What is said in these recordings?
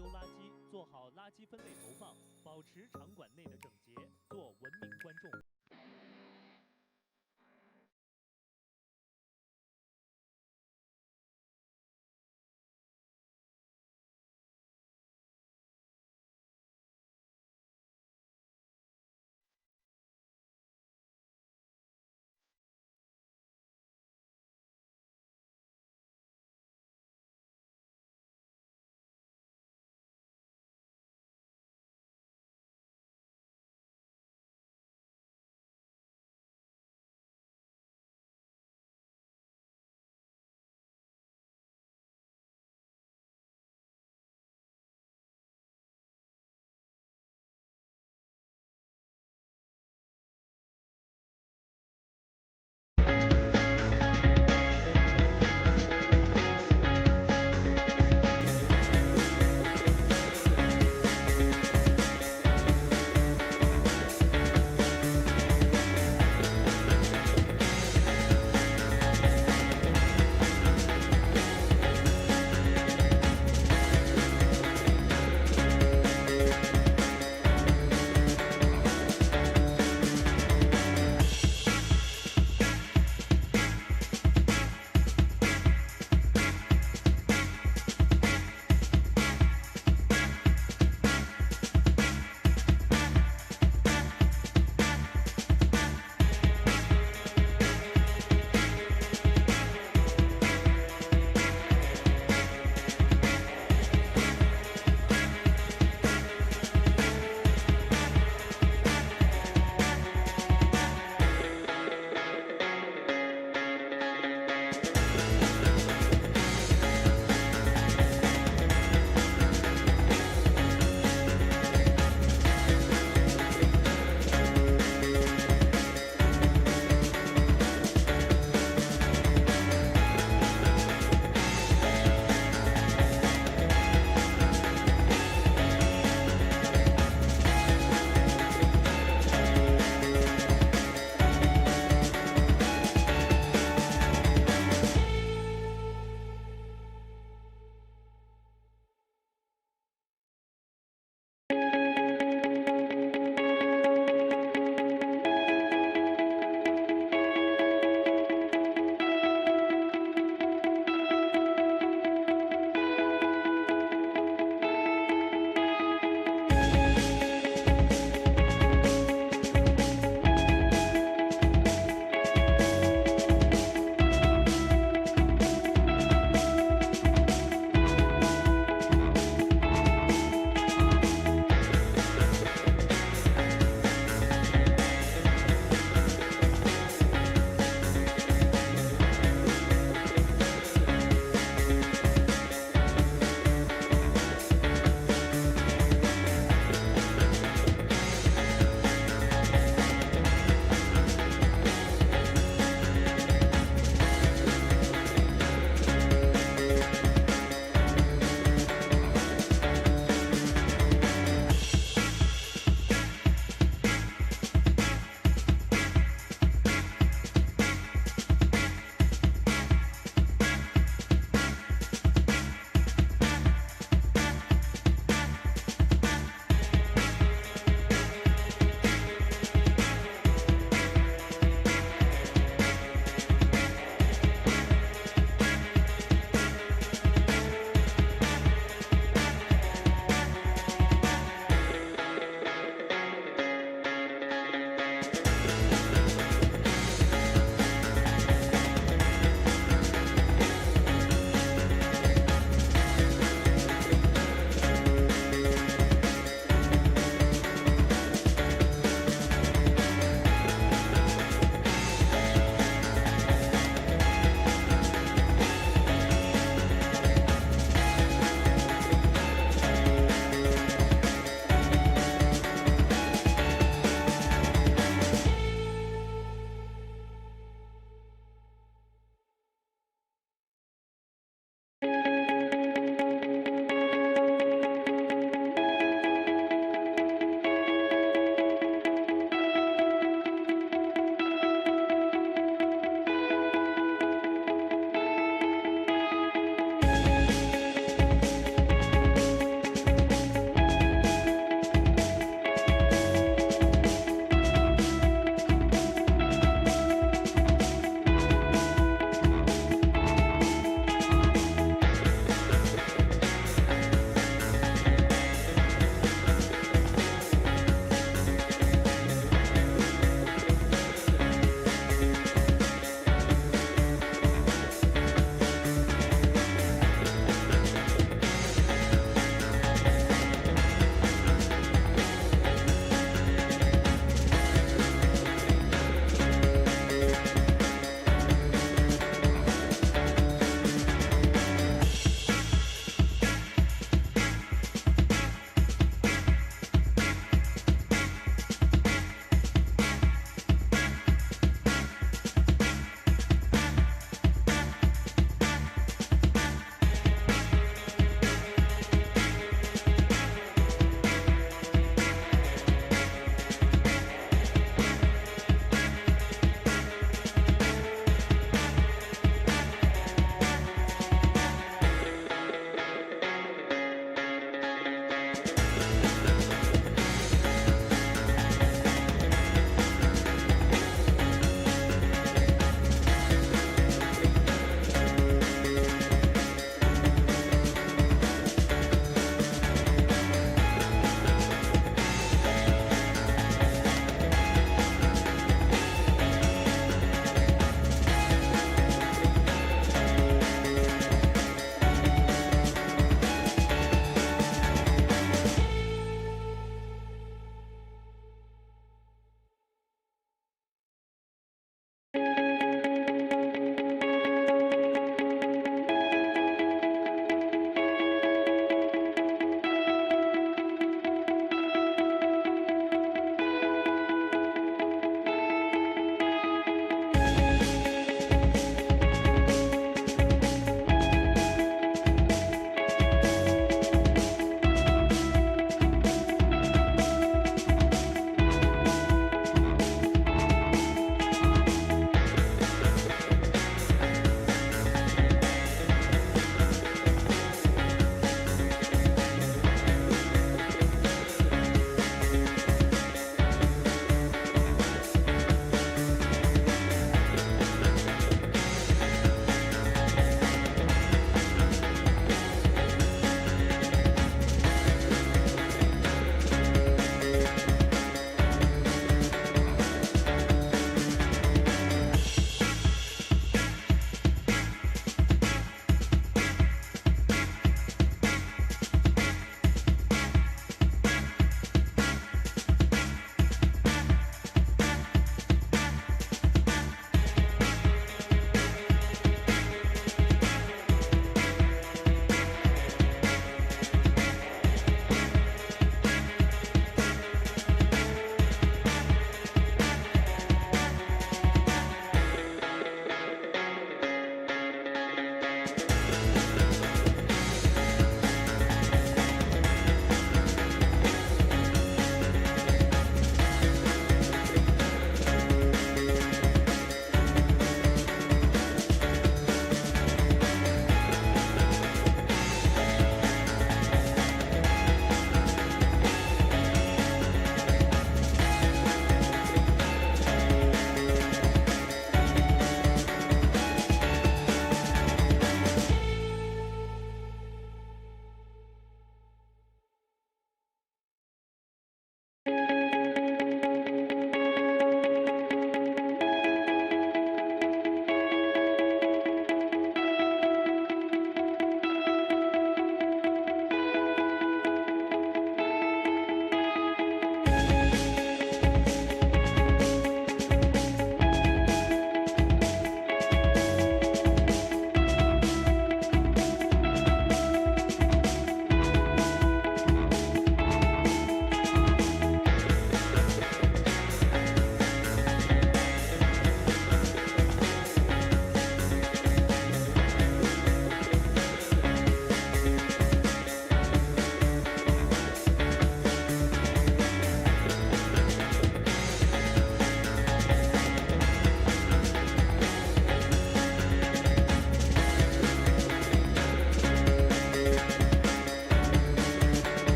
丢垃圾，做好垃圾分类投放，保持场馆内的整洁，做文明观众。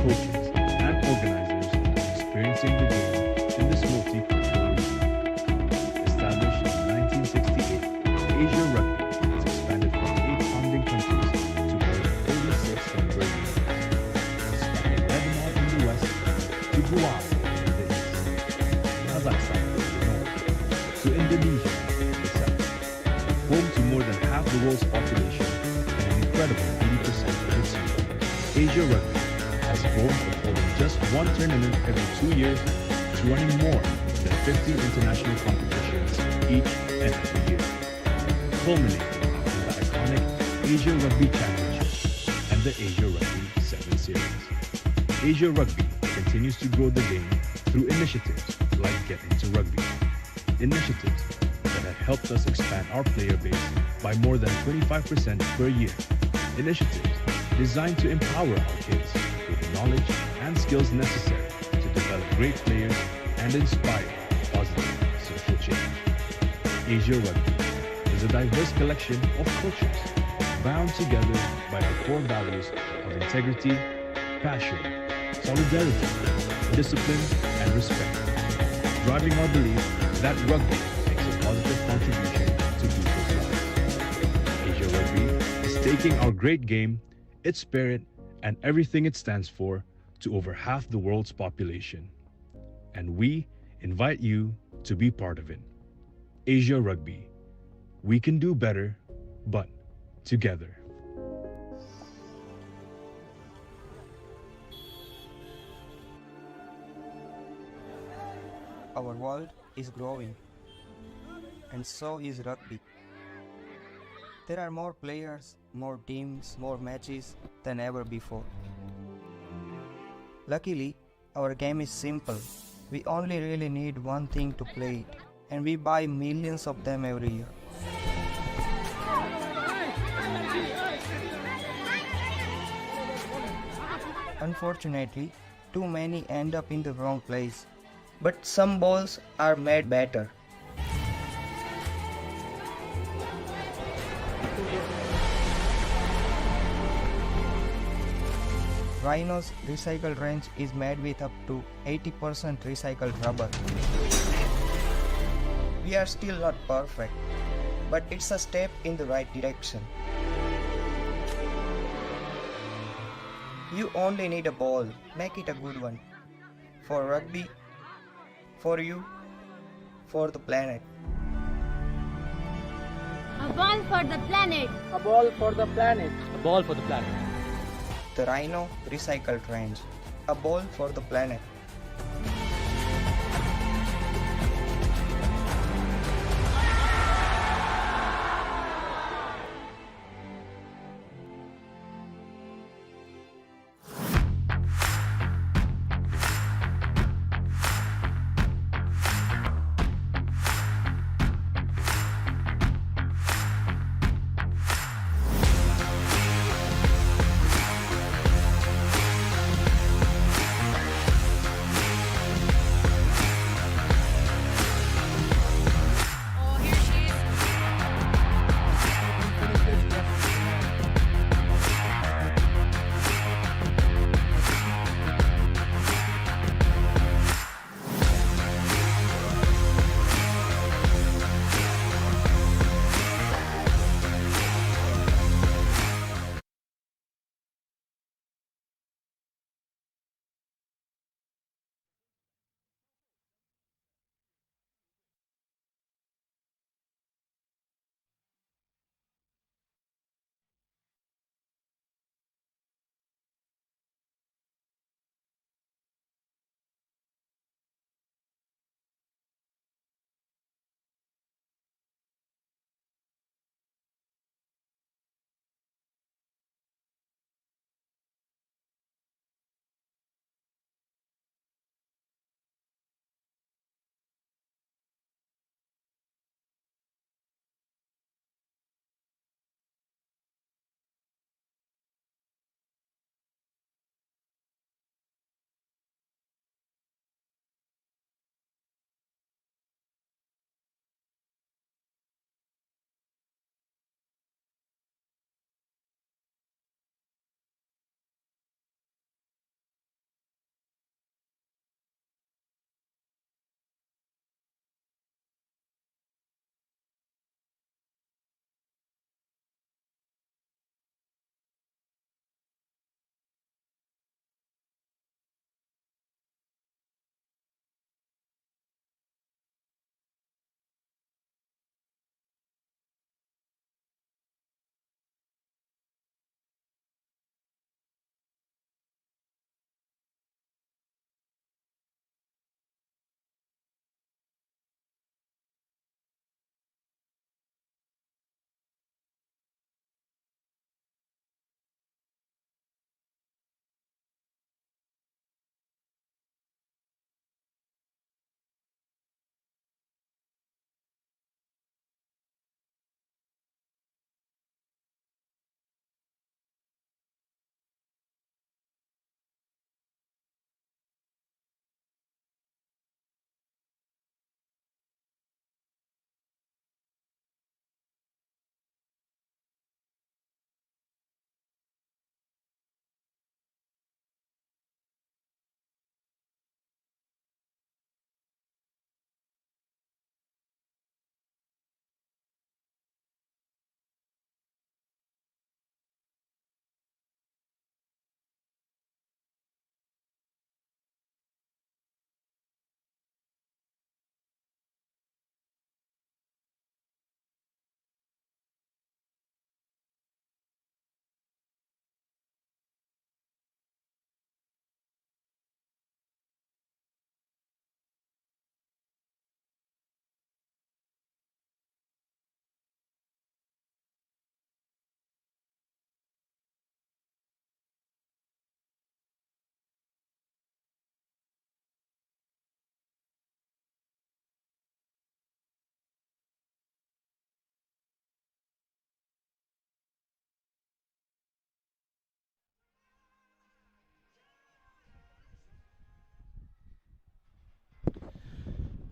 coaches, and organizers experiencing the game in this multicultural region. Established in 1968, Asia Rugby has expanded from 8 founding countries to more than 36 member units, spanning Lebanon in the west to Guam in the east, Kazakhstan in the north, to Indonesia in the south. Home to more than half the world's population and an incredible 80% of its youth, Asia Rugby has grown from holding just one tournament every 2 years to running more than 50 international competitions each and every year, culminating in the iconic Asia Rugby Championship and the Asia Rugby 7 Series. Asia Rugby continues to grow the game through initiatives like Get Into Rugby. Initiatives that have helped us expand our player base by more than 25% per year. Initiatives designed to empower our kids with the knowledge and skills necessary to develop great players and inspire positive social change. Asia Rugby is a diverse collection of cultures bound together by our core values of integrity, passion, solidarity, discipline, and respect, driving our belief that rugby makes a positive contribution to people's lives. Asia Rugby is taking our great game, its spirit, and everything it stands for to over half the world's population. And we invite you to be part of it. Asia Rugby. We can do better, but together. Our world is growing, and so is rugby. There are more players, more teams, more matches than ever before. Luckily, our game is simple. We only really need one thing to play it, and we buy millions of them every year. Unfortunately, too many end up in the wrong place, but some balls are made better. Rhino's recycled range is made with up to 80% recycled rubber. We are still not perfect, but it's a step in the right direction. You only need a ball, make it a good one. For rugby, for you, for the planet. A ball for the planet. A ball for the planet. A ball for the planet. The Rhino recycled range. A ball for the planet.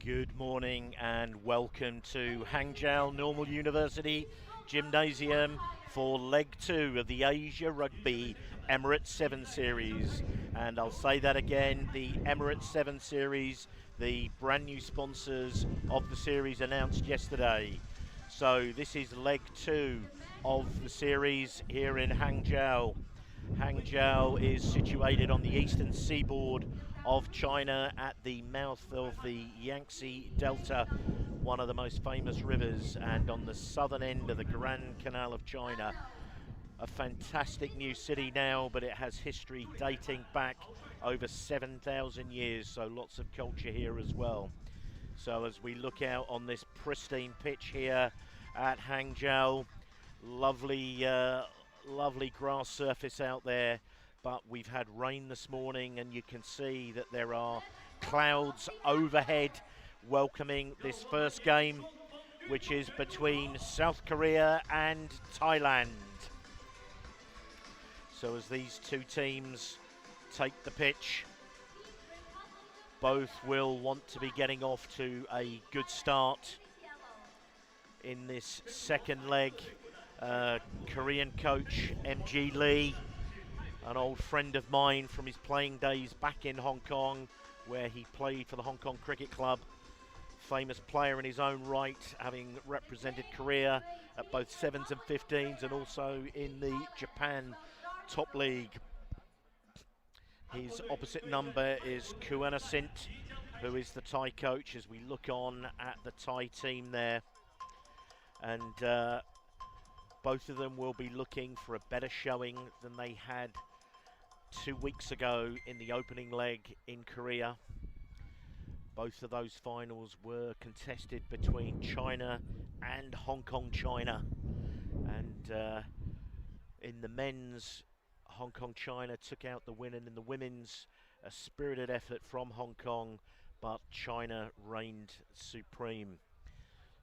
Good morning and welcome to Hangzhou Normal University Gymnasium for leg 2 of the Asia Rugby Emirates 7 Series. And I'll say that again, the Emirates 7 Series, the brand new sponsors of the series announced yesterday. So this is leg 2 of the series here in Hangzhou. Hangzhou is situated on the eastern seaboard of China at the mouth of the Yangtze Delta, one of the most famous rivers, and on the southern end of the Grand Canal of China. A fantastic new city now, but it has history dating back over 7,000 years, so lots of culture here as well. So as we look out on this pristine pitch here at Hangzhou, lovely grass surface out there, but we've had rain this morning and you can see that there are clouds overhead welcoming this first game, which is between South Korea and Thailand. So as these two teams take the pitch, both will want to be getting off to a good start in this second leg. Korean coach MG Lee, an old friend of mine from his playing days back in Hong Kong, where he played for the Hong Kong Cricket Club. Famous player in his own right, having represented Korea at both 7s and 15s and also in the Japan top league. His opposite number is Kuana Sint, who is the Thai coach, as we look on at the Thai team there. And both of them will be looking for a better showing than they had 2 weeks ago in the opening leg in Korea. Both of those finals were contested between China and Hong Kong China. And in the men's, Hong Kong China took out the win, and in the women's, a spirited effort from Hong Kong, but China reigned supreme.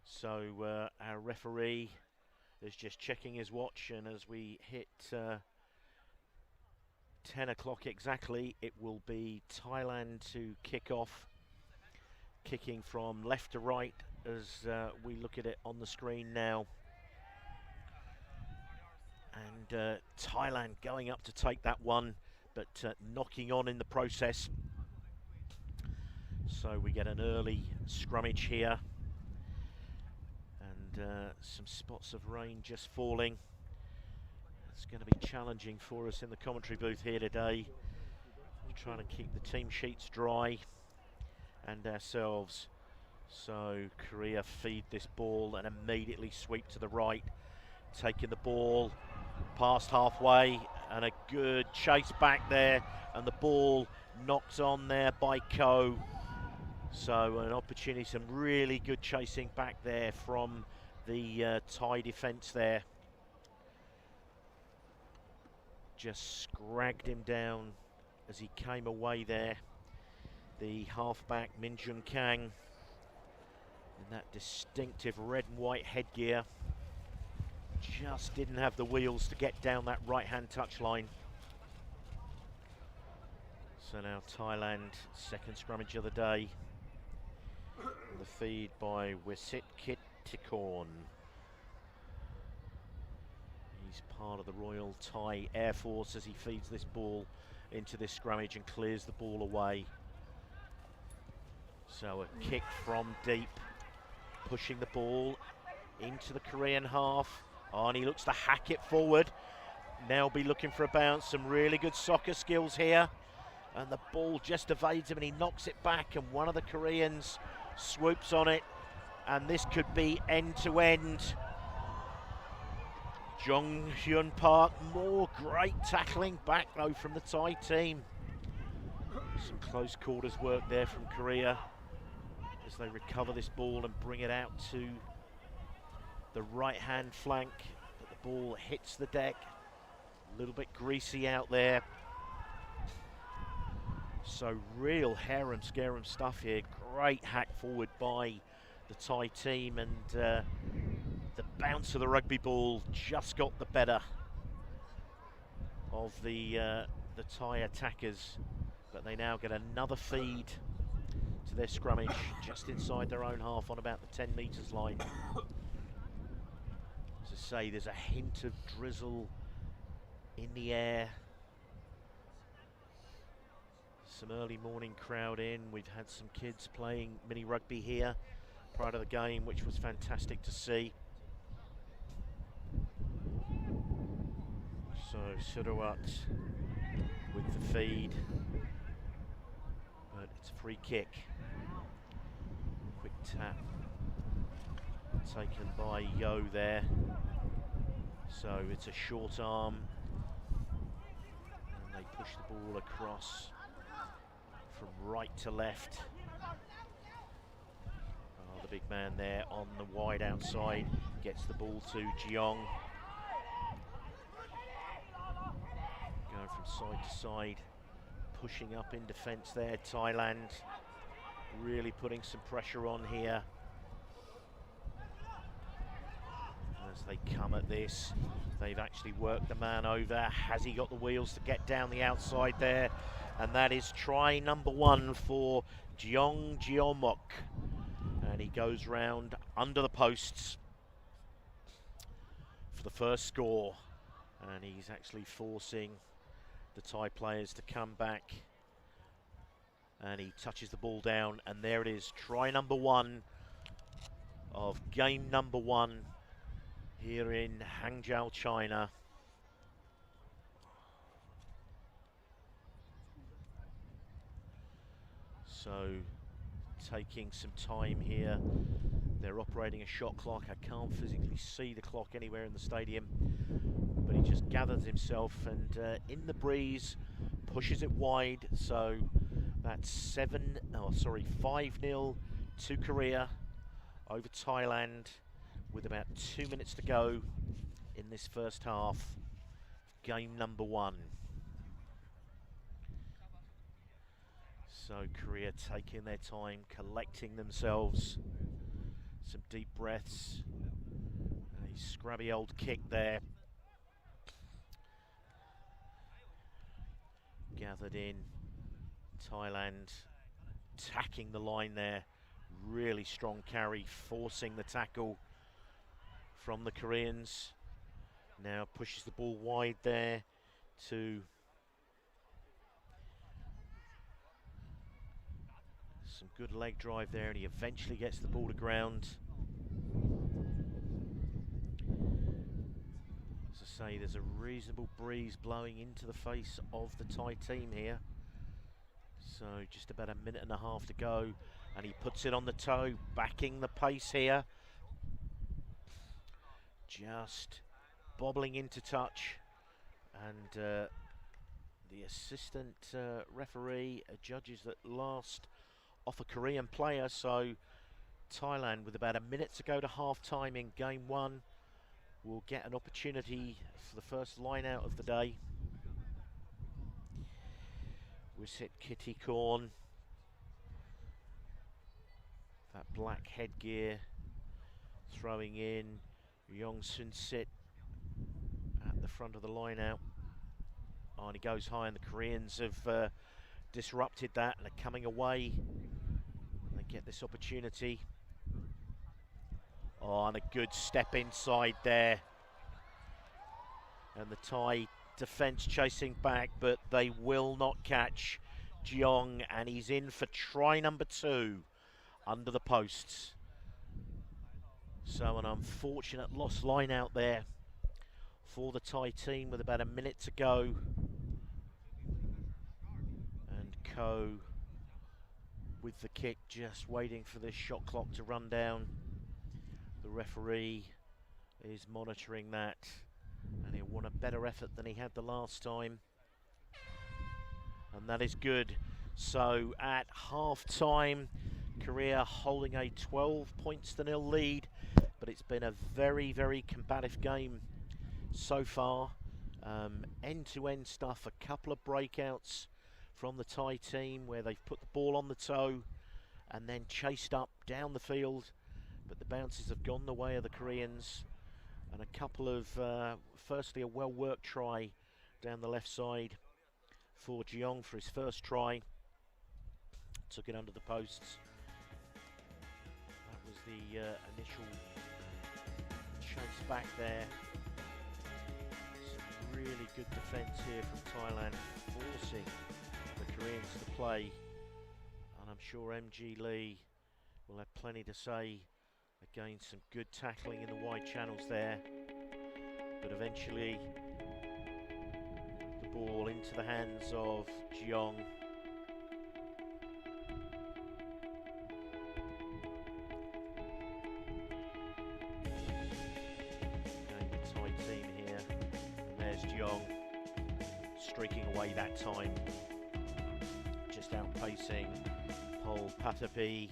So our referee is just checking his watch, and as we hit 10 o'clock exactly, it will be Thailand to kick off, kicking from left to right as we look at it on the screen now. And Thailand going up to take that one, but knocking on in the process. So we get an early scrummage here, and some spots of rain just falling. It's going to be challenging for us in the commentary booth here today. We're trying to keep the team sheets dry and ourselves. So Korea feed this ball and immediately sweep to the right, taking the ball past halfway, and a good chase back there, and the ball knocked on there by Ko. So an opportunity, some really good chasing back there from the Thai defence there. Just scragged him down as he came away there. The halfback Min Jun Kang in that distinctive red and white headgear just didn't have the wheels to get down that right hand touchline. So now Thailand, second scrummage of the day. The feed by Wisit Kittikorn. He's part of the Royal Thai Air Force as he feeds this ball into this scrummage and clears the ball away. So a kick from deep, pushing the ball into the Korean half. Oh, and he looks to hack it forward. Now be looking for a bounce. Some really good soccer skills here. And the ball just evades him and he knocks it back, and one of the Koreans swoops on it. And this could be end to end. Jong Hyun Park, more great tackling back though from the Thai team. Some close quarters work there from Korea as they recover this ball and bring it out to the right hand flank. But the ball hits the deck, a little bit greasy out there. So real harem scarum stuff here. Great hack forward by the Thai team, and the bounce of the rugby ball just got the better of the Thai attackers. But they now get another feed to their scrummage, just inside their own half on about the 10 metres line. As I say, there's a hint of drizzle in the air. Some early morning crowd in. We've had some kids playing mini rugby here prior to the game, which was fantastic to see. So Surawat with the feed, but it's a free kick. Quick tap taken by Yo there. So it's a short arm, and they push the ball across from right to left. Oh, the big man there on the wide outside gets the ball to Jeong. Going from side to side, pushing up in defence there. Thailand really putting some pressure on here. As they come at this, they've actually worked the man over. Has he got the wheels to get down the outside there? And that is try number 1 for Jeong Jeomok. And he goes round under the posts for the first score. And he's actually forcing the Thai players to come back. And he touches the ball down, and there it is, try number 1 of game number 1 here in Hangzhou, China. So taking some time here. They're operating a shot clock. I can't physically see the clock anywhere in the stadium, but he just gathers himself and in the breeze pushes it wide. So that's 5-0 to Korea over Thailand with about 2 minutes to go in this first half. Game number 1. So Korea taking their time, collecting themselves. Some deep breaths. A scrubby old kick there. Gathered in. Thailand tacking the line there. Really strong carry, forcing the tackle from the Koreans. Now pushes the ball wide there to some good leg drive there, and he eventually gets the ball to ground. As I say, there's a reasonable breeze blowing into the face of the Thai team here. So just about a minute and a half to go, and he puts it on the toe, backing the pace here. Just bobbling into touch, and the assistant referee judges that last off a Korean player. So Thailand, with about a minute to go to half time in game 1, will get an opportunity for the first line out of the day. Wisit Kitty Korn, that black headgear, throwing in Yong Sun Sit at the front of the line out. Oh, and he goes high, and the Koreans have disrupted that and are coming away. They get this opportunity. Oh, and a good step inside there. And the Thai defence chasing back, but they will not catch Jeong, and he's in for try number 2 under the posts. So an unfortunate lost line out there for the Thai team with about a minute to go. And Ko with the kick, just waiting for this shot clock to run down. The referee is monitoring that, and he'll want a better effort than he had the last time. And that is good. So at half time, Korea holding a 12-0 lead, but it's been a very, very combative game so far. End-to-end stuff, a couple of breakouts from the Thai team where they've put the ball on the toe and then chased up down the field, but the bounces have gone the way of the Koreans. And a couple of, firstly a well-worked try down the left side for Jeong for his first try. took it under the posts. That was the initial chase back there. Some really good defence here from Thailand, forcing the Koreans to play. And I'm sure MG Lee will have plenty to say. Again, some good tackling in the wide channels there. But eventually, the ball into the hands of Jeong. Again, the Thai team here. And there's Jeong streaking away that time. Just outpacing Pol Patapi.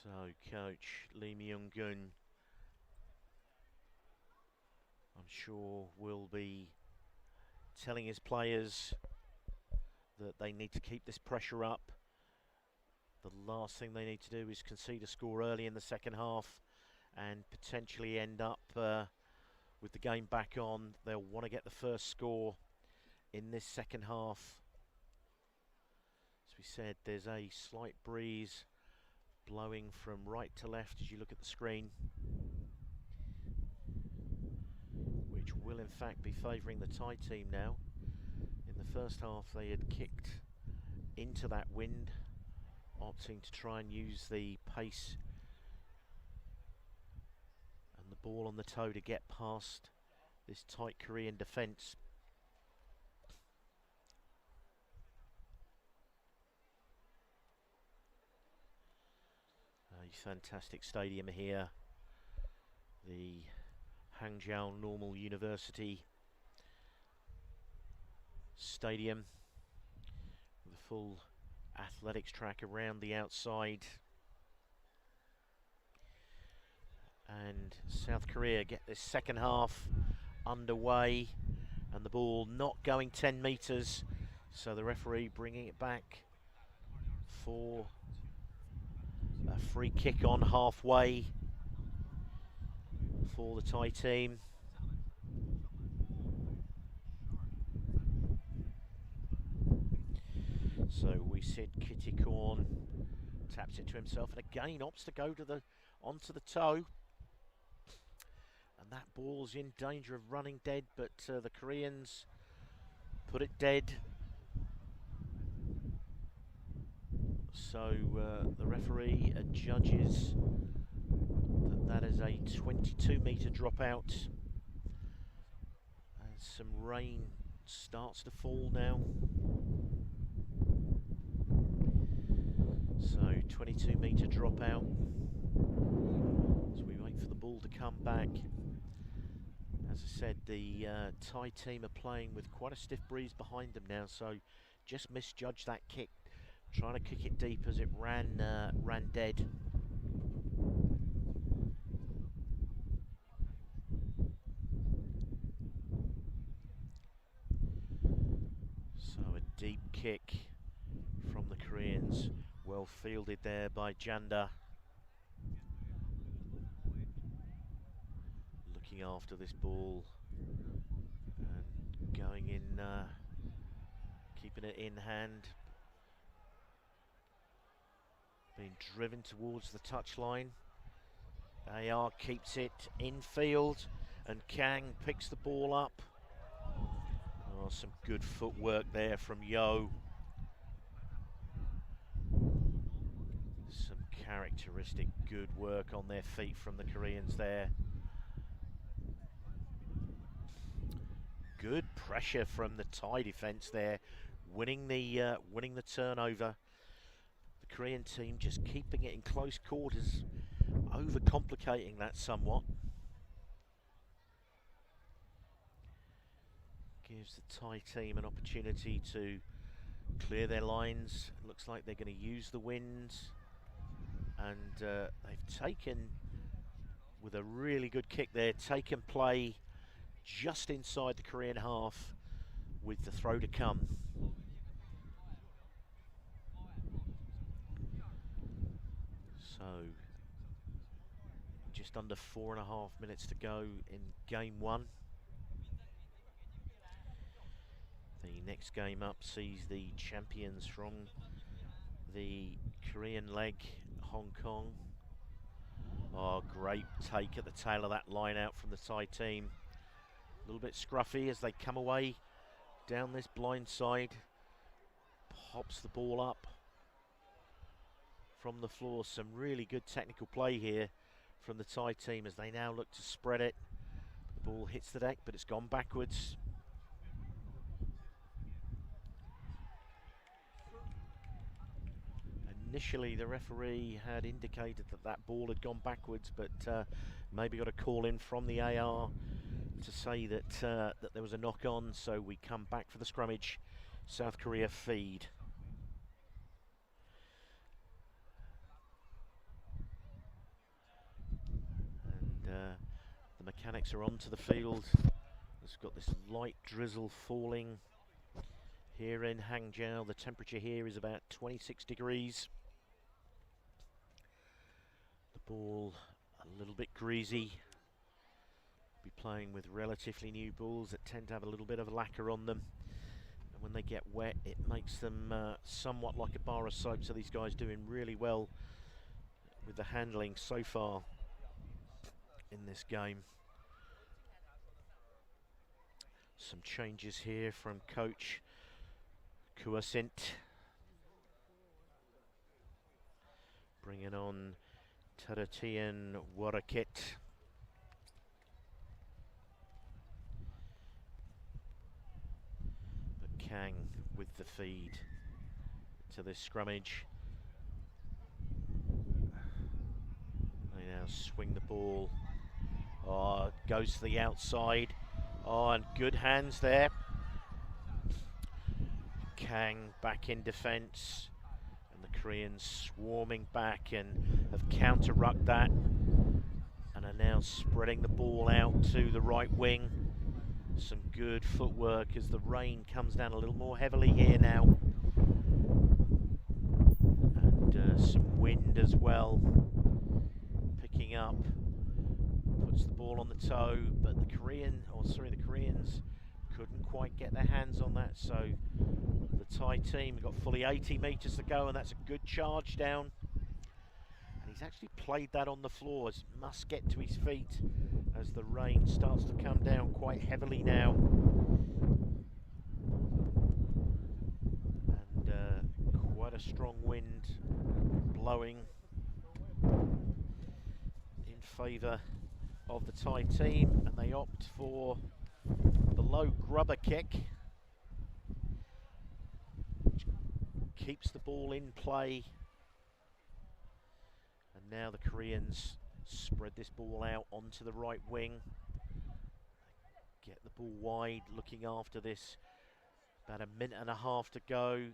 So, coach Lee Myung-gun, I'm sure, will be telling his players that they need to keep this pressure up. The last thing they need to do is concede a score early in the second half and potentially end up with the game back on. They'll want to get the first score in this second half. As we said, there's a slight breeze blowing from right to left as you look at the screen, which will in fact be favouring the Thai team now. In the first half they had kicked into that wind, opting to try and use the pace and the ball on the toe to get past this tight Korean defence. Fantastic stadium here, the Hangzhou Normal University Stadium, with a full athletics track around the outside. And South Korea get this second half underway, and the ball not going 10 metres, so the referee bringing it back for a free kick on halfway for the Thai team. So we said Kitty Korn taps it to himself and again opts to go to onto the toe. And that ball's in danger of running dead, but the Koreans put it dead. So the referee judges that is a 22-metre dropout, and some rain starts to fall now. So 22-metre dropout as we wait for the ball to come back. As I said, the Thai team are playing with quite a stiff breeze behind them now, so just misjudged that kick, trying to kick it deep as it ran dead. So a deep kick from the Koreans, well fielded there by Janda. Looking after this ball and going in, keeping it in hand. Being driven towards the touchline. AR keeps it in field and Kang picks the ball up. Oh, some good footwork there from Yo. Some characteristic good work on their feet from the Koreans there. Good pressure from the Thai defence there, winning the turnover. The Korean team just keeping it in close quarters, overcomplicating that somewhat. Gives the Thai team an opportunity to clear their lines. It looks like they're going to use the winds, and they've taken, with a really good kick there, taken play just inside the Korean half with the throw to come. So just under 4.5 minutes to go in game one. The next game up sees the champions from the Korean leg, Hong Kong. Oh, great take at the tail of that line out from the Thai team. A little bit scruffy as they come away down this blind side. Pops the ball up from the floor. Some really good technical play here from the Thai team as they now look to spread it. The ball hits the deck, but it's gone backwards. Initially, the referee had indicated that that ball had gone backwards, but maybe got a call in from the AR to say that that there was a knock on. So we come back for the scrummage. South Korea feed. And the mechanics are onto the field. It's got this light drizzle falling here in Hangzhou. The temperature here is about 26 degrees. The ball a little bit greasy. Be playing with relatively new balls that tend to have a little bit of lacquer on them. And when they get wet, it makes them somewhat like a bar of soap. So these guys doing really well with the handling so far in this game. Some changes here from coach Kuasint. Bringing on Taratian Warakit. But Kang with the feed to this scrummage. They now swing the ball. Oh, goes to the outside. Oh, and good hands there. Kang back in defence. And the Koreans swarming back and have counter-rucked that. And are now spreading the ball out to the right wing. Some good footwork as the rain comes down a little more heavily here now. And some wind as well. Picking up. Puts the ball on the toe, but the Koreans couldn't quite get their hands on that, so the Thai team have got fully 80 metres to go, and that's a good charge down. And he's actually played that on the floor, as must get to his feet as the rain starts to come down quite heavily now. And quite a strong wind blowing in favour of the Thai team, and they opt for the low grubber kick, which keeps the ball in play. And now the Koreans spread this ball out onto the right wing. Get the ball wide, looking after this. About a minute and a half to go.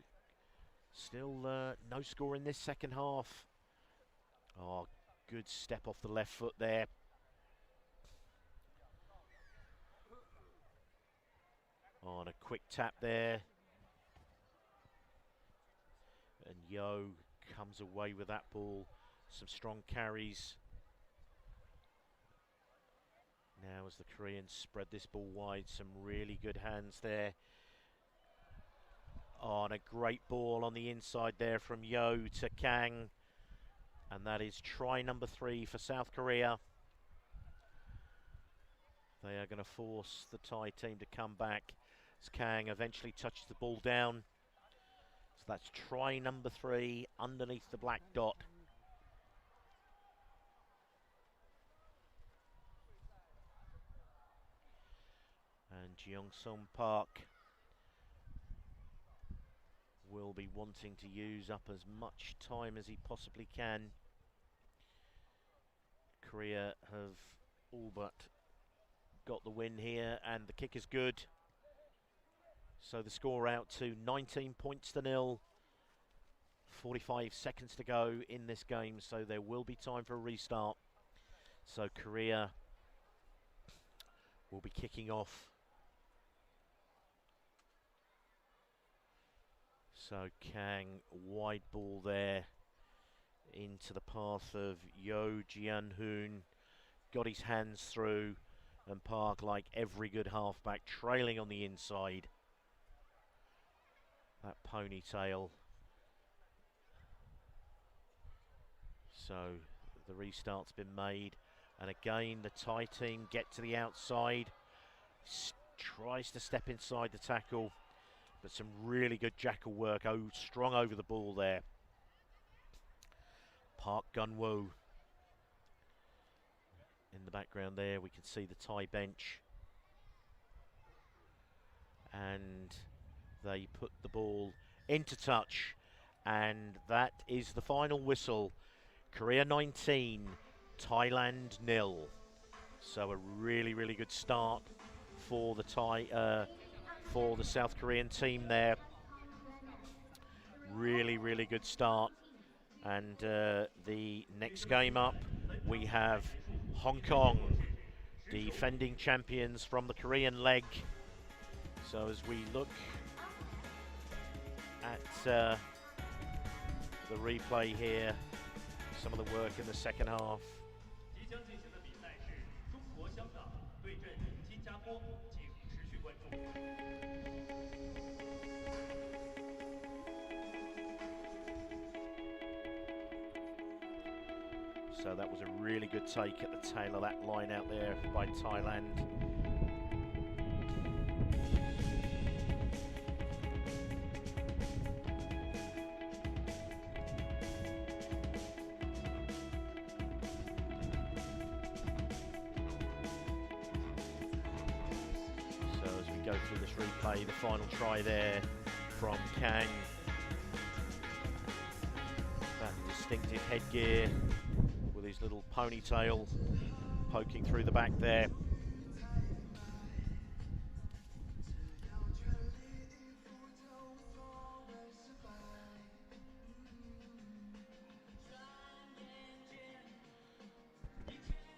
Still no score in this second half. Oh, good step off the left foot there. On a quick tap there. And Yo comes away with that ball. Some strong carries. Now as the Koreans spread this ball wide, some really good hands there. Oh, and a great ball on the inside there from Yo to Kang. And that is try number 3 for South Korea. They are going to force the Thai team to come back as Kang eventually touches the ball down. So that's try number 3 underneath the black dot. And Jeong-sung Park will be wanting to use up as much time as he possibly can. Korea have all but got the win here, and the kick is good. So the score out to 19 points to 0. 45 seconds to go in this game, so there will be time for a restart. So Korea will be kicking off. So Kang, wide ball there into the path of Yo Jian-hoon. Got his hands through, and Park, like every good halfback, trailing on the inside. that ponytail. So the restart's been made, and again the Thai team get to the outside, tries to step inside the tackle, but some really good jackal work, strong over the ball there. Park Gunwoo in the background there, we can see the Thai bench, and they put the ball into touch, and that is the final whistle. Korea 19, Thailand 0. So a really, really good start for the for the South Korean team there. Really, really good start. And the next game up, we have Hong Kong, defending champions from the Korean leg. So as we look at the replay here, some of the work in the second half. So that was a really good take at the tail of that line out there by Thailand. So as we go through this replay, the final try there from Kang. That distinctive headgear with his little ponytail poking through the back there.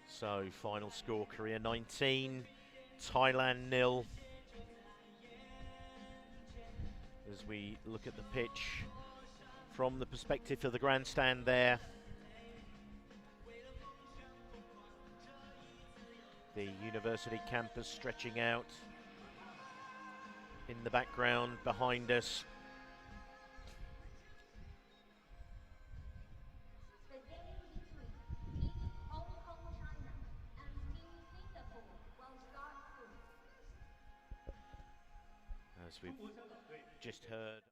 So final score, Korea 19, Thailand 0. As we look at the pitch from the perspective of the grandstand there. The university campus stretching out in the background behind us. As we've just heard.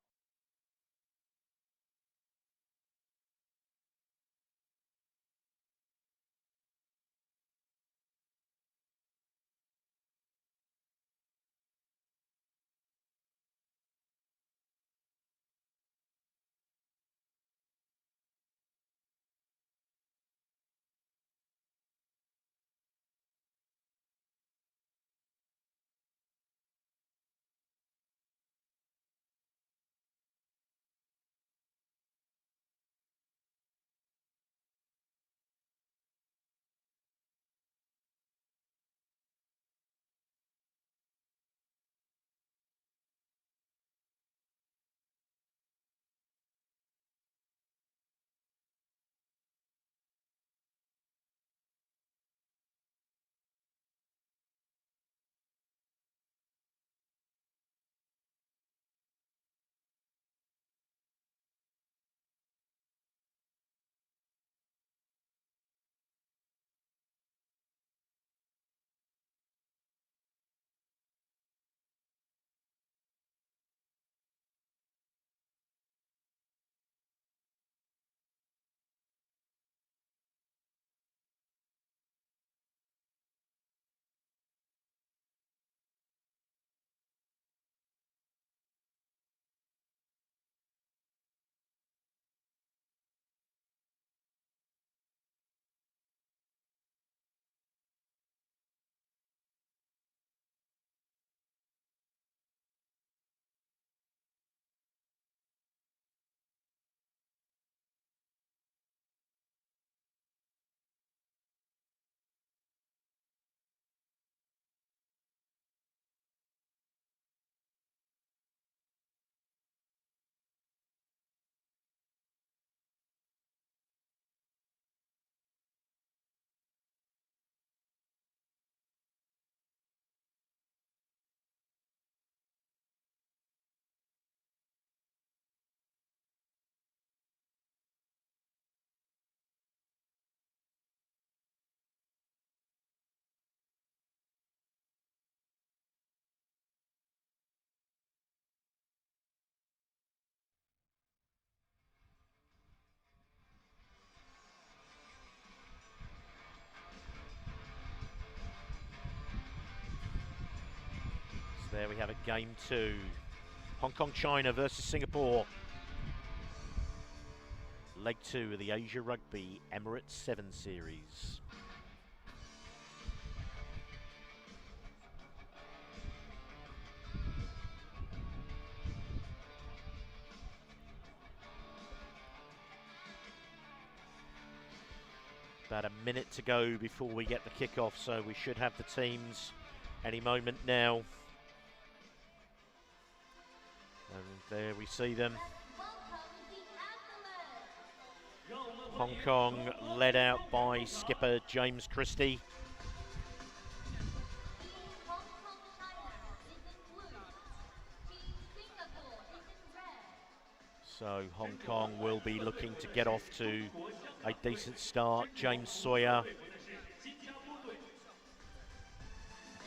there we have a game 2. Hong Kong, China versus Singapore. Leg 2 of the Asia Rugby Emirates 7 series. About a minute to go before we get the kickoff, so we should have the teams any moment now. And there we see them. Hong Kong led out by skipper James Christie. So Hong Kong will be looking to get off to a decent start. James Sawyer.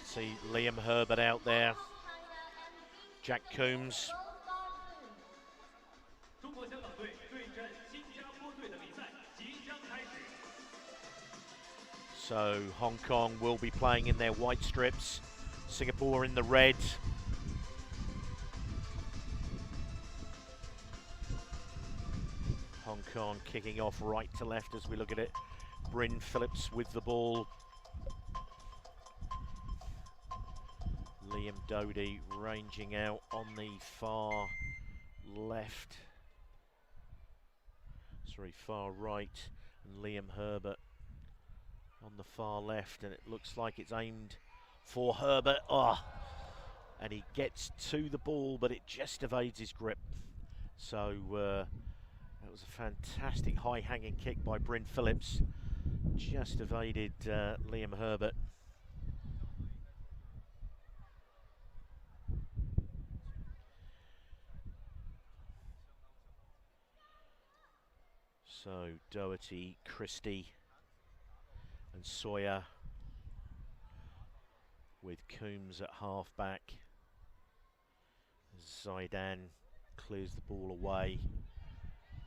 See Liam Herbert out there. Jack Coombs. So Hong Kong will be playing in their white strips. Singapore in the red. Hong Kong kicking off right to left as we look at it. Bryn Phillips with the ball. Liam Doty ranging out on the far left. Sorry, far right. And Liam Herbert on the far left. And it looks like it's aimed for Herbert. Oh, and he gets to the ball, but it just evades his grip. So that was a fantastic high-hanging kick by Bryn Phillips. Just evaded Liam Herbert. So Doherty, Christie and Sawyer with Coombs at half-back. Zaidan clears the ball away.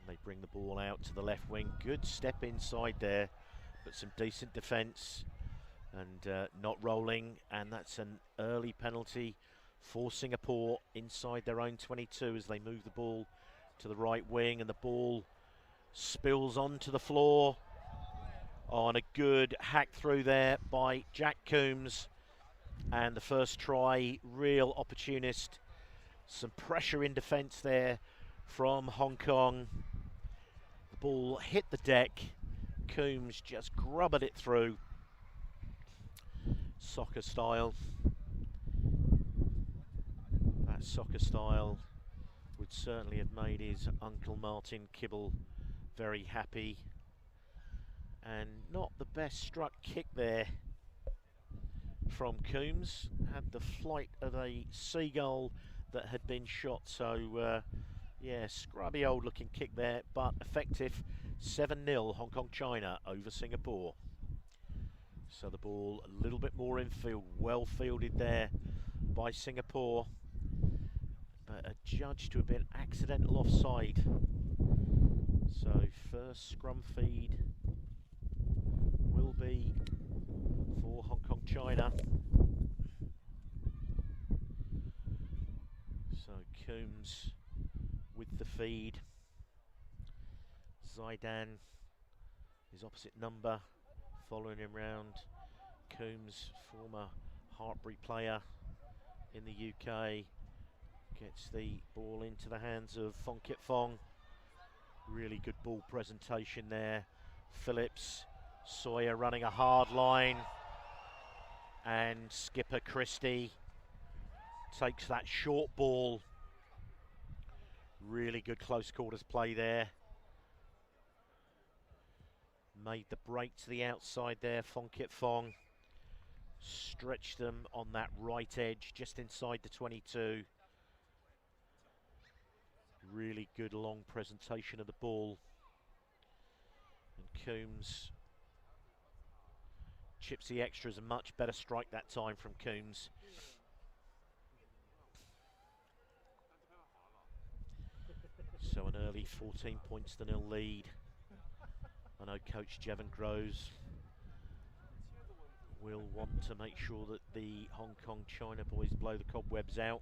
They bring the ball out to the left wing. Good step inside there, but some decent defence and not rolling. And that's an early penalty for Singapore inside their own 22 as they move the ball to the right wing, and the ball spills onto the floor on a good hack through there by Jack Coombs. And the first try, real opportunist. Some pressure in defence there from Hong Kong. The ball hit the deck. Coombs just grubbed it through. Soccer style. That soccer style would certainly have made his uncle Martin Kibble very happy. And not the best struck kick there from Coombs. Had the flight of a seagull that had been shot. So yeah, scrubby old looking kick there, but effective. 7-0 Hong Kong China over Singapore. So the ball a little bit more infield, well fielded there by Singapore, but adjudged to have been accidental offside. So first scrum feed will be for Hong Kong China. So Coombs with the feed. Zaidan, his opposite number, following him round. Coombs, former Hartbury player in the UK, gets the ball into the hands of Fong Kit Fong. Really good ball presentation there. Phillips, Sawyer running a hard line, and skipper Christie takes that short ball. Really good close quarters play there. Made the break to the outside there, Fong Kit Fong. Stretched them on that right edge, just inside the 22. Really good long presentation of the ball. And Coombs chips the extras, a much better strike that time from Coombs. So an early 14 points to 0 lead. I know Coach Jevon Groves will want to make sure that the Hong Kong China boys blow the cobwebs out.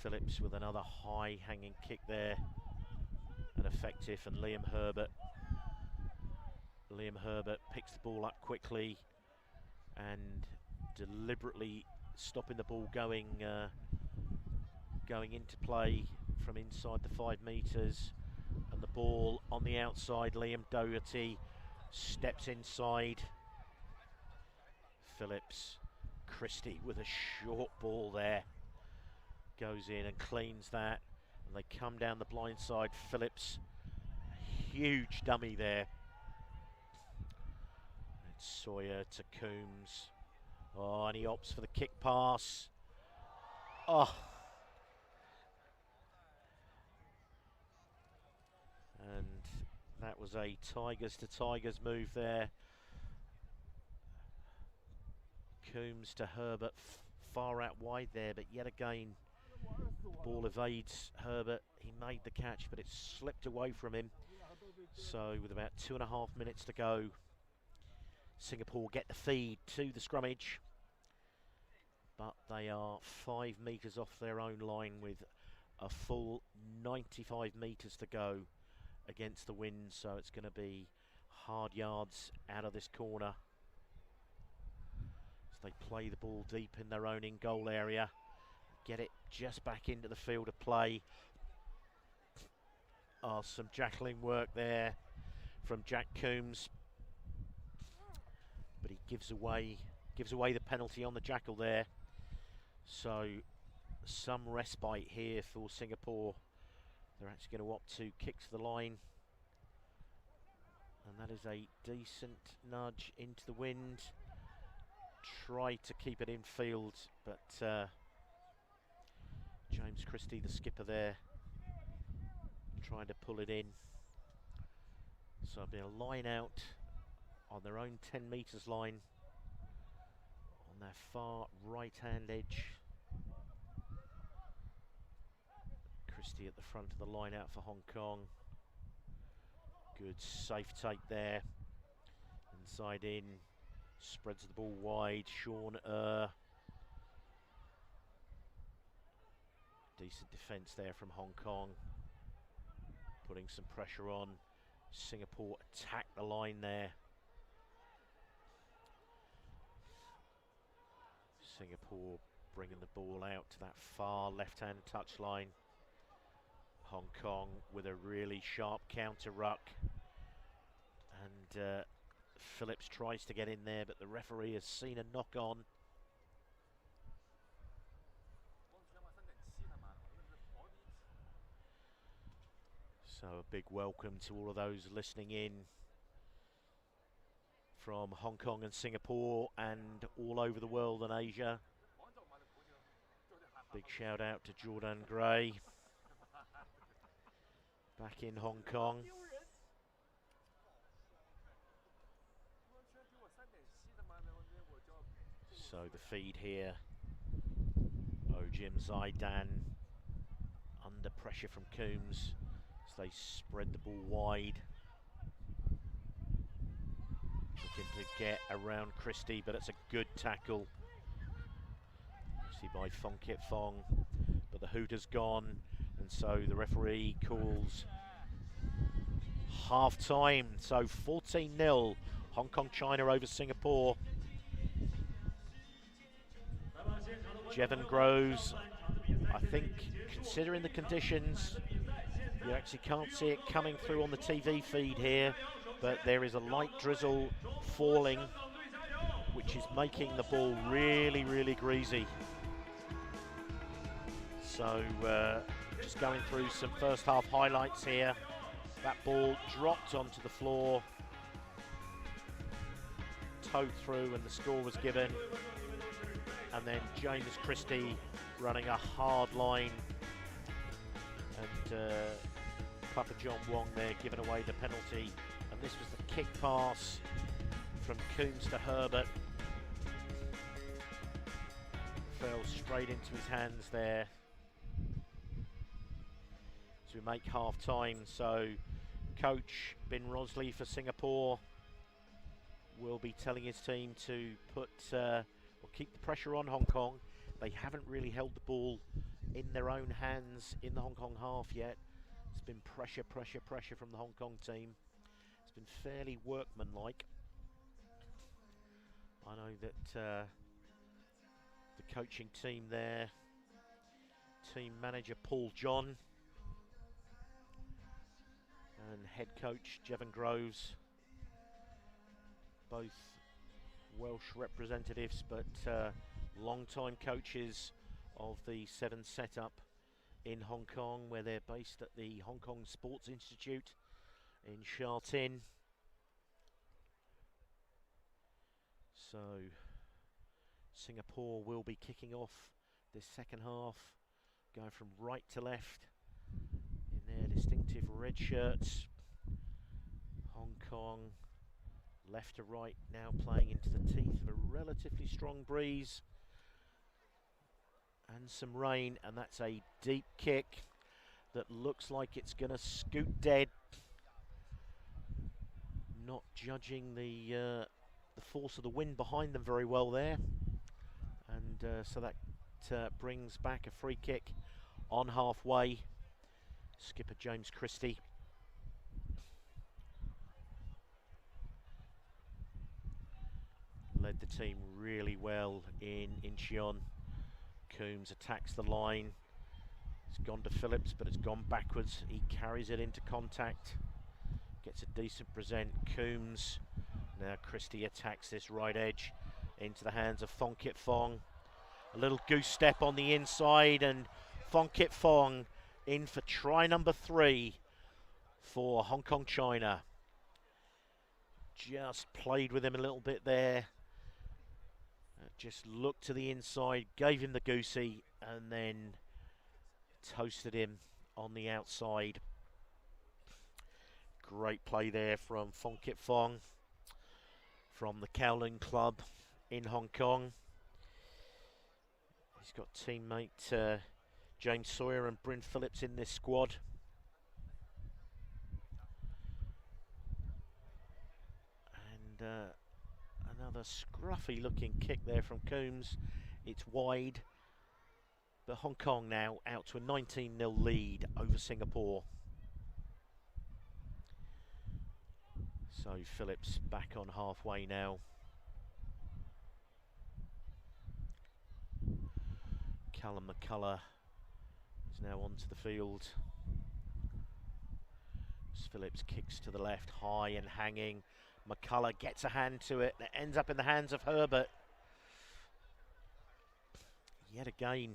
Phillips with another high hanging kick there, and effective, and Liam Herbert picks the ball up quickly and deliberately stopping the ball going into play from inside the 5 metres, and the ball on the outside. Liam Doherty steps inside. Phillips, Christie with a short ball there, goes in and cleans that, and they come down the blind side. Phillips, huge dummy there. It's Sawyer to Coombs. Oh, and he opts for the kick pass. Oh. And that was a Tigers to Tigers move there. Coombs to Herbert, far out wide there, but yet again, the ball evades Herbert. He made the catch, but it slipped away from him. So with about 2.5 minutes to go, Singapore get the feed to the scrummage, but they are 5 metres off their own line with a full 95 metres to go against the wind, so it's going to be hard yards out of this corner as they play the ball deep in their own in-goal area, get it just back into the field of play. Oh, some jackling work there from Jack Coombs, but he gives away the penalty on the jackal there. So some respite here for Singapore. They're actually going to opt to kick to the line, and that is a decent nudge into the wind. Try to keep it in field, but James Christie, the skipper there, trying to pull it in. So it'll be a line out on their own 10 metres line on their far right hand edge. Christie at the front of the line out for Hong Kong. Good safe take there. Inside in, spreads the ball wide. Sean decent defence there from Hong Kong, putting some pressure on. Singapore attack the line there. Singapore bringing the ball out to that far left-hand touchline. Hong Kong with a really sharp counter ruck, and Phillips tries to get in there, but the referee has seen a knock on. So a big welcome to all of those listening in from Hong Kong and Singapore and all over the world and Asia. Big shout out to Jordan Gray back in Hong Kong. So the feed here, Ojim Zaidan under pressure from Coombs as they spread the ball wide, looking to get around Christie, but it's a good tackle by Fong Kit Fong, but the hoot has gone, and so the referee calls half time. So 14-0 Hong Kong China over Singapore. Jevon Groves, I think considering the conditions, you actually can't see it coming through on the TV feed here, but there is a light drizzle falling which is making the ball really, really greasy. So just going through some first half highlights here. That ball dropped onto the floor, towed through, and the score was given. And then James Christie running a hard line, and Papa John Wong there giving away the penalty. And this was the kick pass from Coombs to Herbert. Fell straight into his hands there. So we make half time. So coach Ben Rosley for Singapore will be telling his team to put or keep the pressure on Hong Kong. They haven't really held the ball in their own hands in the Hong Kong half yet. It's been pressure, pressure, pressure from the Hong Kong team. It's been fairly workmanlike. I know that the coaching team there, team manager Paul John and head coach Jevon Groves, both Welsh representatives but long-time coaches of the Seven setup in Hong Kong, where they're based at the Hong Kong Sports Institute in Sha Tin. So Singapore will be kicking off this second half, going from right to left in their distinctive red shirts. Hong Kong left to right, now playing into the teeth of a relatively strong breeze and some rain, and that's a deep kick that looks like it's going to scoot dead. Not judging the force of the wind behind them very well there, and so that brings back a free kick on halfway. Skipper James Christie. Led the team really well in Incheon. Coombs attacks the line. It's gone to Phillips, but it's gone backwards. He carries it into contact. Gets a decent present. Coombs. Now Christie attacks this right edge into the hands of Fong Kit Fong. A little goose step on the inside, and Fong Kit Fong in for try number 3 for Hong Kong China. Just played with him a little bit there. Just looked to the inside, gave him the goosey, and then toasted him on the outside. Great play there from Fong Kit Fong from the Kowloon Club in Hong Kong. He's got teammate James Sawyer and Bryn Phillips in this squad. And another scruffy looking kick there from Coombs. It's wide, but Hong Kong now out to a 19-0 lead over Singapore. So Phillips back on halfway now. Callum McCullough is now onto the field. As Phillips kicks to the left, high and hanging. McCullough gets a hand to it. It ends up in the hands of Herbert. Yet again,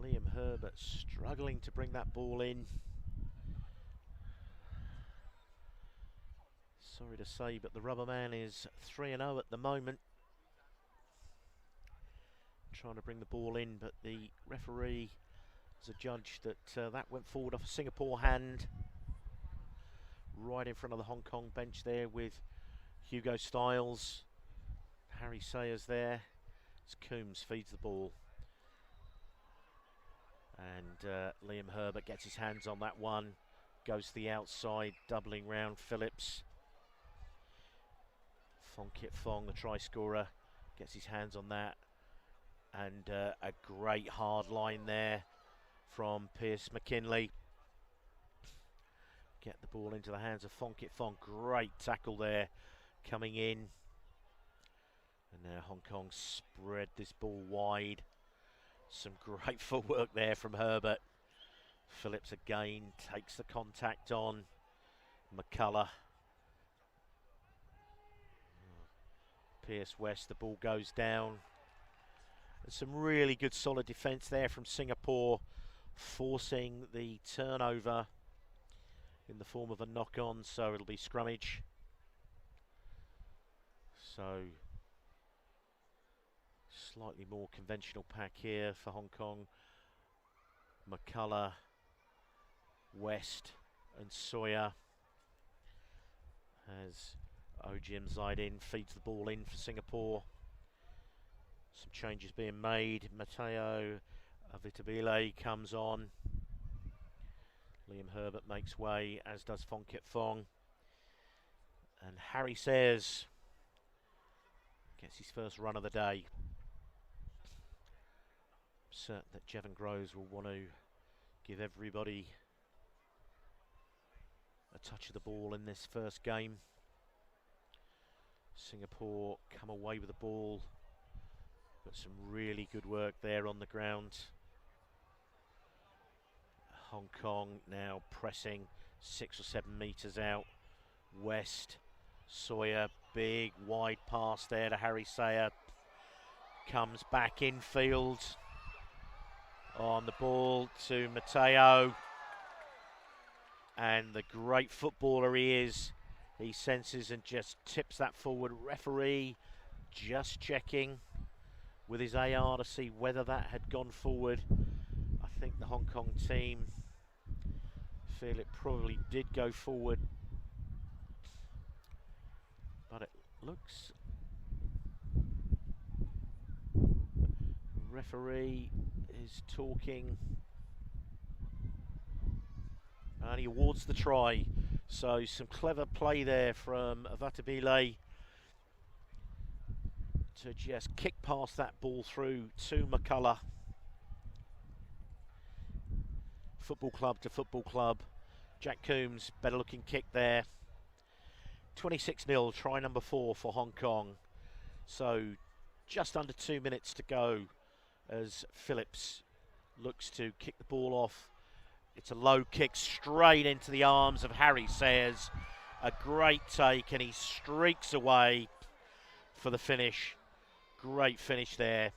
Liam Herbert struggling to bring that ball in. Sorry to say, but the rubber man is 3-0 at the moment. Trying to bring the ball in, but the referee has adjudged that that went forward off a Singapore hand. Right in front of the Hong Kong bench there with Hugo Styles. Harry Sayers there as Coombs feeds the ball. And Liam Herbert gets his hands on that one. Goes to the outside, doubling round Phillips. Fong Kit Fong, the try scorer, gets his hands on that. And a great hard line there from Pierce McKinley. Get the ball into the hands of Fong Kit Fong. Great tackle there coming in. And now Hong Kong spread this ball wide. Some great footwork there from Herbert. Phillips again takes the contact on. McCullough. Pierce West, the ball goes down. And some really good solid defence there from Singapore, forcing the turnover in the form of a knock-on, so it'll be scrummage. So slightly more conventional pack here for Hong Kong. McCullough, West and Sawyer, as Ojim Zaidin feeds the ball in for Singapore. Some changes being made. Matteo Avitabile comes on. Liam Herbert makes way, as does Fong Kit Fong. And Harry Sayers gets his first run of the day. Certain that Jevon Groves will want to give everybody a touch of the ball in this first game. Singapore come away with the ball, but some really good work there on the ground. Hong Kong now pressing 6 or 7 metres out. West, Sawyer, big wide pass there to Harry Sayer. Comes back infield on the ball to Mateo. And the great footballer he is, he senses and just tips that forward. Referee just checking with his AR to see whether that had gone forward. I think the Hong Kong team feel it probably did go forward, but it looks, referee is talking and he awards the try. So some clever play there from Avatabile to just kick past that ball through to McCullough. Football club to football club. Jack Coombs, better looking kick there. 26-0, try number 4 for Hong Kong. So just under 2 minutes to go as Phillips looks to kick the ball off. It's a low kick straight into the arms of Harry Sayers. A great take and he streaks away for the finish. Great finish there.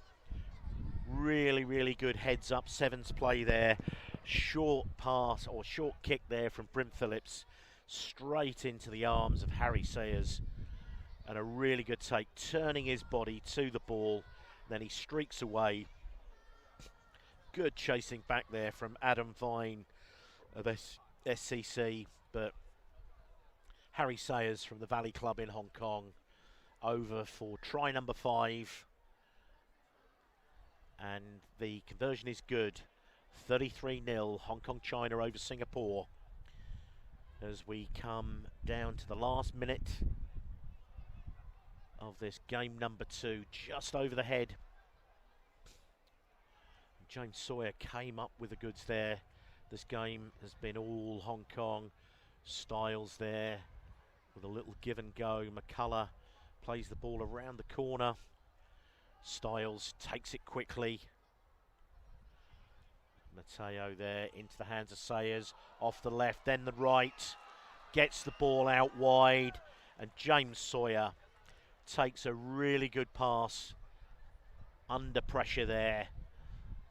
Really, really good heads up sevens play there. Short pass or short kick there from Brim Phillips straight into the arms of Harry Sayers. And a really good take, turning his body to the ball. Then he streaks away. Good chasing back there from Adam Vine of SCC, but Harry Sayers from the Valley Club in Hong Kong over for try number 5. And the conversion is good. 33-0, Hong Kong China over Singapore. As we come down to the last minute of this game number 2, just over the head. James Sawyer came up with the goods there. This game has been all Hong Kong. Styles there with a little give and go. McCullough plays the ball around the corner. Styles takes it quickly. Mateo there into the hands of Sayers. Off the left, then the right. Gets the ball out wide. And James Sawyer takes a really good pass under pressure there.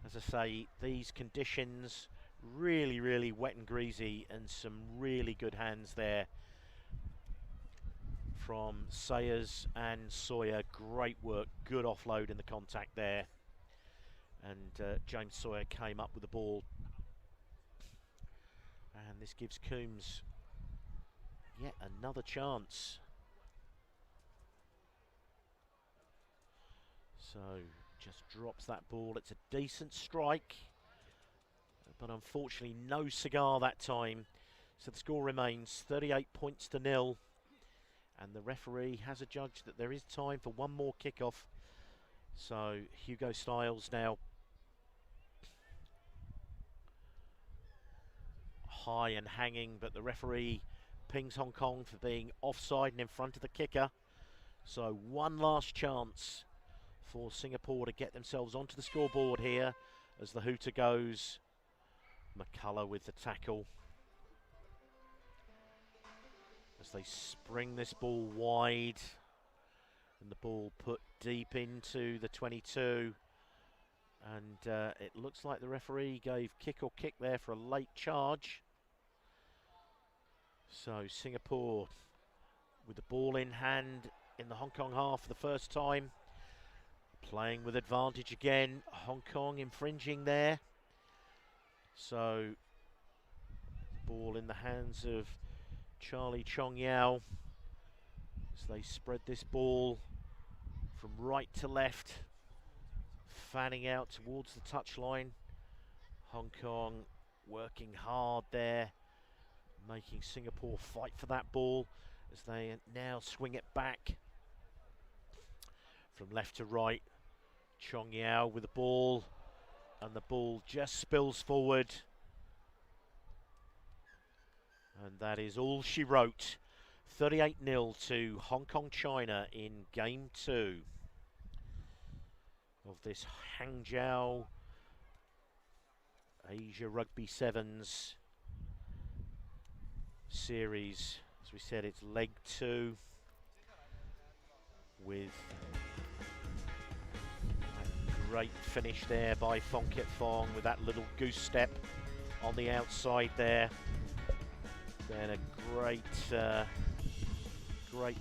As I say, these conditions really, really wet and greasy, and some really good hands there from Sayers and Sawyer. Great work, good offload in the contact there. And James Sawyer came up with the ball. And this gives Coombs yet another chance. So just drops that ball. It's a decent strike, but unfortunately no cigar that time. So the score remains 38 points to 0. And the referee has adjudged that there is time for one more kickoff. So Hugo Styles now high and hanging, but the referee pings Hong Kong for being offside and in front of the kicker. So one last chance for Singapore to get themselves onto the scoreboard here as the hooter goes. McCullough with the tackle as they spring this ball wide, and the ball put deep into the 22. And it looks like the referee gave kick or kick there for a late charge. So Singapore with the ball in hand in the Hong Kong half for the first time. Playing with advantage again. Hong Kong infringing there. So ball in the hands of Charlie Chong Yao as they spread this ball from right to left, fanning out towards the touchline. Hong Kong working hard there, making Singapore fight for that ball. as they now swing it back from left to right. Chong Yao with the ball, and the ball just spills forward. And that is all she wrote. 38-0 to Hong Kong, China in Game 2 of this Hangzhou Asia Rugby Sevens series. As we said, it's leg 2 with a great finish there by Fong Kit Fong with that little goose step on the outside there. Then a great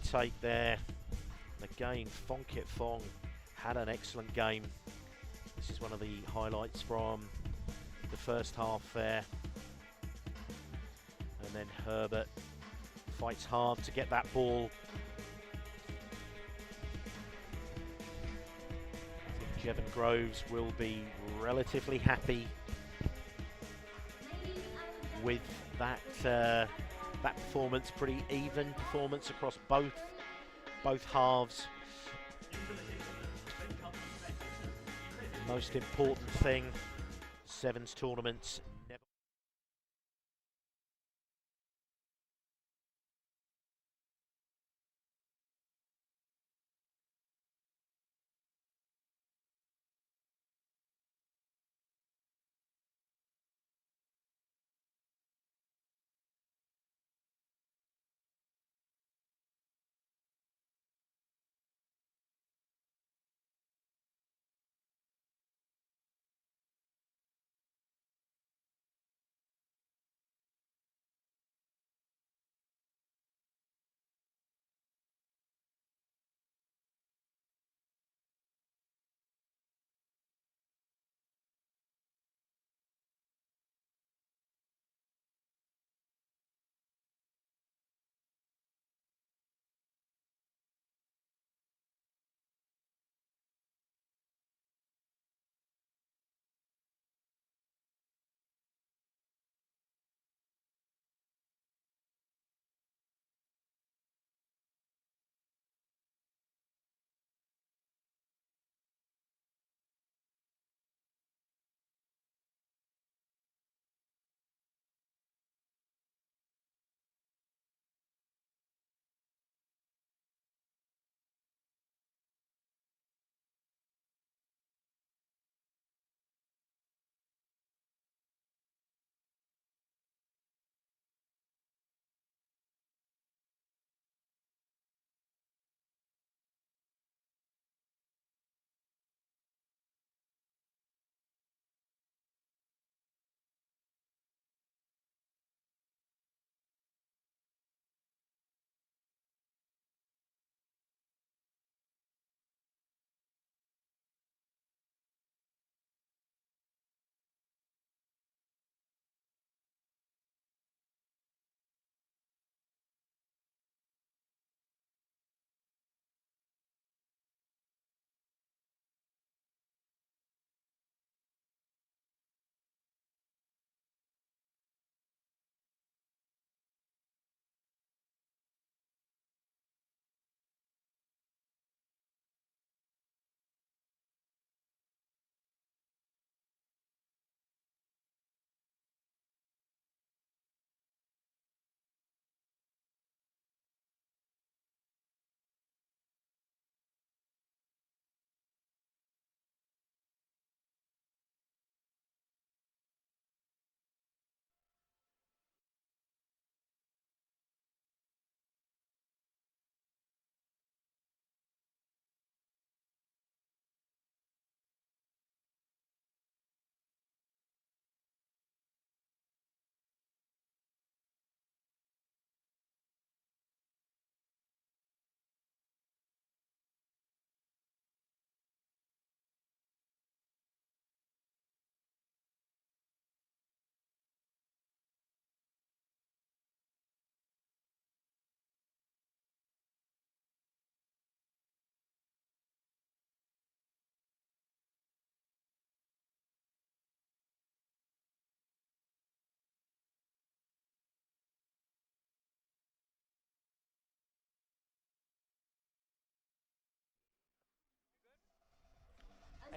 take there. And again, Fong Kit Fong had an excellent game. This is one of the highlights from the first half there. And then Herbert fights hard to get that ball. I think Jevon Groves will be relatively happy with that that performance. Pretty even performance across both halves. Most important thing, sevens tournaments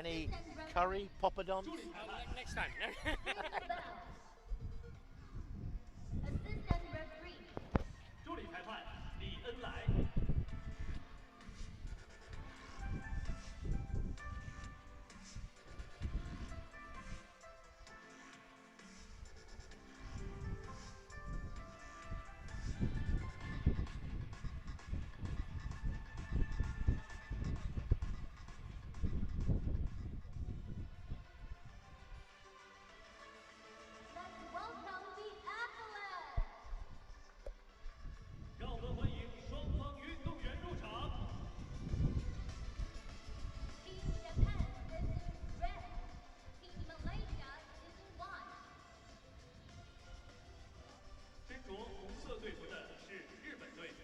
Any curry, poppadoms? Next time. Assistant referee. 助理裁判李恩来。Let's welcome the athletes. 让我们欢迎双方运动员入场。 Team Japan is in red. Team Malaysia is in white. 身着红色队服的是日本队，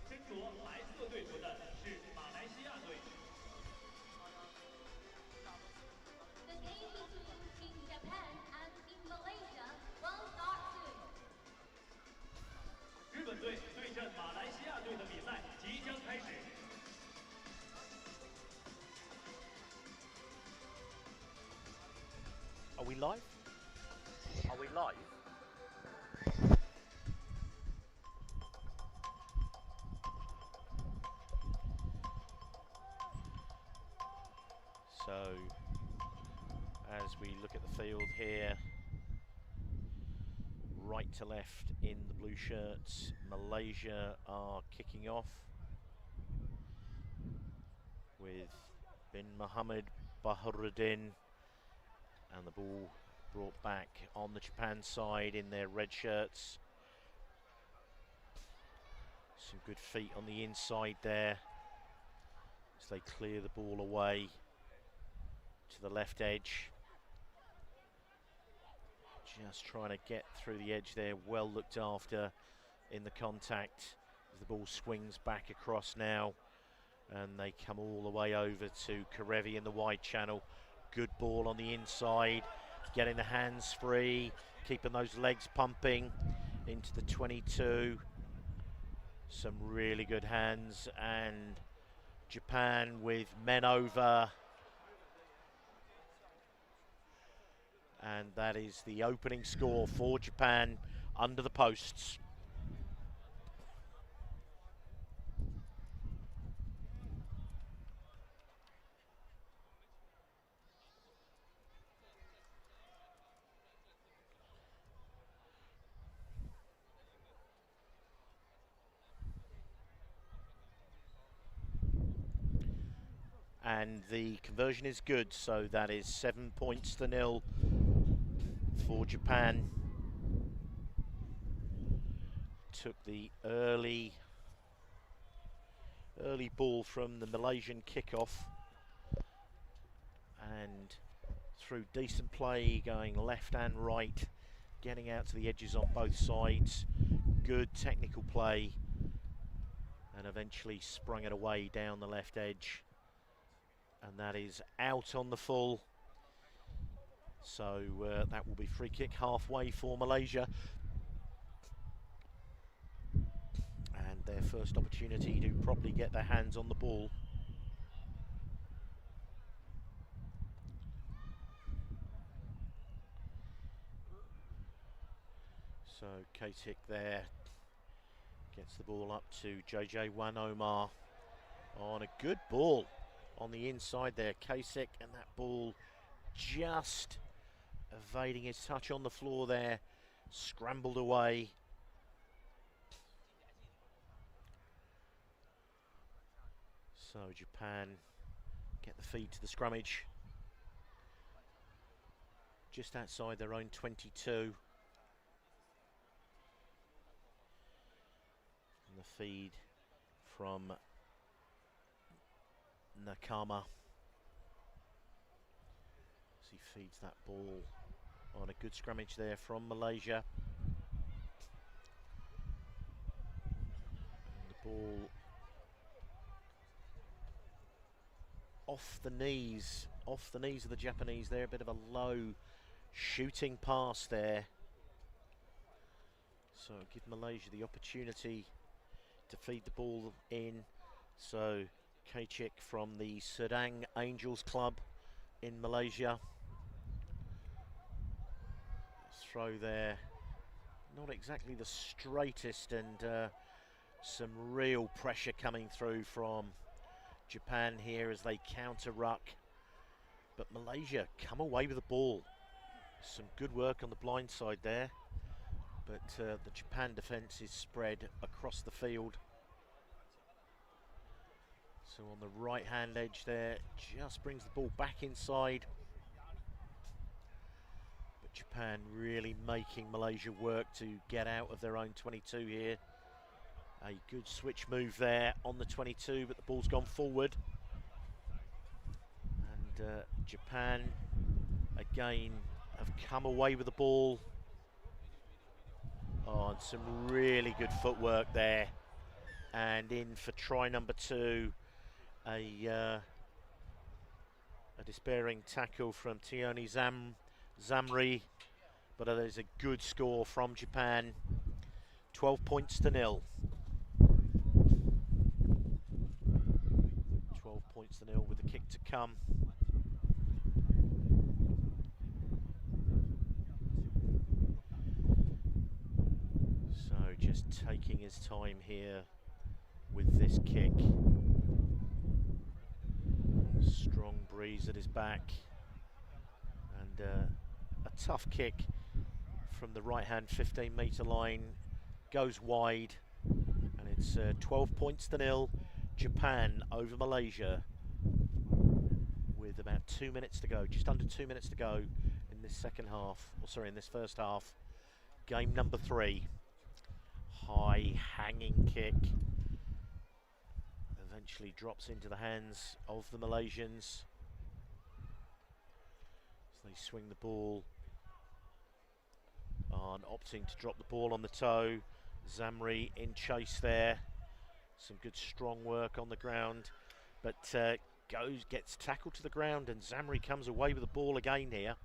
身着白色队服的是马来西亚队。 The game between Team Japan and Team Malaysia will start soon. 日本队对阵马来西亚队的比赛即将开始。 Are we live? Are we live? So, as we look at the field here, right to left in the blue shirts, Malaysia are kicking off with bin Mohammed Baharuddin, and the ball brought back on the Japan side in their red shirts. Some good feet on the inside there as they clear the ball away to the left edge. Just trying to get through the edge there, well looked after in the contact as the ball swings back across now, and they come all the way over to Karevi in the wide channel. Good ball on the inside, getting the hands free, keeping those legs pumping into the 22. Some really good hands, and Japan with men over. And that is the opening score for Japan under the posts. And the conversion is good, so that is 7 points to 0 for Japan. Took the early ball from the Malaysian kickoff, and through decent play going left and right, getting out to the edges on both sides, good technical play, and eventually sprung it away down the left edge. And that is out on the full. So that will be free kick halfway for Malaysia. And their first opportunity to properly get their hands on the ball. So Katik there gets the ball up to JJ Wan Omar on a good ball on the inside there, Kasich, and that ball just evading his touch on the floor there, scrambled away. So Japan get the feed to the scrummage, just outside their own 22. And the feed from Nakama as he feeds that ball on a good scrummage there from Malaysia. And the ball off the knees of the Japanese there, a bit of a low shooting pass there. So give Malaysia the opportunity to feed the ball in. So Kachik from the Sedang Angels Club in Malaysia. Throw there, not exactly the straightest, and some real pressure coming through from Japan here as they counter ruck. But Malaysia come away with the ball. Some good work on the blind side there, but the Japan defence is spread across the field. So on the right hand edge there, just brings the ball back inside. But Japan really making Malaysia work to get out of their own 22 here. A good switch move there on the 22, but the ball's gone forward. And Japan again have come away with the ball. Oh, and some really good footwork there. And in for try number 2. A despairing tackle from Tioni Zamri, but there's a good score from Japan. 12 points to 0. 12 points to 0 with the kick to come. So just taking his time here with this kick. Strong breeze at his back, and a tough kick from the right hand 15-metre line, goes wide, and it's 12 points to 0. Japan over Malaysia with about 2 minutes to go, just under 2 minutes to go in this second half, or sorry, in this first half. Game number 3. High hanging kick. Eventually drops into the hands of the Malaysians as they swing the ball on, opting to drop the ball on the toe. Zamri in chase there. Some good strong work on the ground, but gets tackled to the ground, and Zamri comes away with the ball again here.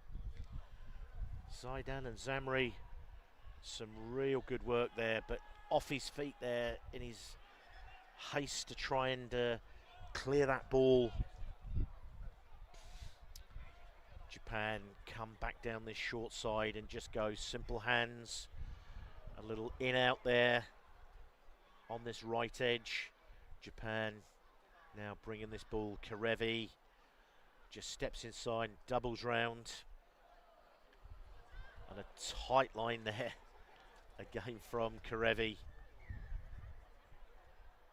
Zaidan and Zamri, some real good work there, but off his feet there in his haste to try and clear that ball. Japan come back down this short side and just go simple hands. A little in out there on this right edge. Japan now bringing this ball. Karevi just steps inside, doubles round, and a tight line there again from Karevi.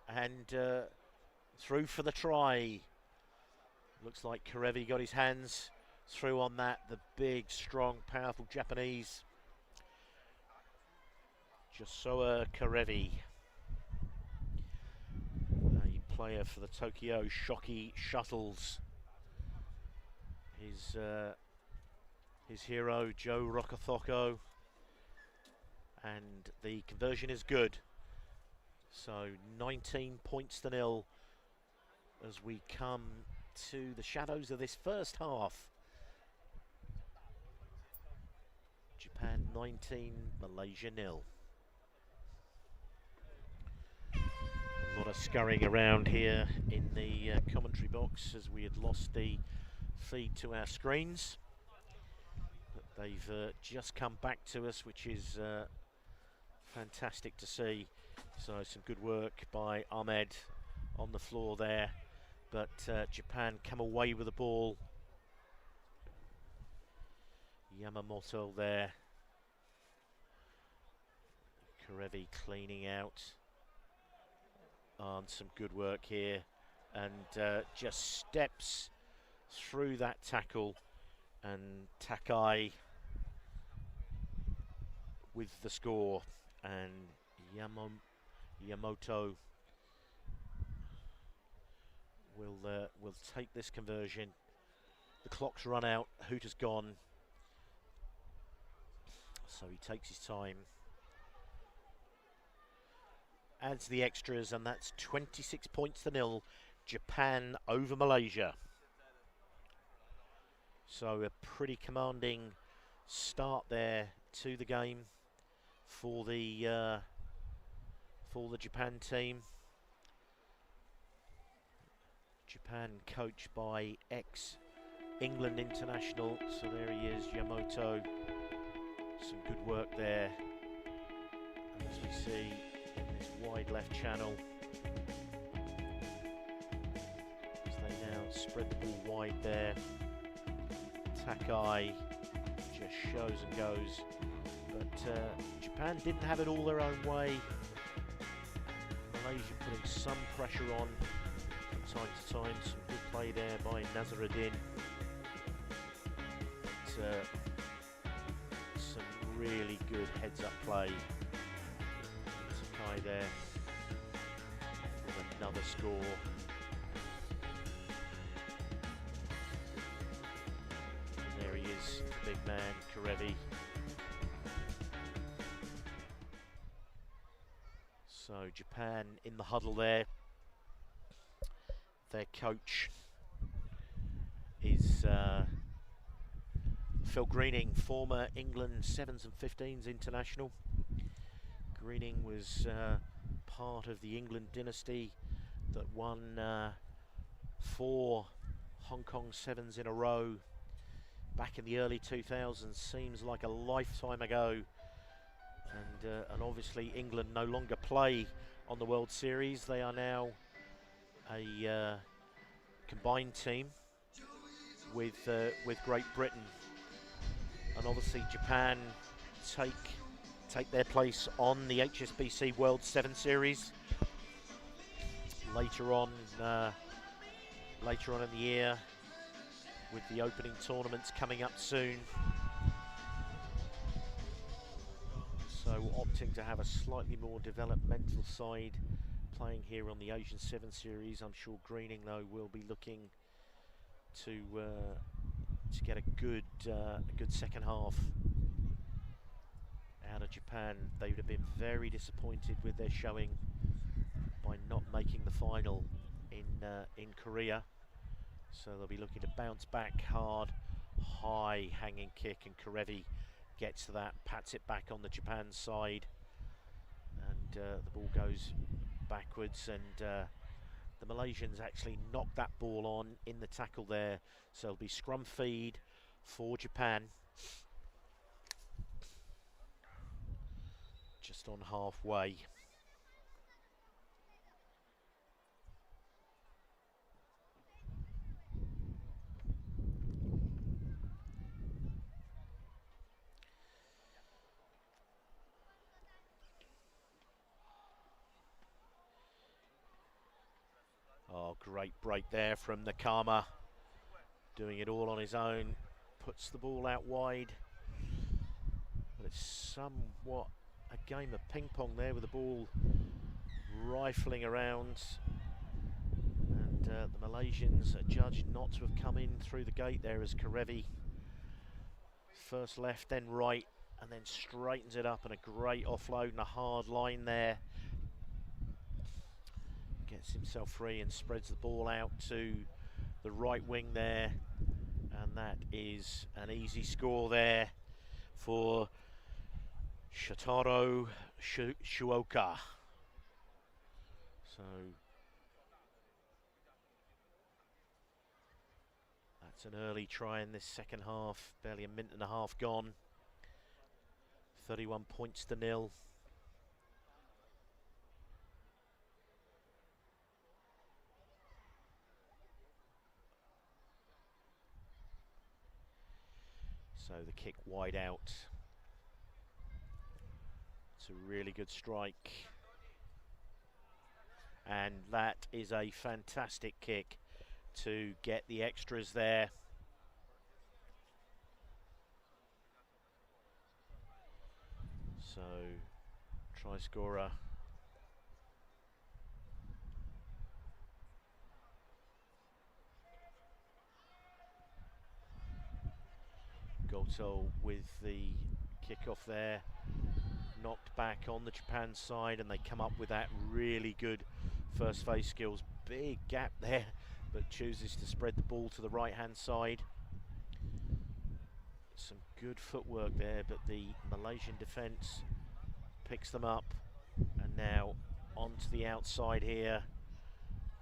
And through for the try. Looks like Karevi got his hands through on that. The big, strong, powerful Japanese. Joshua Karevi, a player for the Tokyo Shoki Shuttles. His hero, Joe Rokothoko. And the conversion is good. So 19 points to 0 as we come to the shadows of this first half. Japan 19, Malaysia 0. A lot of scurrying around here in the commentary box as we had lost the feed to our screens. But they've just come back to us, which is fantastic to see. So some good work by Ahmed on the floor there, but Japan come away with the ball. Yamamoto there. Karevi cleaning out. And some good work here, and just steps through that tackle, and Takai with the score, and Yamamoto will take this conversion. The clock's run out, Hoot has gone, so he takes his time. Adds the extras, and that's 26 points to 0. Japan over Malaysia. So a pretty commanding start there to the game for the Japan team. Japan coached by England international. So there he is, Yamamoto. Some good work there. And as we see in this wide left channel, as they now spread the ball wide there. Takai just shows and goes. But Japan didn't have it all their own way. Malaysia putting some pressure on from time to time. Some good play there by Nazaruddin. But, some really good heads-up play. Takai there with another score. And there he is, the big man, Karevi. So Japan in the huddle there. Their coach is Phil Greening, former England 7s and 15s international. Greening was part of the England dynasty that won 4 Hong Kong 7s in a row back in the early 2000s. Seems like a lifetime ago. And obviously England no longer play on the World Series. They are now a combined team with Great Britain, and obviously Japan take their place on the HSBC World 7 Series later on in the year, with the opening tournaments coming up soon. So opting to have a slightly more developmental side playing here on the Asian 7 Series. I'm sure Greening, though, will be looking to get a good second half out of Japan. They would have been very disappointed with their showing by not making the final in Korea. So they'll be looking to bounce back hard. High hanging kick, and Karevi gets to that, pats it back on the Japan side, and the ball goes backwards, and the Malaysians actually knocked that ball on in the tackle there. So it'll be scrum feed for Japan. Just on halfway. Oh, great break there from Nakama. Doing it all on his own. Puts the ball out wide. But it's somewhat a game of ping pong there, with the ball rifling around. And the Malaysians are judged not to have come in through the gate there, as Karevi first left, then right, and then straightens it up, and a great offload and a hard line there. Gets himself free and spreads the ball out to the right wing there, and that is an easy score there for Shotaro Shuoka. So that's an early try in this second half, barely a minute and a half gone. 31 points to 0. So the kick wide out. It's a really good strike. And that is a fantastic kick to get the extras there. So, try scorer. Goto with the kickoff there, knocked back on the Japan side, and they come up with that really good first phase skills. Big gap there, but chooses to spread the ball to the right hand side. Some good footwork there, but the Malaysian defence picks them up, and now onto the outside here.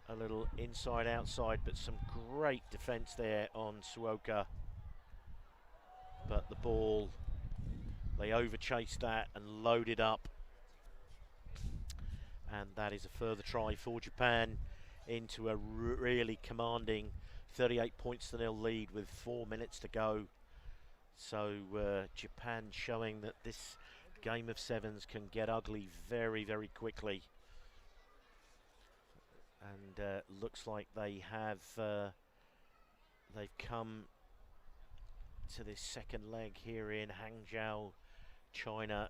a little inside-outside, but some great defence there on Suoka. But the ball, they overchased that and loaded up. And that is a further try for Japan into a really commanding 38 points to 0 lead with 4 minutes to go. So Japan showing that this game of sevens can get ugly very, very quickly. And looks like they have they've come to this second leg here in Hangzhou, China,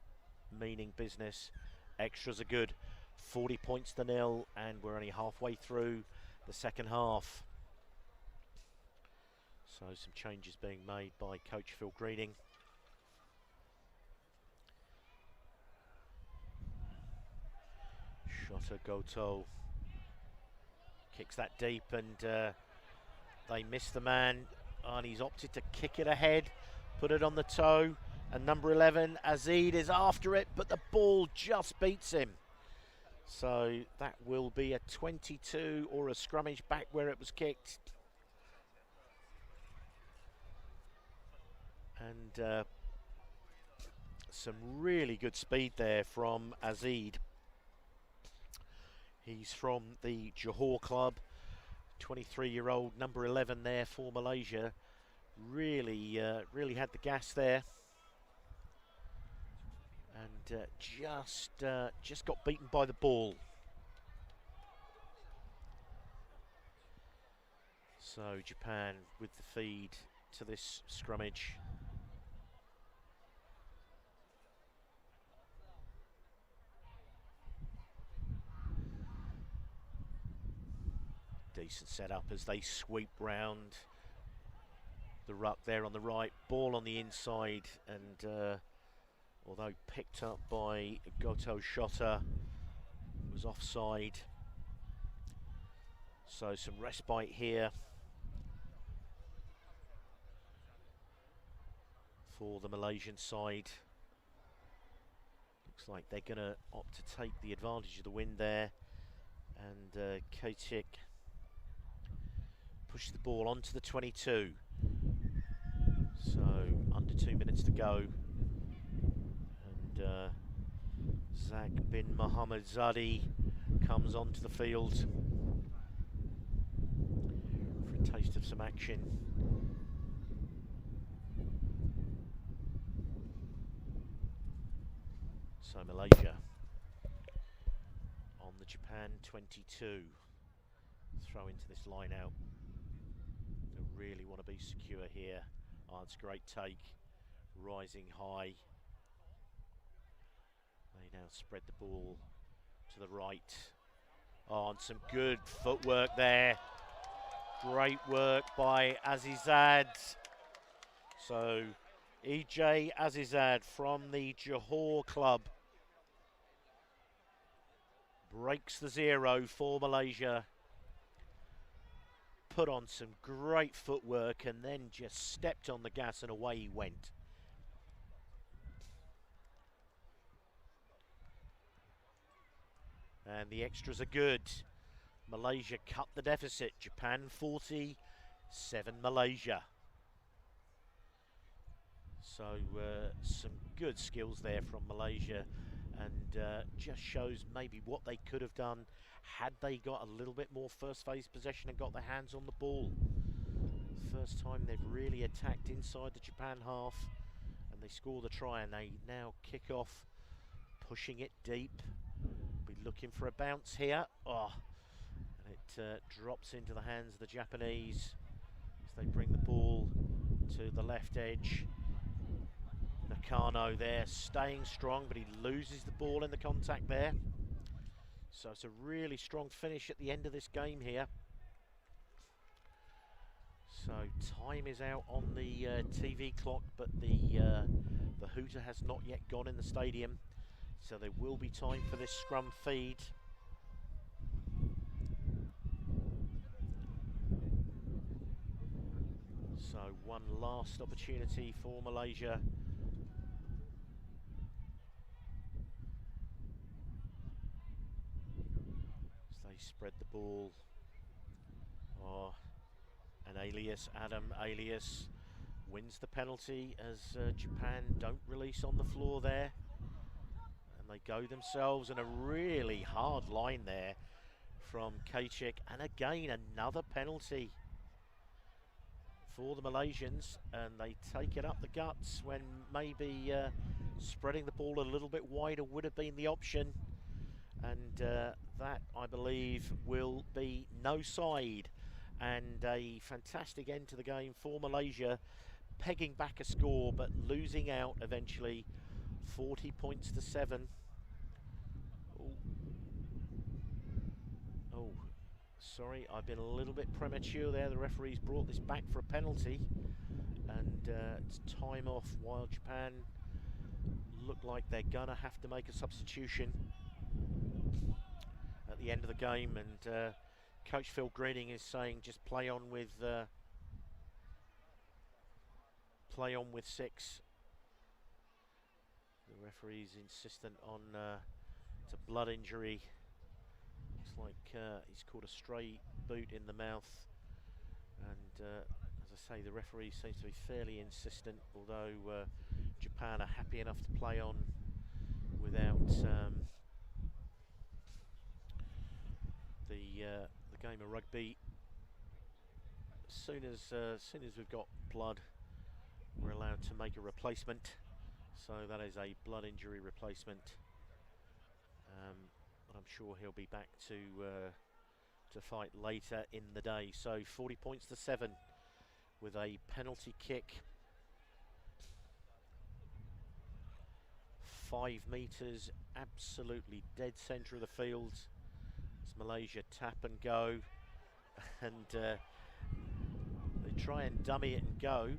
meaning business. Extras are good. 40 points to 0, and we're only halfway through the second half. So some changes being made by coach Phil Greening. Shota Goto kicks that deep, and they miss the man, and he's opted to kick it ahead, put it on the toe, and number 11, Azid, is after it, but the ball just beats him. So that will be a 22 or a scrummage back where it was kicked. And some really good speed there from Azid. He's from the Johor club, 23-year-old, number 11 there for Malaysia. Really had the gas there. And just got beaten by the ball. So Japan with the feed to this scrummage. Decent setup as they sweep round the ruck there on the right. Ball on the inside, and although picked up by Goto Shota, was offside. So some respite here for the Malaysian side. Looks like they're going to opt to take the advantage of the wind there. And Katik push the ball onto the 22. So under 2 minutes to go. And Zak bin Mohammed Zadi comes onto the field for a taste of some action. So Malaysia on the Japan 22. Throw into this line out. They really want to be secure here. Oh, it's a great take. Rising high. They now spread the ball to the right. Oh, and some good footwork there. Great work by Azizad. So EJ Azizad from the Johor club breaks the 0 for Malaysia. Put on some great footwork and then just stepped on the gas and away he went. And the extras are good. Malaysia cut the deficit. Japan 40, 7 Malaysia. So some good skills there from Malaysia, and just shows maybe what they could have done had they got a little bit more first phase possession and got their hands on the ball. First time they've really attacked inside the Japan half, and they score the try, and they now kick off, pushing it deep. Be looking for a bounce here. Oh, and it drops into the hands of the Japanese as they bring the ball to the left edge. Nakano there, staying strong, but he loses the ball in the contact there. So it's a really strong finish at the end of this game here. So time is out on the TV clock, but the hooter has not yet gone in the stadium. So there will be time for this scrum feed. So one last opportunity for Malaysia. As they spread the ball Oh, an Alias, Adam Alias wins the penalty as Japan don't release on the floor there. And they go themselves, and a really hard line there from Kachik. And again, another penalty for the Malaysians, and they take it up the guts when maybe spreading the ball a little bit wider would have been the option. And that, I believe, will be no side, and a fantastic end to the game for Malaysia, pegging back a score but losing out eventually, 40 points to 7. Oh, sorry, I've been a little bit premature there. The referee's brought this back for a penalty, and it's time off while Japan look like they're gonna have to make a substitution at the end of the game. And Coach Phil Greening is saying just play on with 6. The referee's insistent on it's a blood injury. Looks like he's caught a stray boot in the mouth, and as I say, the referee seems to be fairly insistent, although Japan are happy enough to play on without the game of rugby. As soon as we've got blood, we're allowed to make a replacement. So that is a blood injury replacement. But I'm sure he'll be back to fight later in the day. So 40 points to 7 with a penalty kick. 5 metres, absolutely dead centre of the field. It's Malaysia tap and go, and they try and dummy it and go,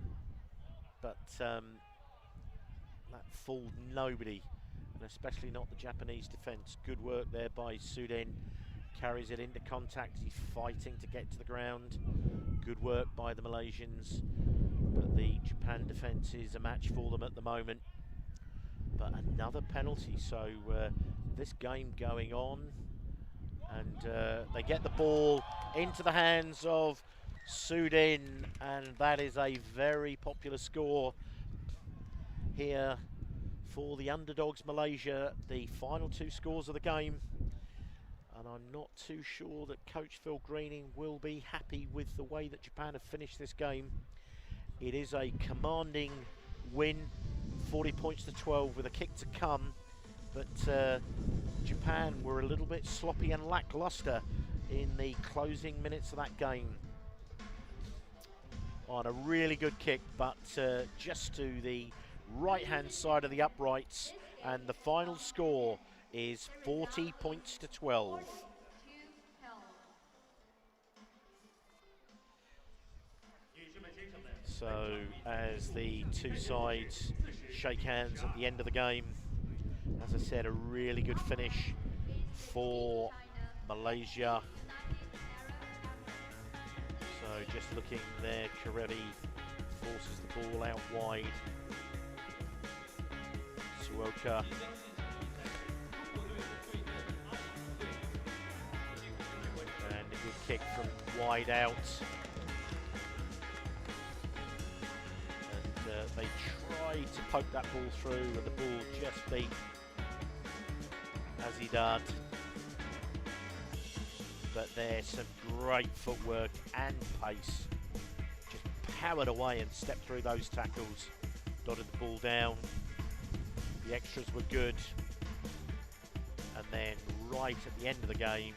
but that fooled nobody, and especially not the Japanese defence. Good work there by Sudin. Carries it into contact. He's fighting to get to the ground. Good work by the Malaysians, but the Japan defence is a match for them at the moment. But another penalty, so this game going on, and they get the ball into the hands of Sudin, and that is a very popular score here for the underdogs Malaysia, the final 2 scores of the game. And I'm not too sure that Coach Phil Greening will be happy with the way that Japan have finished this game. It is a commanding win, 40 points to 12 with a kick to come, but Japan were a little bit sloppy and lacklustre in the closing minutes of that game. On a really good kick, but just to the right hand side of the uprights, and the final score is 40 points to 12. So as the 2 sides shake hands at the end of the game, as I said, a really good finish for Malaysia. So just looking there, Karevi forces the ball out wide. Suoka. And a good kick from wide out. And they try to poke that ball through, and the ball just beat Azidad. But there's some great footwork and pace. Just powered away and stepped through those tackles. Dotted the ball down. The extras were good. And then right at the end of the game,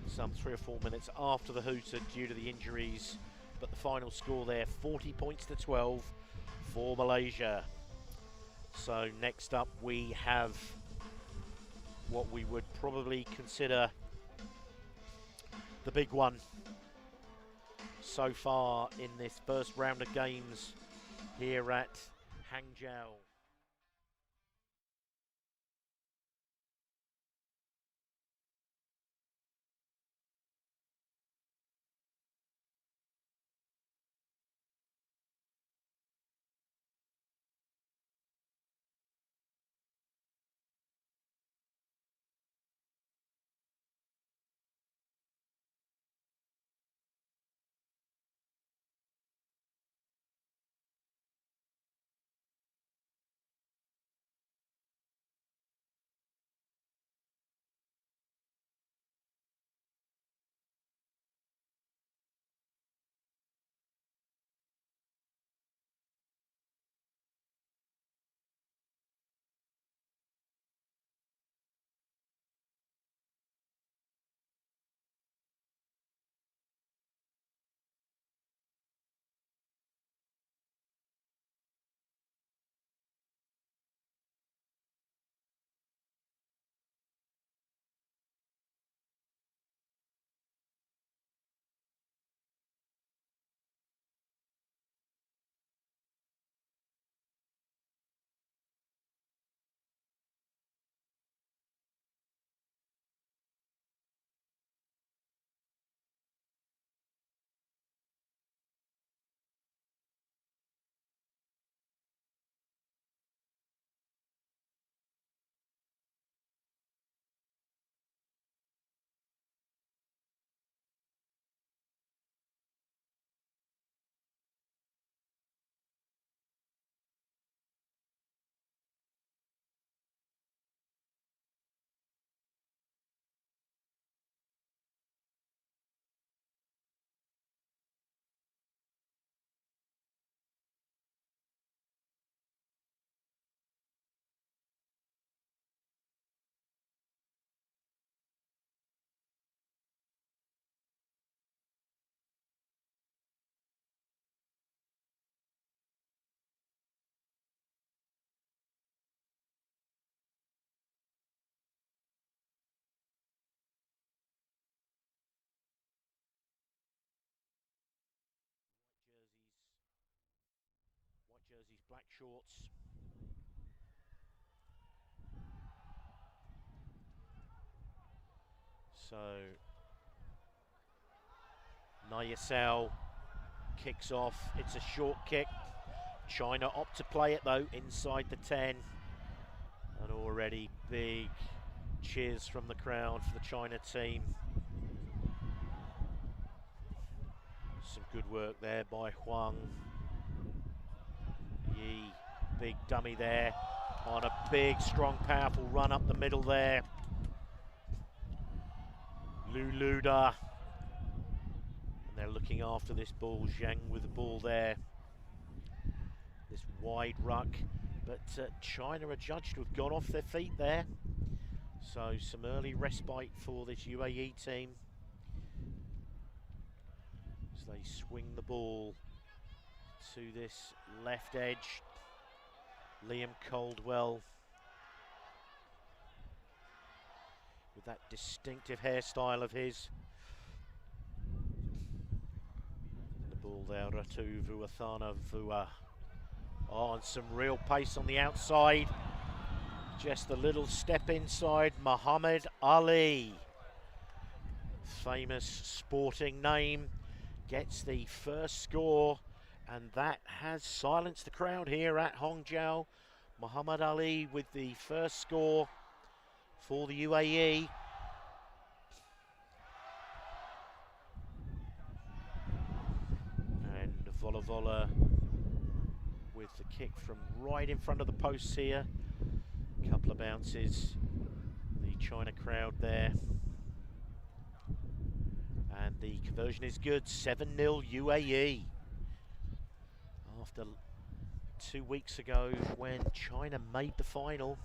some 3 or 4 minutes after the hooter due to the injuries, but the final score there, 40 points to 12 for Malaysia. So next up we have what we would probably consider the big one so far in this first round of games here at Hangzhou. black shorts. So Nayasel kicks off. It's a short kick. China opt to play it though inside the 10. And already big cheers from the crowd for the China team. Some good work there by Huang Yi. Big dummy there on a big, strong, powerful run up the middle there. Luluda. And they're looking after this ball. Zhang with the ball there. This wide ruck. But China are judged to have gone off their feet there. So some early respite for this UAE team. As they swing the ball to this left edge. Liam Caldwell with that distinctive hairstyle of his. The ball there, Ratu Vuathana Vua. Oh, and some real pace on the outside. Just a little step inside. Muhammad Ali, famous sporting name, gets the first score, and that has silenced the crowd here at Hangzhou. Muhammad Ali with the first score for the UAE. And Vola Vola with the kick from right in front of the posts here. Couple of bounces. The China crowd there. And the conversion is good. 7-0 UAE. After 2 weeks ago when China made the final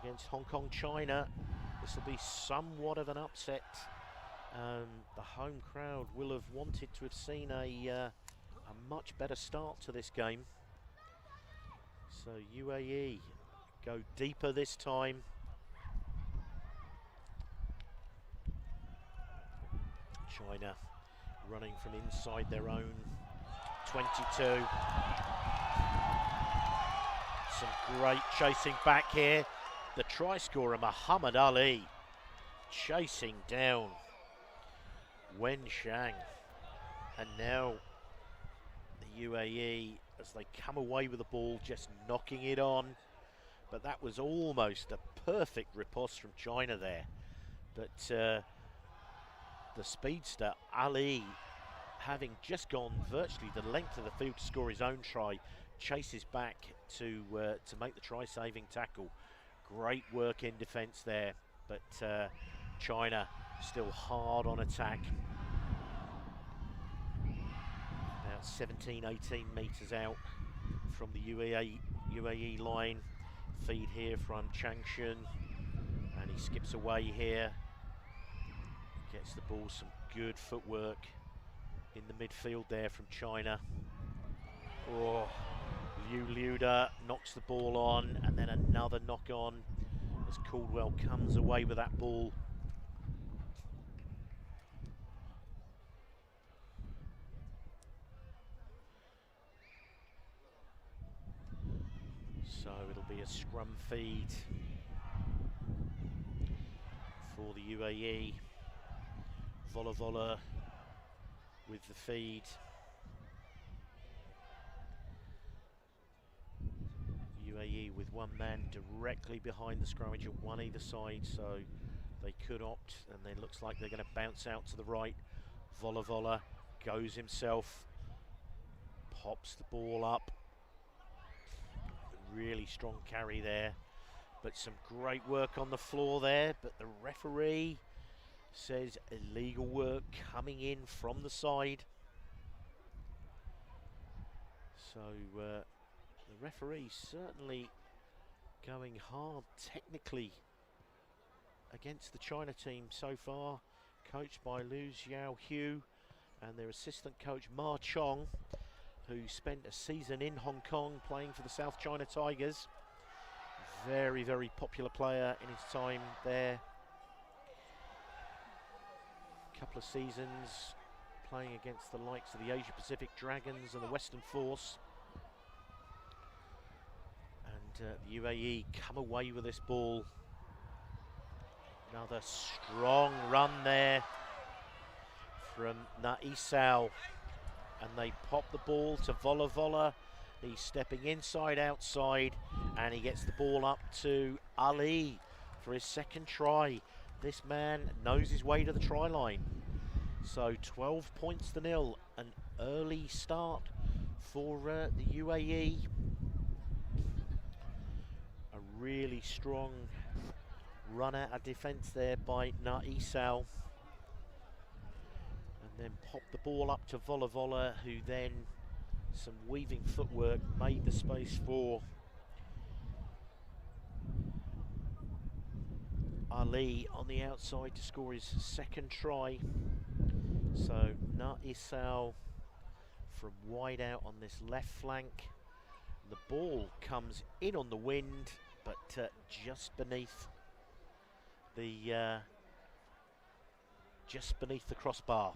against Hong Kong China, this will be somewhat of an upset. The home crowd will have wanted to have seen a much better start to this game. So UAE go deeper this time. China running from inside their own 22. Some great chasing back here. The try scorer Muhammad Ali chasing down Wen Shang. And now the UAE, as they come away with the ball, just knocking it on. But that was almost a perfect riposte from China there. But the speedster Ali, having just gone virtually the length of the field to score his own try, chases back to make the try-saving tackle. Great work in defence there, but China still hard on attack. About 17, 18 metres out from the UAE line. Feed here from Changshun, and he skips away here. Gets the ball, some good footwork in the midfield there from China. Oh, Liu Liuda knocks the ball on, and then another knock on as Caldwell comes away with that ball. So it'll be a scrum feed for the UAE. Vola Vola with the feed. UAE with one man directly behind the scrummager, one either side, so they could opt, and then looks like they're going to bounce out to the right. Vola Vola goes himself, pops the ball up. Really strong carry there, but some great work on the floor there, but the referee says illegal work coming in from the side. So the referee certainly going hard technically against the China team so far, coached by Liu Xiaohu and their assistant coach Ma Chong, who spent a season in Hong Kong playing for the South China Tigers. Very, very popular player in his time there. Couple of seasons playing against the likes of the Asia Pacific Dragons and the Western Force. the UAE come away with this ball. Another strong run there from Naisal, and they pop the ball to Vola Vola. He's stepping inside outside, and he gets the ball up to Ali for his second try. This man knows his way to the try line. So 12 points to nil, an early start for the UAE. A really strong run out of defence there by Naisal. And then pop the ball up to Vola Vola, who then, some weaving footwork, made the space for Ali on the outside to score his second try. So Naisal from wide out on this left flank. The ball comes in on the wind, but just beneath the crossbar.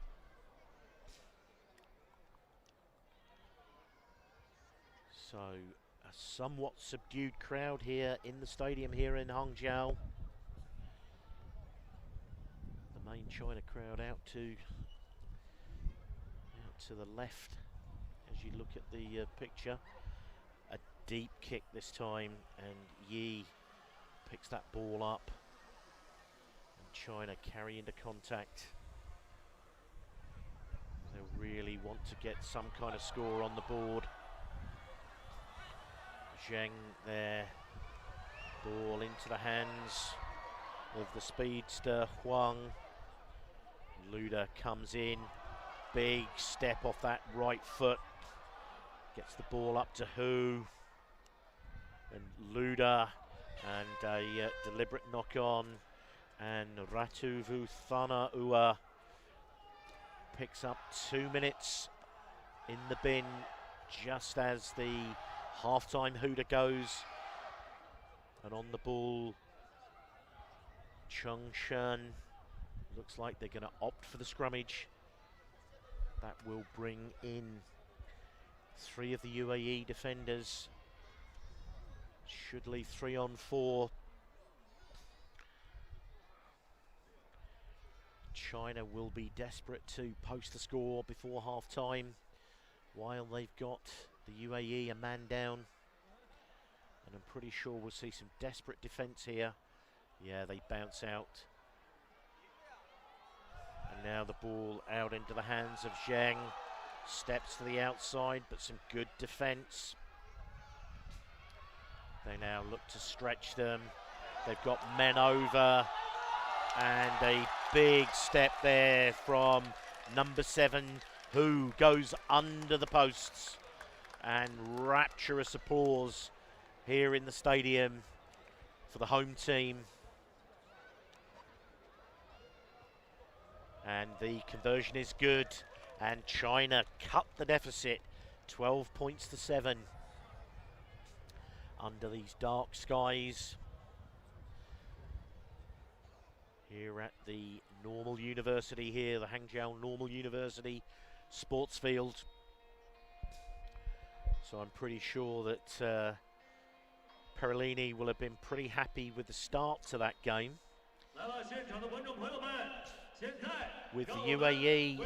So a somewhat subdued crowd here in the stadium here in Hangzhou. The main China crowd out to the left as you look at the picture. A deep kick this time, and Yi picks that ball up, and China carry into contact. They'll really want to get some kind of score on the board. Zheng there, ball into the hands of the speedster Huang. Luda comes in, big step off that right foot, gets the ball up to Hu, and Luda, and a deliberate knock on, and Ratuvu Thana Ua picks up 2 minutes in the bin just as the half-time hooter goes. And on the ball, Chung Shen, looks like they're going to opt for the scrummage. That will bring in 3 of the UAE defenders. Should leave 3 on 4. China will be desperate to post the score before half-time, while they've got the UAE a man down. And I'm pretty sure we'll see some desperate defence here. Yeah, they bounce out. And now the ball out into the hands of Zheng. Steps to the outside, but some good defence. They now look to stretch them. They've got men over. And a big step there from number 7, who goes under the posts. And rapturous applause here in the stadium for the home team. And the conversion is good, and China cut the deficit 12 points to 7 under these dark skies here at the Normal University here, the Hangzhou Normal University sports field. So I'm pretty sure that Perellini will have been pretty happy with the start to that game, with the UAE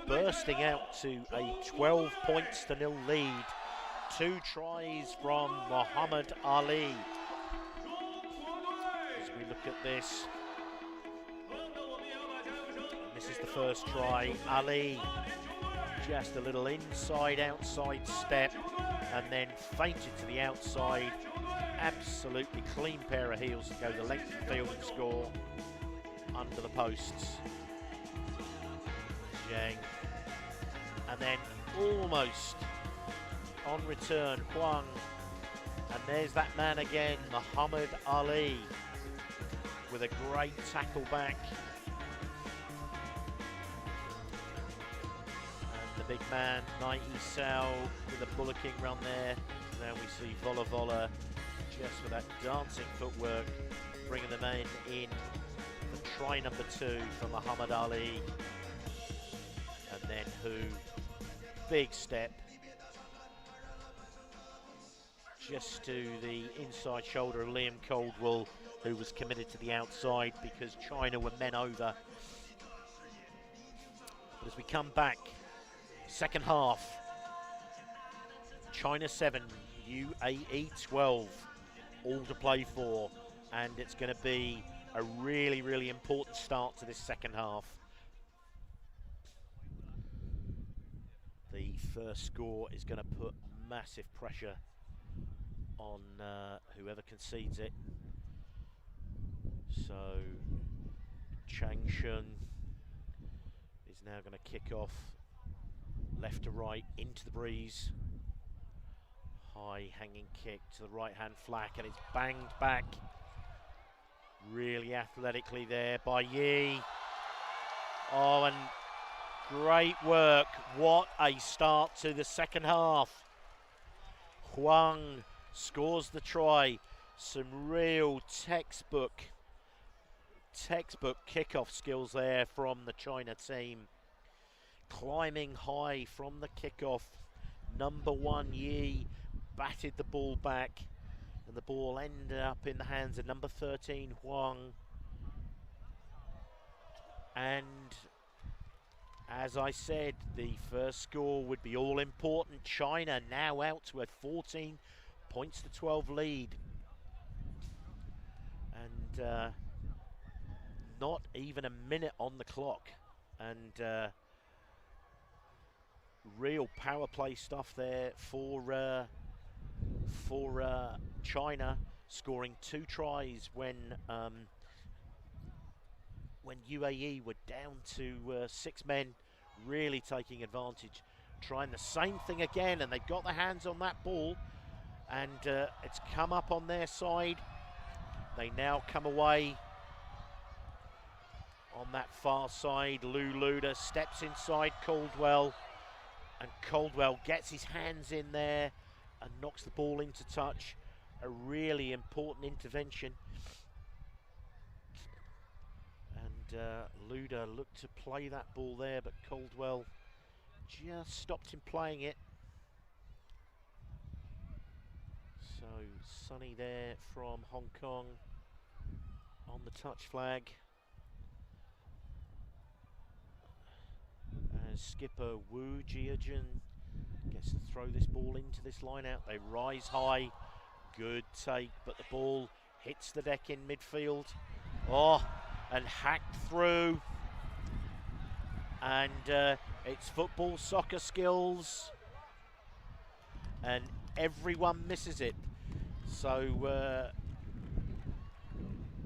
bursting out to a 12 points to 0 lead. 2 tries from Muhammad Ali. As we look at this, this is the first try. Ali, just a little inside-outside step, and then feinted to the outside. Absolutely clean pair of heels to go the length of the field and score under the posts. Zheng, and then almost on return, Huang, and there's that man again, Muhammad Ali, with a great tackle back. And the big man, Naisal, with a bullocking run there. Now we see Vola Vola just with that dancing footwork, bringing the men in for try number 2 for Muhammad Ali. And then Hu, big step. just to the inside shoulder of Liam Caldwell, who was committed to the outside because China were men over. But as we come back, second half, China 7, UAE 12, all to play for, and it's going to be a really, really important start to this second half. The first score is going to put massive pressure on whoever concedes it. So Chang Shun is now going to kick off left to right into the breeze. High hanging kick to the right hand flank, and it's banged back really athletically there by Yi. Oh, and great work. What a start to the second half. Huang scores the try. Some real textbook kickoff skills there from the China team. Climbing high from the kickoff. Number 1 Yi batted the ball back, and the ball ended up in the hands of number 13 Huang. And as I said, the first score would be all important. China now out to a 14 points to 12 lead. And not even a minute on the clock. And real power play stuff there for China, scoring 2 tries when UAE were down to 6 men, really taking advantage. Trying the same thing again, and they've got their hands on that ball, and it's come up on their side. They now come away on that far side. Lou Luda steps inside Caldwell, and Caldwell gets his hands in there and knocks the ball into touch. A really important intervention. And Luda looked to play that ball there, but Caldwell just stopped him playing it. So Sonny there from Hong Kong on the touch flag. As skipper Wu Jiajun gets to throw this ball into this line out. They rise high. Good take, but the ball hits the deck in midfield. Oh, and hacked through. And it's football, soccer skills. And everyone misses it. So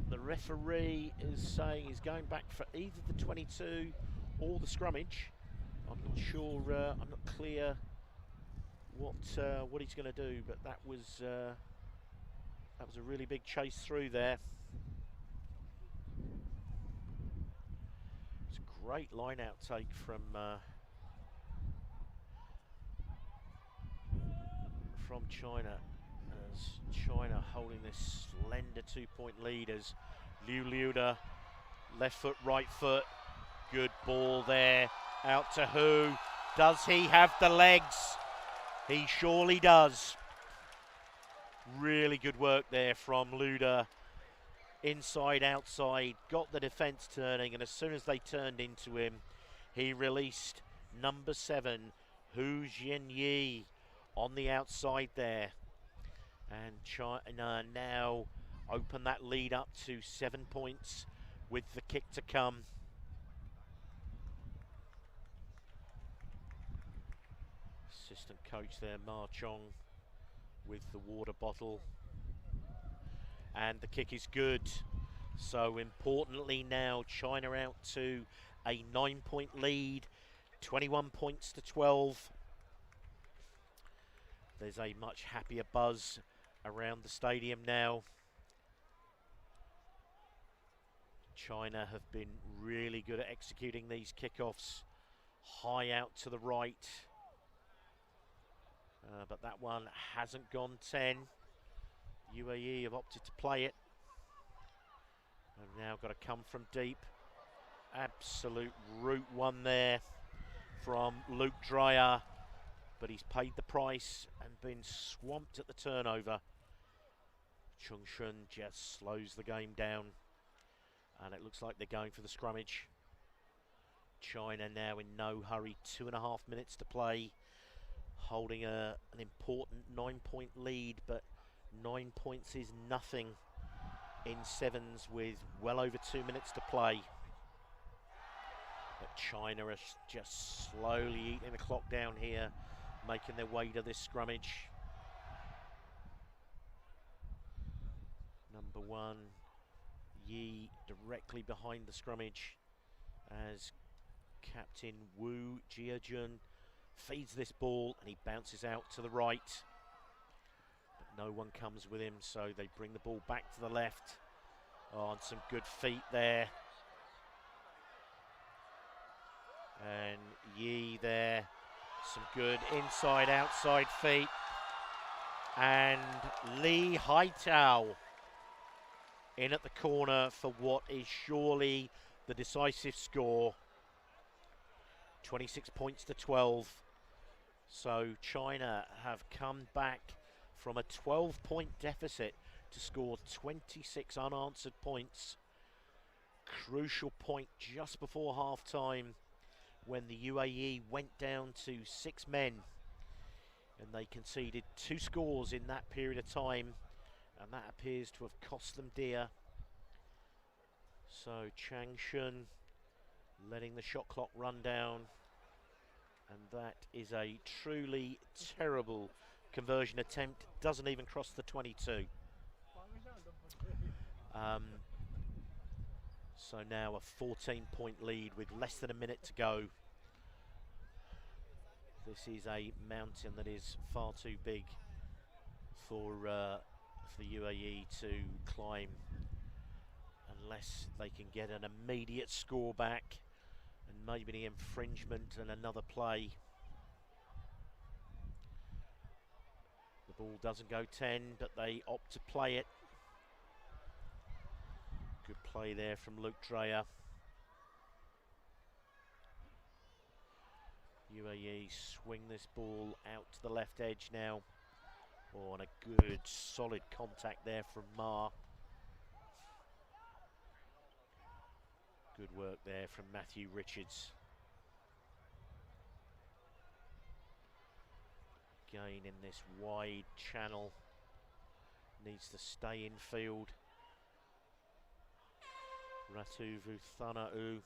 the referee is saying he's going back for either the 22 or the scrummage. I'm not sure, I'm not clear what he's going to do, but that was a really big chase through there. It's a great line out take from China, as China holding this slender 2-point lead as Liu Liuda, left foot, right foot, good ball there, out to Hu. Does he have the legs? He surely does. Really good work there from Luda. Inside, outside, got the defence turning, and as soon as they turned into him, he released number 7, Hu Jianyi, on the outside there. And China now open that lead up to 7 points with the kick to come. Assistant coach there, Ma Chong, with the water bottle. And the kick is good. So importantly now, China out to a 9-point lead, 21 points to 12. There's a much happier buzz around the stadium now. China have been really good at executing these kickoffs. High out to the right. But that one hasn't gone 10. UAE have opted to play it. They've now got to come from deep. Absolute route one there from Luke Dreyer. but he's paid the price and been swamped at the turnover. Chungshun just slows the game down, and it looks like they're going for the scrummage. China now in no hurry, 2.5 minutes to play, holding an important 9-point lead, but 9 points is nothing in sevens with well over 2 minutes to play. But China are just slowly eating the clock down here, making their way to this scrummage. Number 1, Yi, directly behind the scrummage as Captain Wu Jiajun feeds this ball, and he bounces out to the right. But no one comes with him, so they bring the ball back to the left. Oh, and some good feet there. And Yi there, some good inside-outside feet. And Li Haitao in at the corner for what is surely the decisive score. 26 points to 12. So China have come back from a 12-point deficit to score 26 unanswered points. Crucial point just before half-time when the UAE went down to 6 men, and they conceded 2 scores in that period of time, and that appears to have cost them dear. So Changshun letting the shot clock run down, and that is a truly terrible conversion attempt. Doesn't even cross the 22. So now a 14-point lead with less than a minute to go. This is a mountain that is far too big for the UAE to climb unless they can get an immediate score back and maybe the infringement and another play. The ball doesn't go 10, but they opt to play it. Good play there from Luke Dreyer. UAE swing this ball out to the left edge now. Oh, and a good solid contact there from Ma. Good work there from Matthew Richards. Again in this wide channel. Needs to stay in field. Ratu Vuthana'u.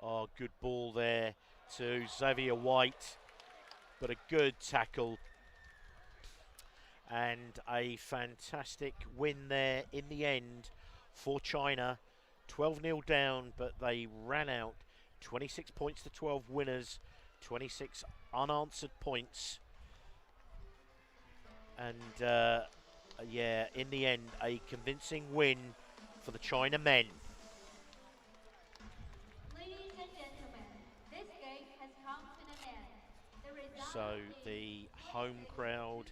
Oh, good ball there to Xavier White. But a good tackle. And a fantastic win there in the end for China. 12-0 down, but they ran out. 26 points to 12 winners. 26 unanswered points. And yeah, in the end, a convincing win for the China men. Ladies and gentlemen, this game has come to an end. The result So is the home crowd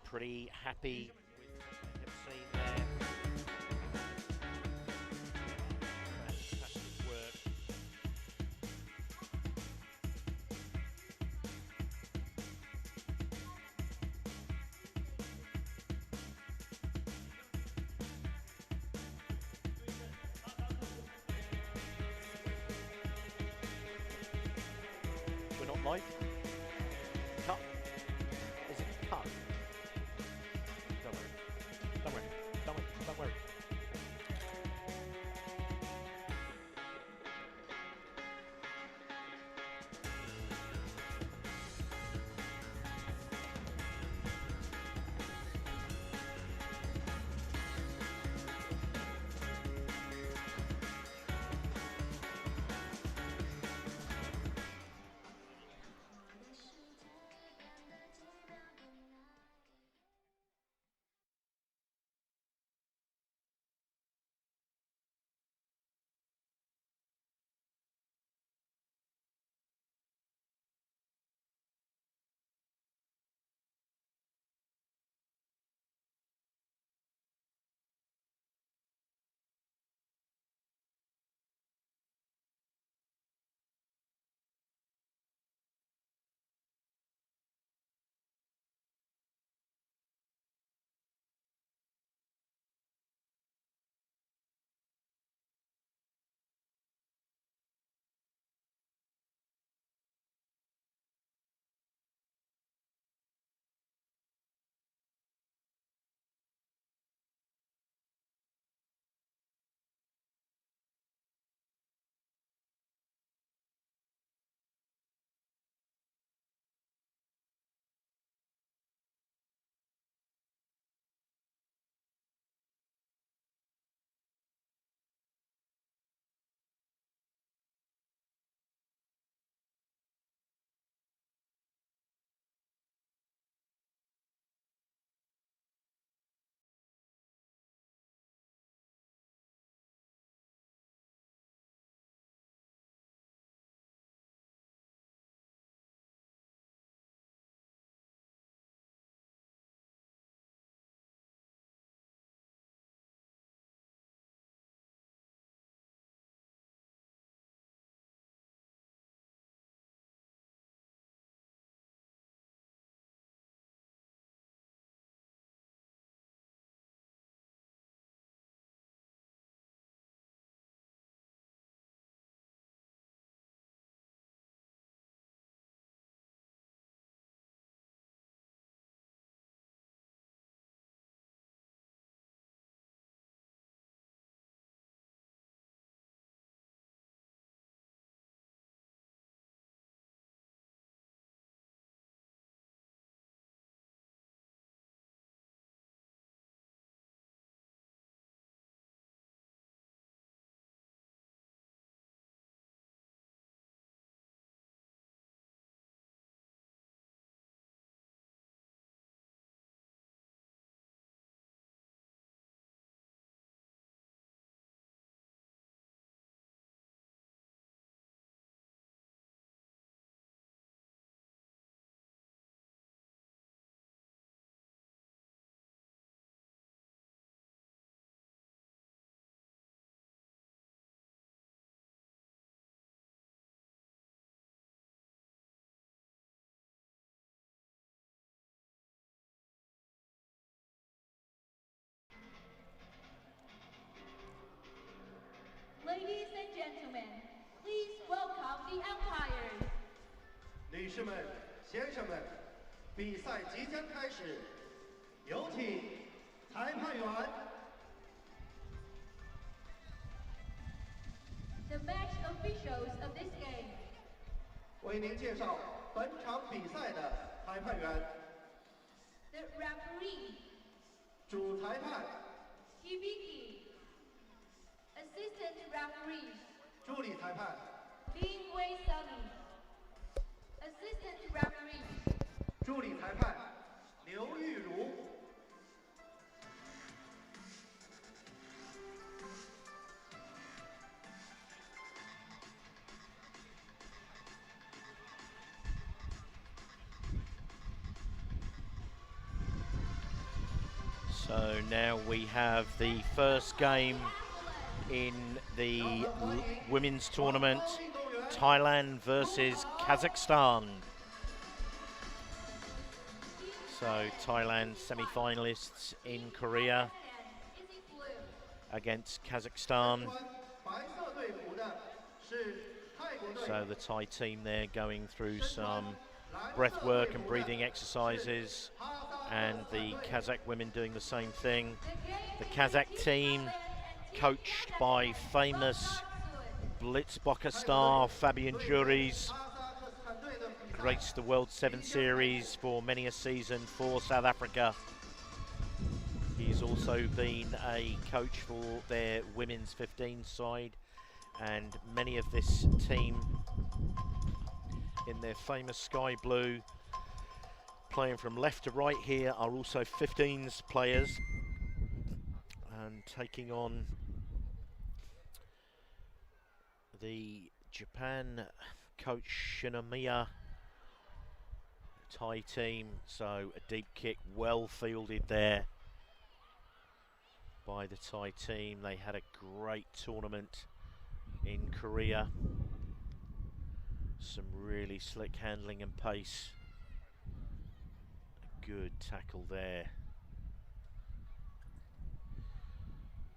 pretty happy with what they have seen there. Fantastic work. We're not live. Cut. Is it cut? Don't worry. Don't worry. Don't worry. Don't worry. 先生们，比赛即将开始，有请裁判员。The match officials of this game. 为您介绍本场比赛的裁判员。The referee, 主裁判、 Hibiki. Assistant referee, 助理裁判、 Lin Wei Sami. Assistant referee, 助理裁判刘玉茹。So now we have the first game in the women's tournament, Thailand versus Kazakhstan. So Thailand semi-finalists in Korea is in blue. against Kazakhstan. 穿白色队服的是泰国队。 So the Thai team there going through some breath work and breathing exercises, and the Kazakh women doing the same thing. The Kazakh team, coached by famous Blitzbokker star Fabian Juris, 哈萨克斯坦队的比赛 graced the World 7 Series for many a season for South Africa. He's also been a coach for their women's 15 side, and many of this team in their famous sky blue, playing from left to right here, are also 15s players, and taking on the Japan coach Shinomiya Thai team. So a deep kick, well fielded there by the Thai team. They had a great tournament in Korea. Some really slick handling and pace. A good tackle there.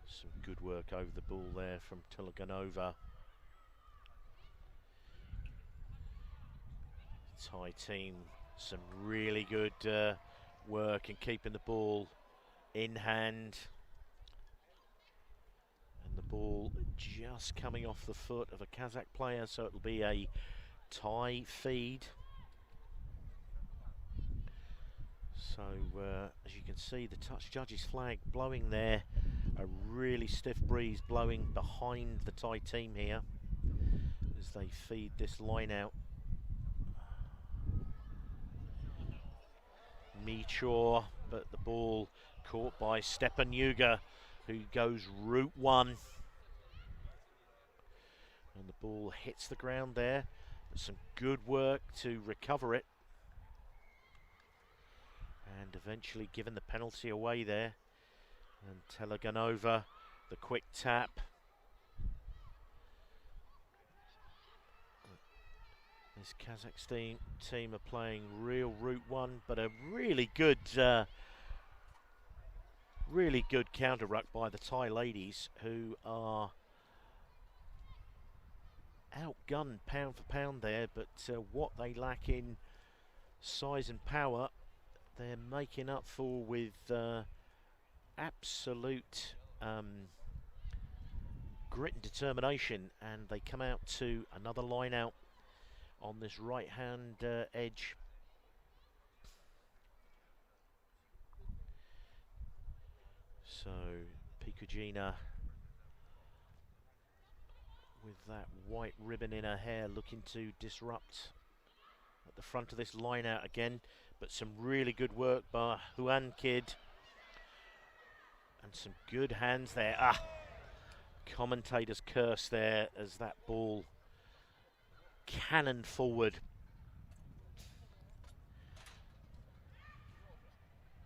Some good work over the ball there from Tulaganova. Thai team, some really good work in keeping the ball in hand. And the ball just coming off the foot of a Kazakh player, so it'll be a Thai feed. So as you can see, the touch judge's flag blowing there. A really stiff breeze blowing behind the Thai team here as they feed this line out. Michor, but the ball caught by Stepan Yuga, who goes route one. And the ball hits the ground there. Some good work to recover it. And eventually given the penalty away there. And Telaganova, the quick tap. This Kazakhstan team are playing real route one, but a really good counter ruck by the Thai ladies, who are outgunned pound for pound there, but what they lack in size and power, they're making up for with absolute grit and determination, and they come out to another line out on this right hand edge. So Pikujina, with that white ribbon in her hair, looking to disrupt at the front of this line out again, but some really good work by Huan Kid and some good hands there. Commentator's curse there as that ball cannoned forward.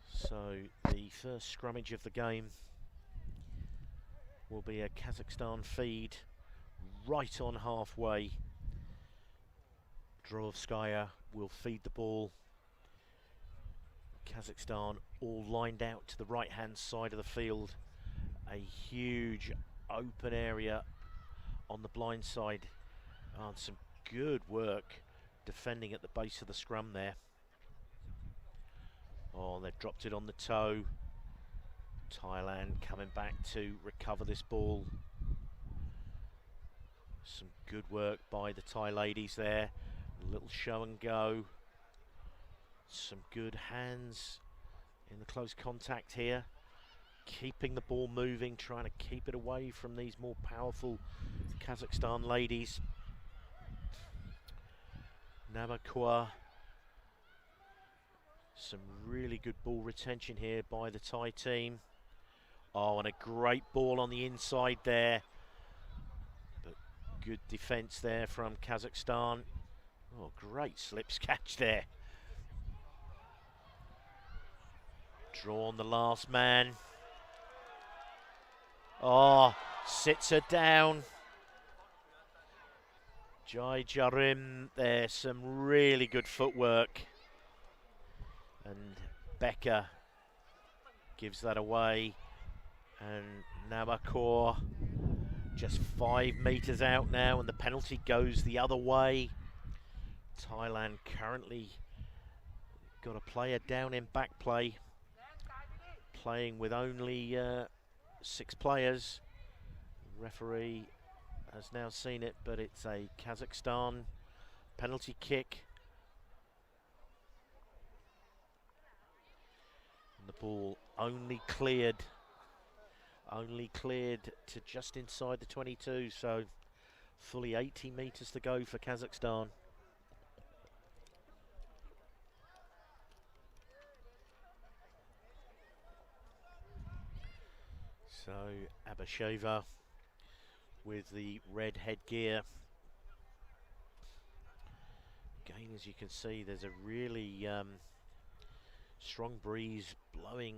So the first scrummage of the game will be a Kazakhstan feed right on halfway. Drovskaya will feed the ball. Kazakhstan all lined out to the right hand side of the field. A huge open area on the blind side, and some good work defending at the base of the scrum there. Oh, they've dropped it on the toe. Thailand coming back to recover this ball. Some good work by the Thai ladies there. A little show and go. Some good hands in the close contact here. Keeping the ball moving, trying to keep it away from these more powerful Kazakhstan ladies. Namakua. Some really good ball retention here by the Thai team. Oh, and a great ball on the inside there. But good defence there from Kazakhstan. Oh, great slips catch there. Draw on the last man. Oh, sits her down. Jai Jarim there, some really good footwork. And Becker gives that away. And Namakor just 5 metres out now, and the penalty goes the other way. Thailand currently got a player down in back play, playing with only 6 players. The referee has now seen it, but it's a Kazakhstan penalty kick. And the ball only cleared to just inside the 22, so fully 80 metres to go for Kazakhstan. So Abasheva with the red headgear. Again, as you can see, there's a really strong breeze blowing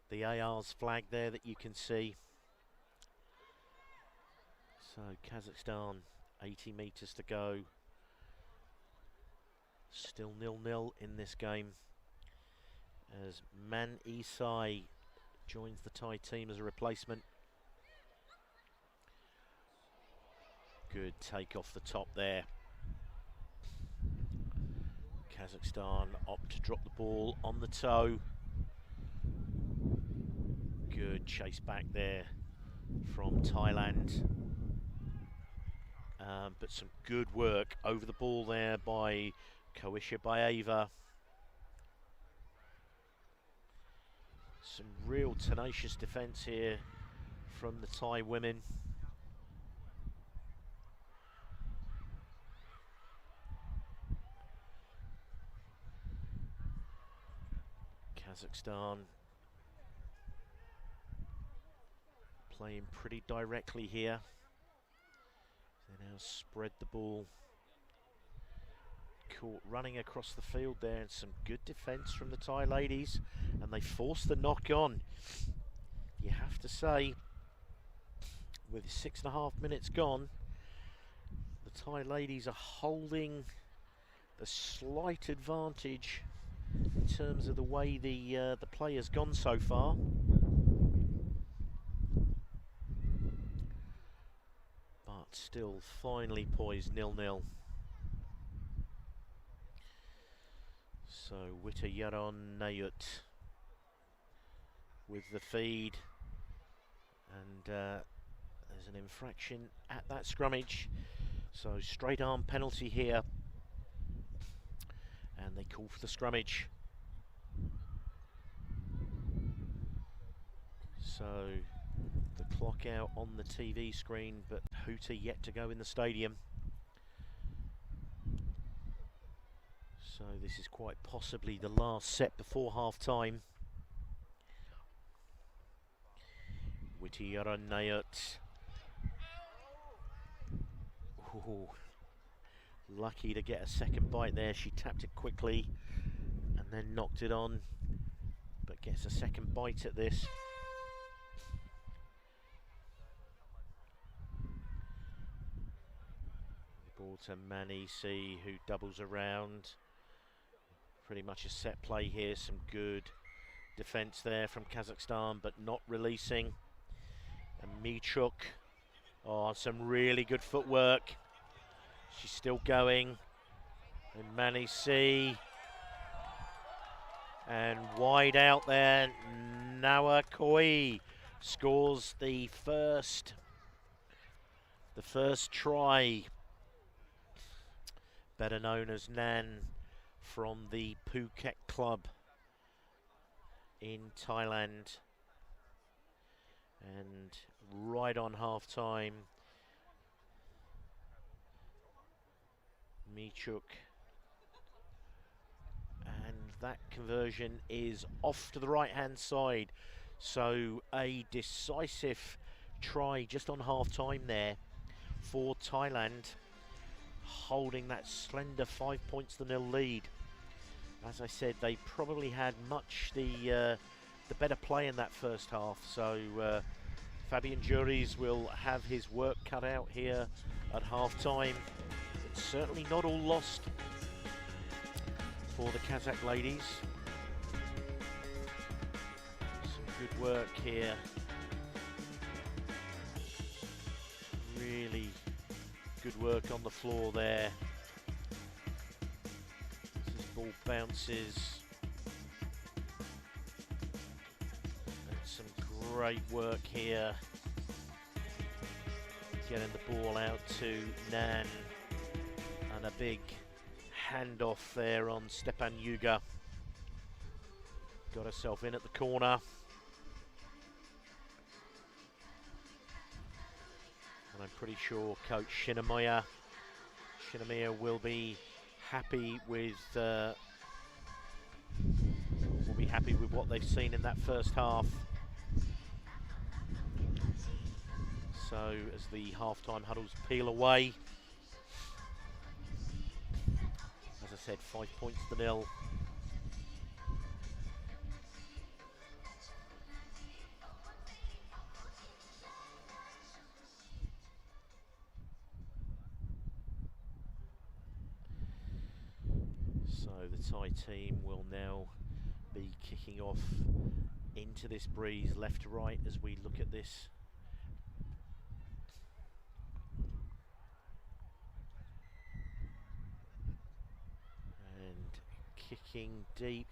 the AR's flag there that you can see. So Kazakhstan, 80 metres to go. Still 0-0 in this game as Man Isai joins the Thai team as a replacement. Good take off the top there. Kazakhstan opt to drop the ball on the toe. Good chase back there from Thailand. But some good work over the ball there by Koisha Baeva. Some real tenacious defence here from the Thai women. Kazakhstan playing pretty directly here. They now spread the ball. Caught running across the field there, and some good defence from the Thai ladies, and they forced the knock on. You have to say, with 6.5 minutes gone, the Thai ladies are holding the slight advantage in terms of the way the play has gone so far. But still finely poised 0-0. So Witayaron Nayut with the feed, and there's an infraction at that scrummage, so straight arm penalty here, and they call for the scrummage. So the clock out on the TV screen, but hooter yet to go in the stadium. So this is quite possibly the last set before half-time. Witiara Nayut. Ooh, lucky to get a second bite there. She tapped it quickly and then knocked it on, but gets a second bite at this. Ball to Manisi, who doubles around. Pretty much a set play here. Some good defence there from Kazakhstan, but not releasing. And Michuk, oh, some really good footwork. She's still going. And Manisi. And wide out there, Nawa Koi scores the first try. Better known as Nan from the Phuket club in Thailand. And right on half time, Michuk. And that conversion is off to the right-hand side. So a decisive try just on half-time there for Thailand, holding that slender 5 points to 0 lead. As I said, they probably had much the better play in that first half. So Fabian Juries will have his work cut out here at half-time. It's certainly not all lost for the Kazakh ladies. Some good work here. Really good work on the floor there. As this ball bounces. And some great work here. Getting the ball out to Nan. And a big handoff there on Stepan Yuga. Got herself in at the corner. And I'm pretty sure Coach Shinomiya will be happy with what they've seen in that first half. So as the half-time huddles peel away, as I said, 5 points to 0. So the Thai team will now be kicking off into this breeze left to right as we look at this. And kicking deep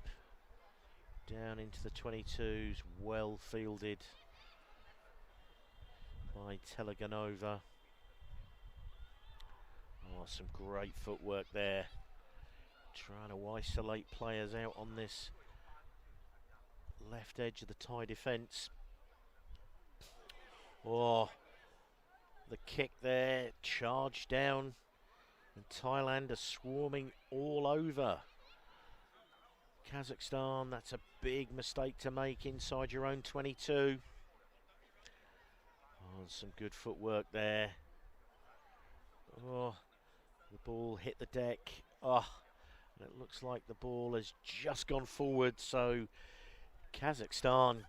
down into the 22s, well fielded by Teleganova. Oh, some great footwork there. Trying to isolate players out on this left edge of the Thai defence. Oh, the kick there, charge down, and Thailand are swarming all over Kazakhstan. That's a big mistake to make inside your own 22. Oh, some good footwork there. Oh, the ball hit the deck. Oh, and it looks like the ball has just gone forward, so Kazakhstan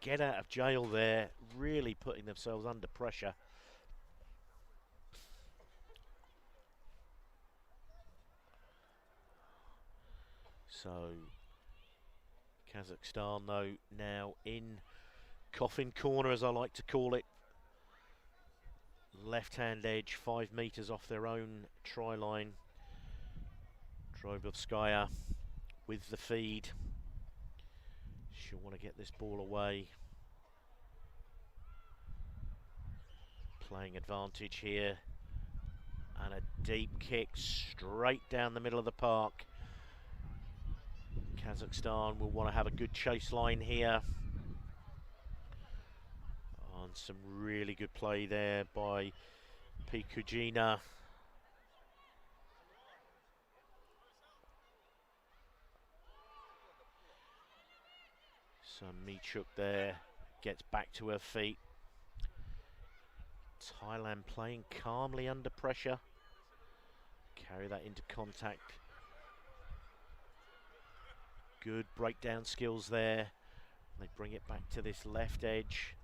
get out of jail there, really putting themselves under pressure. So Kazakhstan, though, now in coffin corner, as I like to call it. Left-hand edge, 5 metres off their own try line. Drobovskaya with the feed. She'll want to get this ball away. Playing advantage here. And a deep kick straight down the middle of the park. Kazakhstan will want to have a good chase line here. And some really good play there by Pikujina. So Michuk there gets back to her feet. Thailand playing calmly under pressure. Carry that into contact. Good breakdown skills there. They bring it back to this left edge.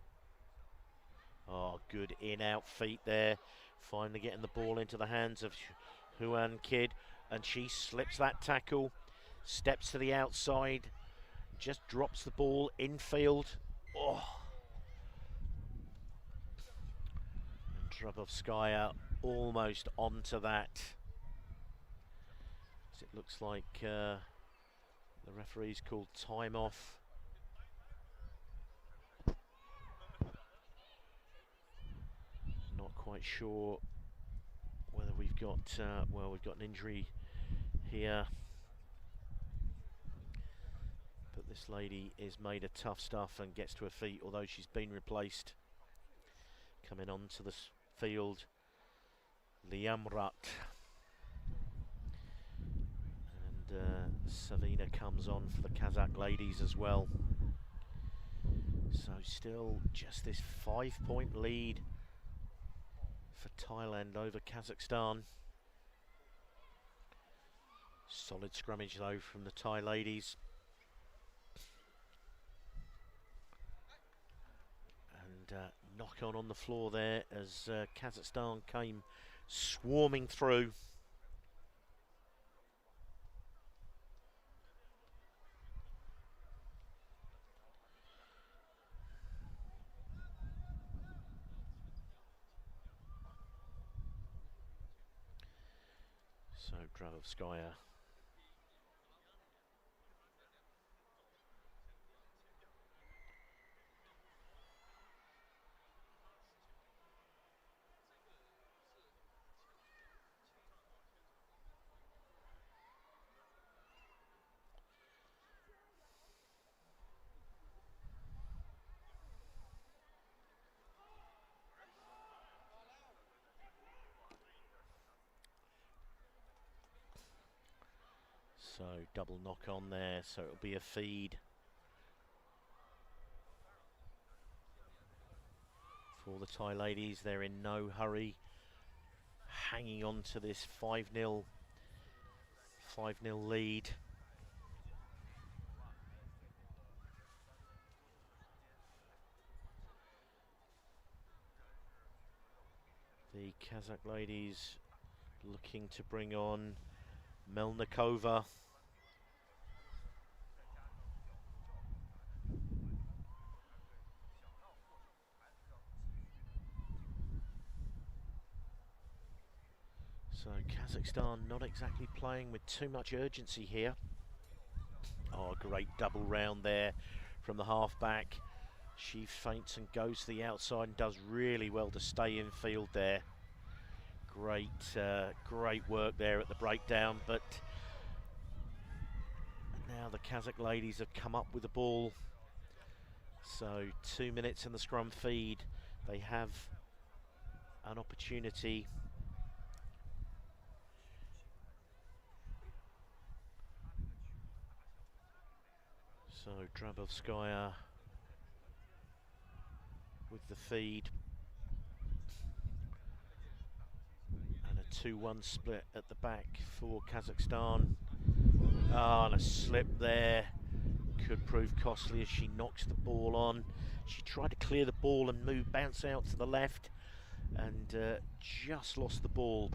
Oh, good in-out feet there. Finally getting the ball into the hands of Huan Kid. And she slips that tackle. Steps to the outside. Just drops the ball infield. Oh. And Drobovskaya almost onto that. As it looks like the referee's called time off. Not quite sure whether we've got, well, we've got an injury here. But this lady is made of tough stuff and gets to her feet, although she's been replaced. Coming onto the field, Liamrat. And Savina comes on for the Kazakh ladies as well. So still just this 5-point lead for Thailand over Kazakhstan. Solid scrummage though from the Thai ladies. And knock on the floor there as Kazakhstan came swarming through. So Drabovskaya so double knock on there, so it'll be a feed for the Thai ladies. They're in no hurry, hanging on to this 5-0 lead. The Kazakh ladies looking to bring on Melnikova. So Kazakhstan not exactly playing with too much urgency here. Oh, great double round there from the halfback. She feints and goes to the outside and does really well to stay in field there. Great, great work there at the breakdown, but now the Kazakh ladies have come up with the ball. So 2 minutes in the scrum feed. They have an opportunity. So Drabovskaya with the feed. And a 2-1 split at the back for Kazakhstan. Ah, and a slip there. Could prove costly as she knocks the ball on. She tried to clear the ball and bounce out to the left, and just lost the ball.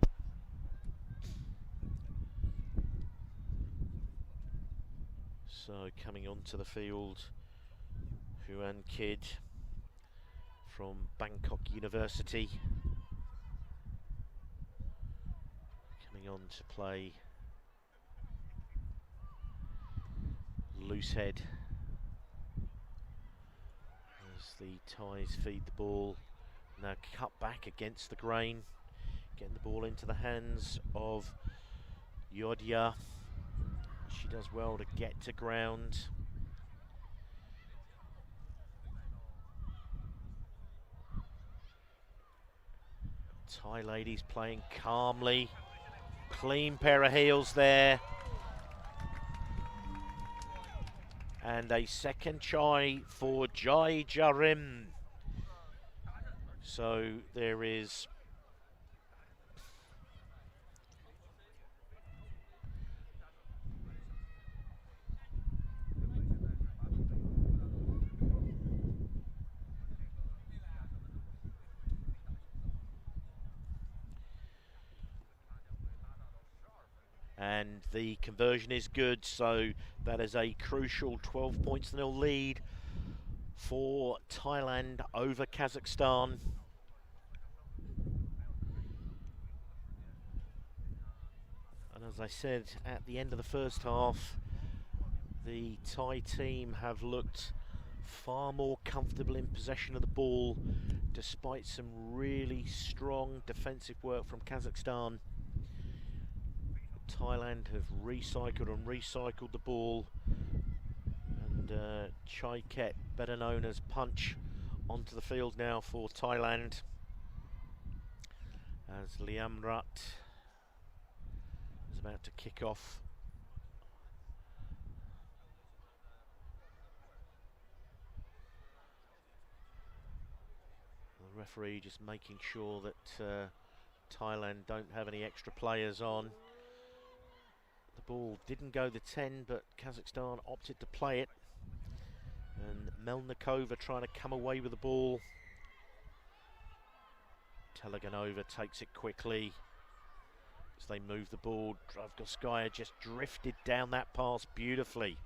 So coming onto the field, Huan Kid from Bangkok University. Coming on to play Loosehead as the Thais feed the ball. Now cut back against the grain, getting the ball into the hands of Yodia. She does well to get to ground. Thai ladies playing calmly. Clean pair of heels there. And a second try for Jai Jarim. So there is and the conversion is good, so that is a crucial 12 points to nil lead for Thailand over Kazakhstan. And as I said at the end of the first half, the Thai team have looked far more comfortable in possession of the ball, despite some really strong defensive work from Kazakhstan. Thailand have recycled and recycled the ball, and Chai Ket, better known as Punch, onto the field now for Thailand, as Liam Rat is about to kick off. The referee just making sure that Thailand don't have any extra players on. The ball didn't go the 10, but Kazakhstan opted to play it. And Melnikova trying to come away with the ball. Teleganova takes it quickly as they move the ball. Dravgoskaya just drifted down that pass beautifully.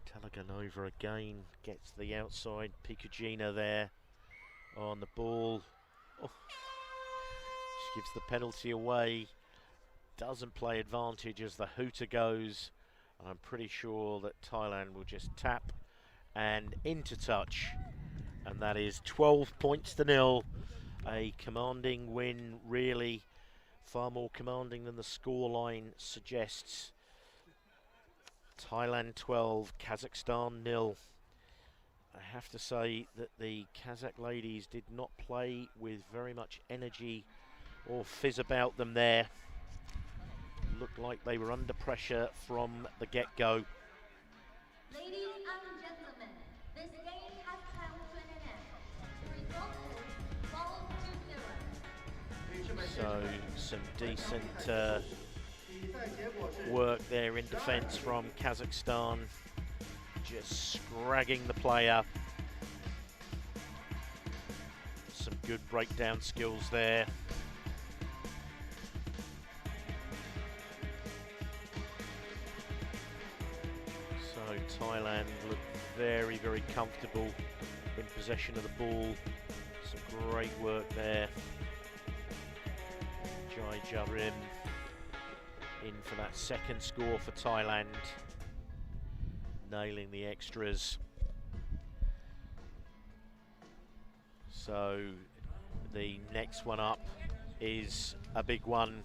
Teleganova again gets the outside. Pikujina there on the ball. Oh. She gives the penalty away. Doesn't play advantage as the hooter goes. I'm pretty sure that Thailand will just tap and into touch. And that is 12 points to 0. A commanding win, really. Far more commanding than the scoreline suggests. Thailand 12, Kazakhstan 0. I have to say that the Kazakh ladies did not play with very much energy or fizz about them there. Looked like they were under pressure from the get-go. Ladies and gentlemen, this game has come to an end. The result is 12-0. So some decent work there in defence from Kazakhstan, just scragging the player. Some good breakdown skills there. So Thailand look very, very comfortable in possession of the ball. Some great work there. Jai Jarim in for that second score for Thailand, nailing the extras. So the next one up is a big one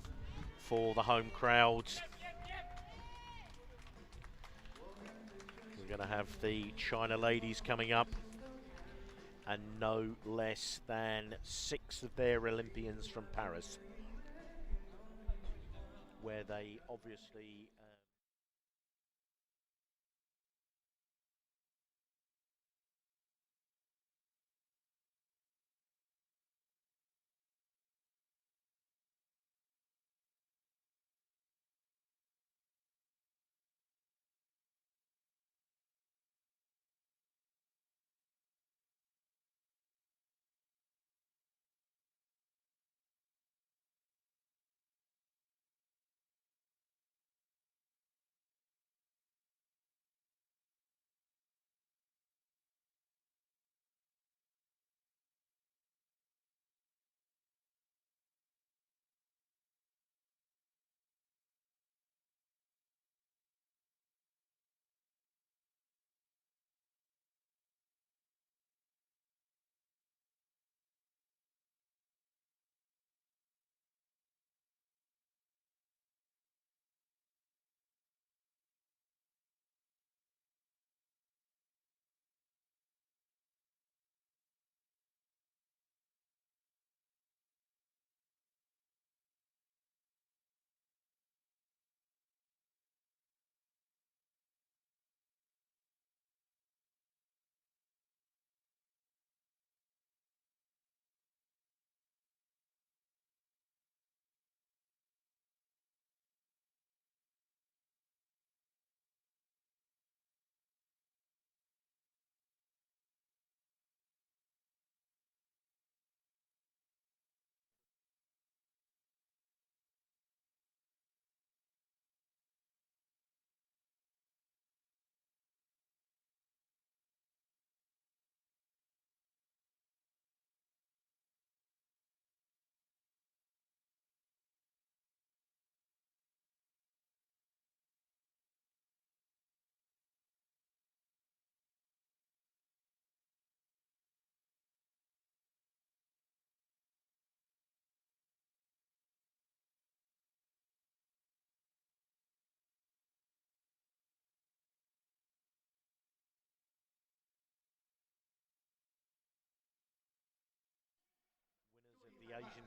for the home crowd. We're going to have the China ladies coming up, and no less than 6 of their Olympians from Paris, where they obviously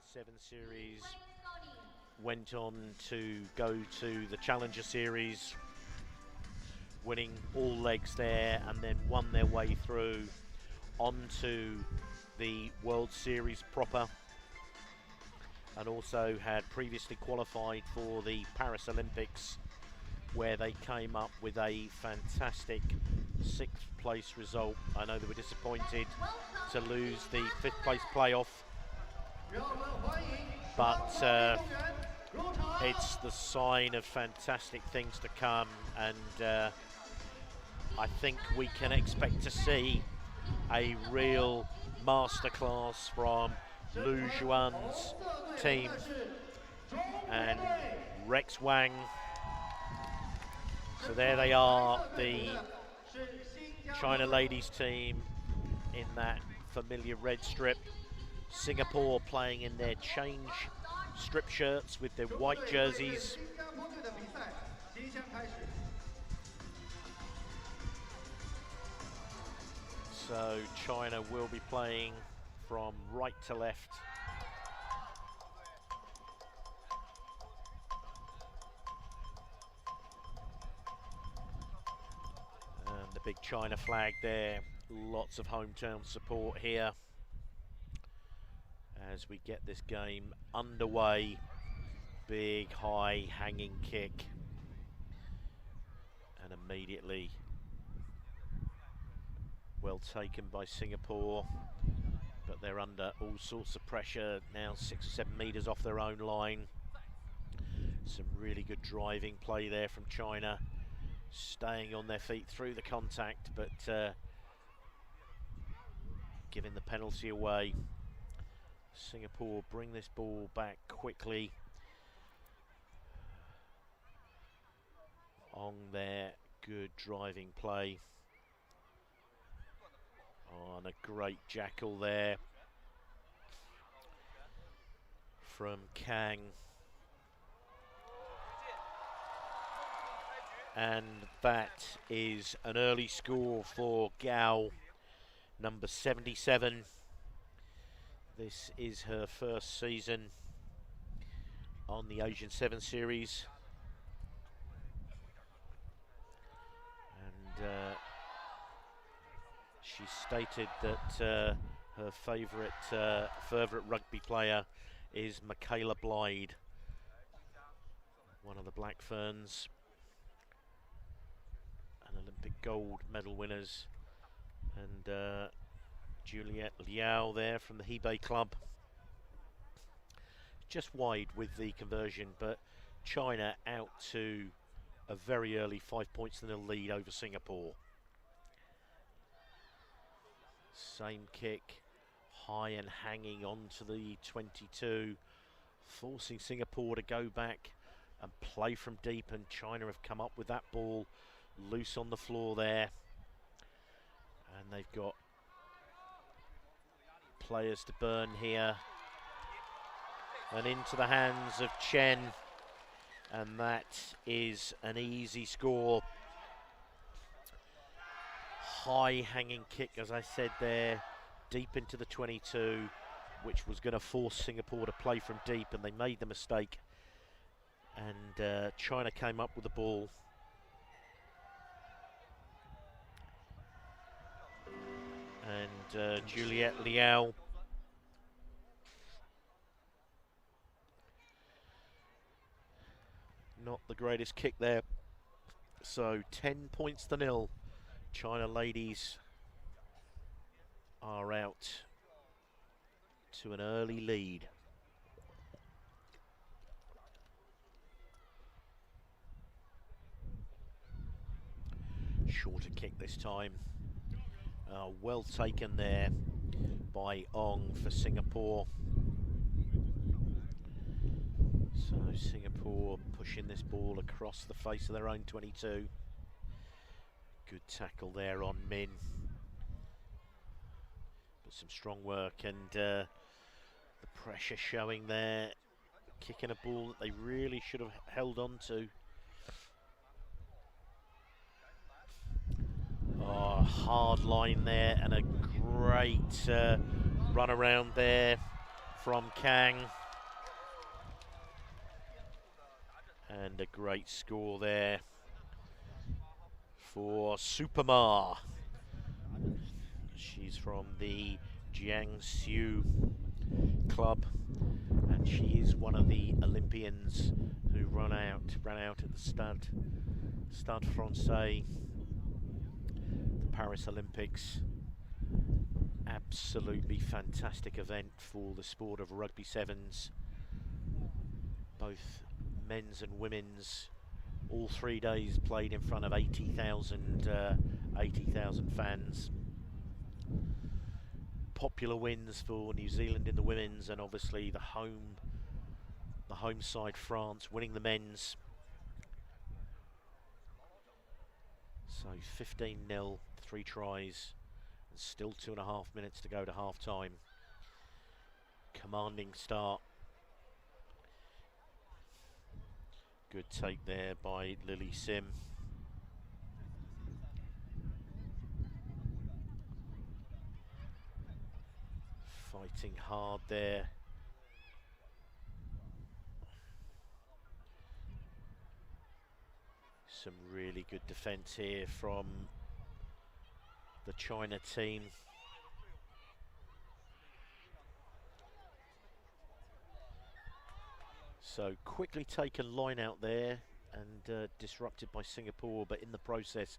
7 series, went on to go to the Challenger Series, winning all legs there, and then won their way through onto the World Series proper, and also had previously qualified for the Paris Olympics, where they came up with a fantastic 6th place result. I know they were disappointed to lose the 5th place playoff, but it's the sign of fantastic things to come, and I think we can expect to see a real masterclass from Lu Juan's team and Rex Wang. So there they are, the China ladies team in that familiar red strip. Singapore playing in their change strip shirts with their white jerseys. So China will be playing from right to left. And the big China flag there. Lots of hometown support here as we get this game underway. Big high hanging kick, and immediately well taken by Singapore, but they're under all sorts of pressure now, 6 or 7 metres off their own line. Some really good driving play there from China, staying on their feet through the contact, but giving the penalty away. Singapore bring this ball back quickly on their good driving play. Oh, and a great jackal there from Kang. And that is an early score for Gao, number 77. This is her first season on the Asian 7 Series. And she stated that her favourite rugby player is Michaela Blyde, one of the Black Ferns, and Olympic gold medal winners. And Juliette Liao there from the Hebei club. Just wide with the conversion, but China out to a very early 5 points in the lead over Singapore. Same kick, high and hanging onto the 22, forcing Singapore to go back and play from deep, and China have come up with that ball loose on the floor there. And they've got players to burn here, and into the hands of Chen, and that is an easy score. High hanging kick, as I said there, deep into the 22, which was going to force Singapore to play from deep, and they made the mistake, and China came up with the ball. And Juliette Liao not the greatest kick there. So 10 points to 0. China ladies are out to an early lead. Shorter kick this time. Well taken there by Ong for Singapore. So Singapore pushing this ball across the face of their own 22. Good tackle there on Min. But some strong work, and the pressure showing there. Kicking a ball that they really should have held on to. Oh, hard line there, and a great run around there from Kang. And a great score there for Supermar. She's from the Jiangsu club, and she is one of the Olympians who ran out at the Stade Francais, the Paris Olympics. Absolutely fantastic event for the sport of rugby sevens, both men's and women's. All 3 days played in front of 80,000 fans. Popular wins for New Zealand in the women's, and obviously the home side France winning the men's. So 15-0, 3 tries, and still 2.5 minutes to go to half time. Commanding start. Good take there by Lily Sim. Fighting hard there. Some really good defence here from the China team. So quickly taken line out there and disrupted by Singapore, but in the process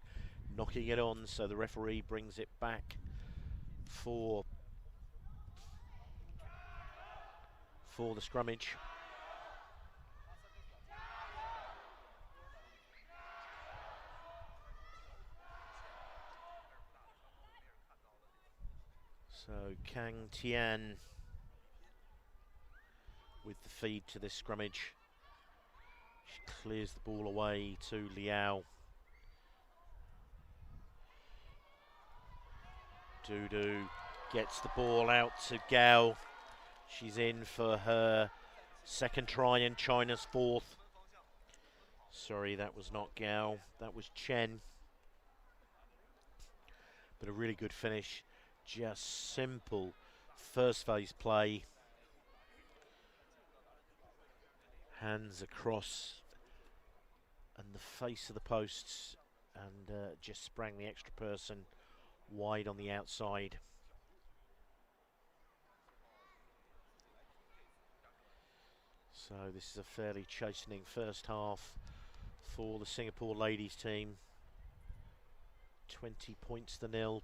knocking it on, so the referee brings it back for the scrummage. So Kang Tian with the feed to this scrummage. She clears the ball away to Liao. Dudu gets the ball out to Gao. She's in for her second try and China's fourth. Sorry, that was not Gao, that was Chen. But a really good finish. Just simple first phase play. Hands across and the face of the posts, and just sprang the extra person wide on the outside. So this is a fairly chastening first half for the Singapore ladies team. 20 points to 0.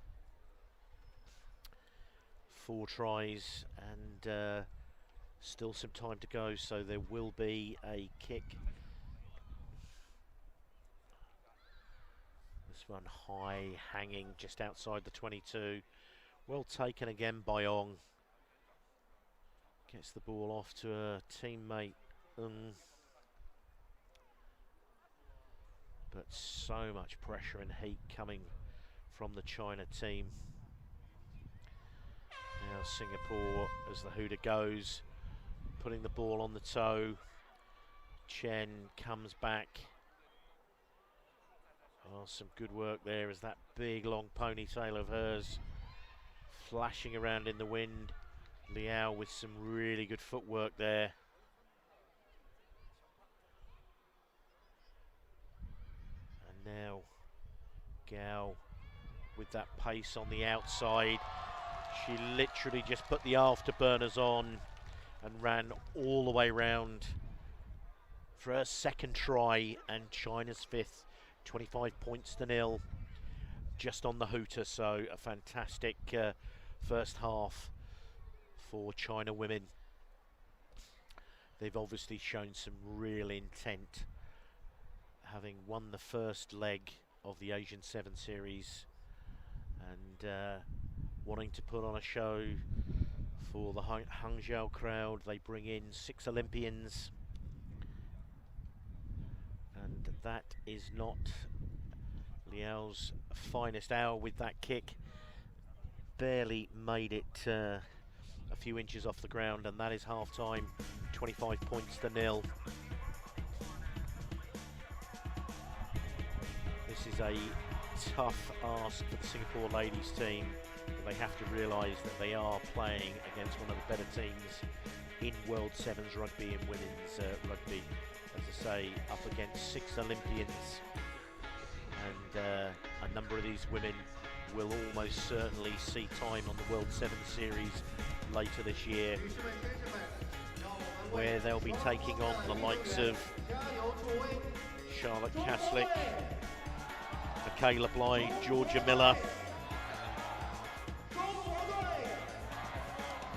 4 tries and still some time to go, so there will be a kick. This one high, hanging just outside the 22. Well taken again by Ong. Gets the ball off to a teammate. But so much pressure and heat coming from the China team. Now Singapore, as the hooter goes, putting the ball on the toe. Chen comes back. Oh, some good work there as that big long ponytail of hers flashing around in the wind. Liao with some really good footwork there. And now Gao with that pace on the outside. She literally just put the afterburners on and ran all the way round for her second try and China's fifth. 25 points to 0 just on the hooter, so a fantastic first half for China women. They've obviously shown some real intent, having won the first leg of the Asian 7 series and wanting to put on a show for the Hangzhou crowd. They bring in 6 Olympians, and that is not Liao's finest hour with that kick. Barely made it a few inches off the ground, and that is half time. 25 points to 0. This is a tough ask for the Singapore ladies team. They have to realise that they are playing against one of the better teams in World Sevens rugby and women's rugby. As I say, up against 6 Olympians, and a number of these women will almost certainly see time on the World Sevens series later this year, where they'll be taking on the likes of Charlotte Caslick, Michaela Blythe, Georgia Miller,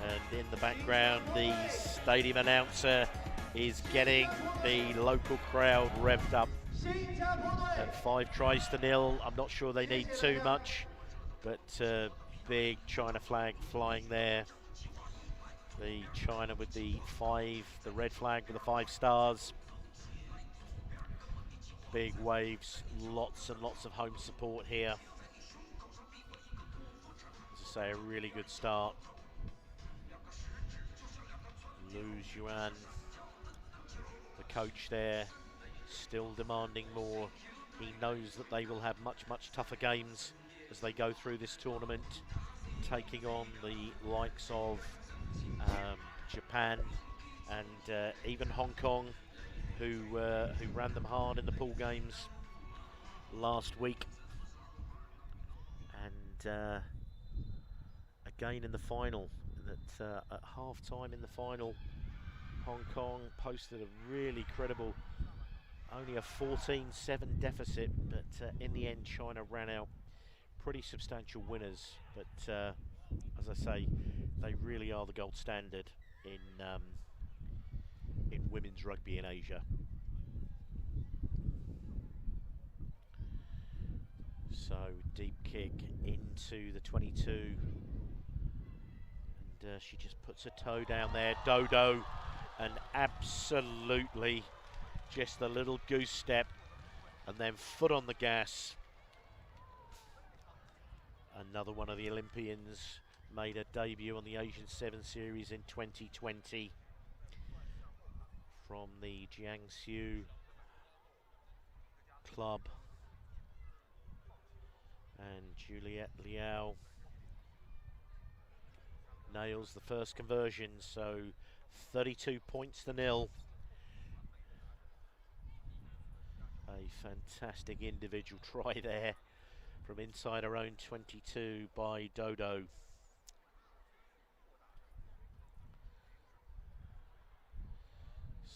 and in the background the stadium announcer is getting the local crowd revved up. And 5 tries to 0. I'm not sure they need too much, but big China flag flying there. The China with the 5, the red flag with the 5 stars. Big waves, lots and lots of home support here. As I say, a really good start. Lu Yuan, the coach there, still demanding more. He knows that they will have much, much tougher games as they go through this tournament, taking on the likes of Japan and even Hong Kong, who ran them hard in the pool games last week. And again in the final, that at half-time in the final, Hong Kong posted a really credible, only a 14-7 deficit, but in the end China ran out pretty substantial winners. But as I say, they really are the gold standard in women's rugby in Asia. So deep kick into the 22, and she just puts her toe down there, Dodo, and absolutely just a little goose step and then foot on the gas. Another one of the Olympians made a debut on the Asian 7 Series in 2020 from the Jiangsu club. And Juliette Liao nails the first conversion, so 32 points to 0. A fantastic individual try there from inside her own 22 by Dodo.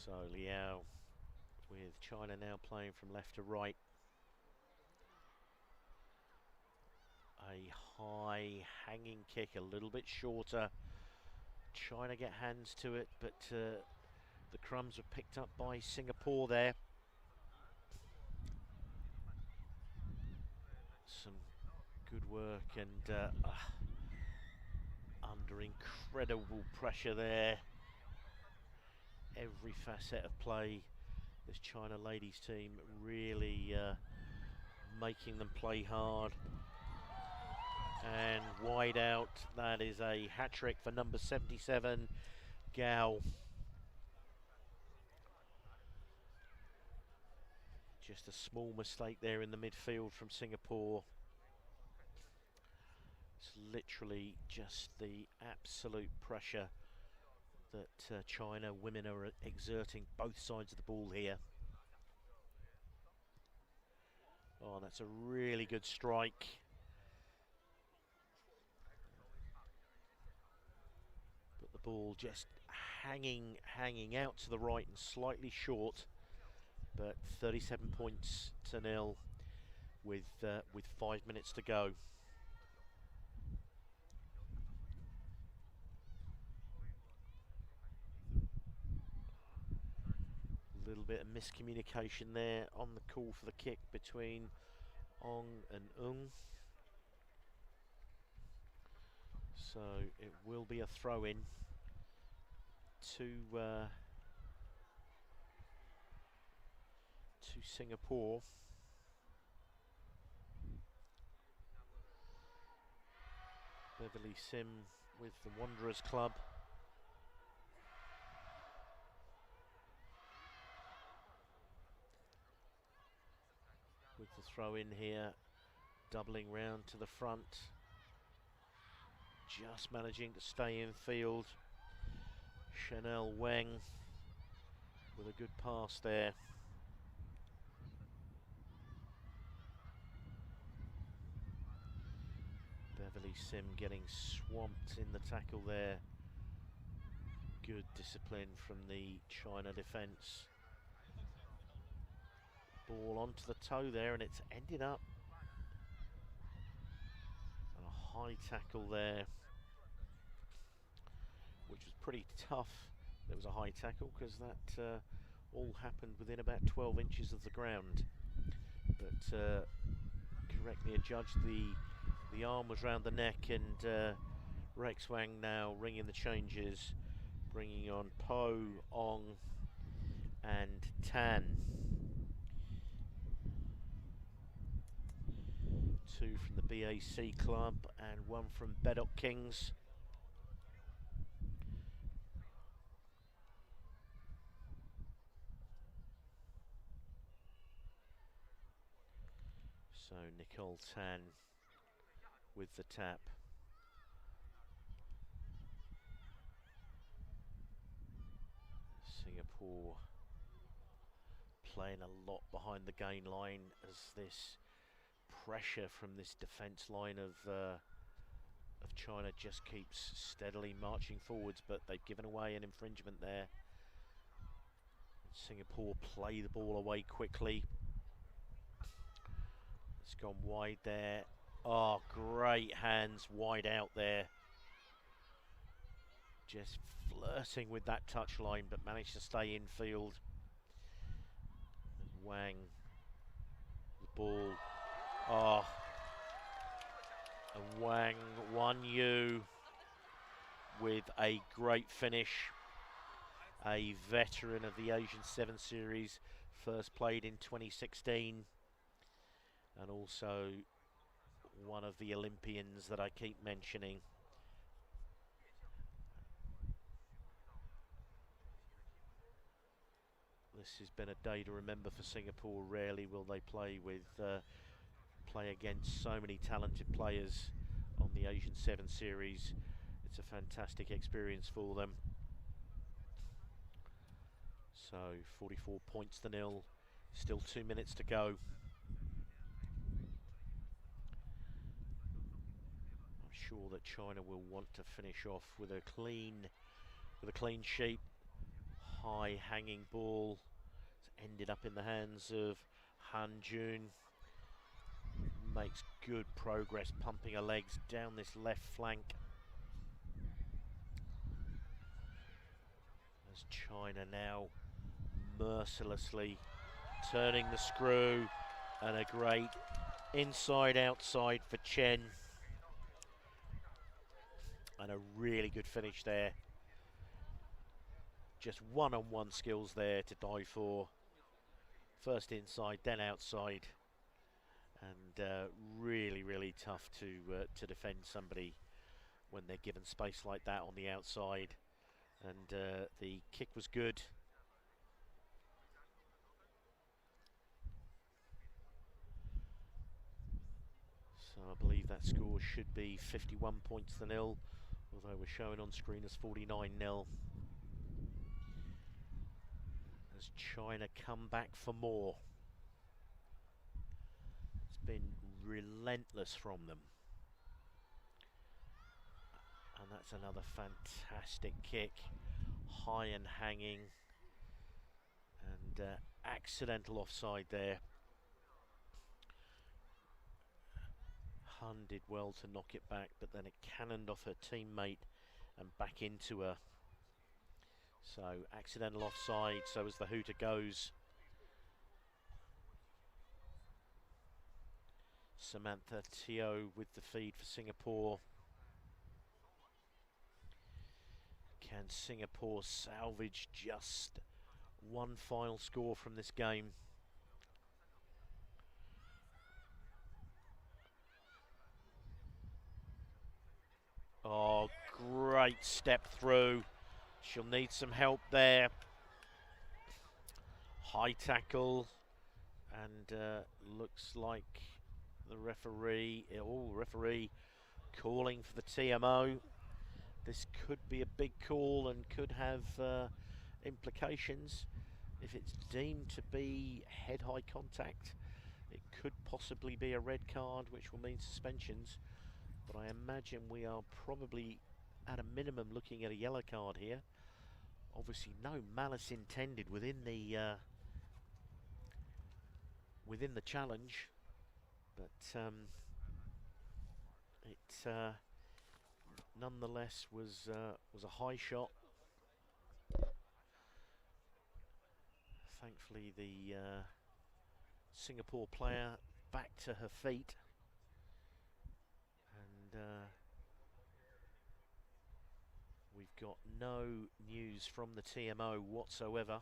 So Liao, with China now playing from left to right. A high hanging kick, a little bit shorter. China get hands to it, but the crumbs were picked up by Singapore there. Some good work, and under incredible pressure there. Every facet of play, this China ladies team really making them play hard. And wide out, that is a hat-trick for number 77, Gao. Just a small mistake there in the midfield from Singapore. It's literally just the absolute pressure that China women are exerting both sides of the ball here. Oh, that's a really good strike. But the ball just hanging out to the right and slightly short. But 37 points to 0 with 5 minutes to go. A little bit of miscommunication there on the call for the kick between Ong and Ung. So it will be a throw-in to Singapore. Beverly Sim with the Wanderers Club. With the throw in here doubling round to the front. Just managing to stay in field. Chanel Wang with a good pass there. Beverly Sim getting swamped in the tackle there. Good discipline from the China defence. Ball onto the toe there, and it's ended up a high tackle there, which was pretty tough. There was a high tackle because that all happened within about 12 inches of the ground. But correctly adjudged, the arm was round the neck, and Rex Wang now ringing the changes, bringing on Po, Ong and Tan. 2 from the BAC club and 1 from Bedok Kings. So Nicole Tan with the tap. Singapore playing a lot behind the gain line as this pressure from this defence line of China just keeps steadily marching forwards, but they've given away an infringement there. Singapore play the ball away quickly. It's gone wide there. Oh, great hands wide out there. Just flirting with that touchline, but managed to stay in field. And Wang, the ball. Oh, and Wang, Wan Yu with a great finish. A veteran of the Asian 7 Series, first played in 2016. And also one of the Olympians that I keep mentioning. This has been a day to remember for Singapore. Rarely will they play against so many talented players on the Asian 7 Series. It's a fantastic experience for them. So 44 points to nil, still 2 minutes to go. I'm sure that China will want to finish off with a clean sheet. High hanging ball. It's ended up in the hands of Han Jun. Makes good progress, pumping her legs down this left flank. As China now mercilessly turning the screw, and a great inside-outside for Chen. And a really good finish there. Just one-on-one skills there to die for. First inside, then outside. And really, really tough to defend somebody when they're given space like that on the outside. And the kick was good. So I believe that score should be 51 points to nil, although we're showing on screen as 49-0. As China come back for more. It's been relentless from them. And that's another fantastic kick, high and hanging, and accidental offside there. Han did well to knock it back, but then it cannoned off her teammate and back into her. So accidental offside, so as the hooter goes. Samantha Teo with the feed for Singapore. Can Singapore salvage just one final score from this game? Oh, great step through. She'll need some help there. High tackle, and looks like the referee. Referee calling for the TMO. This could be a big call and could have implications. If it's deemed to be head-high contact, it could possibly be a red card, which will mean suspensions. But I imagine we are probably, at a minimum, looking at a yellow card here. Obviously, no malice intended within the challenge, but it nonetheless was a high shot. Thankfully, the Singapore player back to her feet, and we've got no news from the TMO whatsoever.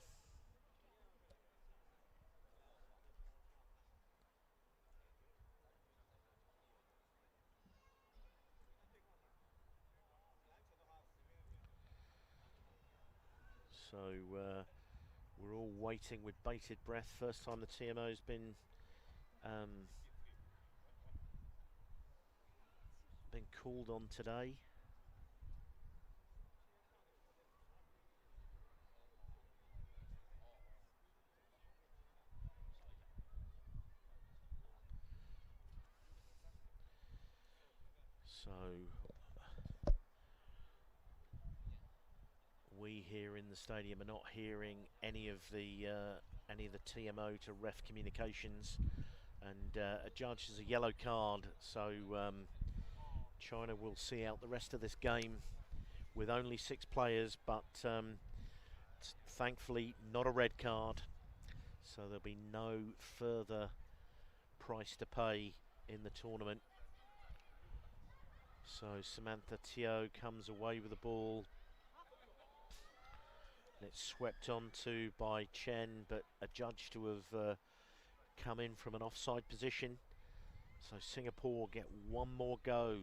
So we're all waiting with bated breath. First time the TMO's been called on today. So we here in the stadium are not hearing any of the TMO to ref communications, and a judge is a yellow card. So China will see out the rest of this game with only 6 players, but thankfully not a red card. So there'll be no further price to pay in the tournament. So Samantha Teo comes away with the ball. It's swept onto by Chen, but adjudged to have come in from an offside position. So Singapore get one more go.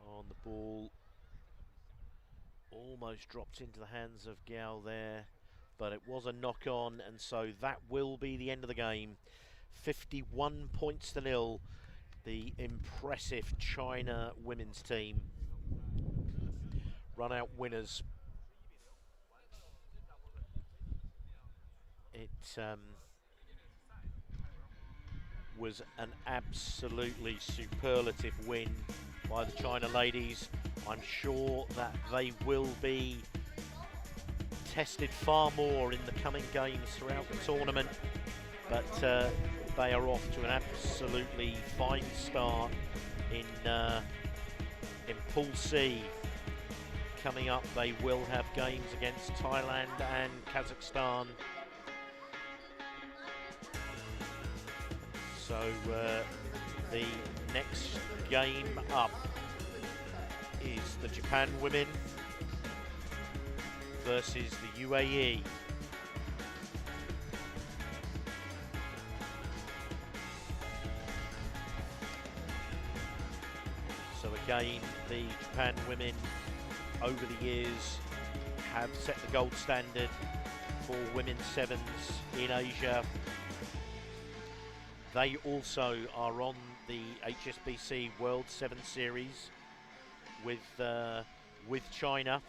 On the ball, almost dropped into the hands of Gao there, but it was a knock on, and so that will be the end of the game. 51 points to 0. The impressive China women's team run out winners. It was an absolutely superlative win by the China ladies. I'm sure that they will be tested far more in the coming games throughout the tournament, but they are off to an absolutely fine start in Pool C. Coming up, they will have games against Thailand and Kazakhstan. So the next game up is the Japan women versus the UAE. So again, the Japan women over the years have set the gold standard for women's sevens in Asia. They also are on the HSBC World 7 Series with China.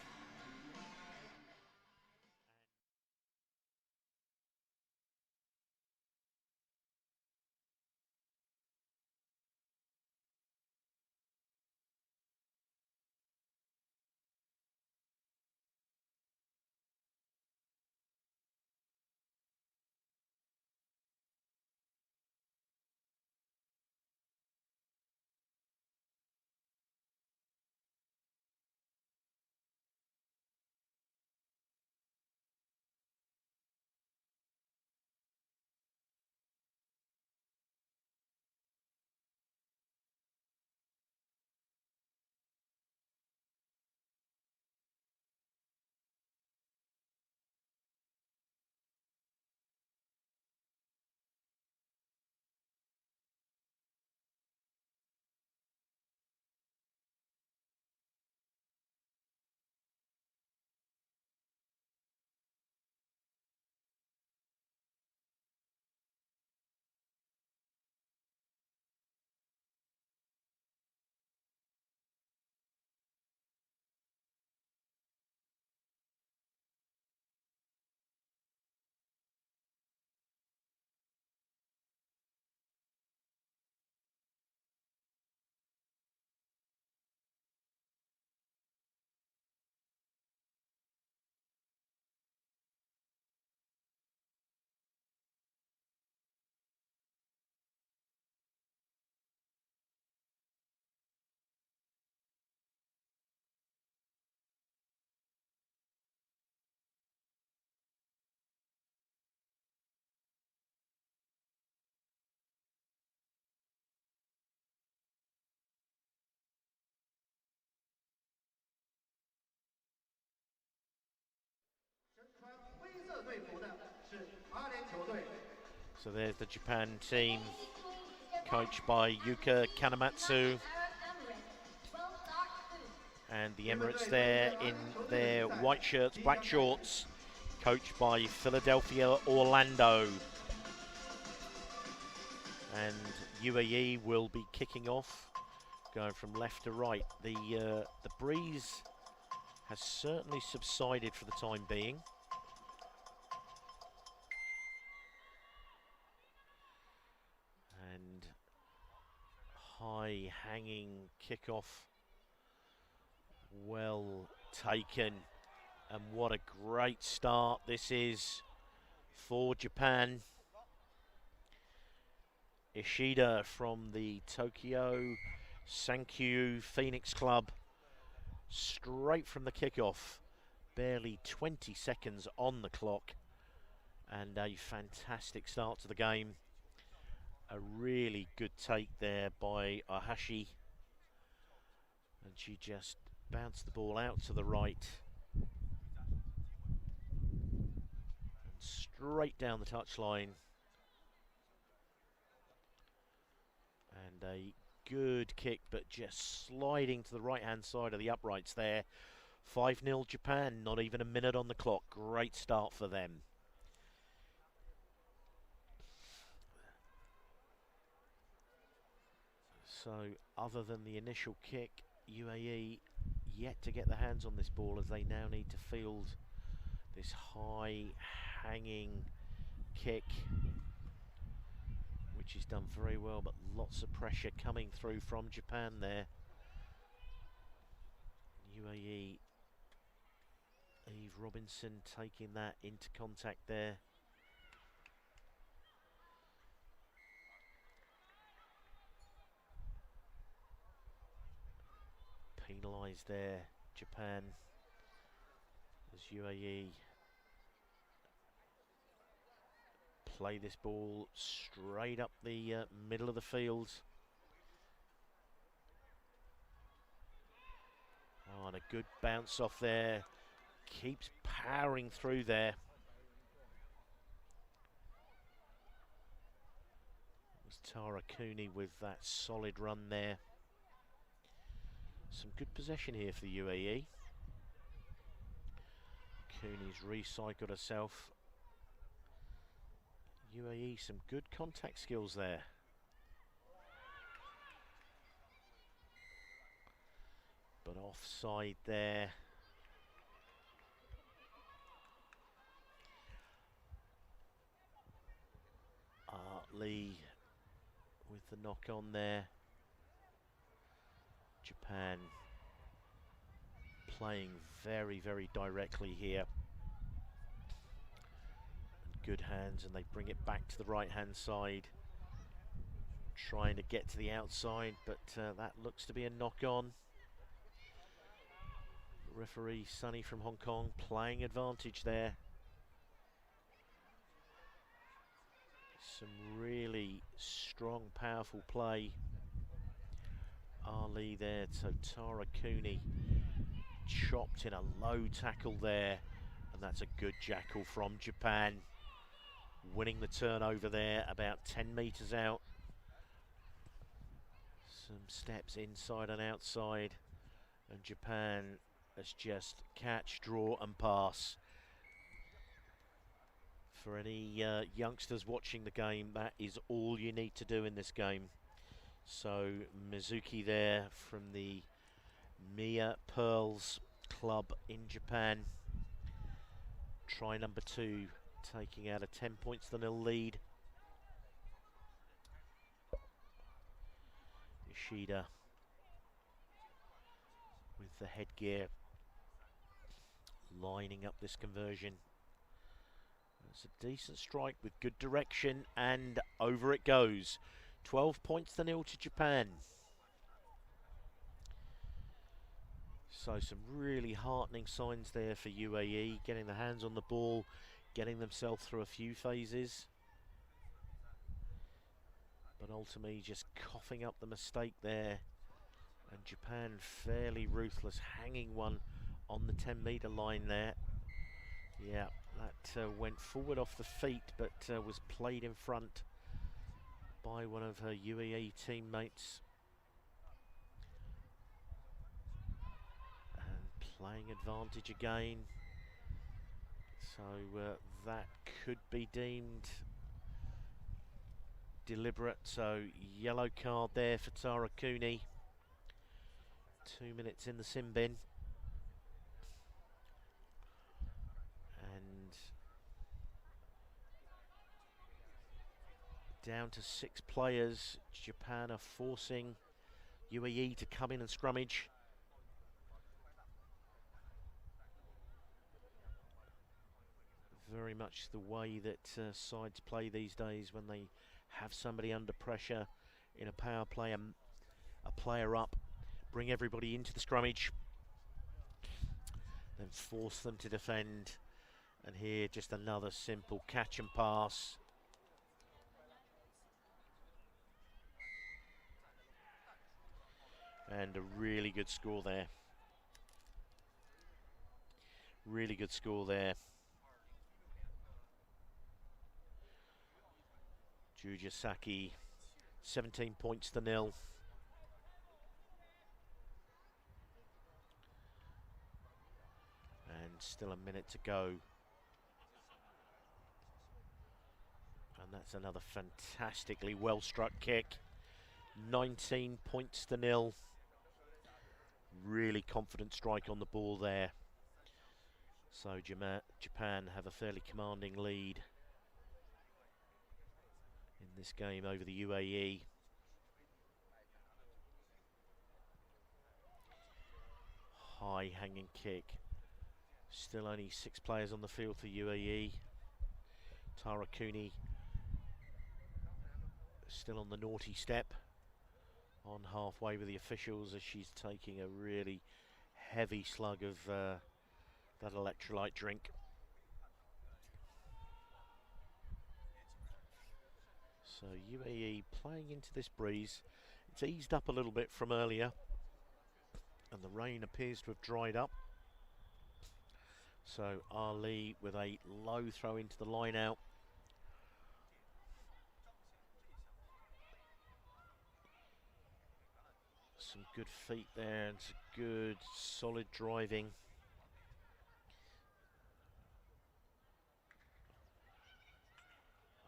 So there's the Japan team, coached by Yuka Kanematsu. And the Emirates there in their white shirts, black shorts, coached by Philadelphia Orlando. And UAE will be kicking off, going from left to right. The breeze has certainly subsided for the time being. And high hanging kickoff, well taken, and what a great start this is for Japan. Ishida from the Tokyo Sankyu Phoenix Club, straight from the kickoff, barely 20 seconds on the clock, and a fantastic start to the game. A really good take there by Ahashi, and she just bounced the ball out to the right and straight down the touchline. And a good kick, but just sliding to the right-hand side of the uprights there. 5-0 Japan, not even a minute on the clock. Great start for them. So, other than the initial kick, UAE yet to get their hands on this ball, as they now need to field this high-hanging kick, which is done very well, but lots of pressure coming through from Japan there. UAE, Eve Robinson taking that into contact there. Penalised there, Japan, as UAE play this ball straight up the middle of the field. Oh, and a good bounce off there. Keeps powering through there. It was Tara Cooney with that solid run there. Some good possession here for the UAE. Cooney's recycled herself. UAE, some good contact skills there. But offside there. Lee with the knock on there. Japan playing very, very directly here. And good hands, and they bring it back to the right-hand side. Trying to get to the outside, but that looks to be a knock-on. Referee Sunny from Hong Kong playing advantage there. Some really strong, powerful play. Ali there to Tara Cooney. Chopped in a low tackle there. And that's a good jackal from Japan. Winning the turnover there, about 10 metres out. Some steps inside and outside. And Japan has just catch, draw and pass. For any youngsters watching the game, that is all you need to do in this game. So Mizuki there from the Mia Pearls club in Japan. Try number 2, taking out a 10 points to 0 lead. Ishida with the headgear, lining up this conversion. It's a decent strike with good direction, and over it goes. 12 points to 0 to Japan. So some really heartening signs there for UAE, getting their hands on the ball, getting themselves through a few phases. But ultimately just coughing up the mistake there. And Japan fairly ruthless, hanging one on the 10 metre line there. Yeah, That went forward off the feet, but was played in front by one of her UAE teammates. And playing advantage again. So that could be deemed deliberate. So yellow card there for Tara Cooney. 2 minutes in the sin bin. And down to 6 players. Japan are forcing UAE to come in and scrummage. Very much the way that sides play these days when they have somebody under pressure in a power play, a player up, bring everybody into the scrummage, then force them to defend. And here just another simple catch and pass. And a really good score there. Really good score there. Jujasaki, 17 points to 0. And still a minute to go. And that's another fantastically well struck kick. 19 points to 0. Really confident strike on the ball there. So Japan have a fairly commanding lead in this game over the UAE. High hanging kick. Still only 6 players on the field for UAE. Tara Cooney still on the naughty step, on halfway with the officials as she's taking a really heavy slug of that electrolyte drink. So UAE playing into this breeze. It's eased up a little bit from earlier, and the rain appears to have dried up. So Ali with a low throw into the line out. Some good feet there and some good solid driving.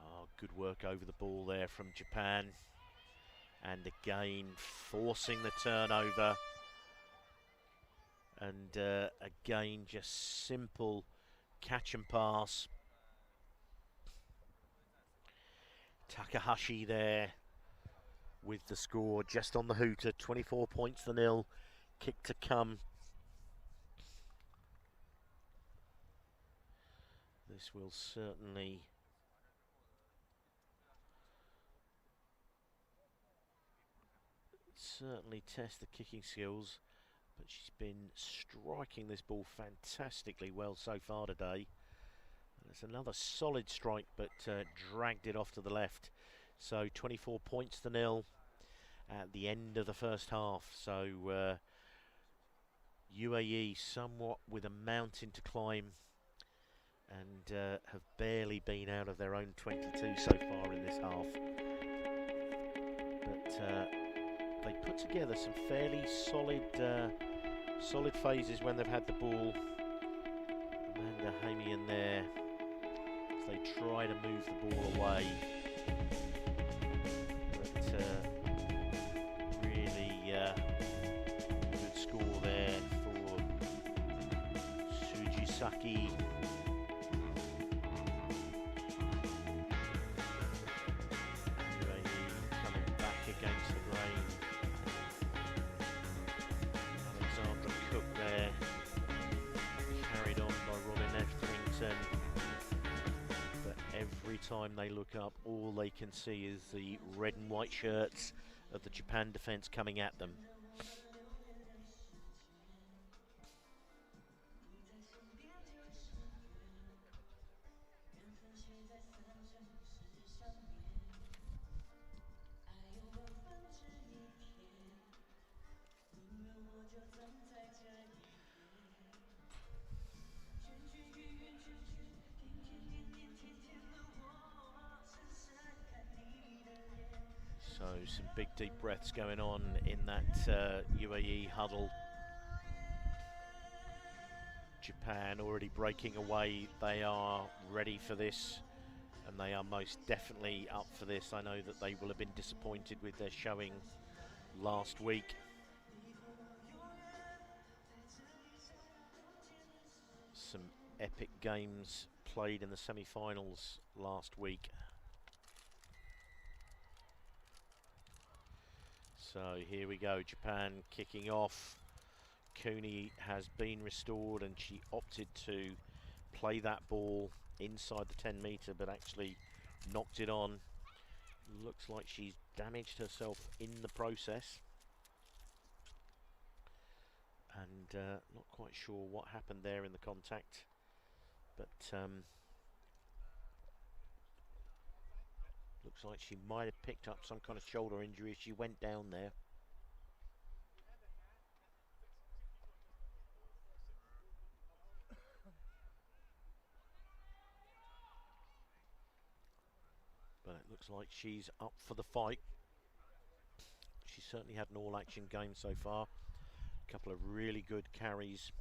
Oh, good work over the ball there from Japan. And again forcing the turnover. And again just simple catch and pass. Takahashi there with the score just on the hooter, 24 points to 0. Kick to come. This will certainly test the kicking skills, but she's been striking this ball fantastically well so far today. And it's another solid strike, but dragged it off to the left. So 24 points to 0 at the end of the first half. So UAE somewhat with a mountain to climb, and have barely been out of their own 22 so far in this half. But they put together some fairly solid phases when they've had the ball. Amanda Hamian there, as they try to move the ball away. Really good score there for Sujisaki. Coming back against the grain. Alexandra Cook there, carried on by Robin Etherington. But every time they look up, all they can see is the red and white shirts of the Japan defence coming at them. So some big deep breaths going on in that UAE huddle. Japan already breaking away. They are ready for this, and they are most definitely up for this. I know that they will have been disappointed with their showing last week. Some epic games played in the semi-finals last week. So here we go, Japan kicking off. Cooney has been restored and she opted to play that ball inside the 10 metre, but actually knocked it on. Looks like she's damaged herself in the process. And not quite sure what happened there in the contact, but looks like she might have picked up some kind of shoulder injury as she went down there. But it looks like she's up for the fight. She certainly had an all-action game so far. A couple of really good carries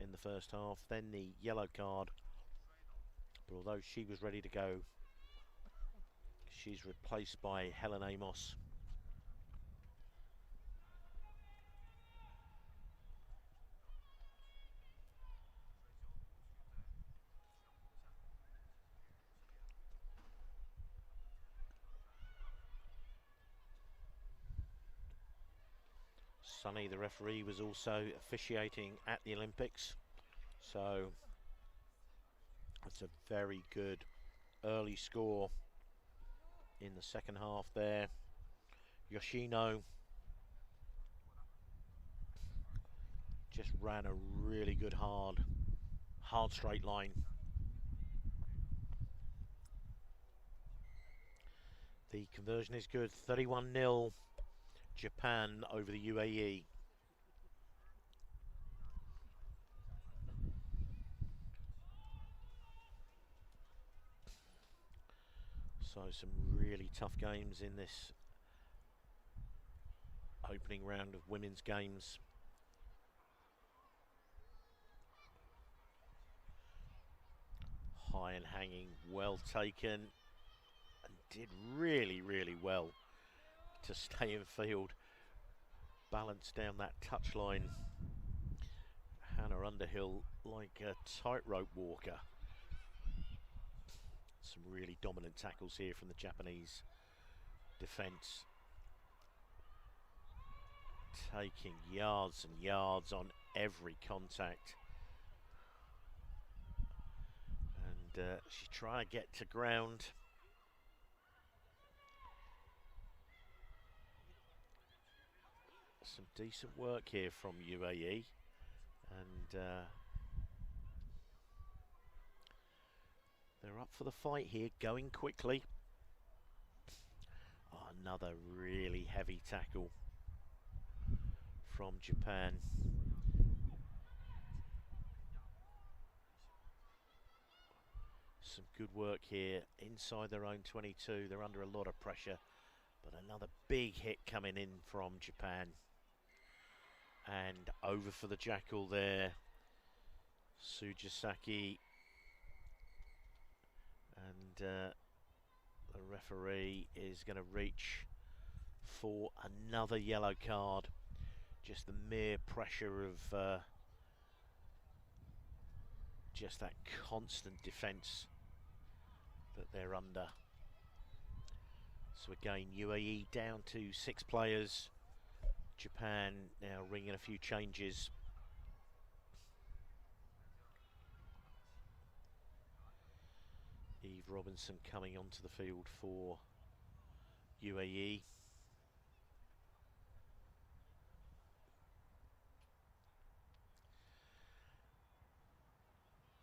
in the first half. Then the yellow card. But although she was ready to go, she's replaced by Helen Amos. Sonny, the referee, was also officiating at the Olympics, so that's a very good early score in the second half there. Yoshino just ran a really good hard straight line. The conversion is good, 31-0 Japan over the UAE. So some really tough games in this opening round of women's games. High and hanging, well taken, and did really, really well to stay in field. Balance down that touchline. Hannah Underhill like a tightrope walker. Some really dominant tackles here from the Japanese defence. Taking yards and yards on every contact. And she's trying to get to ground. Some decent work here from UAE, and they're up for the fight here, going quickly. Oh, another really heavy tackle from Japan. Some good work here inside their own 22. They're under a lot of pressure, but another big hit coming in from Japan. And over for the jackal there, Sujisaki, and the referee is going to reach for another yellow card. Just the mere pressure of just that constant defence that they're under. So again, UAE down to 6 players. Japan now ringing a few changes. Eve Robinson coming onto the field for UAE.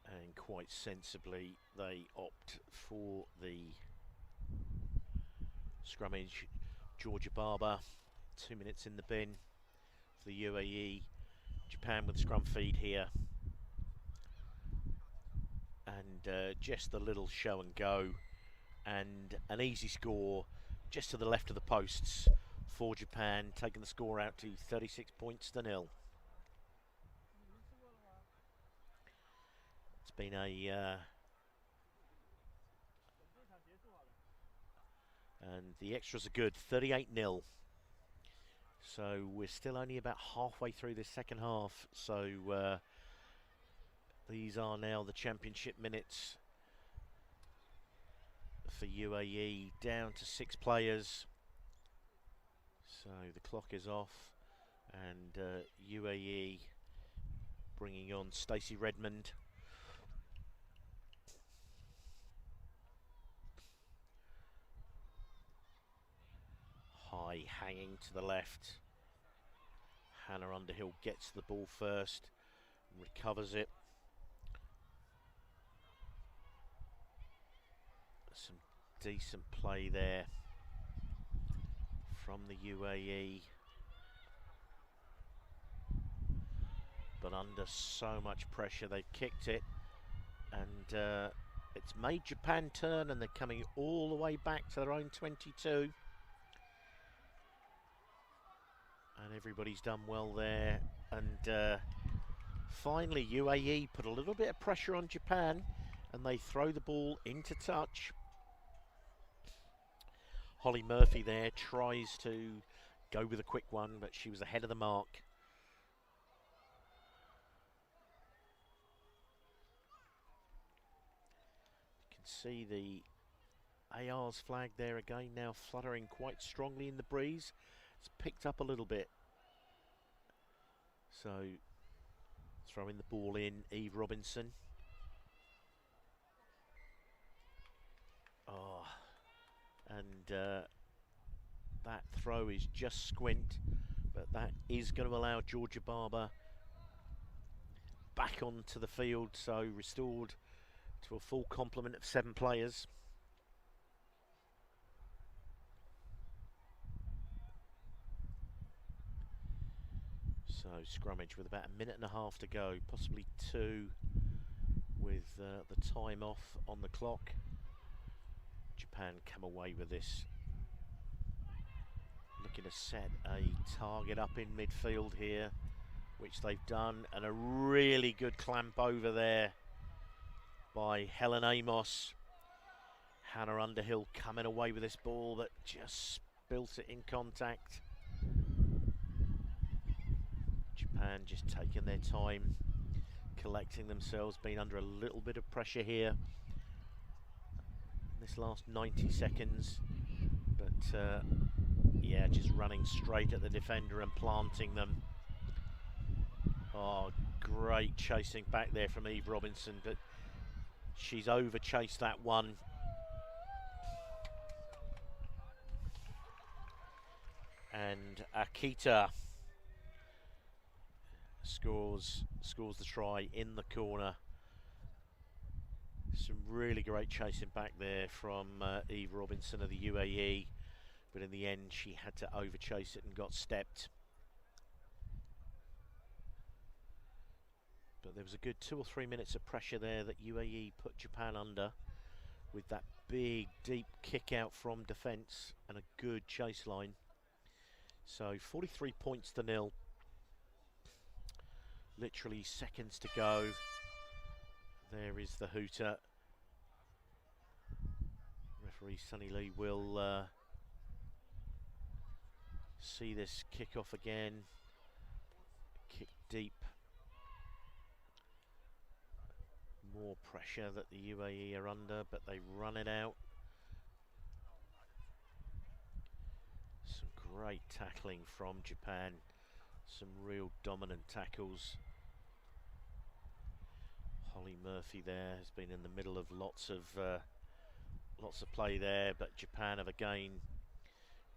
And quite sensibly, they opt for the scrummage. Georgia Barber, 2 minutes in the bin for the UAE. Japan with scrum feed here. and just a little show and go, and an easy score just to the left of the posts for Japan, taking the score out to 36 points to 0. It's been a and the extras are good, 38-0. So we're still only about halfway through this second half. So these are now the championship minutes for UAE, down to 6 players. So the clock is off, and UAE bringing on Stacey Redmond. High hanging to the left. Hannah Underhill gets the ball first, recovers it. Some decent play there from the UAE, but under so much pressure they've kicked it, and it's made Japan turn, and they're coming all the way back to their own 22. And everybody's done well there, and finally UAE put a little bit of pressure on Japan, and they throw the ball into touch. Holly Murphy there tries to go with a quick one, but she was ahead of the mark. You can see the AR's flag there again, now fluttering quite strongly in the breeze. It's picked up a little bit. So throwing the ball in, Eve Robinson. Oh, and that throw is just squint, but that is going to allow Georgia Barber back onto the field, so restored to a full complement of 7 players. So scrummage with about a minute and a half to go, possibly 2 with the time off on the clock. Japan come away with this. Looking to set a target up in midfield here, which they've done, and a really good clamp over there by Helen Amos. Hannah Underhill coming away with this ball, but just spilt it in contact. Japan just taking their time, collecting themselves, being under a little bit of pressure here in this last 90 seconds, but yeah, just running straight at the defender and planting them. Oh, great chasing back there from Eve Robinson, but she's over chased that one. And Akita scores the try in the corner. Some really great chasing back there from Eve Robinson of the UAE, but in the end she had to over chase it and got stepped. But there was a good 2 or 3 minutes of pressure there that UAE put Japan under, with that big deep kick out from defence and a good chase line. So 43 points to 0. Literally seconds to go. There is the hooter. Referee Sunny Lee will see this kick off again. Kick deep. More pressure that the UAE are under, but they run it out. Some great tackling from Japan. Some real dominant tackles. Holly Murphy there has been in the middle of lots of play there, but Japan have again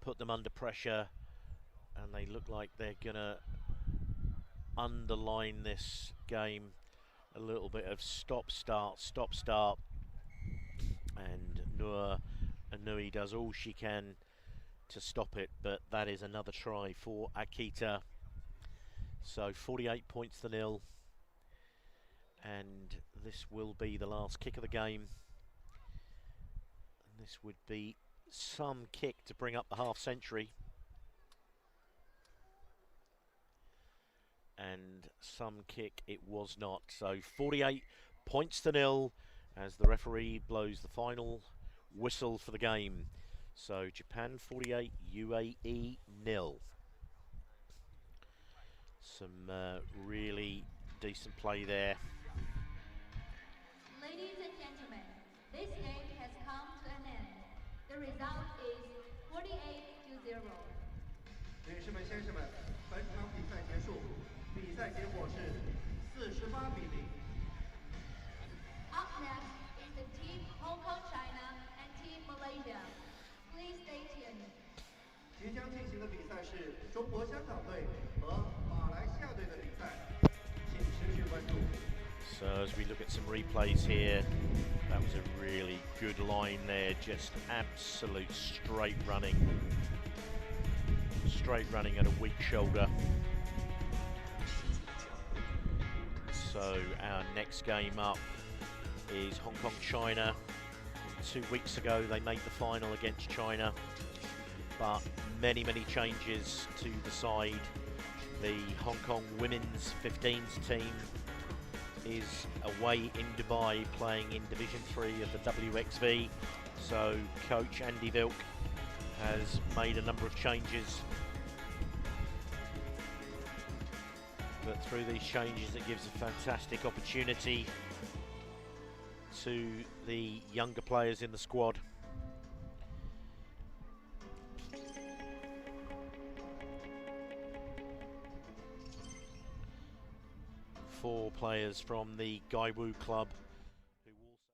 put them under pressure, and they look like they're gonna underline this game. A little bit of stop start, and Noor Anui does all she can to stop it, but that is another try for Akita. So 48 points to 0, and this will be the last kick of the game. And this would be some kick to bring up the half century. And some kick it was not. So 48 points to 0 as the referee blows the final whistle for the game. So Japan 48, UAE 0. Some really decent play there. Ladies and gentlemen, this game has come to an end. The result is 48-0. 女士们、先生们，本场比赛结束，比赛结果是48比0。Up next is the team Hong Kong China and team Malaysia. Please stay tuned. 即将进行的比赛是中国香港队和马来西亚队的比赛，请持续关注。 So as we look at some replays here, that was a really good line there, just absolute straight running at a weak shoulder. So our next game up is Hong Kong China. 2 weeks ago they made the final against China, but many changes to the side. The Hong Kong women's 15s team is away in Dubai playing in Division 3 of the WXV, so coach Andy Vilk has made a number of changes, but through these changes it gives a fantastic opportunity to the younger players in the squad. Four players from the Gaiwu club who also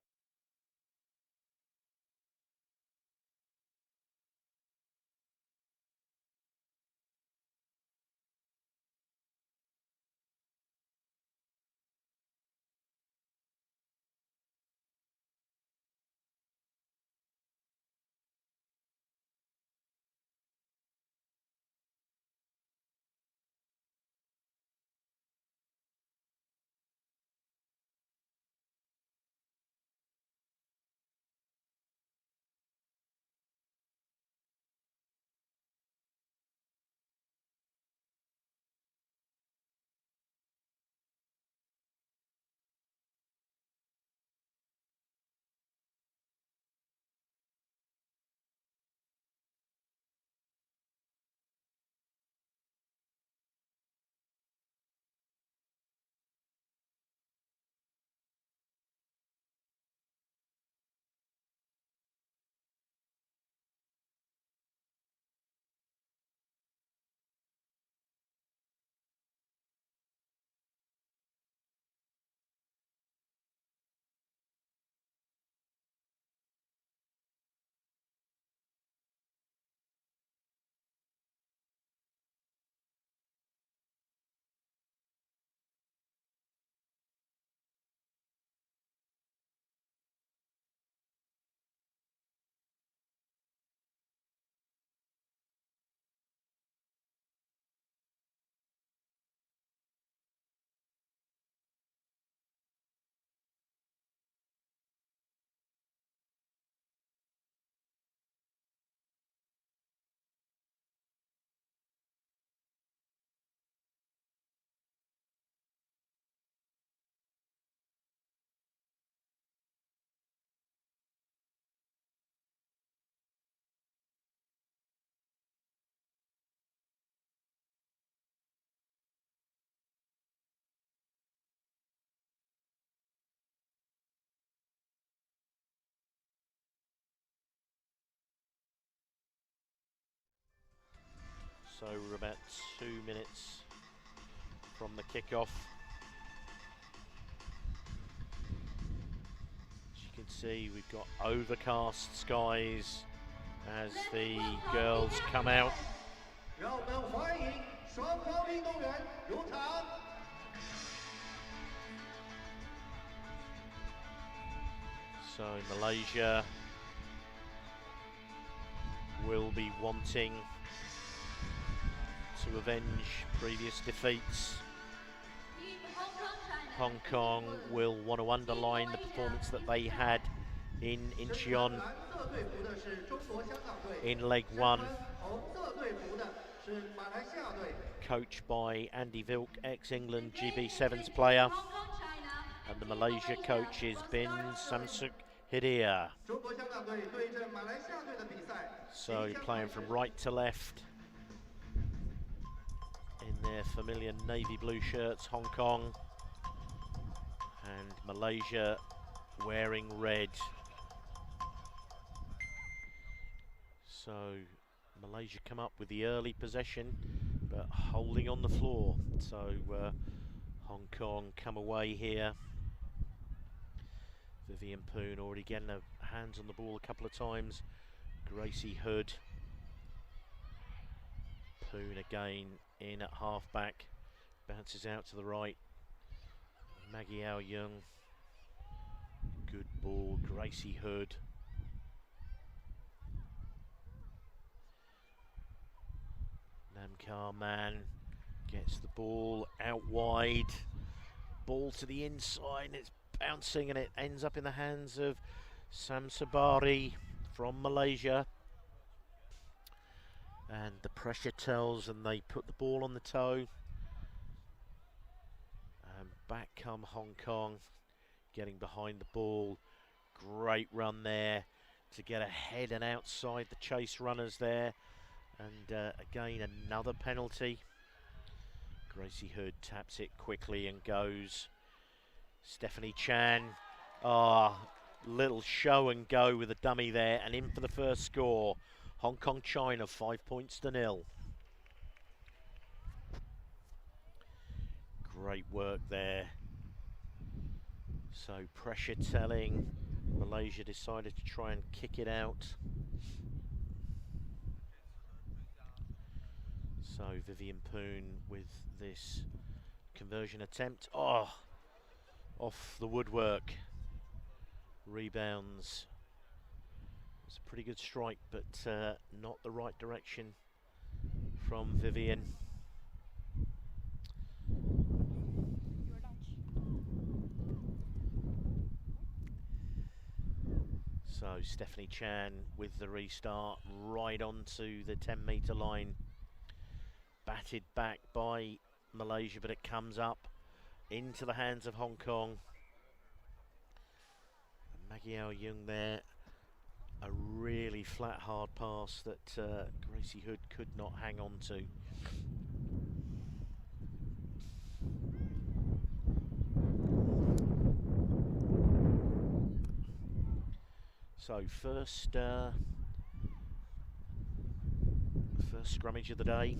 So we're about 2 minutes from the kickoff. As you can see, we've got overcast skies as the girls come out. 让我们欢迎双方运动员入场。 So Malaysia will be wanting to avenge previous defeats. Team Hong Kong China Hong Kong will want to underline the performance that they had in Incheon in leg 1, coached by Andy Vilk, ex-England GB7's player, and the Malaysia coach is Bin Samsuk Hidayah. So playing from right to left in their familiar navy blue shirts, Hong Kong, and Malaysia wearing red. So Malaysia come up with the early possession, but holding on the floor. So Hong Kong come away here. Vivian Poon already getting her hands on the ball a couple of times. Gracie Hood. Poon again in at half-back. Bounces out to the right. Maggie Ao Young. Good ball, Gracie Hood. Namkar Man gets the ball out wide. Ball to the inside, and it's bouncing, and it ends up in the hands of Sam Sabari from Malaysia. And the pressure tells, and they put the ball on the toe. And back come Hong Kong, getting behind the ball. Great run there to get ahead and outside the chase runners there. And again, another penalty. Gracie Hood taps it quickly and goes. Stephanie Chan, little show and go with a dummy there, and in for the first score. Hong Kong China 5-0. Great work there. So pressure telling. Malaysia decided to try and kick it out. So Vivian Poon with this conversion attempt. Off the woodwork. Rebounds. It's a pretty good strike, but not the right direction from Vivian. So Stephanie Chan with the restart right onto the 10-metre line. Batted back by Malaysia, but it comes up into the hands of Hong Kong. And Maggie Ao Young there. A really flat, hard pass that Gracie Hood could not hang on to. So first scrummage of the day.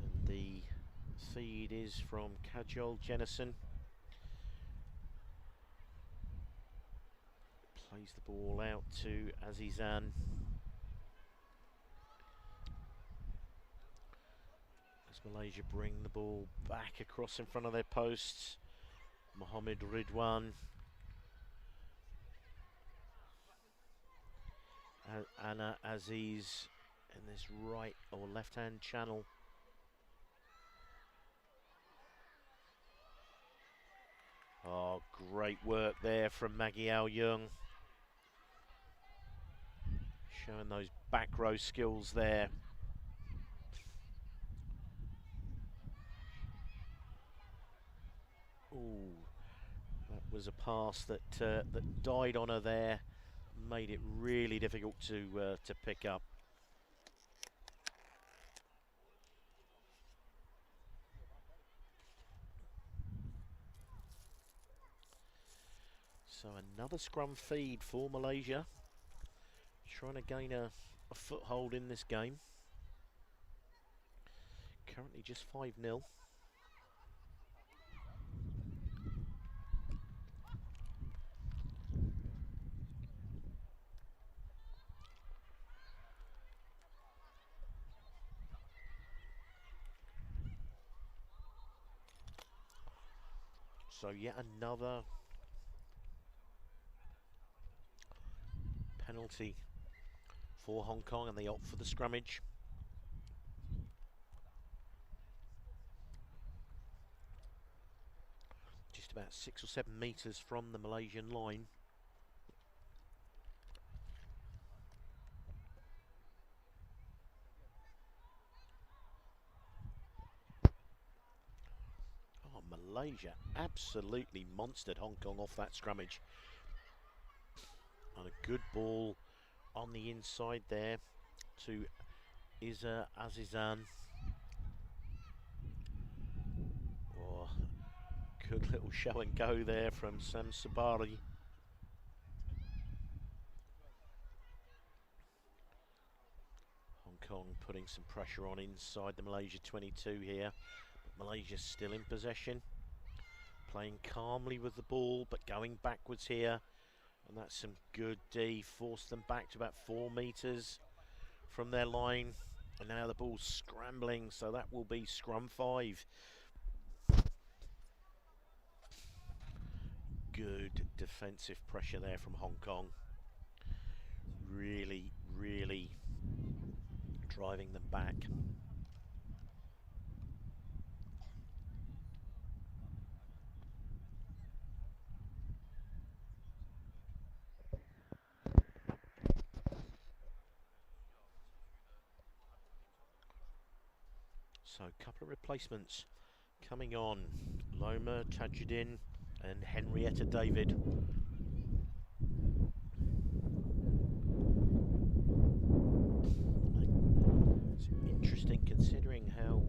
And the feed is from Kajol Jennison. Plays the ball out to Azizan. As Malaysia bring the ball back across in front of their posts. Mohammed Ridwan. Anna Aziz in this right or left hand channel. Oh, great work there from Maggie Ao Young. Showing those back row skills there. Ooh, that was a pass that that died on her there. Made it really difficult to pick up. So another scrum feed for Malaysia, trying to gain a foothold in this game. Currently just 5-0. So yet another penalty for Hong Kong, and they opt for the scrummage. just about 6 or 7 metres from the Malaysian line. Oh, Malaysia absolutely monstered Hong Kong off that scrummage. And a good ball on the inside there to Izzah Azizan. Oh, good little show and go there from Sam Sabari. Hong Kong putting some pressure on inside the Malaysia 22 here. But Malaysia's still in possession. Playing calmly with the ball, but going backwards here. And that's some good D. Forced them back to about 4 metres from their line. And now the ball's scrambling, so that will be scrum 5. Good defensive pressure there from Hong Kong. Really, really driving them back. So a couple of replacements coming on. Loma, Tajuddin and Henrietta David. It's interesting considering how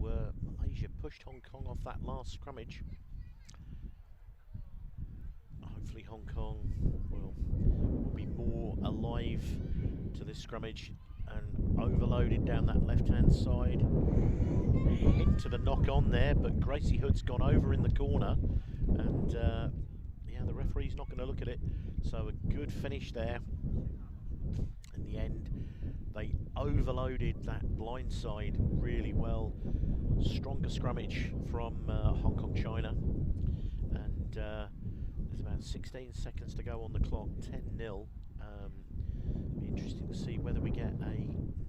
Malaysia pushed Hong Kong off that last scrummage. Hopefully Hong Kong will be more alive to this scrummage and overloaded down that left-hand side. Hint to the knock-on there, but Gracie Hood's gone over in the corner, and yeah, the referee's not going to look at it. So a good finish there. In the end, they overloaded that blind side really well. Stronger scrummage from Hong Kong China, and there's about 16 seconds to go on the clock. 10-0. Be interesting to see whether we get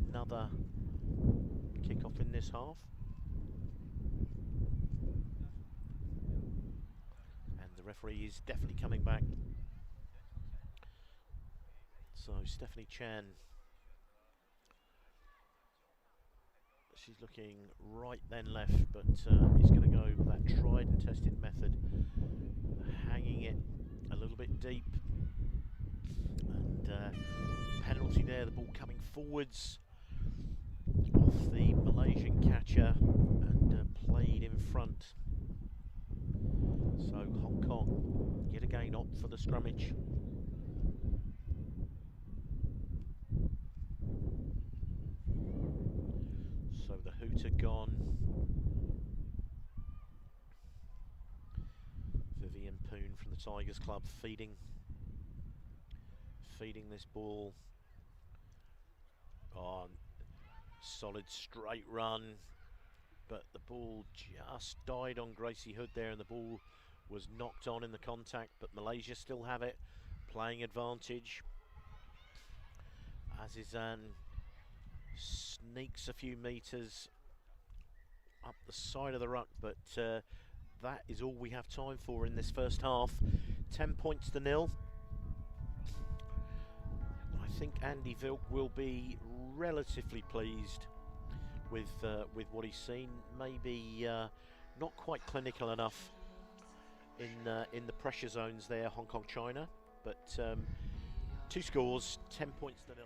another kick-off in this half. And the referee is definitely coming back. So Stephanie Chan, she's looking right then left, but he's going to go with that tried and tested method, hanging it a little bit deep. And penalty there, the ball coming forwards off the Malaysian catcher and played in front. So Hong Kong yet again opt for the scrummage. So the hooter gone. Vivian Poon from the Tigers Club feeding this ball. Oh, solid straight run, but the ball just died on Gracie Hood there, and the ball was knocked on in the contact, but Malaysia still have it, playing advantage. Azizan sneaks a few metres up the side of the ruck, but that is all we have time for in this first half. 10 points to 0. I think Andy Vilk will be relatively pleased with what he's seen. Maybe not quite clinical enough in the pressure zones there, Hong Kong China, but 2 scores, 10 points to 0.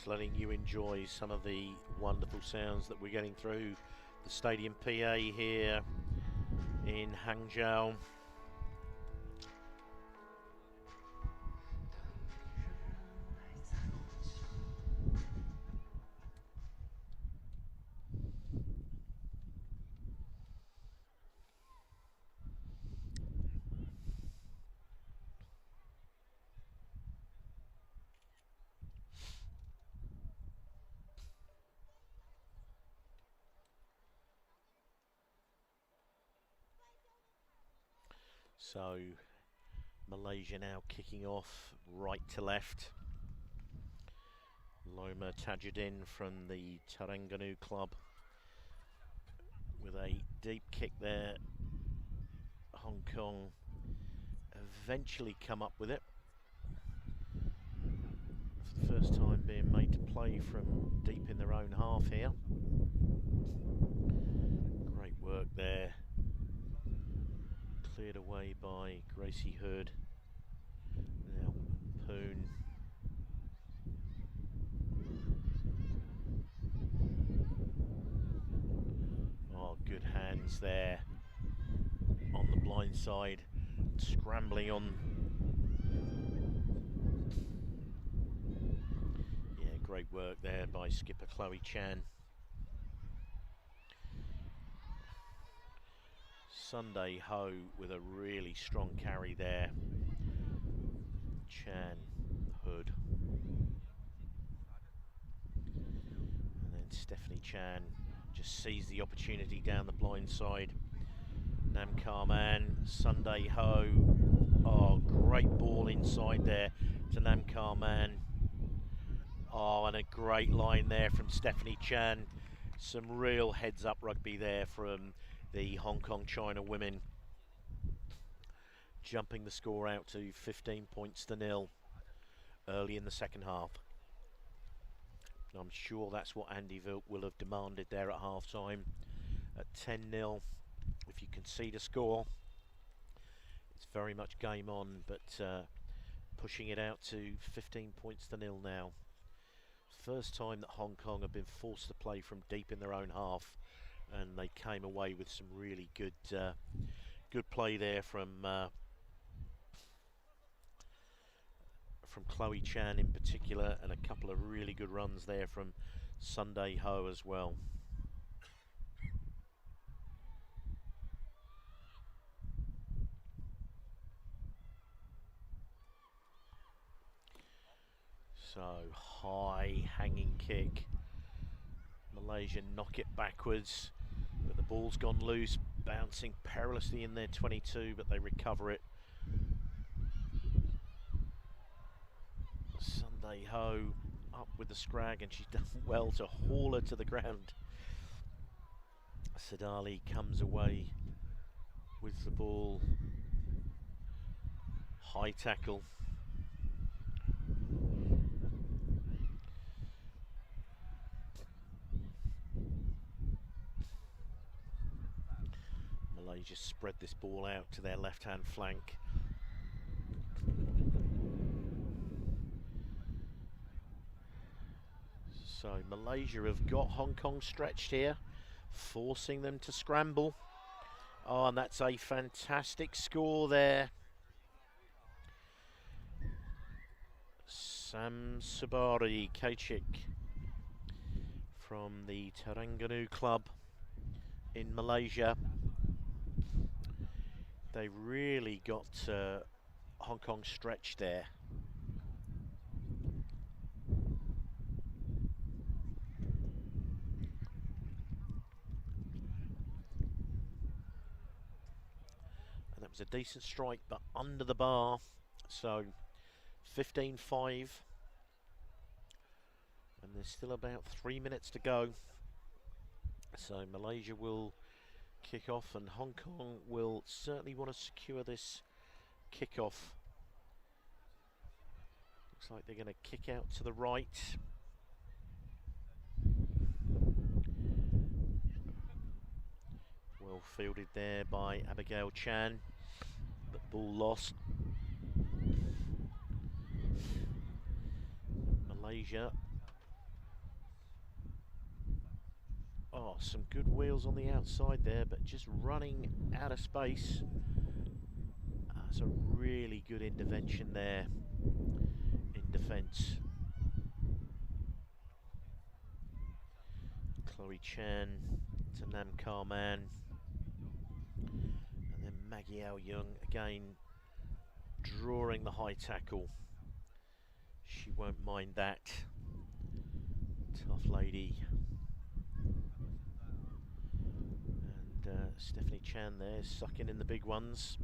Just letting you enjoy some of the wonderful sounds that we're getting through the stadium PA here in Hangzhou. So Malaysia now kicking off right to left. Loma Tajuddin from the Terengganu club with a deep kick there. Hong Kong eventually come up with it. For the first time being made to play from deep in their own half here. Great work there. Cleared away by Gracie Hurd. Now Poon. Oh, good hands there on the blind side, scrambling on. Yeah, great work there by skipper Chloe Chan. Sunday Ho with a really strong carry there. Chan, Hood. And then Stephanie Chan just sees the opportunity down the blind side. Nam Kar Man, Sunday Ho. Oh, great ball inside there to Nam Kar Man. Oh, and a great line there from Stephanie Chan. Some real heads up rugby there from the Hong Kong China women, jumping the score out to 15 points to 0 early in the second half. And I'm sure that's what Andy Vilk will have demanded there at half time. At 10-0, if you concede a score, it's very much game on, but pushing it out to 15 points to 0 now. First time that Hong Kong have been forced to play from deep in their own half, and they came away with some really good good play there from Chloe Chan in particular, and a couple of really good runs there from Sunday Ho as well. So high hanging kick. Malaysia knock it backwards, but the ball's gone loose, bouncing perilously in their 22, but they recover it. Sunday Ho up with the scrag, and she's done well to haul her to the ground. Sadali comes away with the ball. High tackle. Malaysia spread this ball out to their left-hand flank. So Malaysia have got Hong Kong stretched here, forcing them to scramble. Oh, and that's a fantastic score there. Sam Sabari Kaichik from the Terengganu club in Malaysia. They really got Hong Kong stretched there. And that was a decent strike, but under the bar. So 15-5. And there's still about 3 minutes to go. So Malaysia will kick off, and Hong Kong will certainly want to secure this kick-off. Looks like they're going to kick out to the right. Well fielded there by Abigail Chan, but ball lost. Malaysia Oh, some good wheels on the outside there, but just running out of space. That's a really good intervention there in defence. Chloe Chan to Nam Karman. And then Maggie Ao Young again drawing the high tackle. She won't mind that. Tough lady. And Stephanie Chan there sucking in the big ones.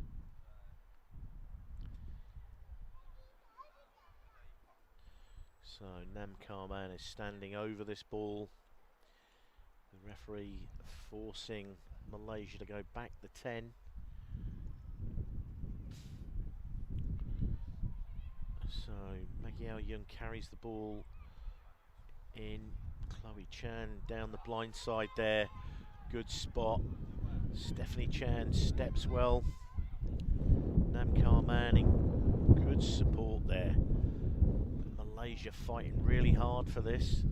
So Nam Karman is standing over this ball. The referee forcing Malaysia to go back the 10. So Maggie Ao Young carries the ball in. Chloe Chan down the blind side there. Good spot. Stephanie Chan steps well. Nam Karman in good support there. Malaysia fighting really hard for this.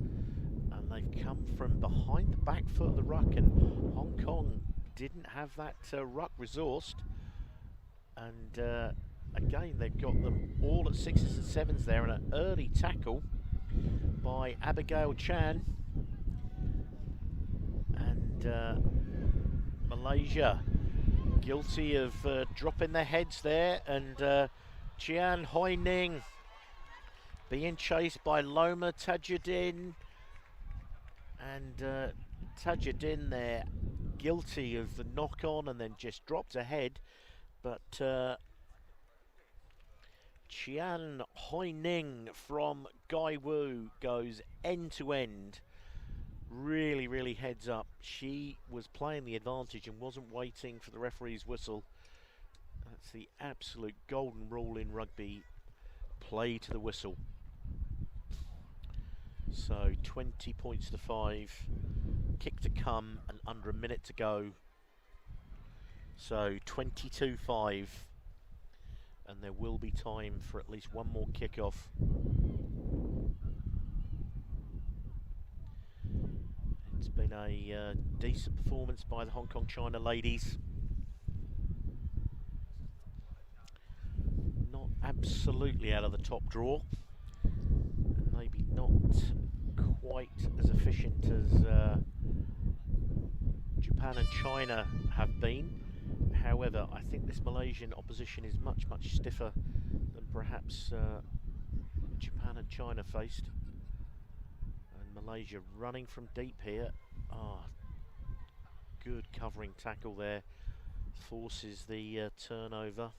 And they've come from behind the back foot of the ruck, and Hong Kong didn't have that ruck resourced. And again, they've got them all at 6s and 7s there, and an early tackle by Abigail Chan. And Malaysia guilty of dropping their heads there, and Chian Hoi Ning being chased by Loma Tajuddin, and Tajuddin there guilty of the knock on and then just dropped ahead, but Chian Hoi Ning from Gai Wu goes end to end. Really heads up. She was playing the advantage and wasn't waiting for the referee's whistle. That's the absolute golden rule in rugby. Play to the whistle. So 20 points to 5. Kick to come and under a minute to go. So 22-5. And there will be time for at least one more kick-off. It's been a decent performance by the Hong Kong China ladies. Not absolutely out of the top draw. And maybe not quite as efficient as Japan and China have been. However, I think this Malaysian opposition is much stiffer than perhaps Japan and China faced. And Malaysia running from deep here. Ah, good covering tackle there. Forces the turnover.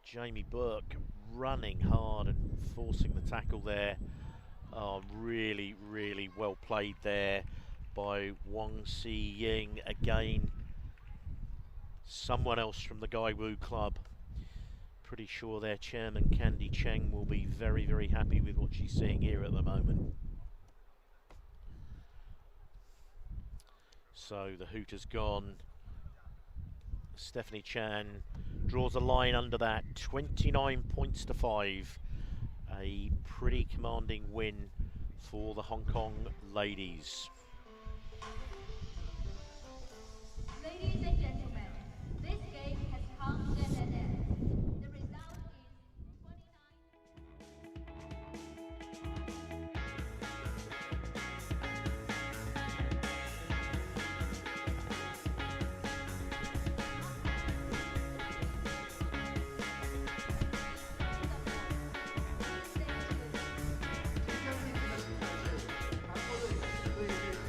Jamie Burke running hard and forcing the tackle there. Oh, really well played there by Wong Si Ying again. Someone else from the Gai Wu club. Pretty sure their chairman Candy Cheng will be very happy with what she's seeing here at the moment. So the hoot has gone. Stephanie Chan draws a line under that. 29 points to 5. A pretty commanding win for the Hong Kong ladies. Ladies and gentlemen, this game has come to an end. The result is 29.即将进行的比赛是韩国队对阵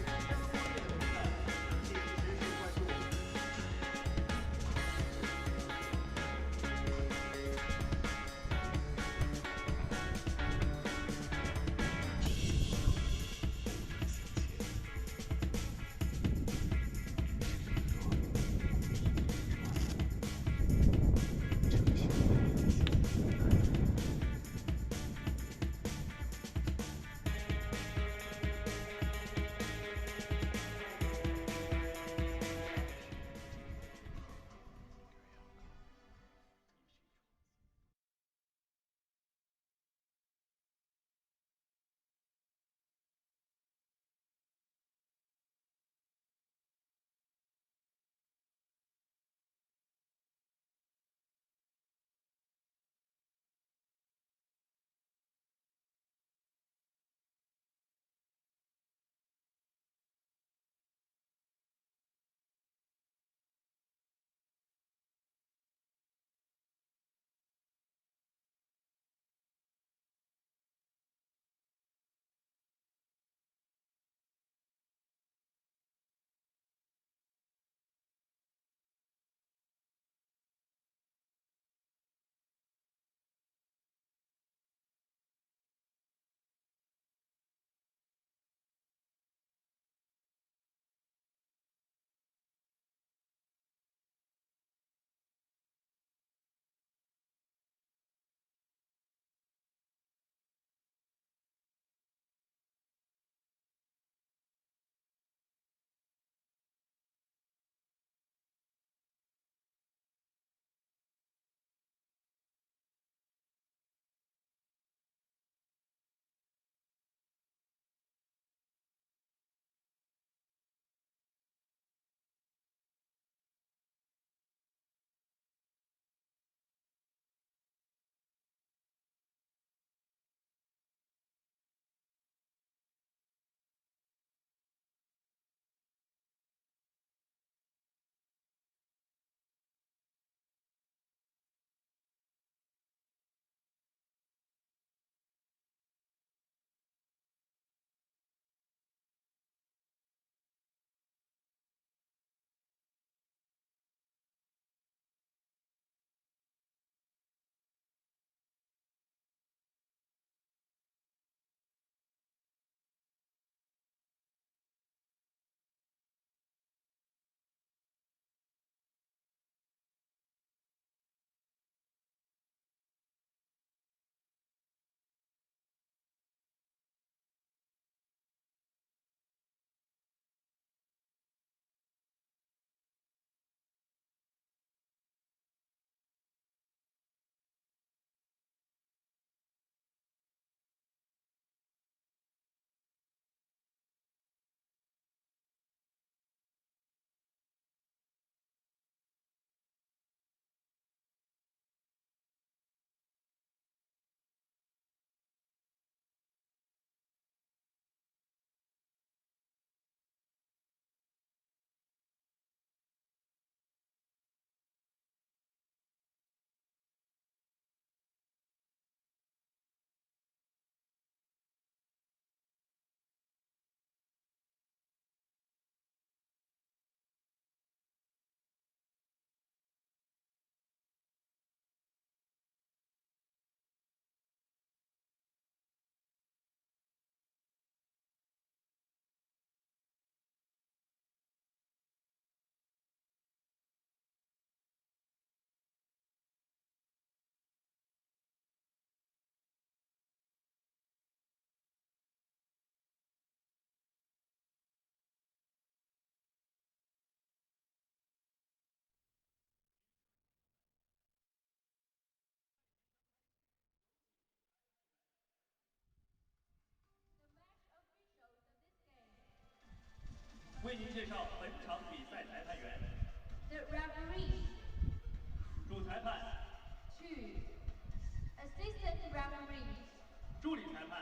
助理裁判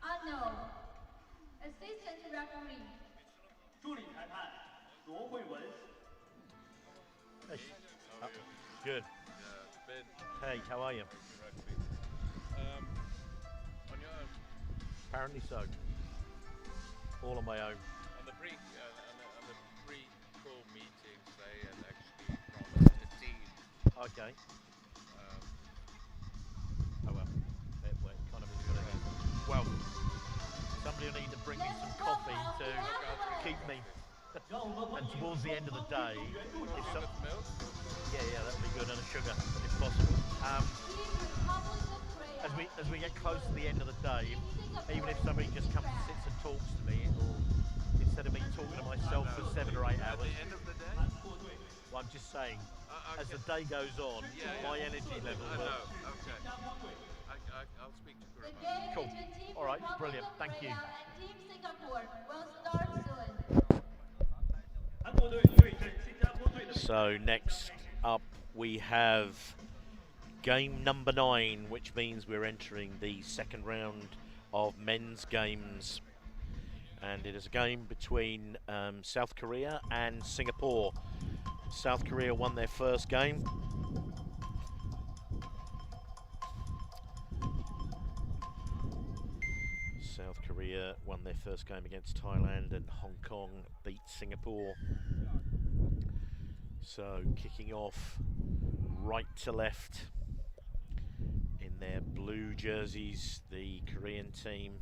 Unknown. Assistant referee. 助理裁判罗慧文 Hey. Good. Ben, Hey, how are you? rugby. On your own, Apparently so. All on my own. on the pre-call meetings, they had actually promised a team. Okay. Um, Oh well. It kind of is what it is. Well, somebody will need to bring me some coffee to keep me. And towards the end of the day, if some, with milk. yeah, that'd be good, and a sugar, if possible. Team Republic of Korea. As we get close to the end of the day, even if somebody just comes and sits and talks to me, or instead of me talking to myself for 7 or 8 At hours, the end of the day? well, I'm just saying, as Okay. the day goes on, my energy level I will. know, okay. I'll speak to The Guru. game Cool. between Team All right, Republic brilliant. of Thank you. Korea and Team Singapore will start soon. 韩国队对阵新加坡队的 So next up we have game number 9, which means we're entering the second round of men's games. And it is a game between South Korea and Singapore. South Korea won their first game. South Korea won their first game against Thailand, and Hong Kong beat Singapore. So kicking off right to left in their blue jerseys, the Korean team,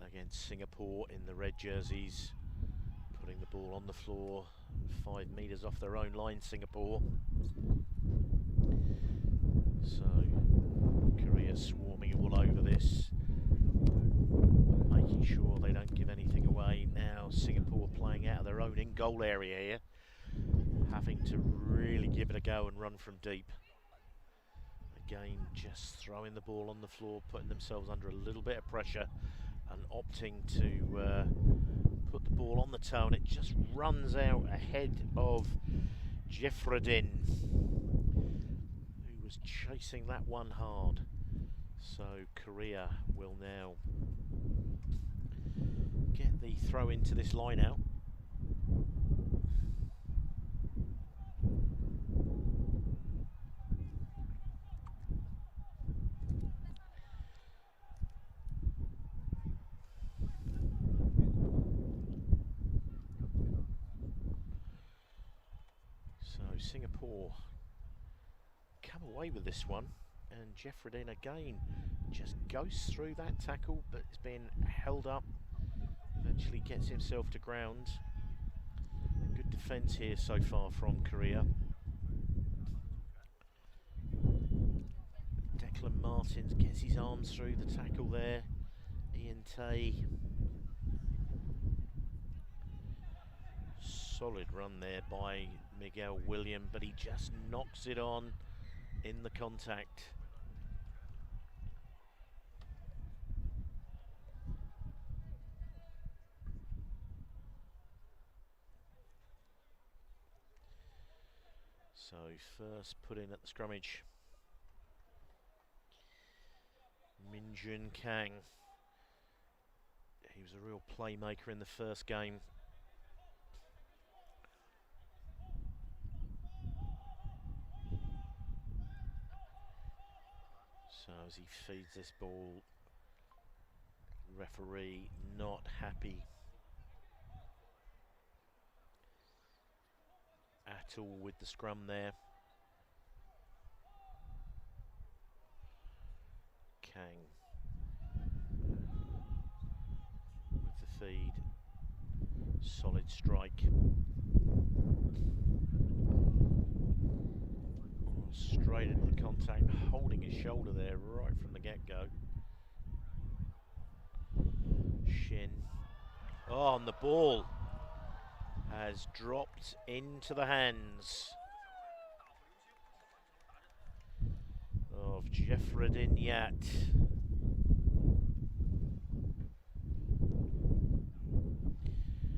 against Singapore in the red jerseys, putting the ball on the floor 5 metres off their own line, Singapore. So Korea swarming all over this, making sure they don't give anything away. Now Singapore playing out of their own in-goal area here, having to really give it a go and run from deep. Again, just throwing the ball on the floor, putting themselves under a little bit of pressure and opting to put the ball on the toe, and it just runs out ahead of Jeffredin, who was chasing that one hard. So Korea will now get the throw into this line out. So Singapore come away with this one, and Jeffredin again just goes through that tackle, but it's been held up, eventually gets himself to ground. Good defence here so far from Korea. Declan Martins gets his arms through the tackle there. Ian Tay. Solid run there by Miguel William, but he just knocks it on in the contact. So first put in at the scrummage, Min Jun Kang. He was a real playmaker in the first game. So as he feeds this ball, referee not happy at all with the scrum there. Kang with the feed, solid strike. Straight into the contact, holding his shoulder there right from the get-go. Shin. Oh, and the ball has dropped into the hands of Jeffredin Yat.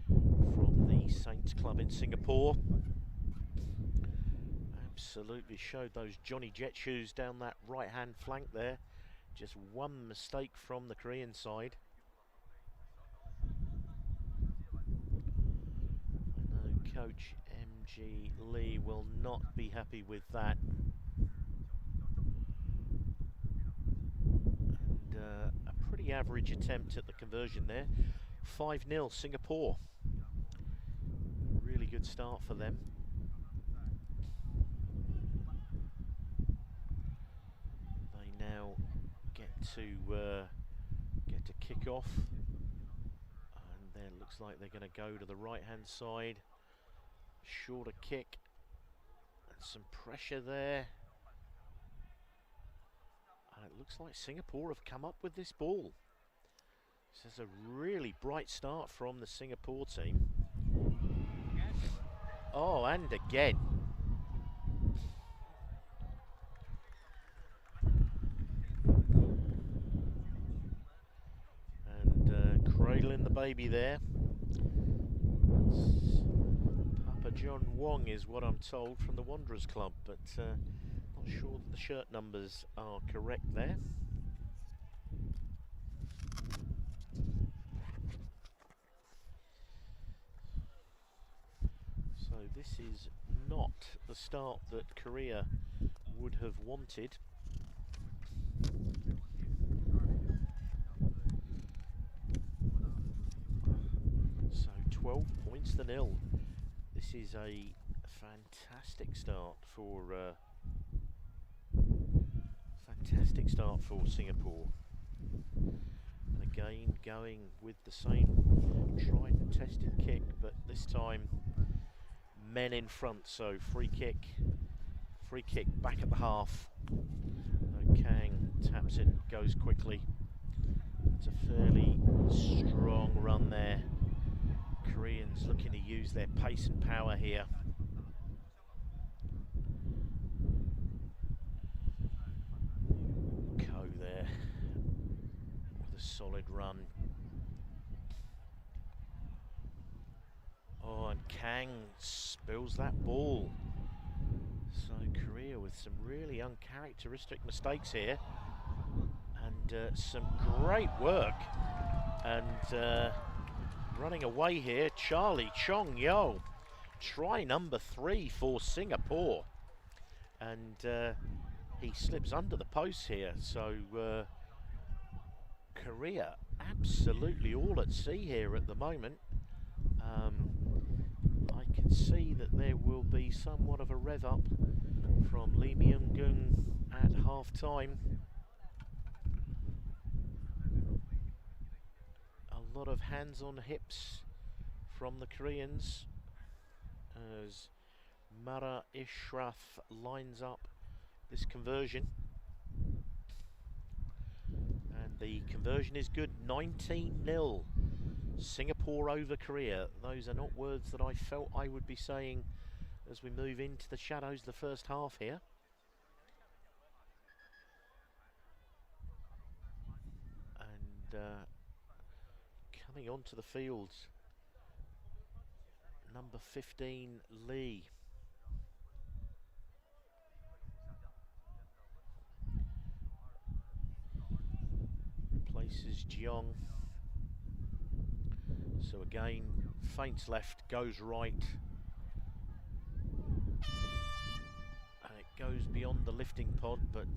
From the Saints Club in Singapore. Absolutely showed those Johnny Jet shoes down that right hand flank there. Just one mistake from the Korean side. I know coach MG Lee will not be happy with that. And a pretty average attempt at the conversion there. 5-0 Singapore. Really good start for them. They now get to kick off, and then looks like they're going to go to the right hand side. Shorter kick and some pressure there, and it looks like Singapore have come up with this ball. This is a really bright start from the Singapore team. Oh, and again. And cradling the baby there. Papa John Wong is what I'm told from the Wanderers Club, but not sure that the shirt numbers are correct there. So this is not the start that Korea would have wanted. So 12 points to 0. This is a fantastic start for Singapore. And again going with the same tried and tested kick, but this time men in front, so free kick back at the half. Kang taps it, goes quickly. It's a fairly strong run there. Koreans looking to use their pace and power here. Ko there with a solid run. Oh, and Kang spills that ball. So Korea with some really uncharacteristic mistakes here, and some great work. And running away here, Charlie Chong Yo, try number 3 for Singapore, and he slips under the post here. So Korea absolutely all at sea here at the moment. I can see that there will be somewhat of a rev up from Lee Myung-gung at half time. A lot of hands on hips from the Koreans as Mara Ishraf lines up this conversion. And the conversion is good, 19-0. Singapore over Korea. Those are not words that I felt I would be saying as we move into the shadows of the first half here. And coming onto the field, number 15, Lee. Replaces Jeong. So again, feints left, goes right. And it goes beyond the lifting pod, but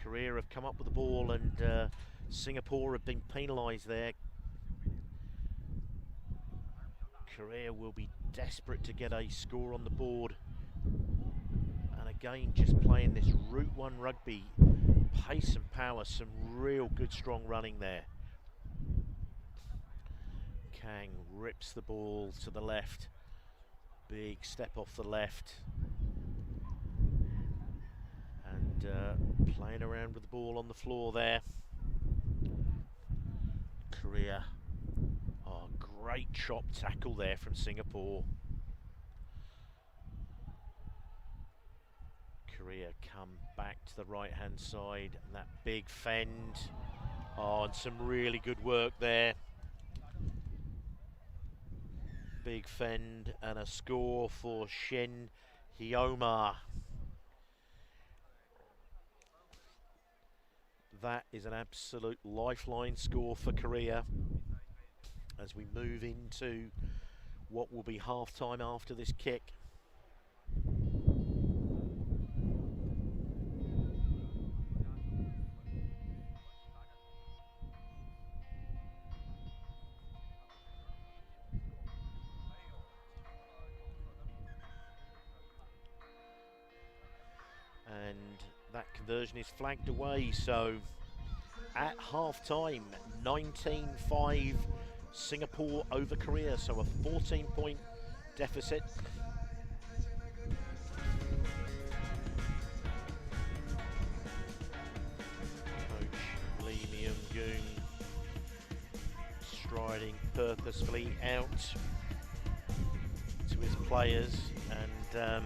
Korea have come up with the ball, and Singapore have been penalised there. Korea will be desperate to get a score on the board. And again, just playing this Route 1 rugby, pace and power, some real good strong running there. Kang rips the ball to the left. Big step off the left. And playing around with the ball on the floor there. Korea. Oh, great chop tackle there from Singapore. Korea come back to the right hand side, and that big fend. Oh, and some really good work there. Big fend and a score for Shin Hyoma. that is an absolute lifeline score for Korea as we move into what will be half time after this kick. And that conversion is flagged away, so at half time 19-5 Singapore over Korea, so a 14-point deficit. Coach Lee Myung-goon striding purposefully out to his players, and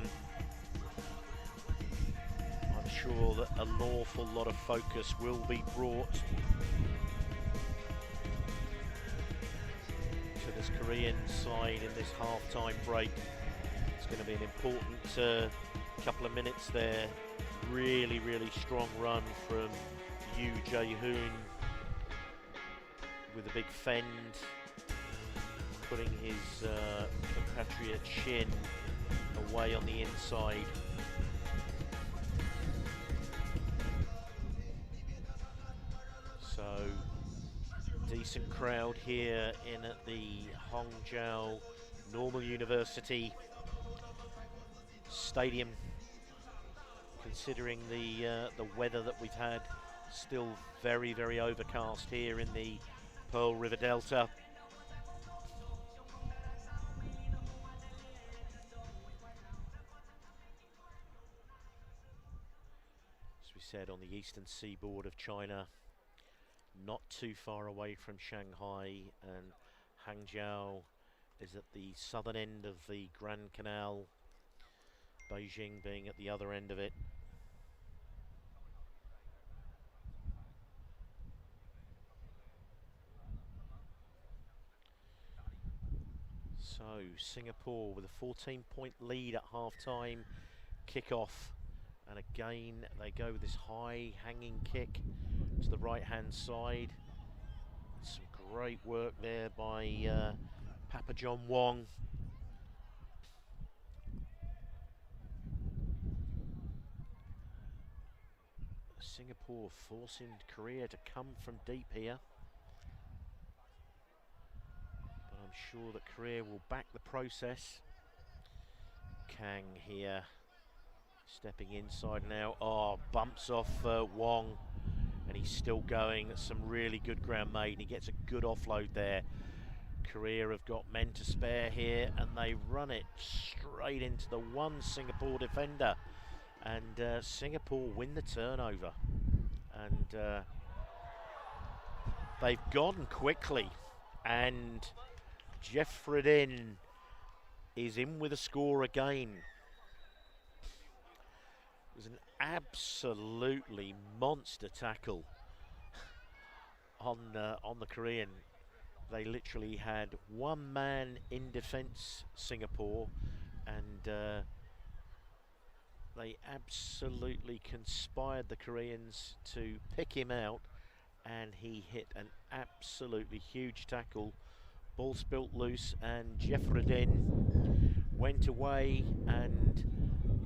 I'm sure that an awful lot of focus will be brought to this Korean side in this half-time break. It's going to be an important couple of minutes there. Really, really strong run from Yoo Jae-hoon with a big fend, putting his compatriot Shin away on the inside. So, decent crowd here in at the Hangzhou Normal University Stadium, considering the weather that we've had. Still very, very overcast here in the Pearl River Delta. As we said, on the eastern seaboard of China, not too far away from Shanghai, and Hangzhou is at the southern end of the Grand Canal, Beijing being at the other end of it. So Singapore with a 14-point lead at half-time, kick-off, and again they go with this high hanging kick to the right-hand side. Some great work there by Papa John Wong. Singapore forcing Korea to come from deep here. But I'm sure that Korea will back the process. Kang here, stepping inside now. Oh, bumps off Wong, and he's still going. That's some really good ground made, and he gets a good offload there. Korea have got men to spare here, and they run it straight into the one Singapore defender, and Singapore win the turnover. And they've gone quickly, and Jeffredin is in with a score again. It was an absolutely monster tackle on the Korean. They literally had one man in defence, Singapore, and they absolutely conspired the Koreans to pick him out, and he hit an absolutely huge tackle. Ball spilt loose, and Jeffredin went away and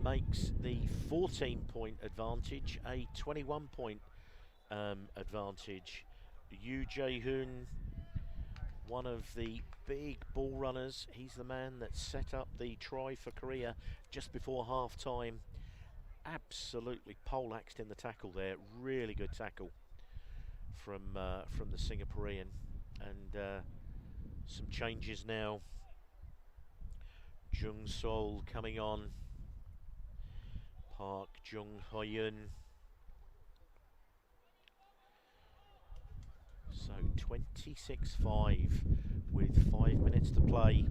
makes the 14-point advantage a 21-point advantage. Yoo Jae-hoon, one of the big ball runners, he's the man that set up the try for Korea just before half-time. Absolutely poleaxed in the tackle there. Really good tackle from the Singaporean. And some changes now. Jung Sol coming on. Park Jung Hyun. So 26-5 with 5 minutes to play.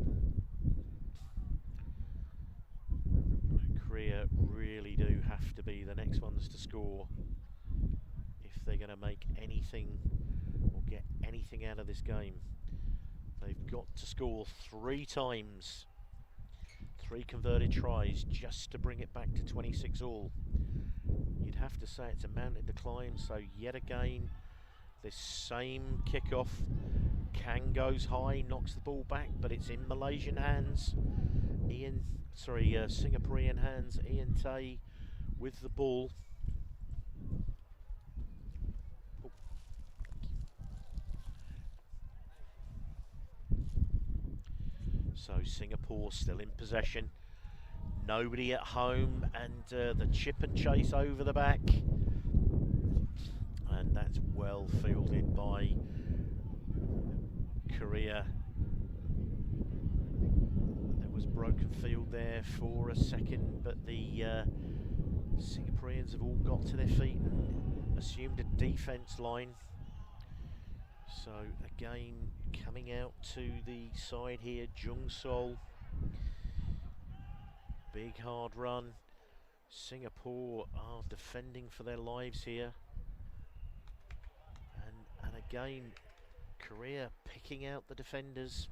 Korea really do have to be the next ones to score if they're going to make anything or get anything out of this game. They've got to score 3 times, 3 converted tries, just to bring it back to 26 all. You'd have to say it's a mountain to climb. So yet again, this same kickoff. Kang goes high, knocks the ball back, but it's in Malaysian hands. Singaporean hands. Ian Tay with the ball. Oh. So Singapore still in possession. Nobody at home, and the chip and chase over the back. And that's well fielded by Korea. There was broken field there for a second, but the Singaporeans have all got to their feet and assumed a defence line. So again, coming out to the side here, Jung Sol. Big hard run. Singapore are defending for their lives here. And again, Korea picking out the defenders.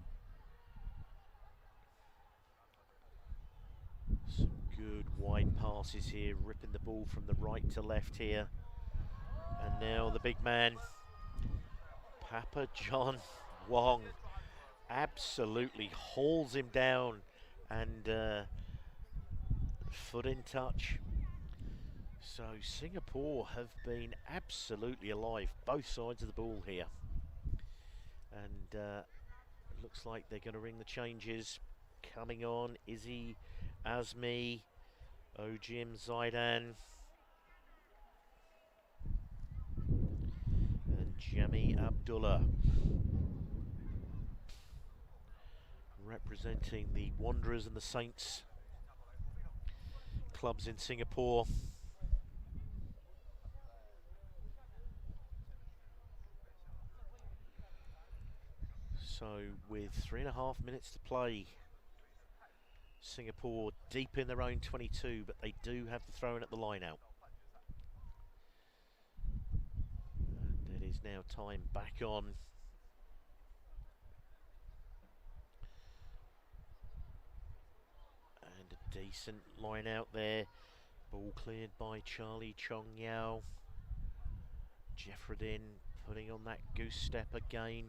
Some good wide passes here, ripping the ball from the right to left here. And now the big man, Papa John Wong, absolutely hauls him down, and foot in touch. So Singapore have been absolutely alive, both sides of the ball here. And it looks like they're going to ring the changes. Coming on, Izzy, Azmi, Ojim, Zaidan, and Jami Abdullah, representing the Wanderers and the Saints clubs in Singapore. So with 3.5 minutes to play, Singapore deep in their own 22, but they do have the throw-in at the line out. And it is now time back on. And a decent line out there. Ball cleared by Charlie Chong Yao. Jeffredin putting on that goose step again.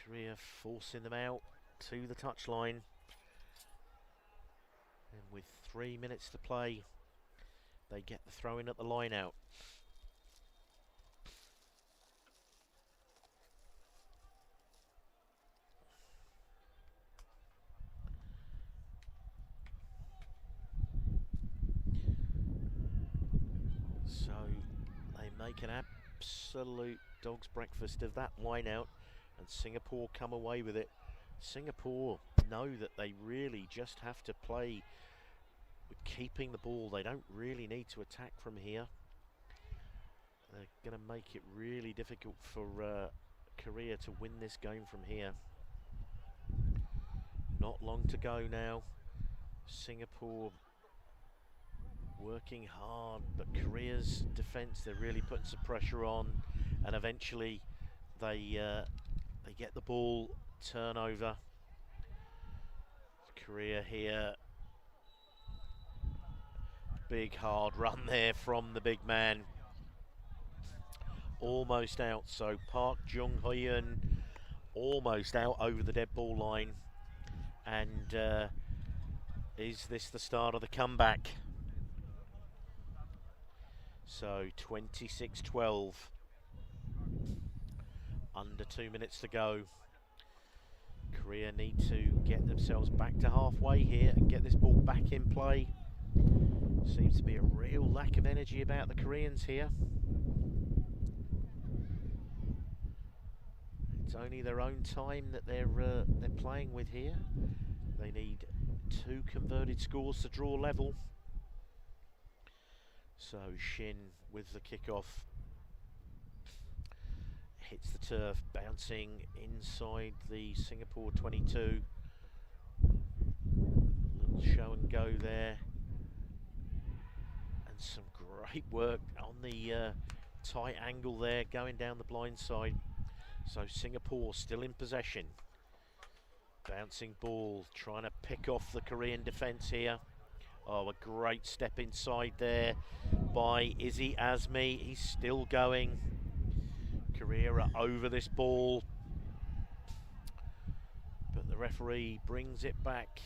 Korea forcing them out to the touchline. And with 3 minutes to play, they get the throw in at the line out. So they make an absolute dog's breakfast of that line out, and Singapore come away with it. Singapore know that they really just have to play with keeping the ball. They don't really need to attack from here. They're going to make it really difficult for Korea to win this game from here. Not long to go now. Singapore working hard, but Korea's defence, they're really putting some pressure on, and eventually they get the ball, turnover. Korea here, big hard run there from the big man, almost out. So Park Jung Hyun almost out over the dead ball line. And is this the start of the comeback? So 26-12, under 2 minutes to go. Korea need to get themselves back to halfway here and get this ball back in play. Seems to be a real lack of energy about the Koreans here. It's only their own time that they're playing with here. They need 2 converted scores to draw level. So Shin with the kickoff. Hits the turf, bouncing inside the Singapore 22. Little show and go there. And some great work on the tight angle there, going down the blind side. So Singapore still in possession. Bouncing ball, trying to pick off the Korean defence here. Oh, a great step inside there by Izzy Azmi. He's still going. Korea are over this ball, but the referee brings it back.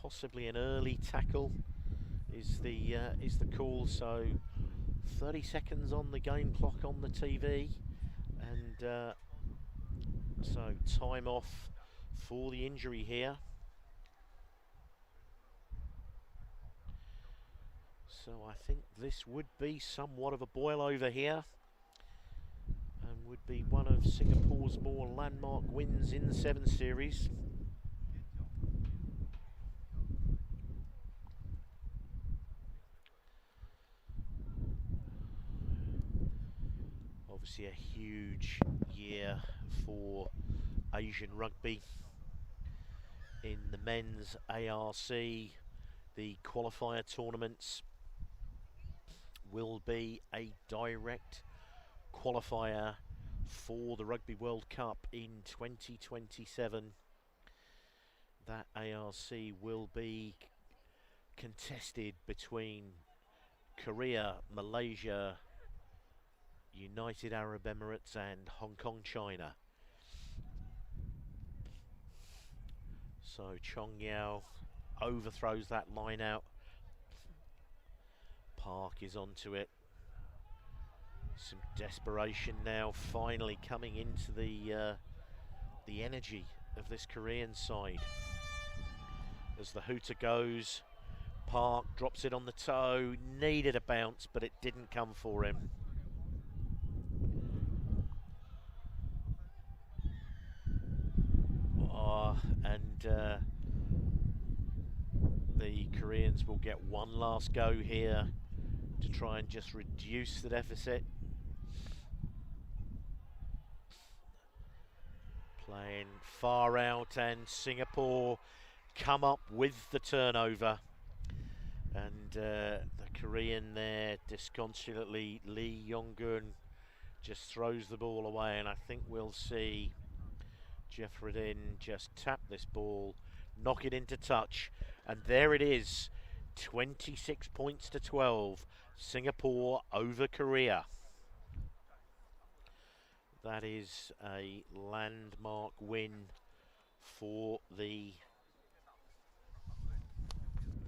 Possibly an early tackle is the call. So 30 seconds on the game clock on the TV, and so time off for the injury here. So I think this would be somewhat of a boil over here, and would be one of Singapore's more landmark wins in the 7 Series. Obviously a huge year for Asian rugby. In the men's ARC, the qualifier tournaments will be a direct qualifier for the Rugby World Cup in 2027. That ARC will be contested between Korea, Malaysia, United Arab Emirates and Hong Kong, China. So Chong Yao overthrows that line out. Park is onto it. Some desperation now finally coming into the energy of this Korean side. As the hooter goes, Park drops it on the toe, needed a bounce, but it didn't come for him. The Koreans will get one last go here to try and just reduce the deficit. Playing far out, and Singapore come up with the turnover. And the Korean there, disconsolately, Lee Yong-gun just throws the ball away, and I think we'll see Jeffredin just tap this ball, knock it into touch, and there it is, 26 points to 12, Singapore over Korea. That is a landmark win for the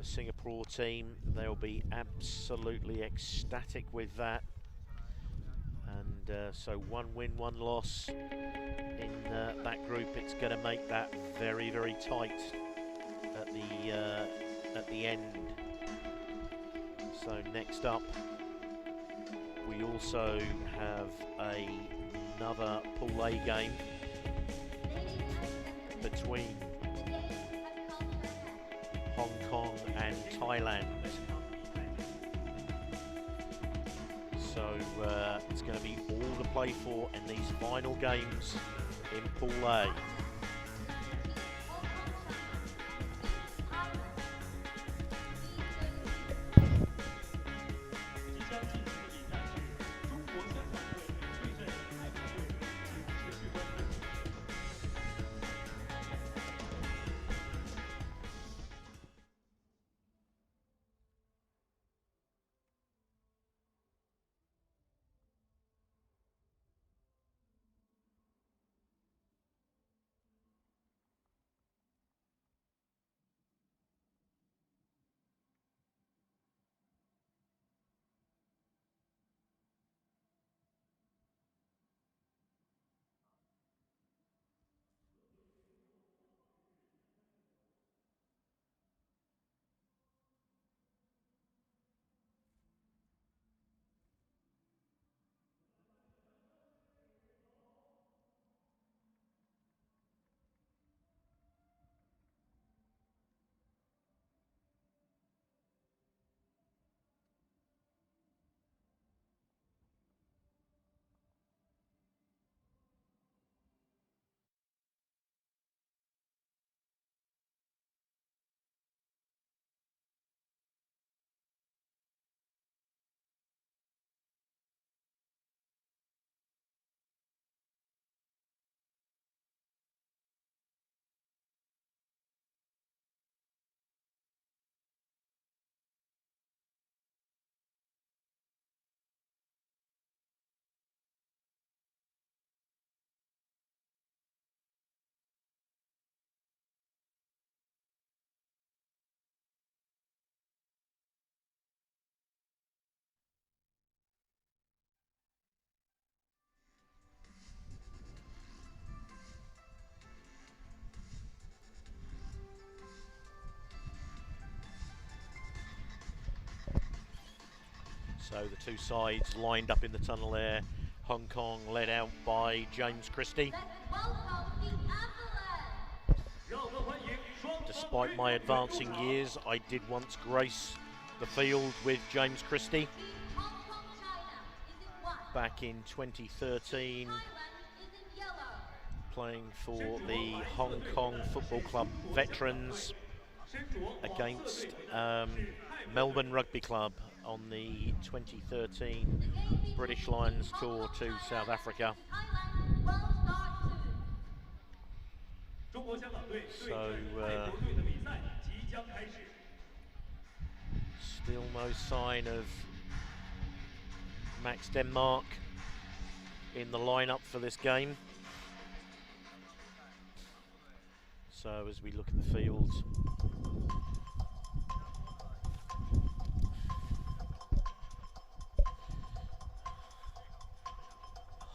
Singapore team. They'll be absolutely ecstatic with that. And so 1 win, 1 loss in that group. It's going to make that very, very tight at the end. So next up, we also have another Pool A game between Hong Kong and Thailand. So it's going to be all to play for in these final games in Pool A. So the two sides lined up in the tunnel there. Hong Kong led out by James Christie. Despite my advancing years, I did once grace the field with James Christie back in 2013, playing for the Hong Kong Football Club veterans against Melbourne Rugby Club on the 2013 British Lions tour to South Africa. So still no sign of Max Denmark in the lineup for this game. So as we look at the field,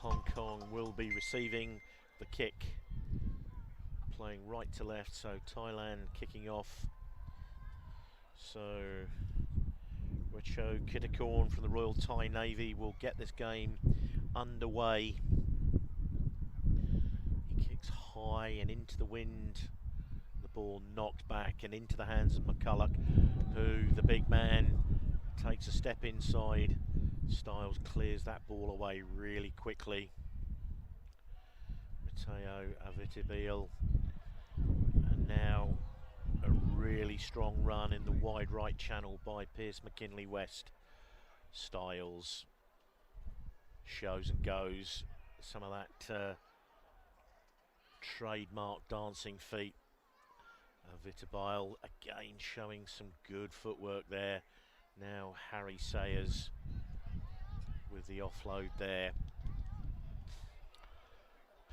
Hong Kong will be receiving the kick, playing right to left, so Thailand kicking off. So Racho Kittikorn from the Royal Thai Navy will get this game underway. He kicks high and into the wind. The ball knocked back and into the hands of McCulloch, who, the big man, takes a step inside. Styles clears that ball away really quickly. Matteo Avitibil, and now a really strong run in the wide right channel by Pierce McKinley West. Styles shows and goes some of that trademark dancing feet. Avitibil again showing some good footwork there. Now Harry Sayers with the offload there.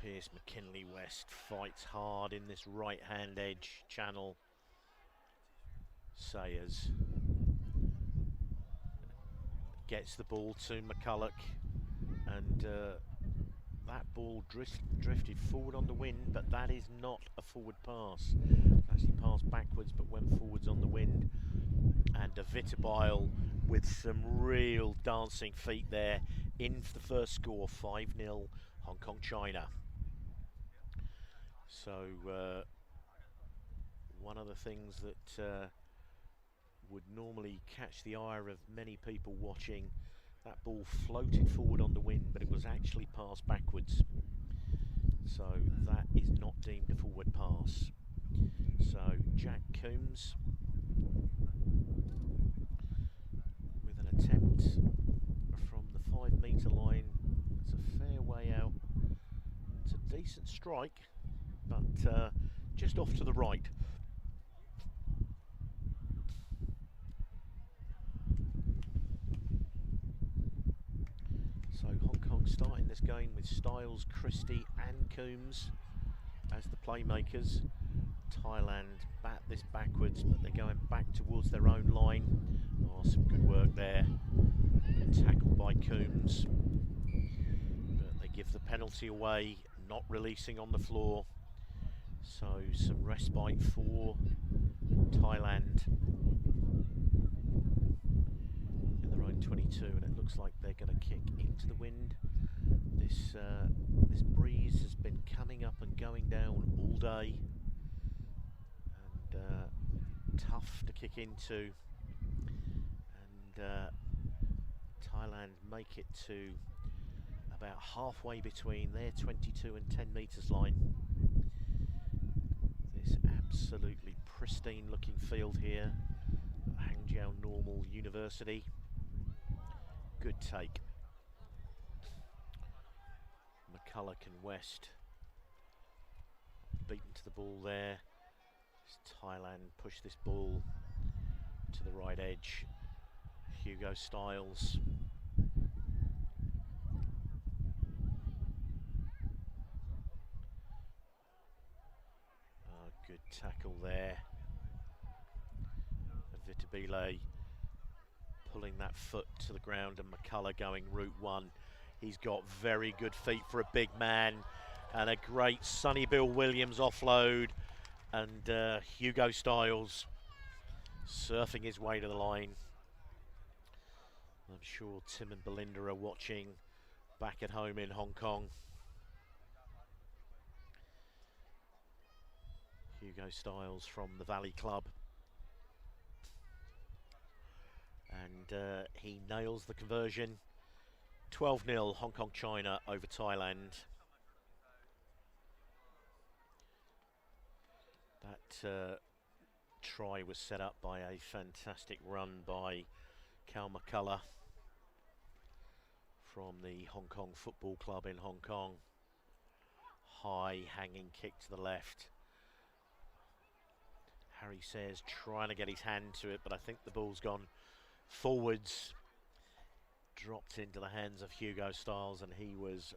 Pierce McKinley West fights hard in this right hand edge channel. Sayers gets the ball to McCulloch, and that ball drifted forward on the wind, but that is not a forward pass. It actually passed backwards but went forwards on the wind. And Avitibil with some real dancing feet there in for the first score, 5-0 Hong Kong China. So one of the things that would normally catch the ire of many people watching, that ball floated forward on the wind, but it was actually passed backwards. So that is not deemed a forward pass. So Jack Coombs with an attempt from the 5 metre line. It's a fair way out. It's a decent strike, but just off to the right. So Hong Kong starting this game with Styles, Christie and Coombs as the playmakers. Thailand bat this backwards, but they're going back towards their own line. Oh, some good work there. Good tackle by Coombs. But they give the penalty away, not releasing on the floor. So some respite for Thailand in their own 22, and it looks like they're going to kick into the wind. This breeze has been coming up and going down all day, and tough to kick into. And Thailand make it to about halfway between their 22 and 10 metres line. This absolutely pristine looking field here at Hangzhou Normal University. Good take. McCulloch and West beaten to the ball there. As Thailand push this ball to the right edge. Hugo Styles. Good tackle there. Avitibil pulling that foot to the ground, and McCulloch going route one. He's got very good feet for a big man, and a great Sonny Bill Williams offload, and Hugo Styles surfing his way to the line. I'm sure Tim and Belinda are watching back at home in Hong Kong. Hugo Styles from the Valley Club. And he nails the conversion. 12-0 Hong Kong China over Thailand. That try was set up by a fantastic run by Cal McCullough from the Hong Kong Football Club in Hong Kong. High hanging kick to the left. Harry Sayers trying to get his hand to it, but I think the ball's gone forwards. Dropped into the hands of Hugo Styles, and he was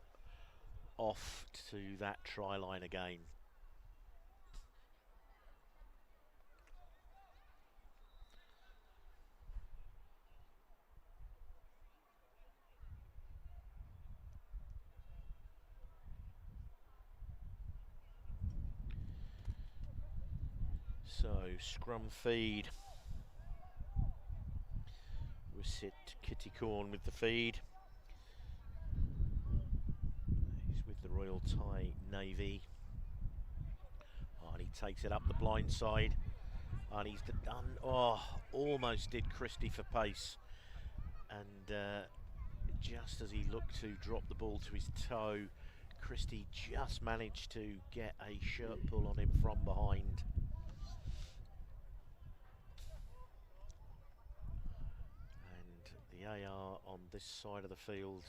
off to that try line again. So, scrum feed. Wisit Kittycorn with the feed. He's with the Royal Thai Navy. Oh, and he takes it up the blind side. And he's done, almost did Christie for pace. And just as he looked to drop the ball to his toe, Christie just managed to get a shirt pull on him from behind. The AR on this side of the field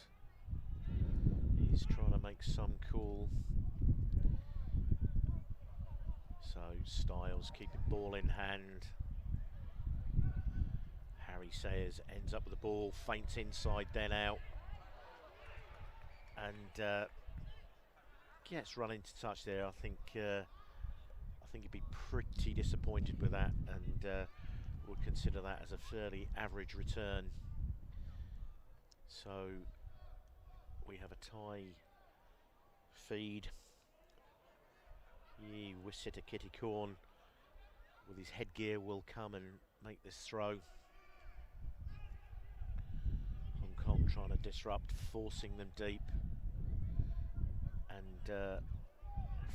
is trying to make some call. So Styles keeping ball in hand. Harry Sayers ends up with the ball, feints inside, then out, and gets run into touch there. I think he'd be pretty disappointed with that, and would consider that as a fairly average return. So we have a Thai feed. Wisita Kittycorn with his headgear will come and make this throw. Hong Kong trying to disrupt, forcing them deep. And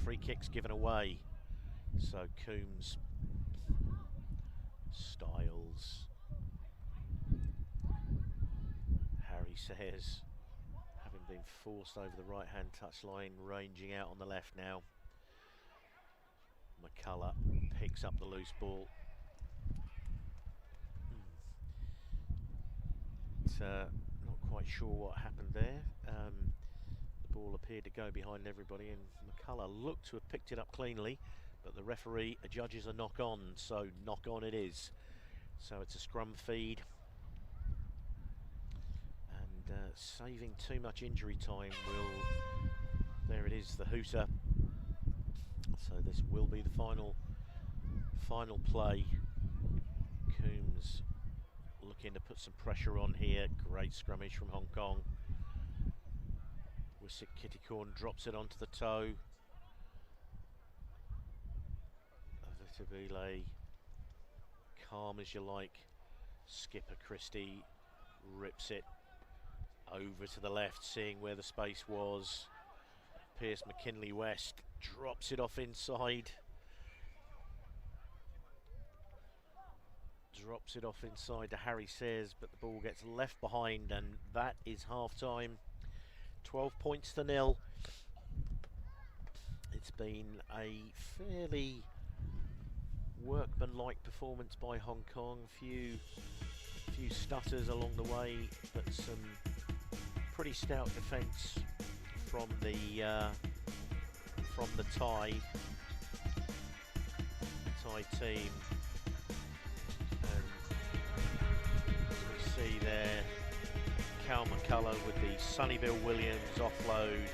free kicks given away. So Coombs, Styles, Harry Sayers, having been forced over the right-hand touchline, ranging out on the left now. McCullough picks up the loose ball. Not quite sure what happened there. The ball appeared to go behind everybody, and McCullough looked to have picked it up cleanly, but the referee adjudges a knock-on, so knock-on it is. So it's a scrum feed. Saving too much injury time will, there it is, the hooter. So this will be the final play. Coombs looking to put some pressure on here. Great scrummage from Hong Kong. Wisik Kittycorn drops it onto the toe. Vitabile, calm as you like. Skipper Christie rips it over to the left, seeing where the space was. Pierce McKinley West drops it off inside. Drops it off inside to Harry Sayers, but the ball gets left behind, and that is half-time. 12 points to 0. It's been a fairly workmanlike performance by Hong Kong. A few stutters along the way, but some pretty stout defence from the Thai team. And as we see there, Cal McCullough with the Sunnyville Williams offload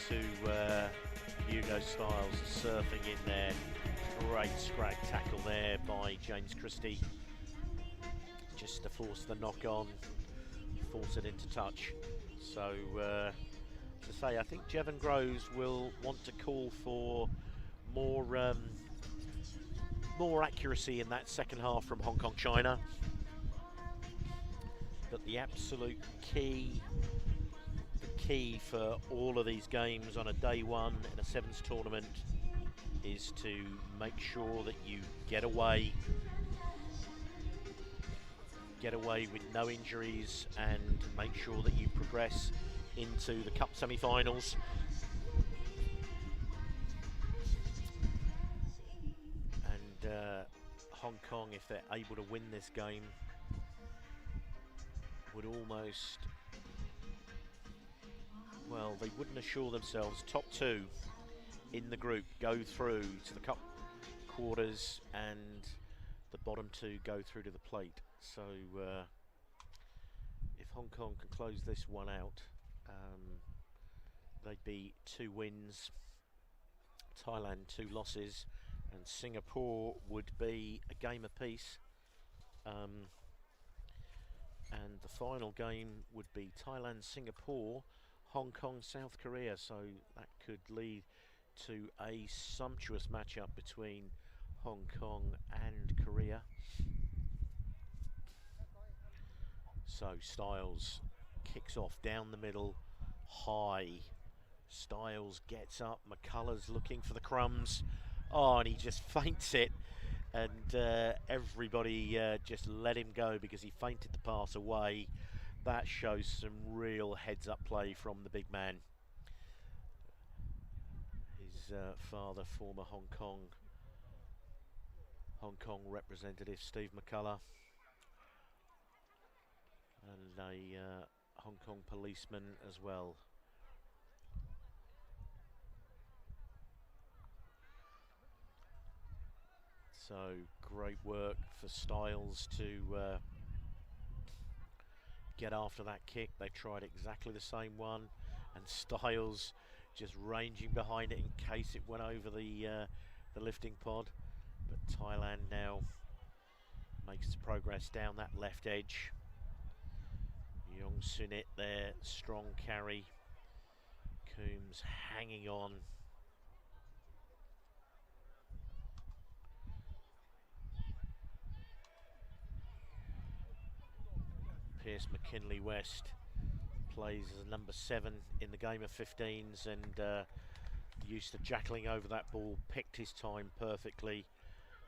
to Hugo Styles surfing in there. Great scrag tackle there by James Christie, just to force the knock on, force it into touch. So to say, I think Jevon Groves will want to call for more accuracy in that second half from Hong Kong China. But the absolute key, for all of these games on a day one in a sevens tournament is to make sure that you get away with no injuries and make sure that you progress into the cup semi-finals. And Hong Kong, if they're able to win this game, would almost, well, they wouldn't assure themselves. Top two in the group go through to the cup quarters and the bottom two go through to the plate. So if Hong Kong can close this one out, they'd be 2 wins, Thailand 2 losses, and Singapore would be a game apiece. And the final game would be Thailand-Singapore, Hong Kong-South Korea. So that could lead to a sumptuous matchup between Hong Kong and Korea. So Styles kicks off down the middle, high. Styles gets up, McCullough's looking for the crumbs. Oh, and he just feints it. And everybody just let him go because he feinted the pass away. That shows some real heads-up play from the big man. His father, former Hong Kong representative Steve McCullough, and a Hong Kong policeman as well. So great work for Styles to get after that kick. They tried exactly the same one, and Styles just ranging behind it in case it went over the lifting pod. But Thailand now makes progress down that left edge. Young Sunit there, strong carry. Coombs hanging on. Pierce McKinley-West plays as a number 7 in the game of 15s, and used to jackling over that ball, picked his time perfectly,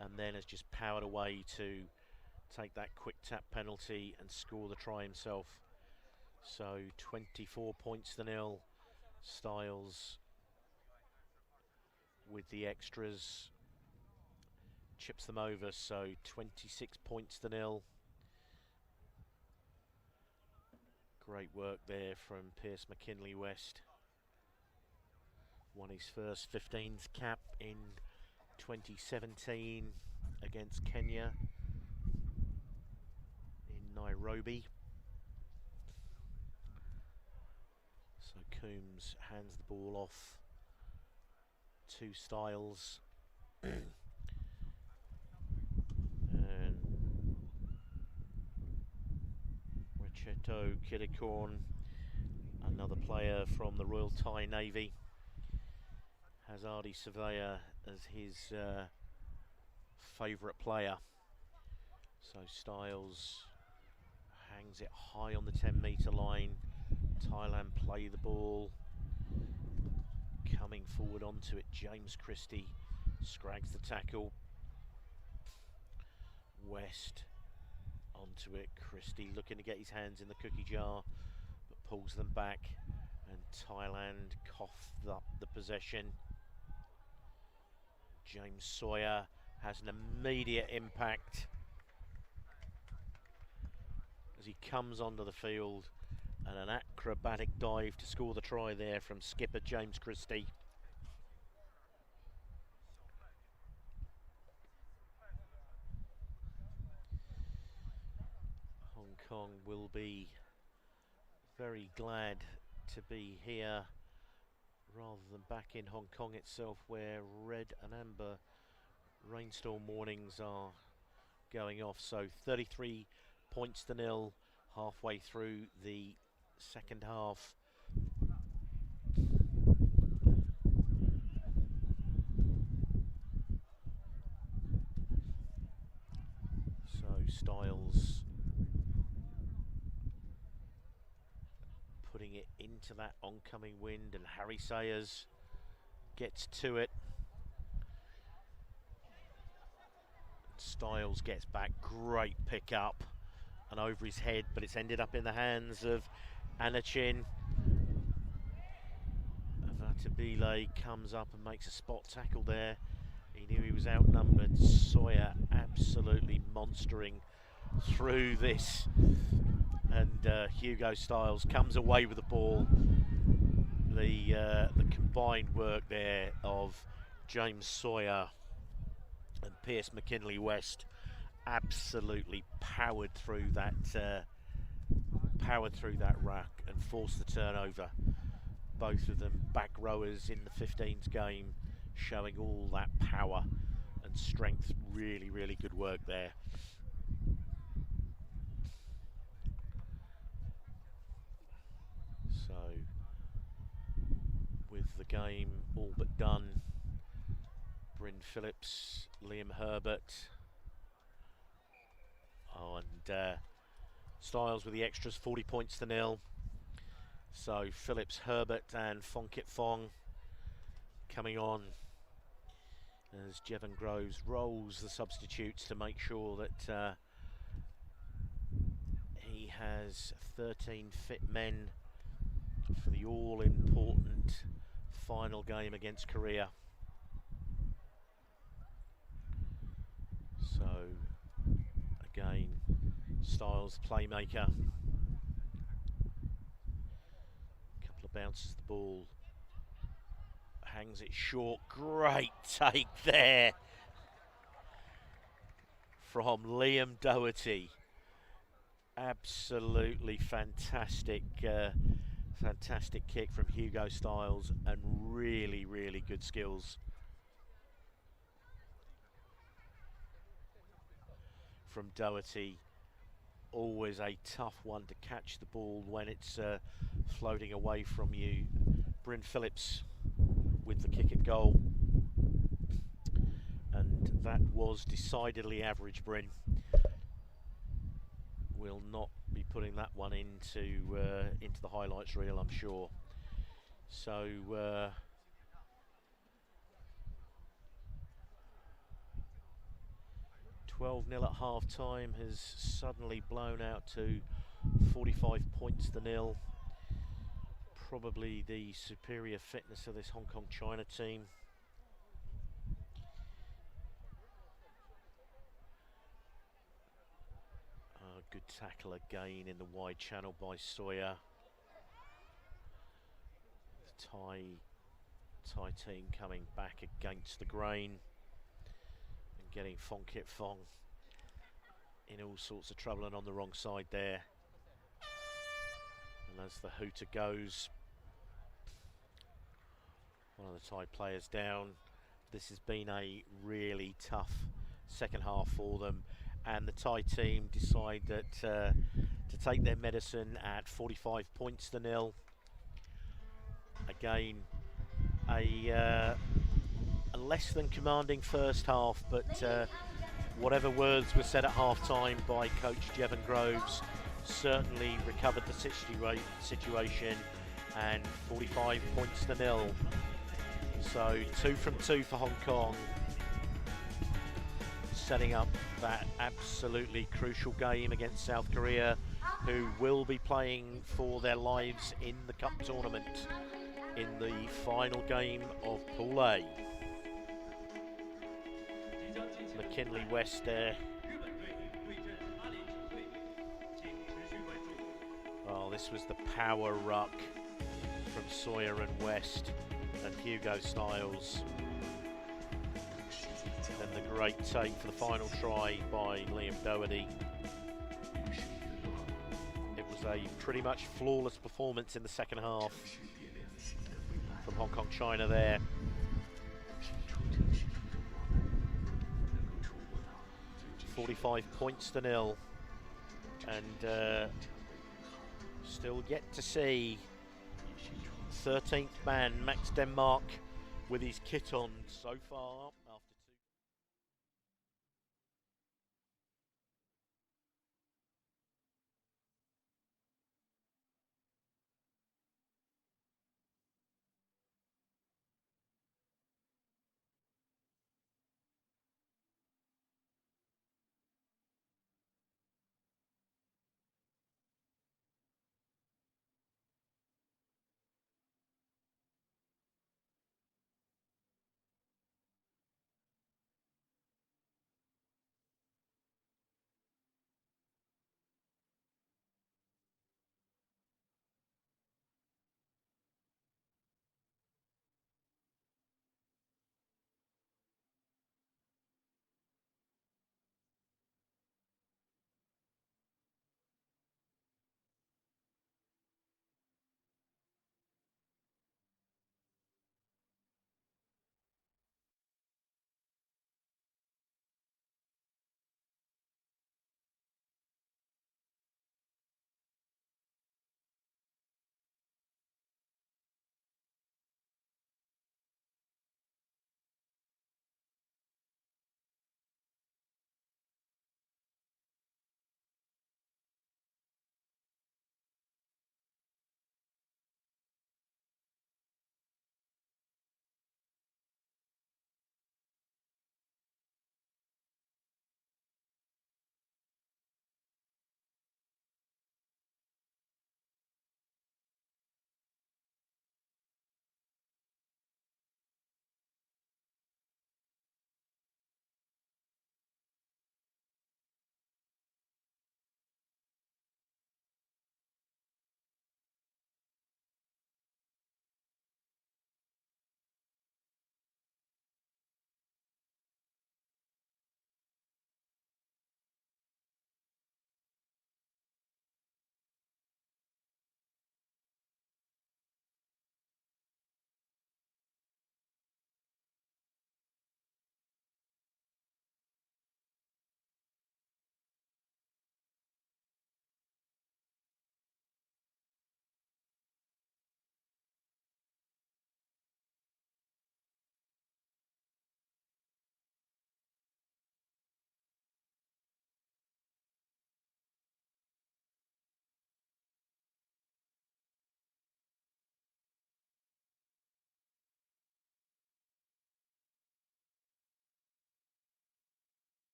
and then has just powered away to take that quick tap penalty and score the try himself. So 24 points to 0. Styles with the extras chips them over, so 26 points to 0. Great work there from Pierce McKinley-West. Won his first 15s cap in 2017 against Kenya in Nairobi. So Coombs hands the ball off to Styles. And Richeto Kirikorn, another player from the Royal Thai Navy, has Ardi Surveyor as his favourite player. So Styles hangs it high on the 10-metre line. Thailand play the ball. Coming forward onto it, James Christie scrags the tackle. West onto it, Christie looking to get his hands in the cookie jar, but pulls them back, and Thailand cough up the possession. James Sawyer has an immediate impact as he comes onto the field, and an acrobatic dive to score the try there from skipper James Christie. Hong Kong will be very glad to be here rather than back in Hong Kong itself, where red and amber rainstorm warnings are going off. So 33 points to 0 halfway through the second half. So Styles into that oncoming wind, and Harry Sayers gets to it. Styles gets back, great pick up and over his head, but it's ended up in the hands of Anachin. Avatabile comes up and makes a spot tackle there. He knew he was outnumbered. Sawyer absolutely monstering through this, and Hugo Styles comes away with the ball. The combined work there of James Sawyer and Pierce McKinley West absolutely powered through that ruck and forced the turnover. Both of them back rowers in the 15s game, showing all that power and strength. Really, really good work there. So, with the game all but done, Bryn Phillips, Liam Herbert, and Styles with the extras, 40 points to 0. So Phillips, Herbert and Fonkit Fong coming on as Jevon Groves rolls the substitutes to make sure that he has 13 fit men for the all-important final game against Korea. So again, Styles playmaker. Couple of bounces the ball, hangs it short. Great take there from Liam Doherty. Absolutely fantastic, fantastic kick from Hugo Styles, and really, really good skills from Doherty. Always a tough one to catch the ball when it's floating away from you. Bryn Phillips with the kick at goal, and that was decidedly average. Bryn will not be putting that one into the highlights reel, I'm sure. So 12-0 at half time has suddenly blown out to 45 points to 0. Probably the superior fitness of this Hong Kong China team. Good tackle again in the wide channel by Sawyer. The Thai team coming back against the grain and getting Fonkit Fong in all sorts of trouble and on the wrong side there. And as the hooter goes, one of the Thai players down. This has been a really tough second half for them, and the Thai team decide that to take their medicine at 45 points to 0. Again, a less than commanding first half, but whatever words were said at half time by coach Jevon Groves certainly recovered the situation, and 45 points to 0. So 2 from 2 for Hong Kong, setting up that absolutely crucial game against South Korea, who will be playing for their lives in the cup tournament in the final game of Pool A. McKinley West there. Oh, this was the power ruck from Sawyer and West and Hugo Styles. And the great take for the final try by Liam Doherty. It was a pretty much flawless performance in the second half from Hong Kong China there. $45 points to 0, and still yet to see 13th man Max Denmark with his kit on so far.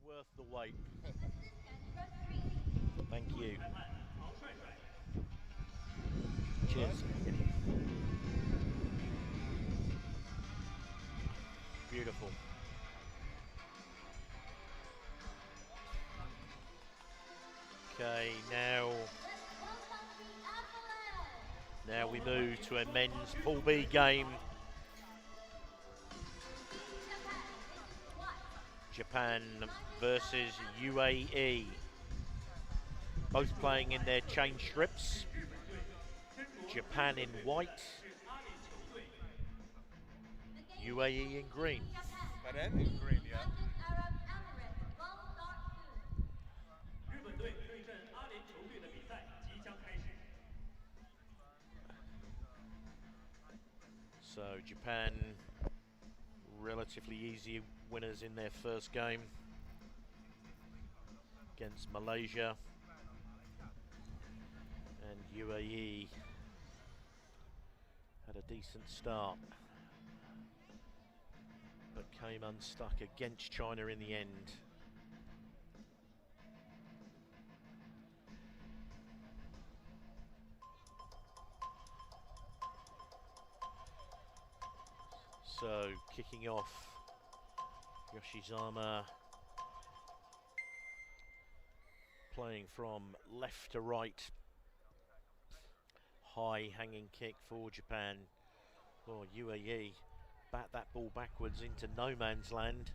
worth the wait. Assistant referee. Thank you. 裁判曹帅帅。 Cheers. Beautiful. Okay, now we move to a men's Pool B game. Japan versus UAE. Both playing in their change strips. Japan in white, UAE in green. Bahrain in green, yeah. 日本队对阵阿联酋队的比赛即将开始。 So Japan relatively easy winners in their first game against Malaysia, and UAE had a decent start but came unstuck against China in the end. So kicking off, Yoshizama playing from left to right. High hanging kick for Japan. Oh, UAE bat that ball backwards into no man's land,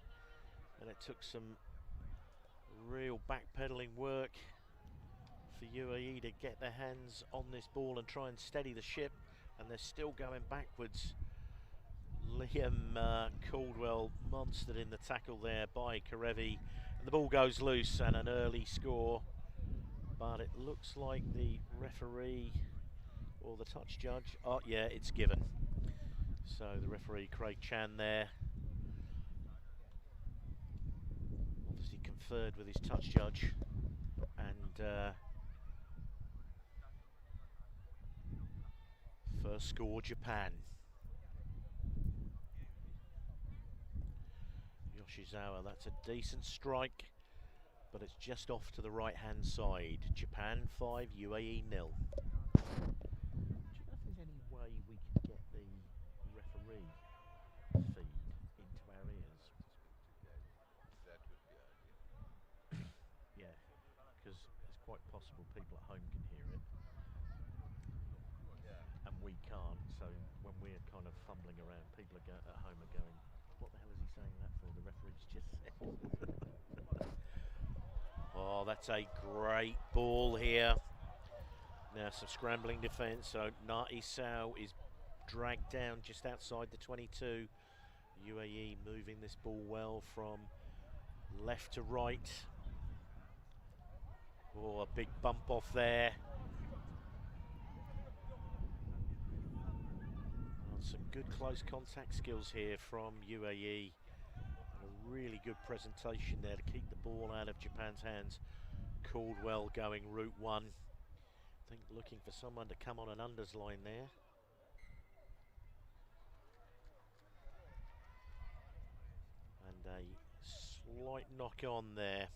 and it took some real backpedaling work for UAE to get their hands on this ball and try and steady the ship, and they're still going backwards. Liam Caldwell monstered in the tackle there by Karevi, and the ball goes loose and an early score, but it looks like the referee or the touch judge, oh yeah, it's given. So the referee Craig Chan there obviously conferred with his touch judge, and first score Japan. Yoshizawa, that's a decent strike, but it's just off to the right hand side. Japan 5, UAE 0. Do you know if there's any way we can get the referee feed into our ears? That would be ideal. Yeah, because it's quite possible people at home can hear it Yeah. and we can't, so when we're kind of fumbling around, people at home are going, what the hell is he saying that for? The referee's just said. Oh, that's a great ball here. Now some scrambling defence, so Nati Sao is dragged down just outside the 22. UAE moving this ball well from left to right. Oh, a big bump off there. Oh, some good close contact skills here from UAE. A really good presentation there to keep the ball out of Japan's hands. Caldwell going route one. I think looking for someone to come on an unders line there. And a slight knock on there.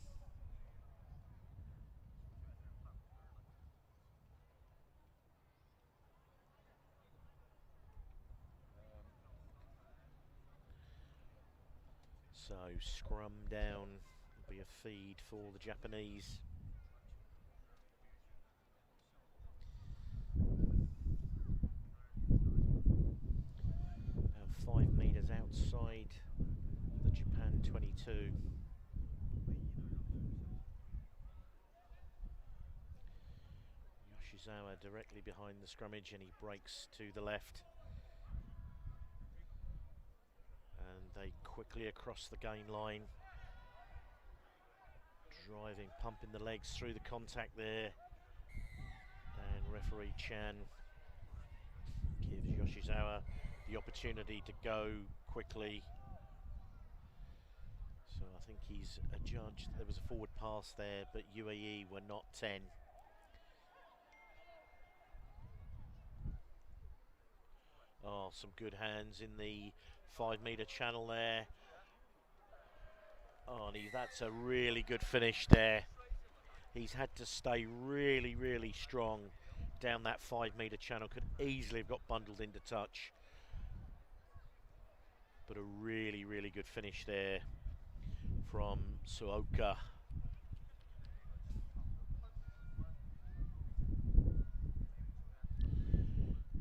So scrum down will be a feed for the Japanese. About 5 metres outside the Japan 22. Yoshizawa directly behind the scrummage, and he breaks to the left. And they quickly across the gain line. Driving, pumping the legs through the contact there. And referee Chan gives Yoshizawa the opportunity to go quickly. So I think he's adjudged there was a forward pass there, but UAE were not 10. Oh, some good hands in the 5 metre channel there. Arnie, that's a really good finish there. He's had to stay really, really strong down that 5 metre channel. Could easily have got bundled into touch. But a really, really good finish there from Suoka.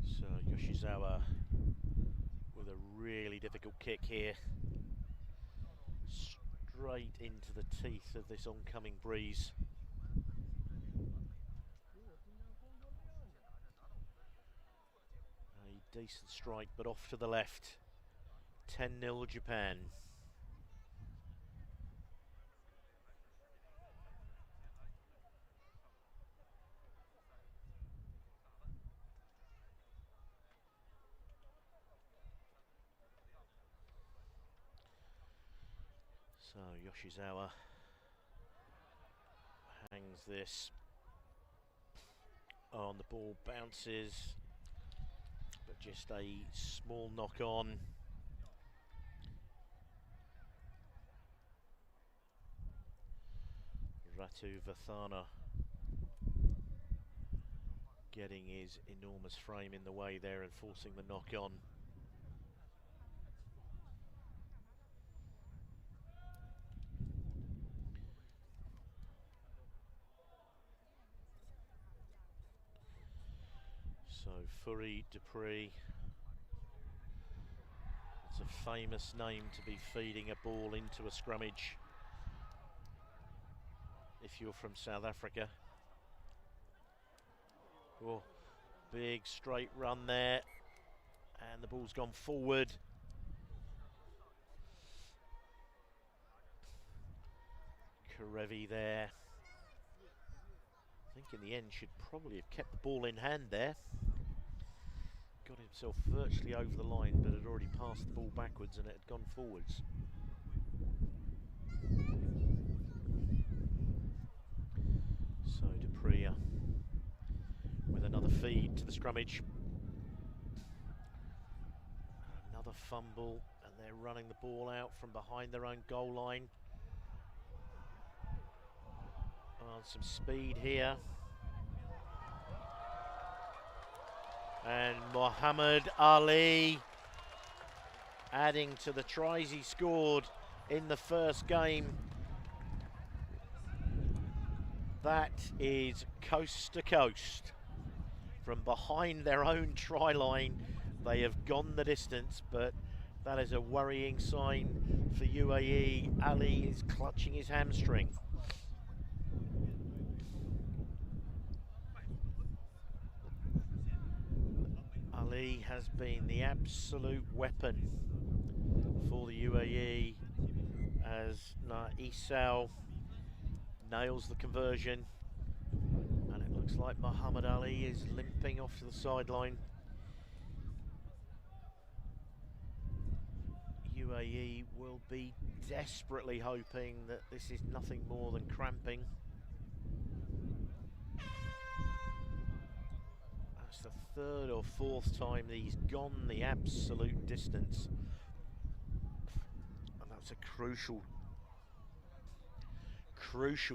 So Yoshizawa with a really difficult kick here. Straight into the teeth of this oncoming breeze. A decent strike, but off to the left. 10-0 Japan. So Yoshizawa hangs this on, the ball bounces, but just a small knock on. Ratu Vathana getting his enormous frame in the way there and forcing the knock on. So Furi Dupree, it's a famous name to be feeding a ball into a scrummage if you're from South Africa. Oh, big straight run there, and the ball's gone forward. Karevi there, I think in the end should probably have kept the ball in hand there. Got himself virtually over the line, but had already passed the ball backwards and it had gone forwards. So Dupree with another feed to the scrummage. Another fumble, and they're running the ball out from behind their own goal line. On some speed here. And Muhammad Ali adding to the tries he scored in the first game. That is coast to coast. From behind their own try line, they have gone the distance, but that is a worrying sign for UAE. Ali is clutching his hamstring. Ali has been the absolute weapon for the UAE as Isao nails the conversion, and it looks like Muhammad Ali is limping off to the sideline. UAE will be desperately hoping that this is nothing more than cramping. That's the third or fourth time that he's gone the absolute distance, and that's a crucial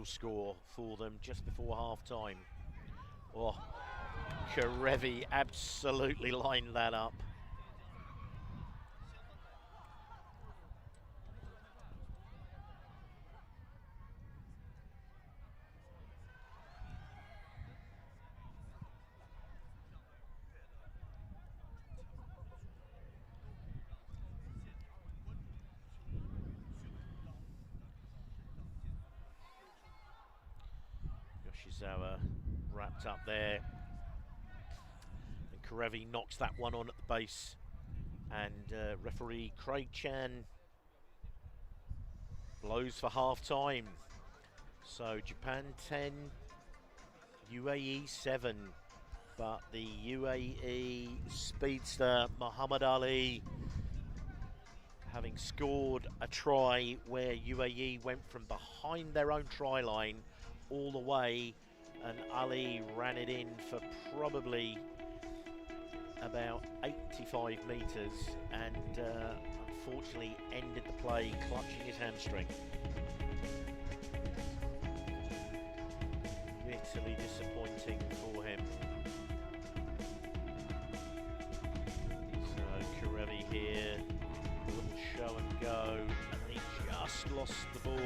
score for them just before half time. Oh, Karevi absolutely lined that up. Yoshizawa wrapped up there, and Karevi knocks that one on at the base, and referee Craig Chan blows for half time. So Japan 10, UAE 7, but the UAE speedster Muhammad Ali, having scored a try where UAE went from behind their own try line all the way, and Ali ran it in for probably about 85 metres, and unfortunately ended the play clutching his hamstring. almost lost the ball.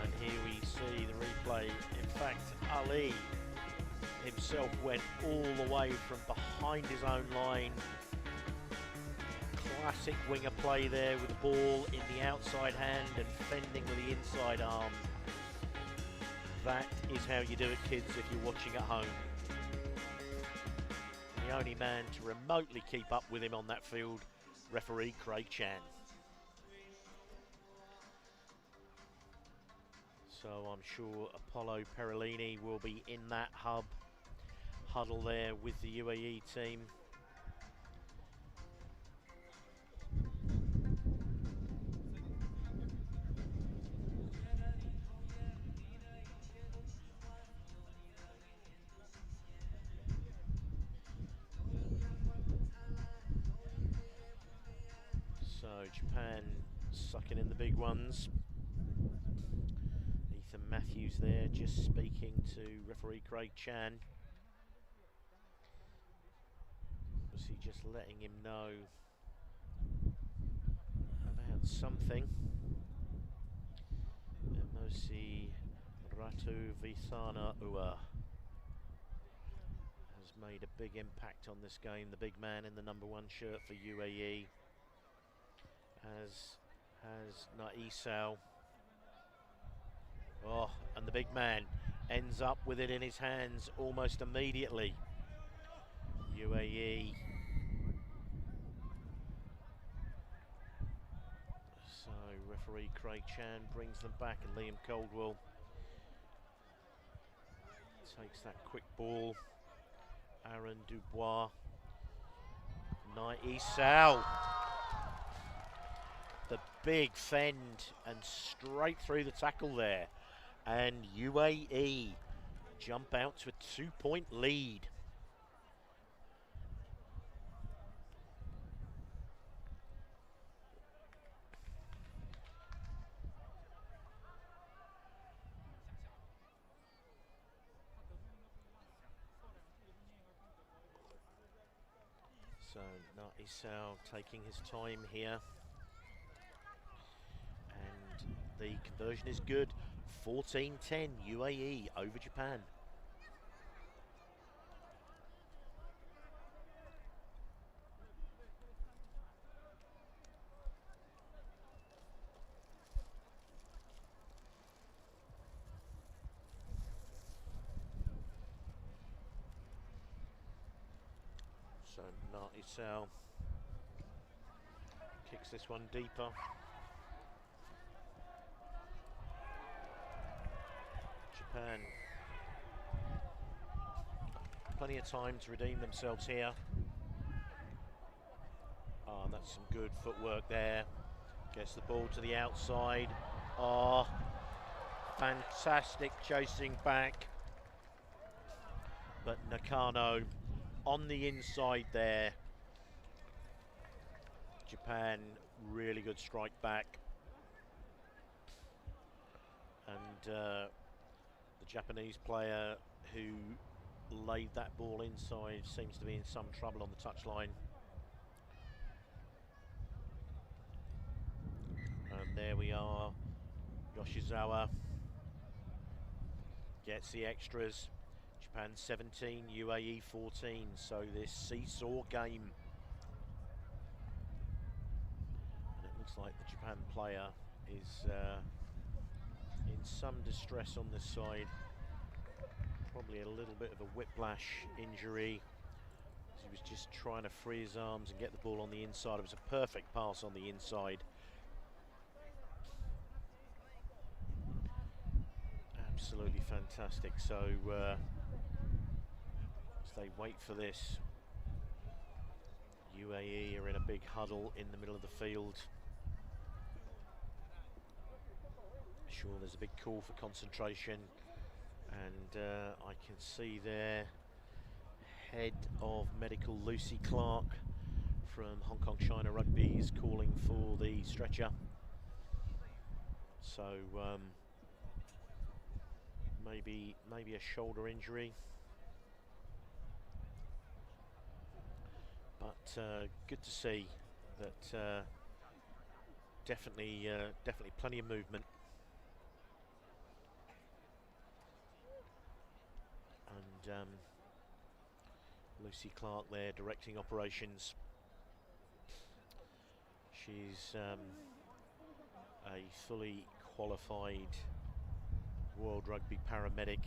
And here we see the replay. In fact, Ali himself went all the way from behind his own line. Classic winger play there with the ball in the outside hand and fending with the inside arm. That is how you do it, kids, if you're watching at home. The only man to remotely keep up with him on that field, referee Craig Chan. So I'm sure Apollo Perellini will be in that huddle there with the UAE team. So Japan sucking in the big ones. Ethan Matthews there just speaking to referee Craig Chan. Was he just letting him know about something? Mosi Ratu Visana Ua has made a big impact on this game. The big man in the #1 shirt for UAE, as has Naisal. Oh, and the big man ends up with it in his hands almost immediately. UAE. So referee Craig Chan brings them back, and Liam Coldwell takes that quick ball. Aaron Dubois. Naisal. The big fend and straight through the tackle there. And UAE jump out to a 2-point lead. So Naisal taking his time here. And the conversion is good. 14-10 UAE over Japan. So Naisal kicks this one deeper. Japan, plenty of time to redeem themselves here. Oh, that's some good footwork there. Gets the ball to the outside. Oh, fantastic chasing back. But Nakano on the inside there. Japan, really good strike back. And the Japanese player who laid that ball inside seems to be in some trouble on the touchline. And there we are. Yoshizawa gets the extras. Japan 17, UAE 14. So this seesaw game. And it looks like the Japan player is in some distress on this side. Probably a little bit of a whiplash injury. He was just trying to free his arms and get the ball on the inside. It was a perfect pass on the inside. Absolutely fantastic. So as they wait for this, UAE are in a big huddle in the middle of the field. Sure, there's a big call for concentration, and I can see there head of medical Lucy Clark from Hong Kong China Rugby is calling for the stretcher. So maybe a shoulder injury, but good to see that definitely plenty of movement. And Lucy Clark there directing operations. She's a fully qualified World Rugby paramedic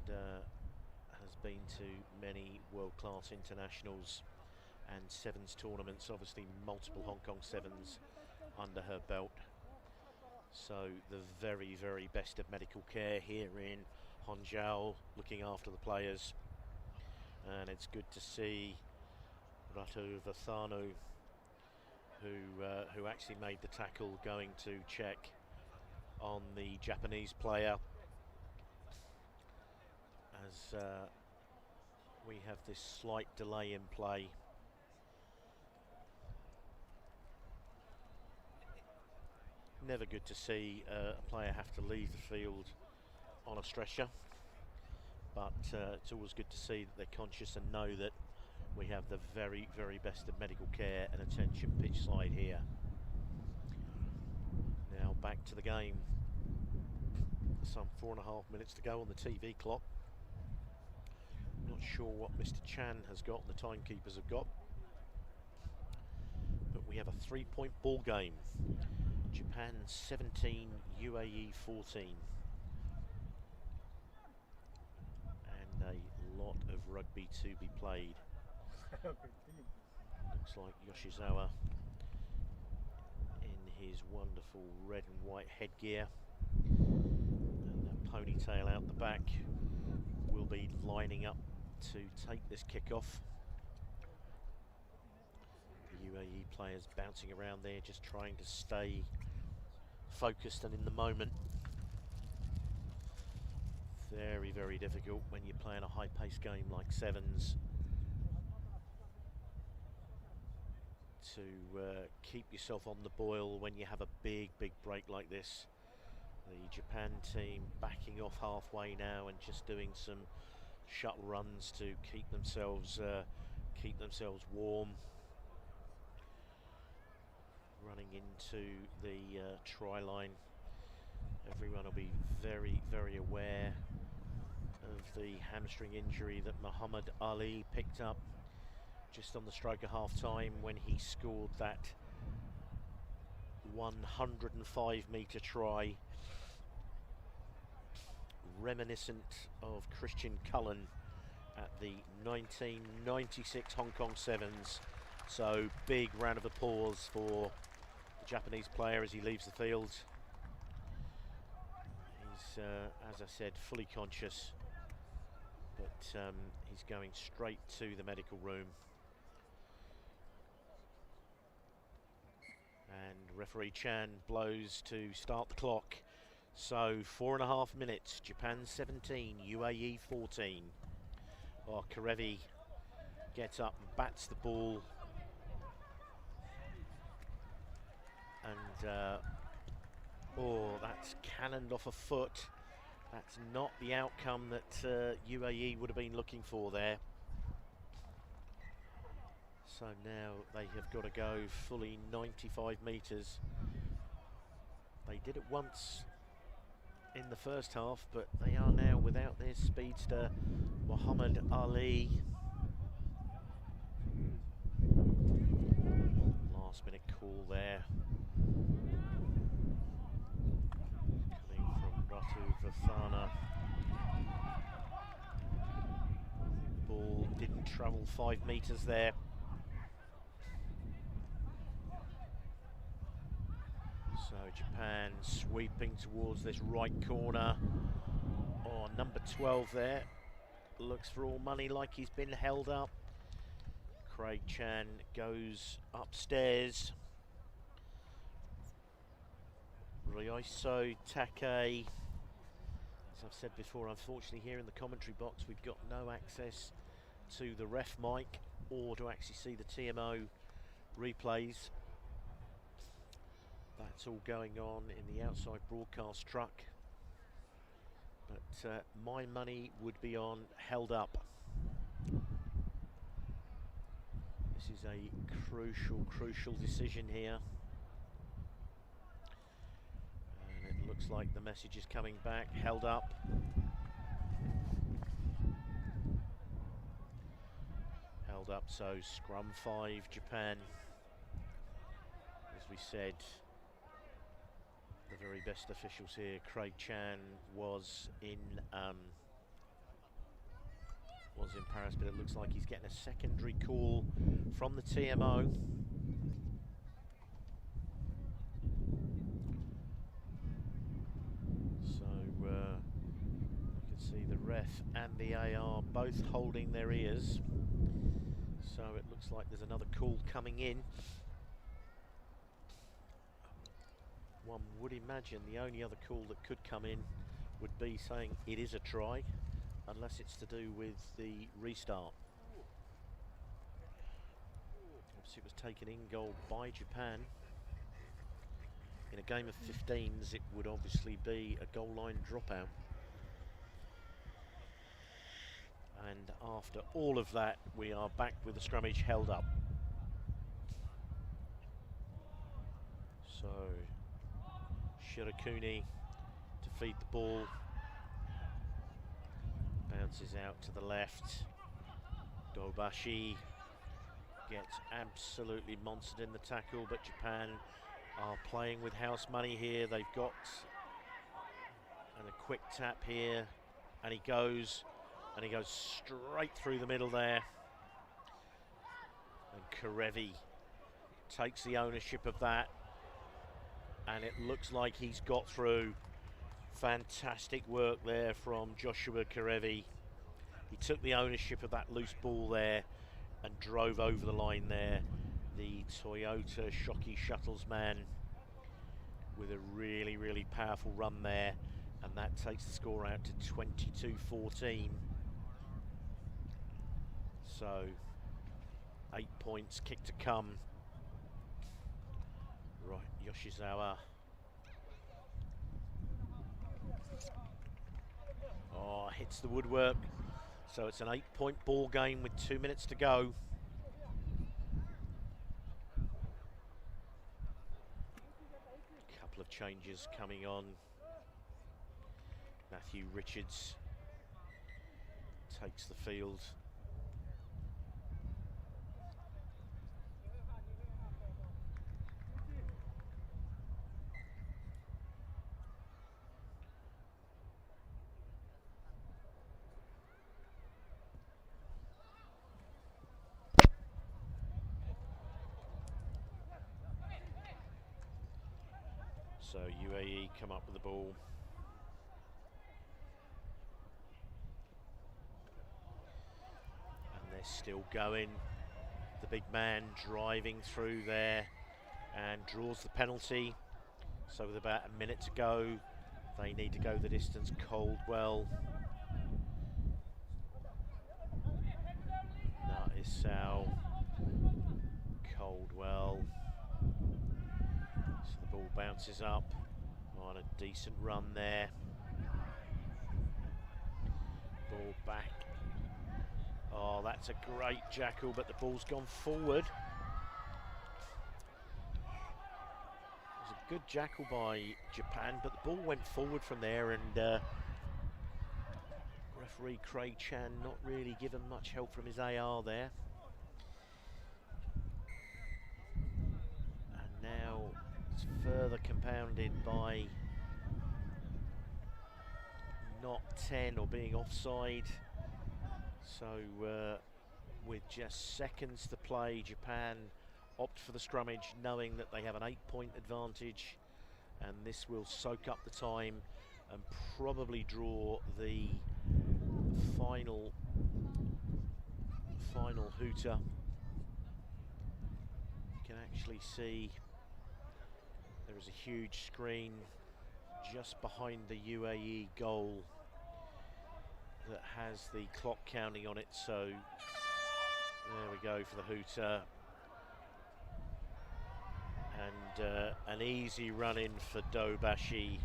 and has been to many world-class internationals and sevens tournaments, obviously multiple Hong Kong sevens under her belt. So the very, very best of medical care here in Hangzhou, looking after the players. And it's good to see Ratu Vathanu, who actually made the tackle, going to check on the Japanese player as we have this slight delay in play. Never good to see a player have to leave the field on a stretcher, but it's always good to see that they're conscious and know that we have the very, very best of medical care and attention pitch side here. Now back to the game. Some 4.5 minutes to go on the TV clock. Not sure what Mr. Chan has got and the timekeepers have got, but we have a 3-point ball game. Japan 17, UAE 14. And a lot of rugby to be played. Looks like Yoshizawa in his wonderful red and white headgear and that ponytail out the back will be lining up to take this kickoff. The UAE players bouncing around there, just trying to stay focused and in the moment. Very, very difficult when you're playing a high-paced game like sevens to keep yourself on the boil when you have a big break like this. The Japan team backing off halfway now and just doing some shuttle runs to keep themselves warm. Running into the try line. Everyone will be very, very aware of the hamstring injury that Muhammad Ali picked up just on the stroke of half time when he scored that 105-metre try, reminiscent of Christian Cullen at the 1996 Hong Kong Sevens. So big round of applause for the Japanese player as he leaves the field. He's, as I said, fully conscious, but he's going straight to the medical room. And referee Chan blows to start the clock. So 4.5 minutes, Japan 17, UAE 14. Oh, Karevi gets up and bats the ball. And, oh, that's cannoned off a foot. That's not the outcome that UAE would have been looking for there. So now they have got to go fully 95 metres. They did it once in the first half, but they are now without their speedster, Muhammad Ali. Last minute call there. Coming from Ratu Vathana. Ball didn't travel 5 metres there. So Japan sweeping towards this right corner. Oh, number 12 there. Looks for all money like he's been held up. Craig Chan goes upstairs. Ryoiso Take. As I've said before, unfortunately here in the commentary box we've got no access to the ref mic or to actually see the TMO replays. That's all going on in the outside broadcast truck. But my money would be on held up. This This is a crucial decision here. And it looks like the message is coming back, held up. Held up, so scrum 5, Japan. As we said, the very best officials here, Craig Chan was in Paris, but it looks like he's getting a secondary call from the TMO. So you can see the ref and the AR both holding their ears. So it looks like there's another call coming in. One would imagine the only other call that could come in would be saying it is a try, unless it's to do with the restart. Obviously it was taken in goal by Japan. In a game of 15s it would obviously be a goal line dropout. And after all of that, we are back with the scrummage held up. So Shirakuni to feed the ball. Bounces out to the left. Dobashi gets absolutely monstered in the tackle, but Japan are playing with house money here. They've got a quick tap here, and he goes straight through the middle there. And Karevi takes the ownership of that, and it looks like he's got through. Fantastic work there from Joshua Karevi. He took the ownership of that loose ball there and drove over the line there. The Toyota Shockey Shuttles man with a really powerful run there, and that takes the score out to 22-14. So 8 points, kick to come. Right, Yoshizawa. Oh, hits the woodwork. So it's an 8-point ball game with 2 minutes to go. Couple of changes coming on. Matthew Richards takes the field. So UAE come up with the ball. And they're still going. The big man driving through there and draws the penalty. So with about a minute to go, they need to go the distance. Coldwell. Naisau. Coldwell. So the ball bounces up on a decent run there. Ball back. Oh, that's a great jackal, but the ball's gone forward. It was a good jackal by Japan, but the ball went forward from there, and referee Craig Chan not really given much help from his AR there. And now it's further compounded by not 10 or being offside. So with just seconds to play, Japan opt for the scrummage, knowing that they have an 8-point advantage, and this will soak up the time and probably draw the final hooter. You can actually see there is a huge screen just behind the UAE goal that has the clock counting on it, so there we go for the hooter. And an easy run in for Dobashi.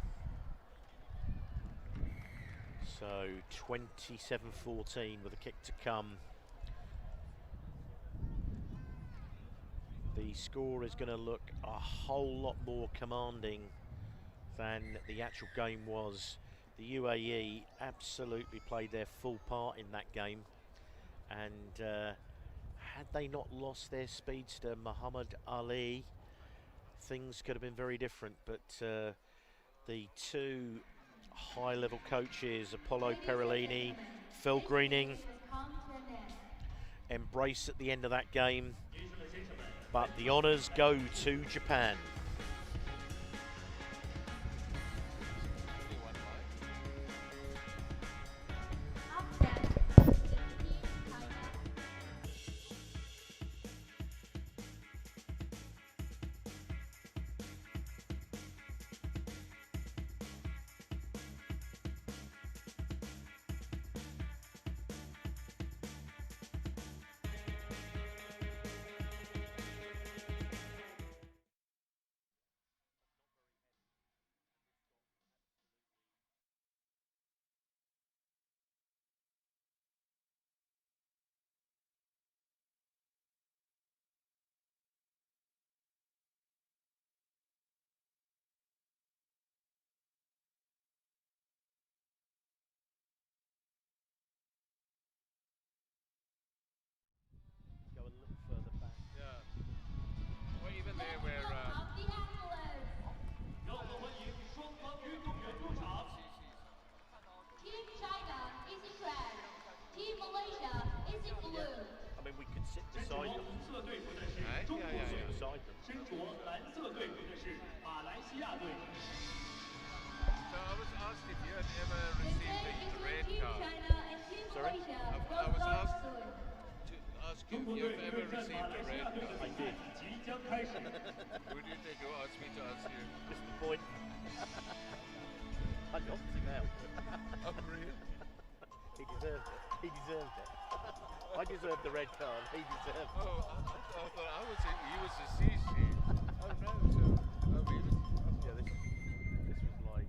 So 27-14 with a kick to come. the score is going to look a whole lot more commanding than the actual game was. The UAE absolutely played their full part in that game, and had they not lost their speedster Muhammad Ali, things could have been very different. But the two high-level coaches, Apollo Perellini, Phil Greening, embrace at the end of that game, but the honours go to Japan. Go a little further back. Yeah. Or even there where 让我们欢迎双方运动员入场。 Team China is in red. Team Malaysia is in blue. I mean, we could sit 身着 beside 红 them. 色队服的是中国 Yeah, 队 yeah, yeah. Beside them. 身着蓝色队服的是马来西亚队。 So I was asked if you had ever The received game a between red Team card. China and Team Sorry? Malaysia I will was start asked- soon. To ask you 中 if 国 you 队 have 对 ever 战 received 马 a 来西 red 亚队的 card. 比赛即将开始。 Who do you think who asked me to ask you? Mr. Point. I knocked him out. Oh, really? He deserved it. He deserved it. I deserved the red card. He deserved it. Oh, I thought I was he was a CC. Oh no, so he was. Yeah, this was like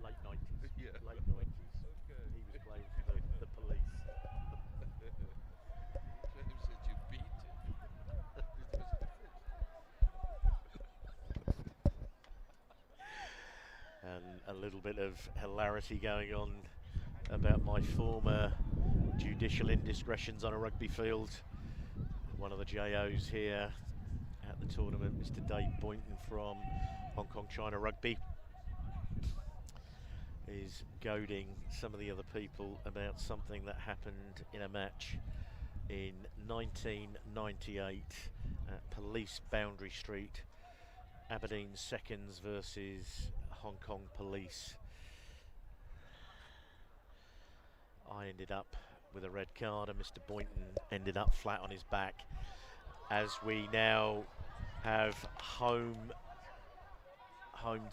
late 90s. Yeah. Late 90s. Okay. He was playing for the police. Claims that you beat him. There was a difference. And a little bit of hilarity going on about my former judicial indiscretions on a rugby field. One of the JOs here at the tournament, Mr. Dave Boynton from Hong Kong China Rugby, is goading some of the other people about something that happened in a match in 1998 at Police Boundary Street. Aberdeen Seconds versus Hong Kong Police. I ended up with a red card and Mr. Boynton ended up flat on his back, as we now have home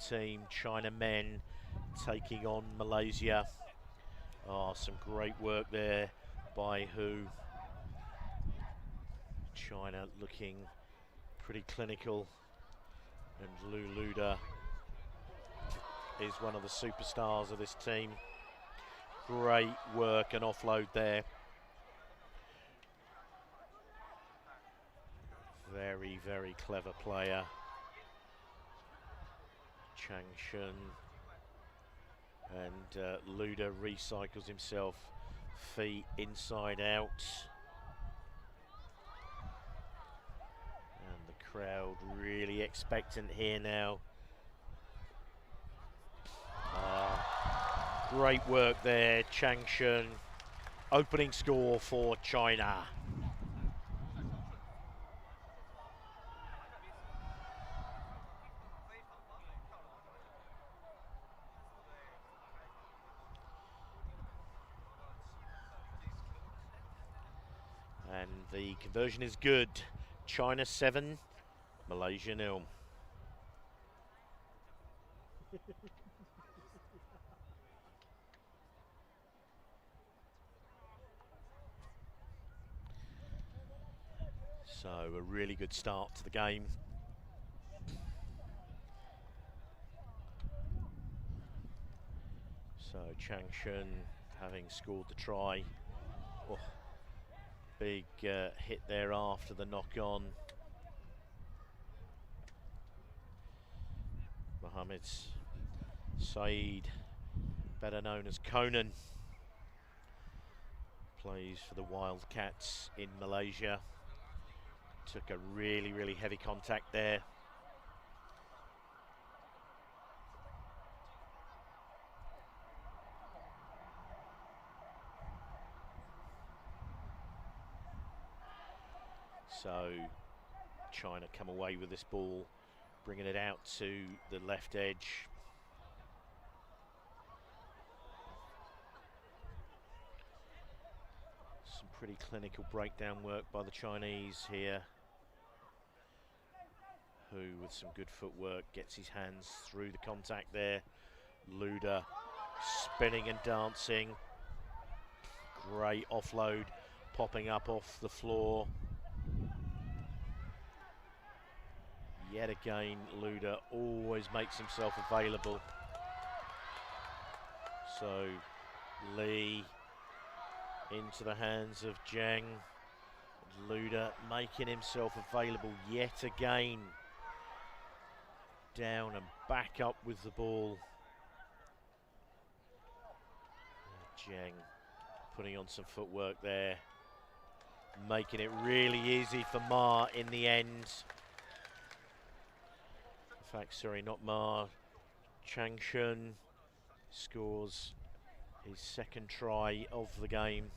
team China men taking on Malaysia. Oh, some great work there by Hu. China looking pretty clinical, and Lu Luda is one of the superstars of this team. Great work and offload there. Very, very clever player. Chang Shun. And Luda recycles himself, feet inside out. And the crowd really expectant here now. Great work there, Chang Shun. Opening score for China. And the conversion is good. China 7, Malaysia 0. So a really good start to the game. So Chang Shun, having scored the try, Big hit there after the knock-on. Mohammed Saeed, better known as Conan, plays for the Wildcats in Malaysia. Took a really, really heavy contact there. So China come away with this ball, bringing it out to the left edge. Some pretty clinical breakdown work by the Chinese here, who with some good footwork gets his hands through the contact there. Luda spinning and dancing. Great offload, popping up off the floor. Yet again, Luda always makes himself available. So Lee into the hands of Zheng. Luda making himself available yet again. Down and back up with the ball. Zheng putting on some footwork there, making it really easy for Ma in the end. In fact, sorry, not Ma, Chang Shun scores his second try of the game.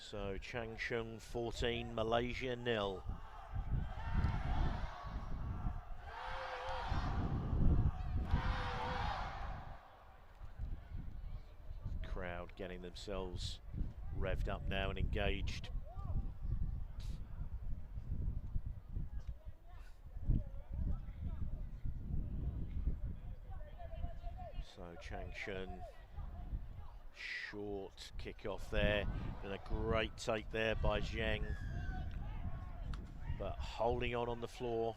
So Chang Shun 14, Malaysia 0. Crowd getting themselves revved up now and engaged. So Chang Shun, short kick-off there, and a great take there by Zheng, but holding on the floor.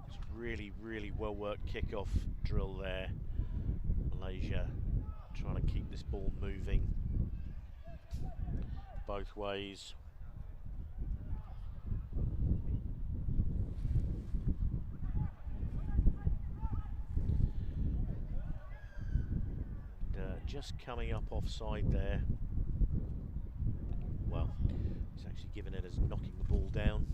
It's really, really well-worked kick-off drill there. Malaysia trying to keep this ball moving both ways. Just coming up offside there. Well, he's actually given it as knocking the ball down.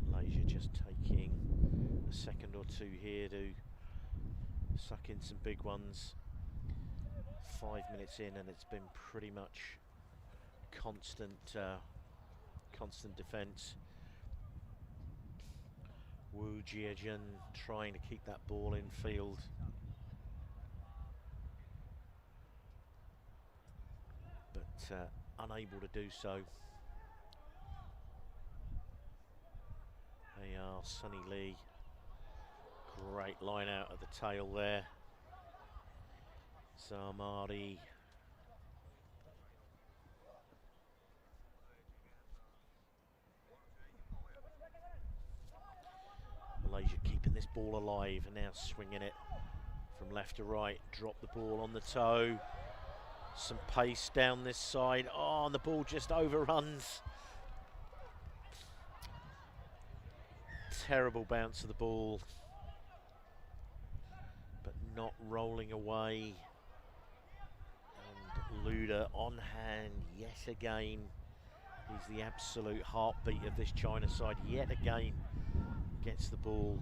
Malaysia just taking a second or two here to suck in some big ones. 5 minutes in and it's been pretty much constant defence. Wu Jiajun trying to keep that ball in field. But unable to do so. They are Sunny Lee. Great line out at the tail there. Zamari. Malaysia keeping this ball alive and now swinging it from left to right. Drop the ball on the toe. Some pace down this side. Oh, and the ball just overruns. Terrible bounce of the ball, but not rolling away. And Luda on hand yet again. He's the absolute heartbeat of this China side. Yet again gets the ball.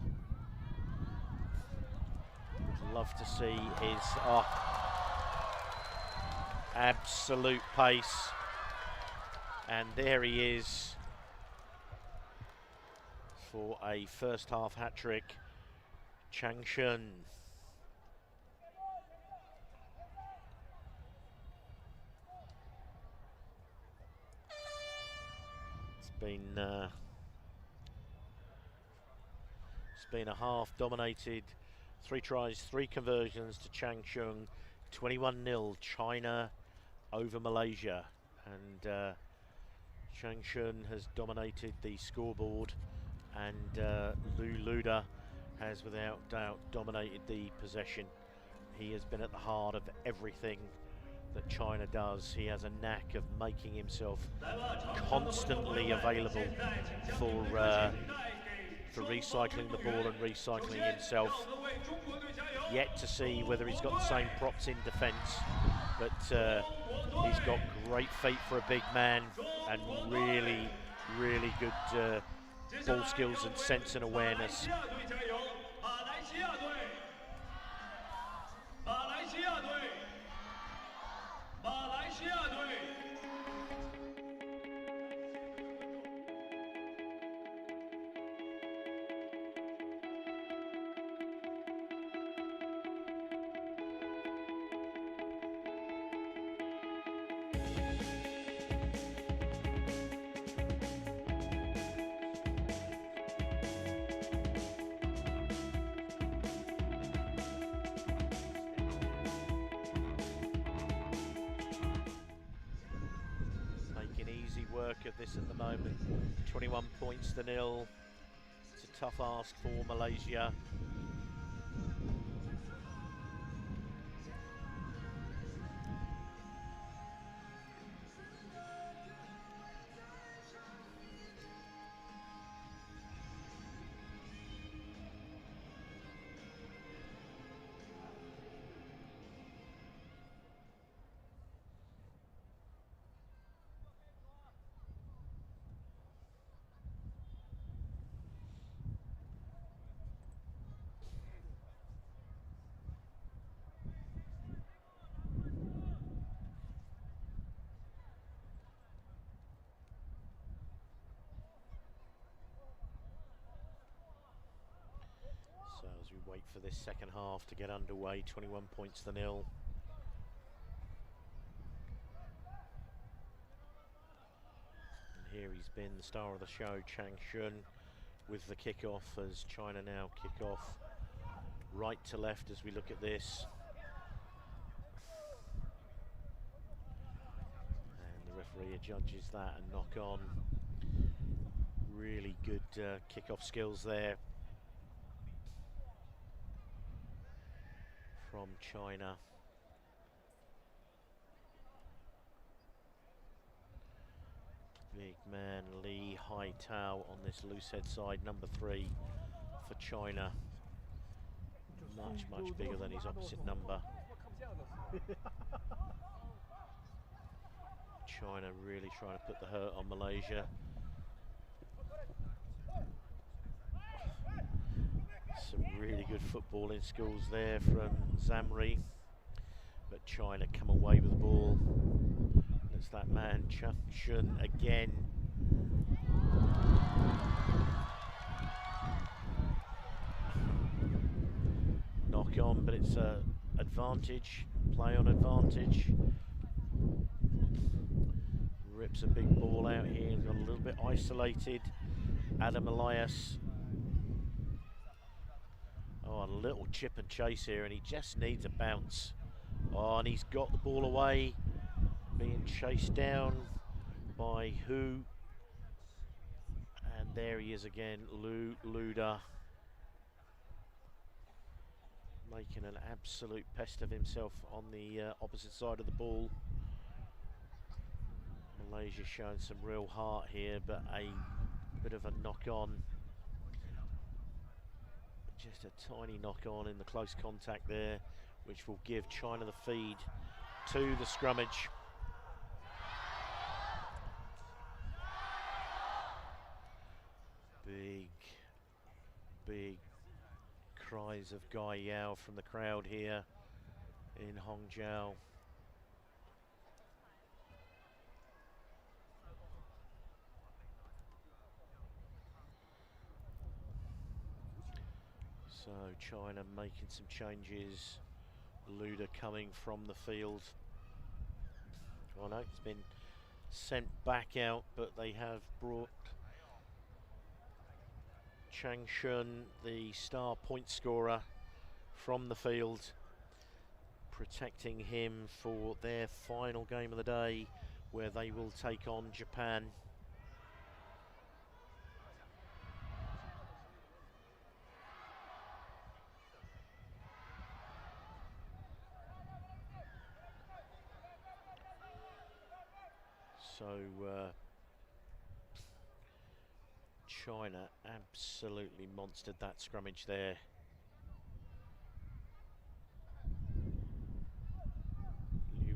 Would love to see his absolute pace. And there he is for a first half hat-trick. Chang Shun. It's been a half dominated. 3 tries, 3 conversions to Chang Shun. 21-0 China over Malaysia, and Chang Shun has dominated the scoreboard, and Lu Luda has without doubt dominated the possession. He has been at the heart of everything that China does. He has a knack of making himself constantly available for recycling the ball and recycling himself. Yet to see whether he's got the same props in defence, but he's got great feet for a big man and really, really good ball skills and sense and awareness. Work of this at the moment. 21 points to nil. It's a tough ask for Malaysia. So as we wait for this second half to get underway, 21 points to nil. And here he's been the star of the show, Chang Shun, with the kickoff as China now kick off right to left as we look at this. And the referee adjudges that and knock on. Really good kick-off skills there from China. Big man Li Haitao on this loose head side, number 3 for China. Much bigger than his opposite number. China really trying to put the hurt on Malaysia. Some really good footballing skills there from Zamri, but China come away with the ball. It's that man Chang Shun again. Knock on, but it's a advantage, play on advantage. Rips a big ball out here, got a little bit isolated. Adam Elias. Oh, a little chip and chase here, and he just needs a bounce. Oh, and he's got the ball away, being chased down by Hu. And there he is again, Luda. Making an absolute pest of himself on the opposite side of the ball. Malaysia showing some real heart here, but a bit of a knock on. Just a tiny knock on in the close contact there, which will give China the feed to the scrummage. Big cries of Gai Yao from the crowd here in Hongzhou. So China making some changes. Luda coming from the field. Oh no, it's been sent back out, but they have brought Chang Shun, the star point scorer, from the field, protecting him for their final game of the day, where they will take on Japan. So China absolutely monstered that scrummage there.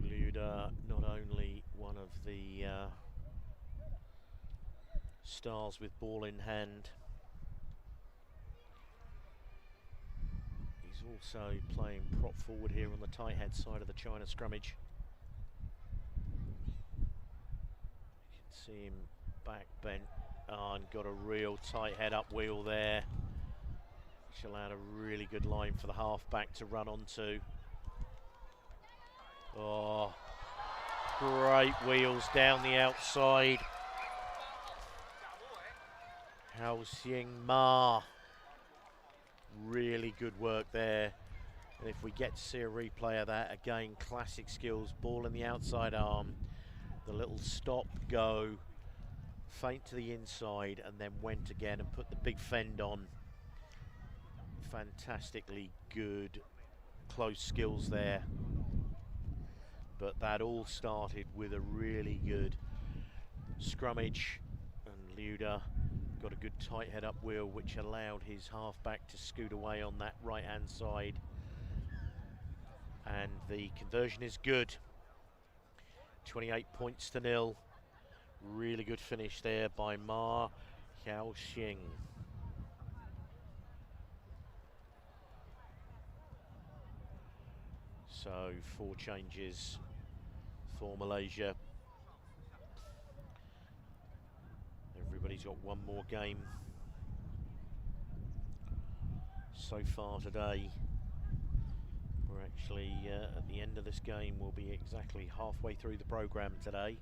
Liuda, not only one of the stars with ball in hand, he's also playing prop forward here on the tight head side of the China scrummage. You can see him back bent, and got a real tight head up wheel there, which allowed a really good line for the halfback to run onto. Oh, great wheels down the outside. Hao Xiang Ma, really good work there. And if we get to see a replay of that, again, classic skills, ball in the outside arm, the little stop, go, feint to the inside, and then went again and put the big fend on. Fantastically good, close skills there. But that all started with a really good scrummage, and Liuda got a good tight head up wheel, which allowed his halfback to scoot away on that right hand side. And the conversion is good. 28 points to 0. Really good finish there by Ma Hao Xiang. So 4 changes for Malaysia. Everybody's got one more game so far today. We're actually at the end of this game, we'll be exactly halfway through the programme today.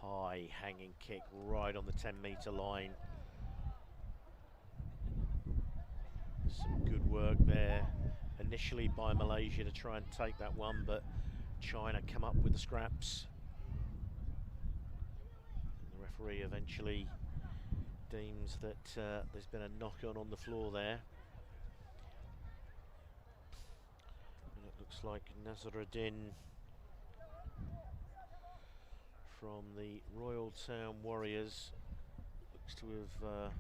High hanging kick right on the 10-metre line. Some good work there initially by Malaysia to try and take that one, but China come up with the scraps. And the referee eventually deems that there's been a knock-on the floor there. And it looks like Nazaruddin from the Royal Town Warriors looks to have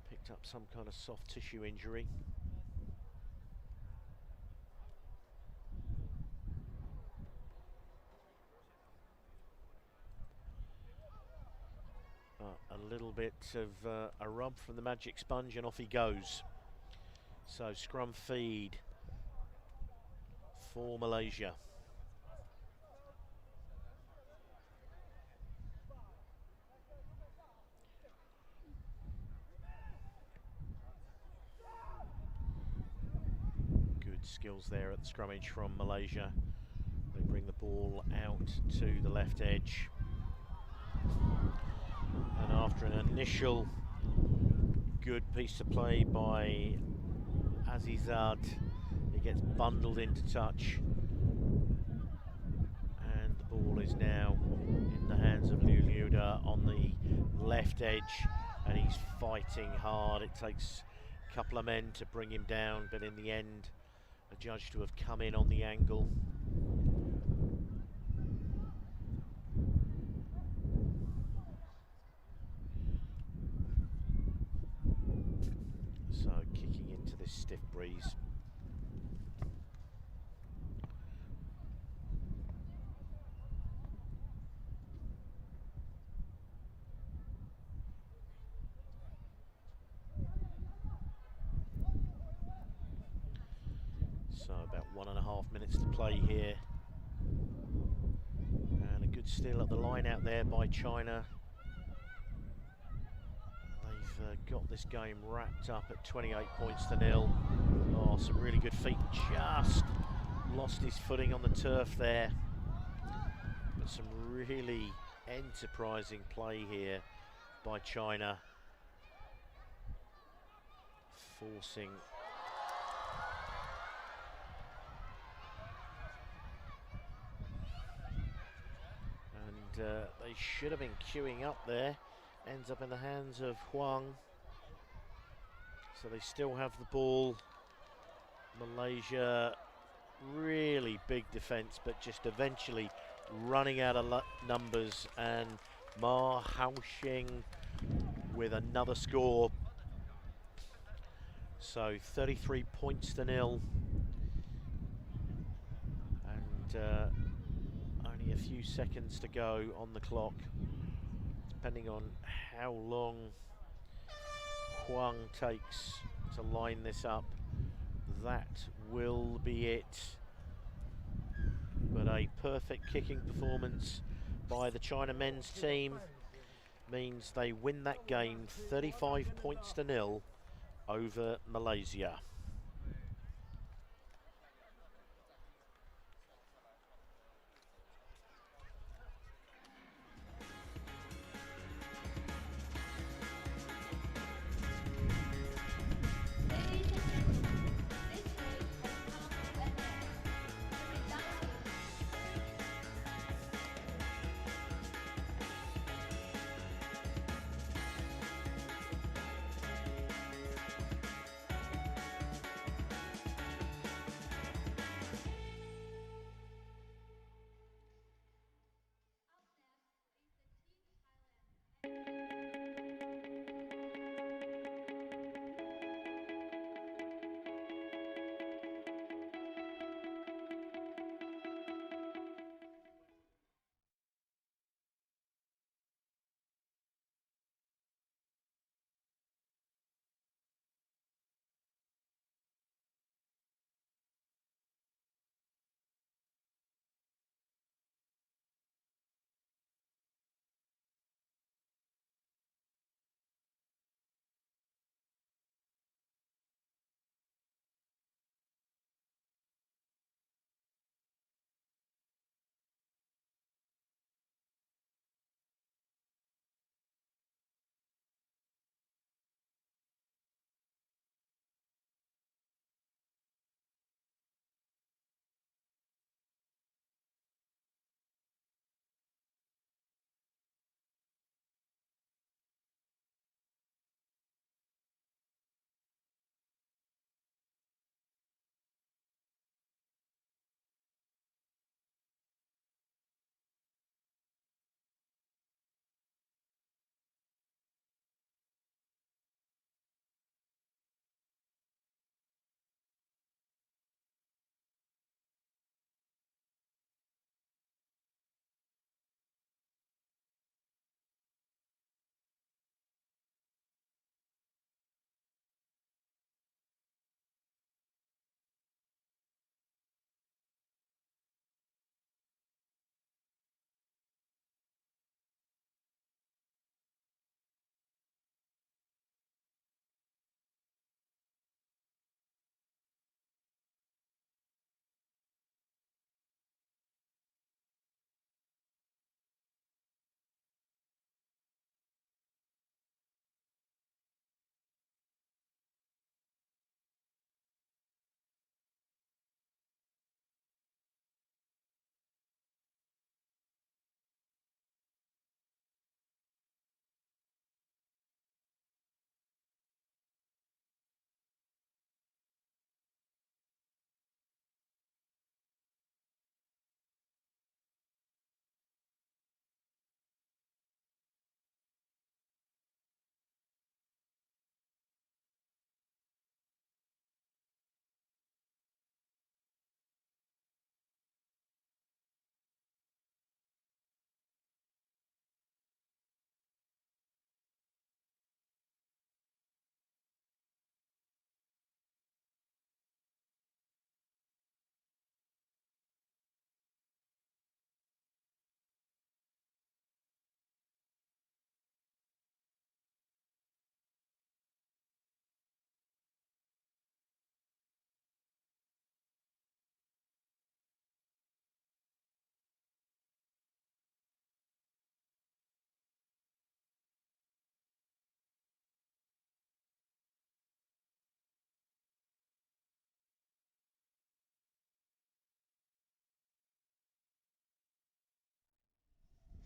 picked up some kind of soft tissue injury. A little bit of a rub from the magic sponge and off he goes. So scrum feed for Malaysia. Good skills there at the scrummage from Malaysia. They bring the ball out to the left edge. And after an initial good piece of play by Azizad, he gets bundled into touch. And the ball is now in the hands of Liuda on the left edge, and he's fighting hard. It takes a couple of men to bring him down, but in the end, a judge to have come in on the angle. So kicking into this stiff breeze. So about 1.5 minutes to play here. And a good steal at the line out there by China. They've got this game wrapped up at 28 points to 0. Oh, some really good feet. Just lost his footing on the turf there. But some really enterprising play here by China. Forcing and they should have been queuing up there. Ends up in the hands of Huang. So they still have the ball. Malaysia really big defence, but just eventually running out of numbers, and Ma Haoxing with another score. So 33 points to nil, and only a few seconds to go on the clock, depending on how long Huang takes to line this up. That will be it. But a perfect kicking performance by the China men's team means they win that game 35 points to nil over Malaysia.张欣。 。 。 。 。 。 。 。 。 。 。 。 。 。 。 。 。 。 。 。 。 。 。 。 。 。 。 。 。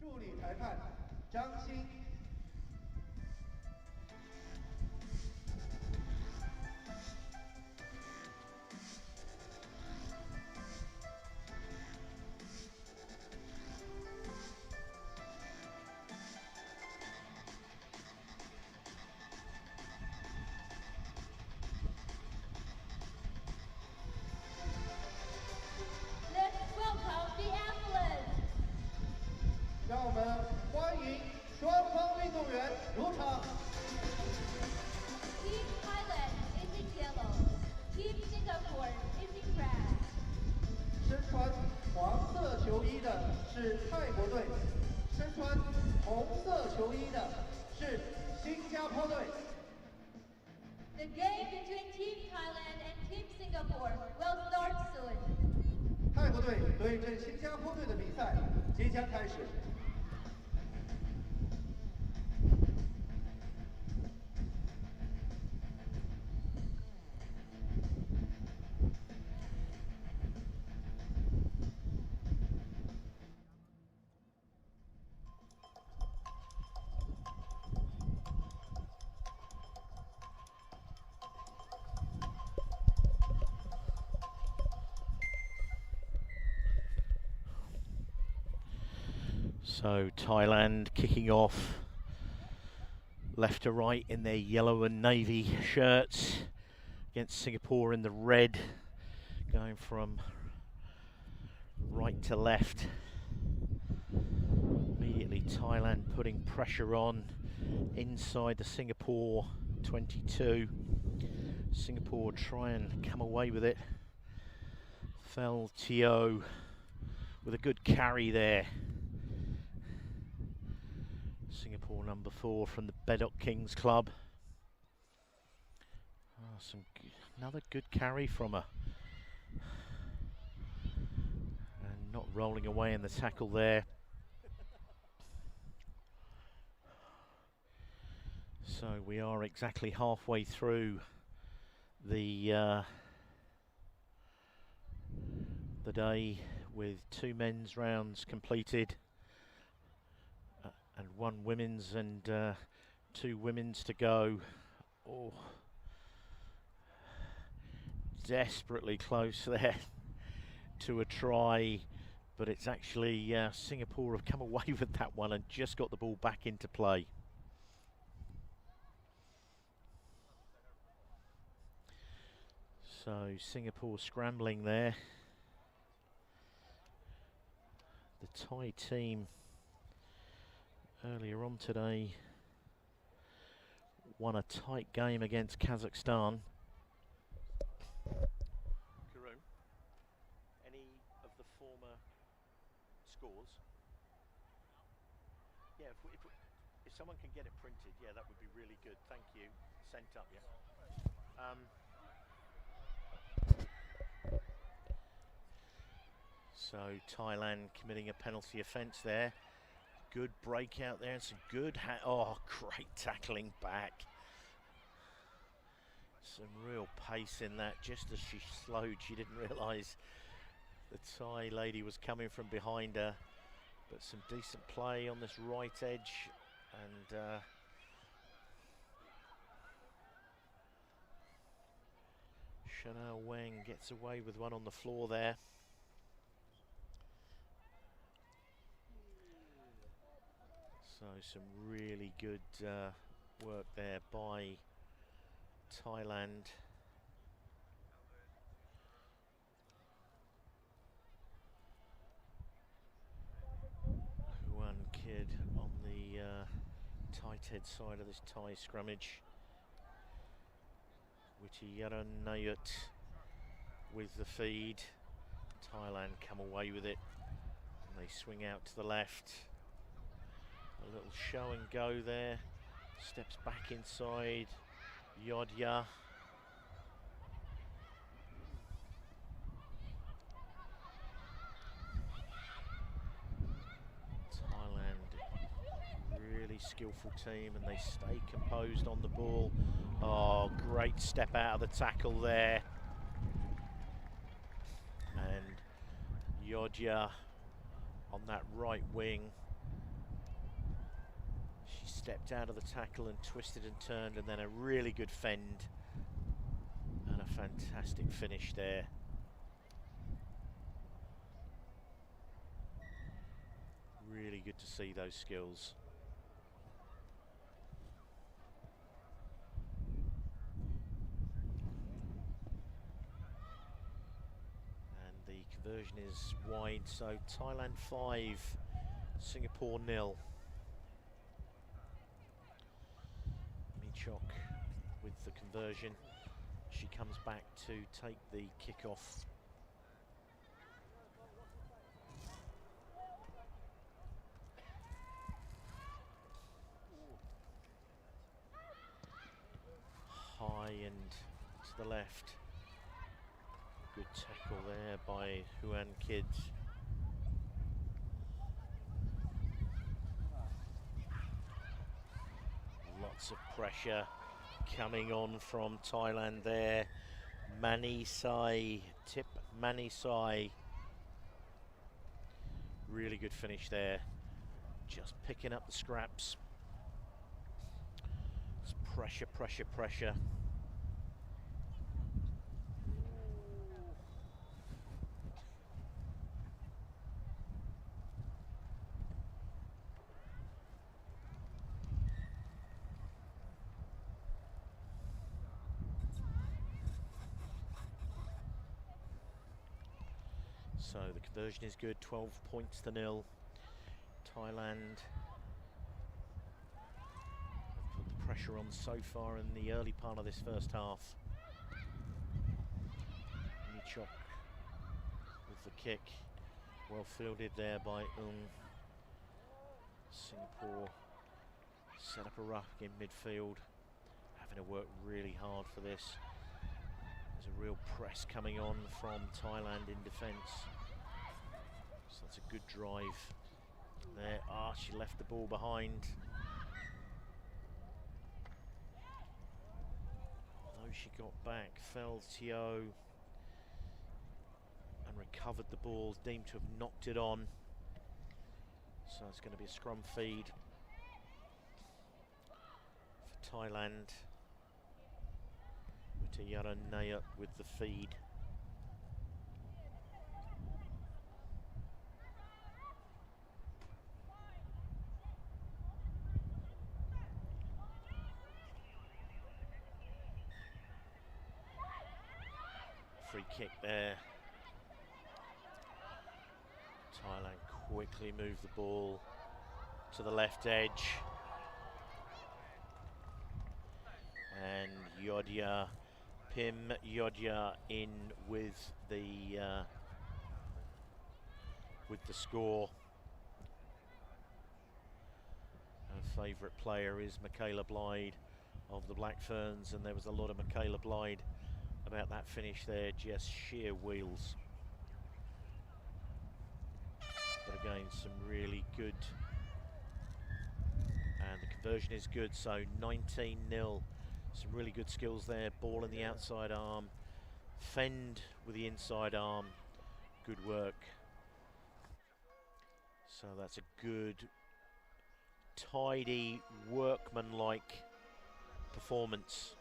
助理裁判张欣。是泰国队，身穿红色球衣的是新加坡队。 The game between Team Thailand and Team Singapore will start soon. 泰国队对阵新加坡队的比赛即将开始。 So Thailand kicking off left to right in their yellow and navy shirts against Singapore in the red, going from right to left. Immediately Thailand putting pressure on inside the Singapore 22. Singapore try and come away with it. Fel Teo with a good carry there. Singapore number 4 from the Bedok Kings Club. Oh, another good carry from her. And not rolling away in the tackle there. So we are exactly halfway through the day with 2 men's rounds completed. And 1 women's and 2 women's to go. Oh, desperately close there to a try, but it's actually Singapore have come away with that one and just got the ball back into play. So Singapore scrambling there. The Thai team earlier on today won a tight game against Kazakhstan. Karoon, any of the former scores? Yeah, if someone can get it printed, yeah, that would be really good. Thank you. Sent up, yeah. So Thailand committing a penalty offence there. Good breakout there and some good great tackling back. Some real pace in that. Just as she slowed, she didn't realise the Thai lady was coming from behind her. But some decent play on this right edge, and Chanel Weng gets away with one on the floor there. So some really good work there by Thailand. One kid on the tight head side of this Thai scrummage. Wittiyaran Nayut with the feed. Thailand come away with it. And they swing out to the left. A little show and go there. Steps back inside. Yodya. Thailand, really skillful team, and they stay composed on the ball. Oh, great step out of the tackle there. And Yodya on that right wing. She stepped out of the tackle and twisted and turned, and then a really good fend and a fantastic finish there. Really good to see those skills. And the conversion is wide, so Thailand 5, Singapore 0. Chok with the conversion. She comes back to take the kickoff. high and to the left. Good tackle there by Huan Kids. Lots of pressure coming on from Thailand there. Manisai, Tip Manisai. Really good finish there. Just picking up the scraps. It's pressure, pressure, pressure. So the conversion is good, 12 points to 0. Thailand have put the pressure on so far in the early part of this first half. Nichok with the kick, well fielded there by Singapore set up a ruck in midfield, having to work really hard for this. There's a real press coming on from Thailand in defence. So that's a good drive there. She left the ball behind. Though she got back, fell Tio and recovered the ball, deemed to have knocked it on. So it's going to be a scrum feed for Thailand. Witayara Naya with the feed. Free kick there. Thailand quickly move the ball to the left edge. And Yodia, Pim Yodia in with the score. Her favourite player is Michaela Blyde of the Black Ferns, and there was a lot of Michaela Blyde about that finish there, just sheer wheels. But again, some really good, and the conversion is good, so 19-0. Some really good skills there. Ball in the outside arm, fend with the inside arm. Good work. So that's a good, tidy, workmanlike performance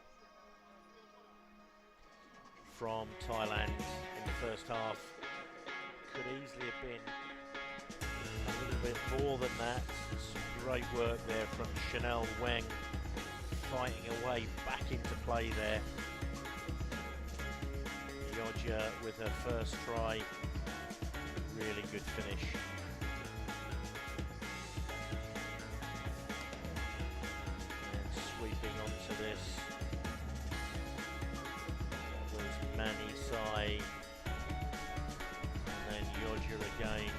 from Thailand in the first half. Could easily have been a little bit more than that. Some great work there from Chanel Weng, fighting away back into play there. Yodja with her first try. Really good finish. And sweeping onto this was Manisai. And then Yodja again.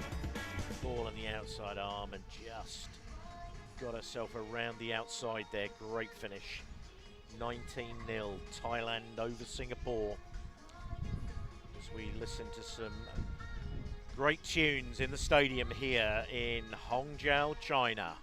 Ball on the outside arm and just got herself around the outside there. Great finish. 19-0. Thailand over Singapore. As we listen to some great tunes in the stadium here in Hangzhou, China.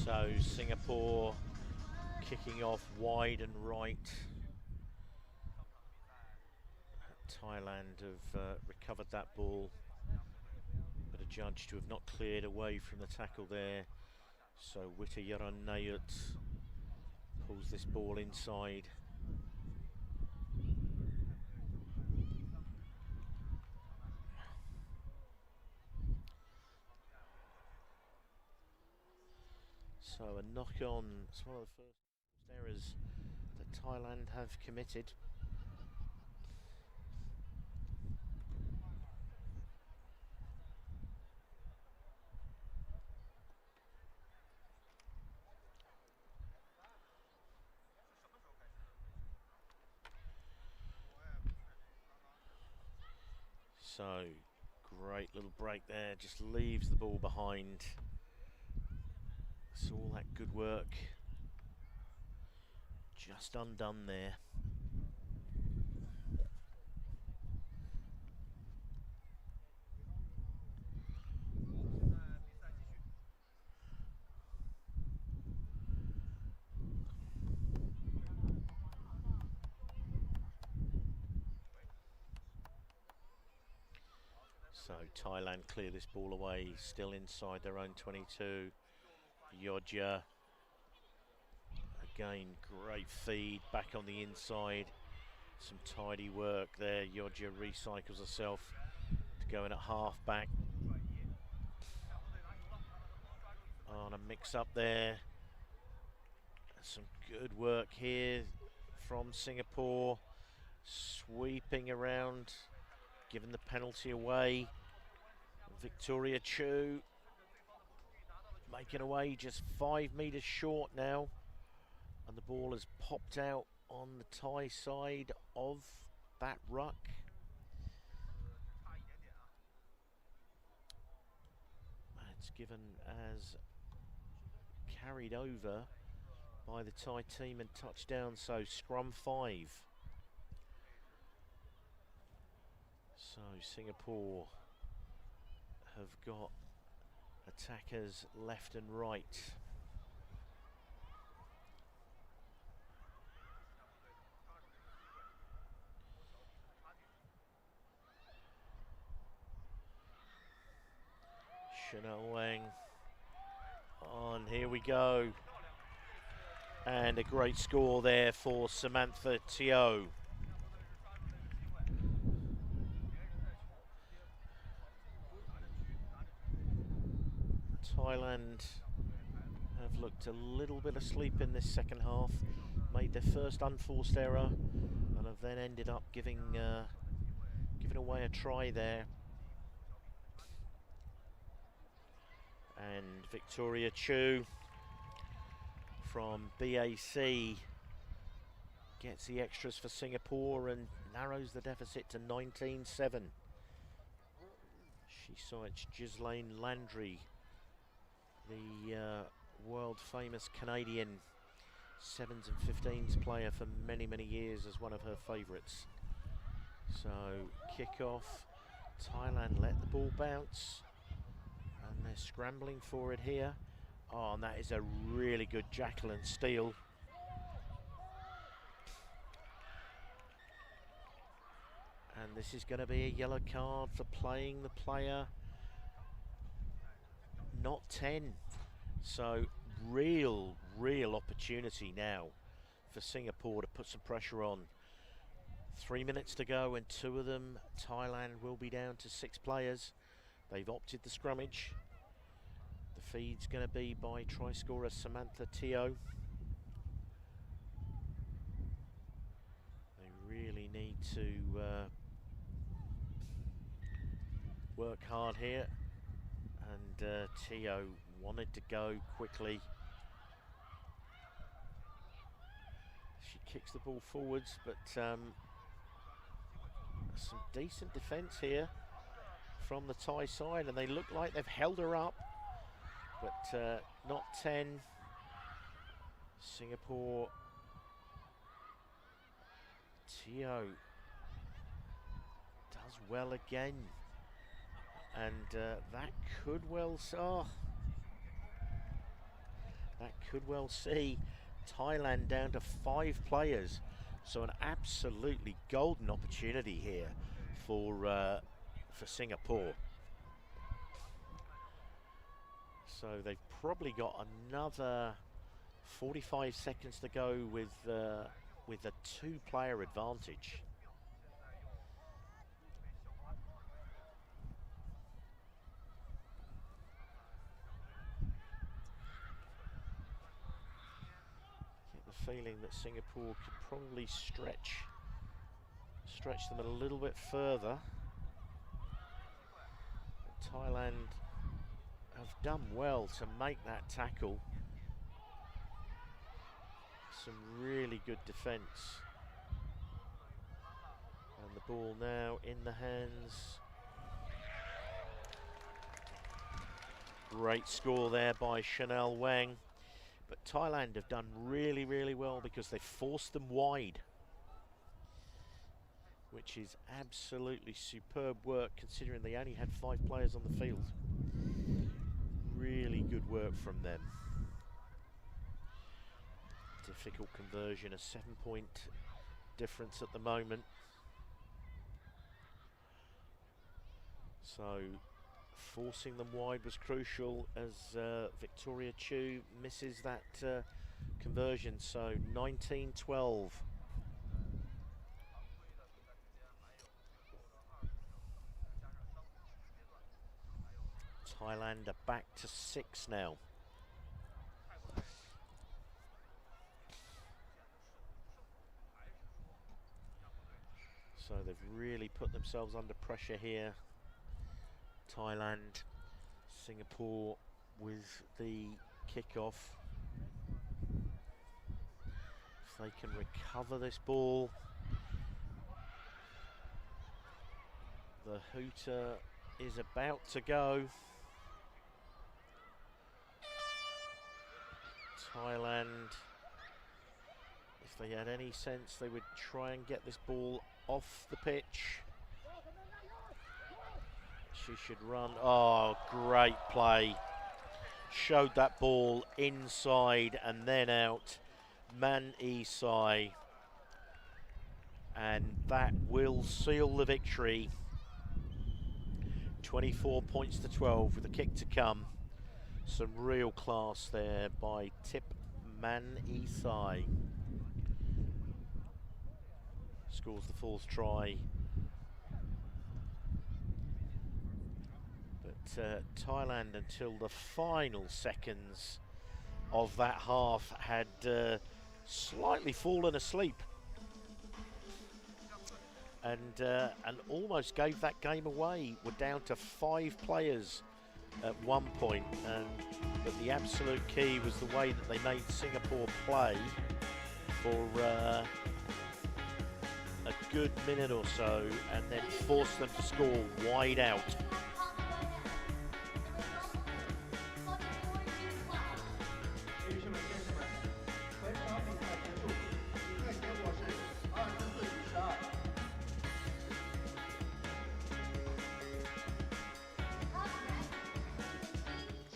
So Singapore kicking off wide and right. Thailand have recovered that ball, but adjudged to have not cleared away from the tackle there. So Witayara Nayut Pulls this ball inside. So a knock on. It's one of the first errors that Thailand have committed. So, great little break there, just leaves the ball behind. So all that good work just undone there. So Thailand clear this ball away, still inside their own 22. Yodja, again, great feed, back on the inside. Some tidy work there. Yodja recycles herself to go in at half back. On a mix up there. Some good work here from Singapore. Sweeping around, giving the penalty away. Victoria Chu making away just 5 metres short now, and the ball has popped out on the Thai side of that ruck. It's given as carried over by the Thai team and touchdown, so scrum 5. So Singapore have got attackers left and right. Chanel Wang on, here we go. And a great score there for Samantha Teo. Thailand have looked a little bit asleep in this second half, made their first unforced error, and have then ended up giving away a try there. And Victoria Chu from BAC gets the extras for Singapore and narrows the deficit to 19-7. She sights Ghislaine Landry, the world famous Canadian 7s and 15s player for many, many years, as one of her favourites. So kick off, Thailand let the ball bounce, and they're scrambling for it here. Oh, and that is a really good Jacqueline steal. And this is going to be a yellow card for playing the player not 10. So real opportunity now for Singapore to put some pressure on. 3 minutes to go, and 2 of them, Thailand will be down to 6 players. They've opted the scrummage. The feed's going to be by try scorer Samantha Teo. They really need to work hard here, and Teo wanted to go quickly. She kicks the ball forwards, but some decent defence here from the Thai side, and they look like they've held her up, but not 10. Singapore. Teo does well again, and that could well see Thailand down to 5 players. So an absolutely golden opportunity here for Singapore. So they've probably got another 45 seconds to go with a 2-player advantage. Get the feeling that Singapore could probably stretch them a little bit further. But Thailand have done well to make that tackle. Some really good defence. And the ball now in the hands. Great score there by Chanel Wang. But Thailand have done really, really well because they forced them wide, which is absolutely superb work considering they only had 5 players on the field. Really good work from them. Difficult conversion, a 7-point difference at the moment. So forcing them wide was crucial as Victoria Chu misses that conversion. So 19-12. Thailand are back to 6 now. So they've really put themselves under pressure here. Thailand, Singapore with the kickoff. If they can recover this ball. The hooter is about to go. Thailand, if they had any sense, they would try and get this ball off the pitch. She should run. Oh, great play. Showed that ball inside and then out. Man Isai. And that will seal the victory. 24 points to 12 with a kick to come. Some real class there by Tip Man Isai. Scores the 4th try. But Thailand, until the final seconds of that half, had slightly fallen asleep and almost gave that game away. We're down to 5 players at one point, but the absolute key was the way that they made Singapore play for a good minute or so and then forced them to score wide out.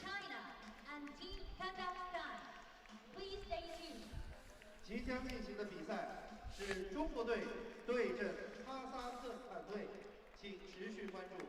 China and Team Kazakhstan. Please stay tuned. 即将进行的比赛是中国队对阵哈萨克斯坦队，请持续关注。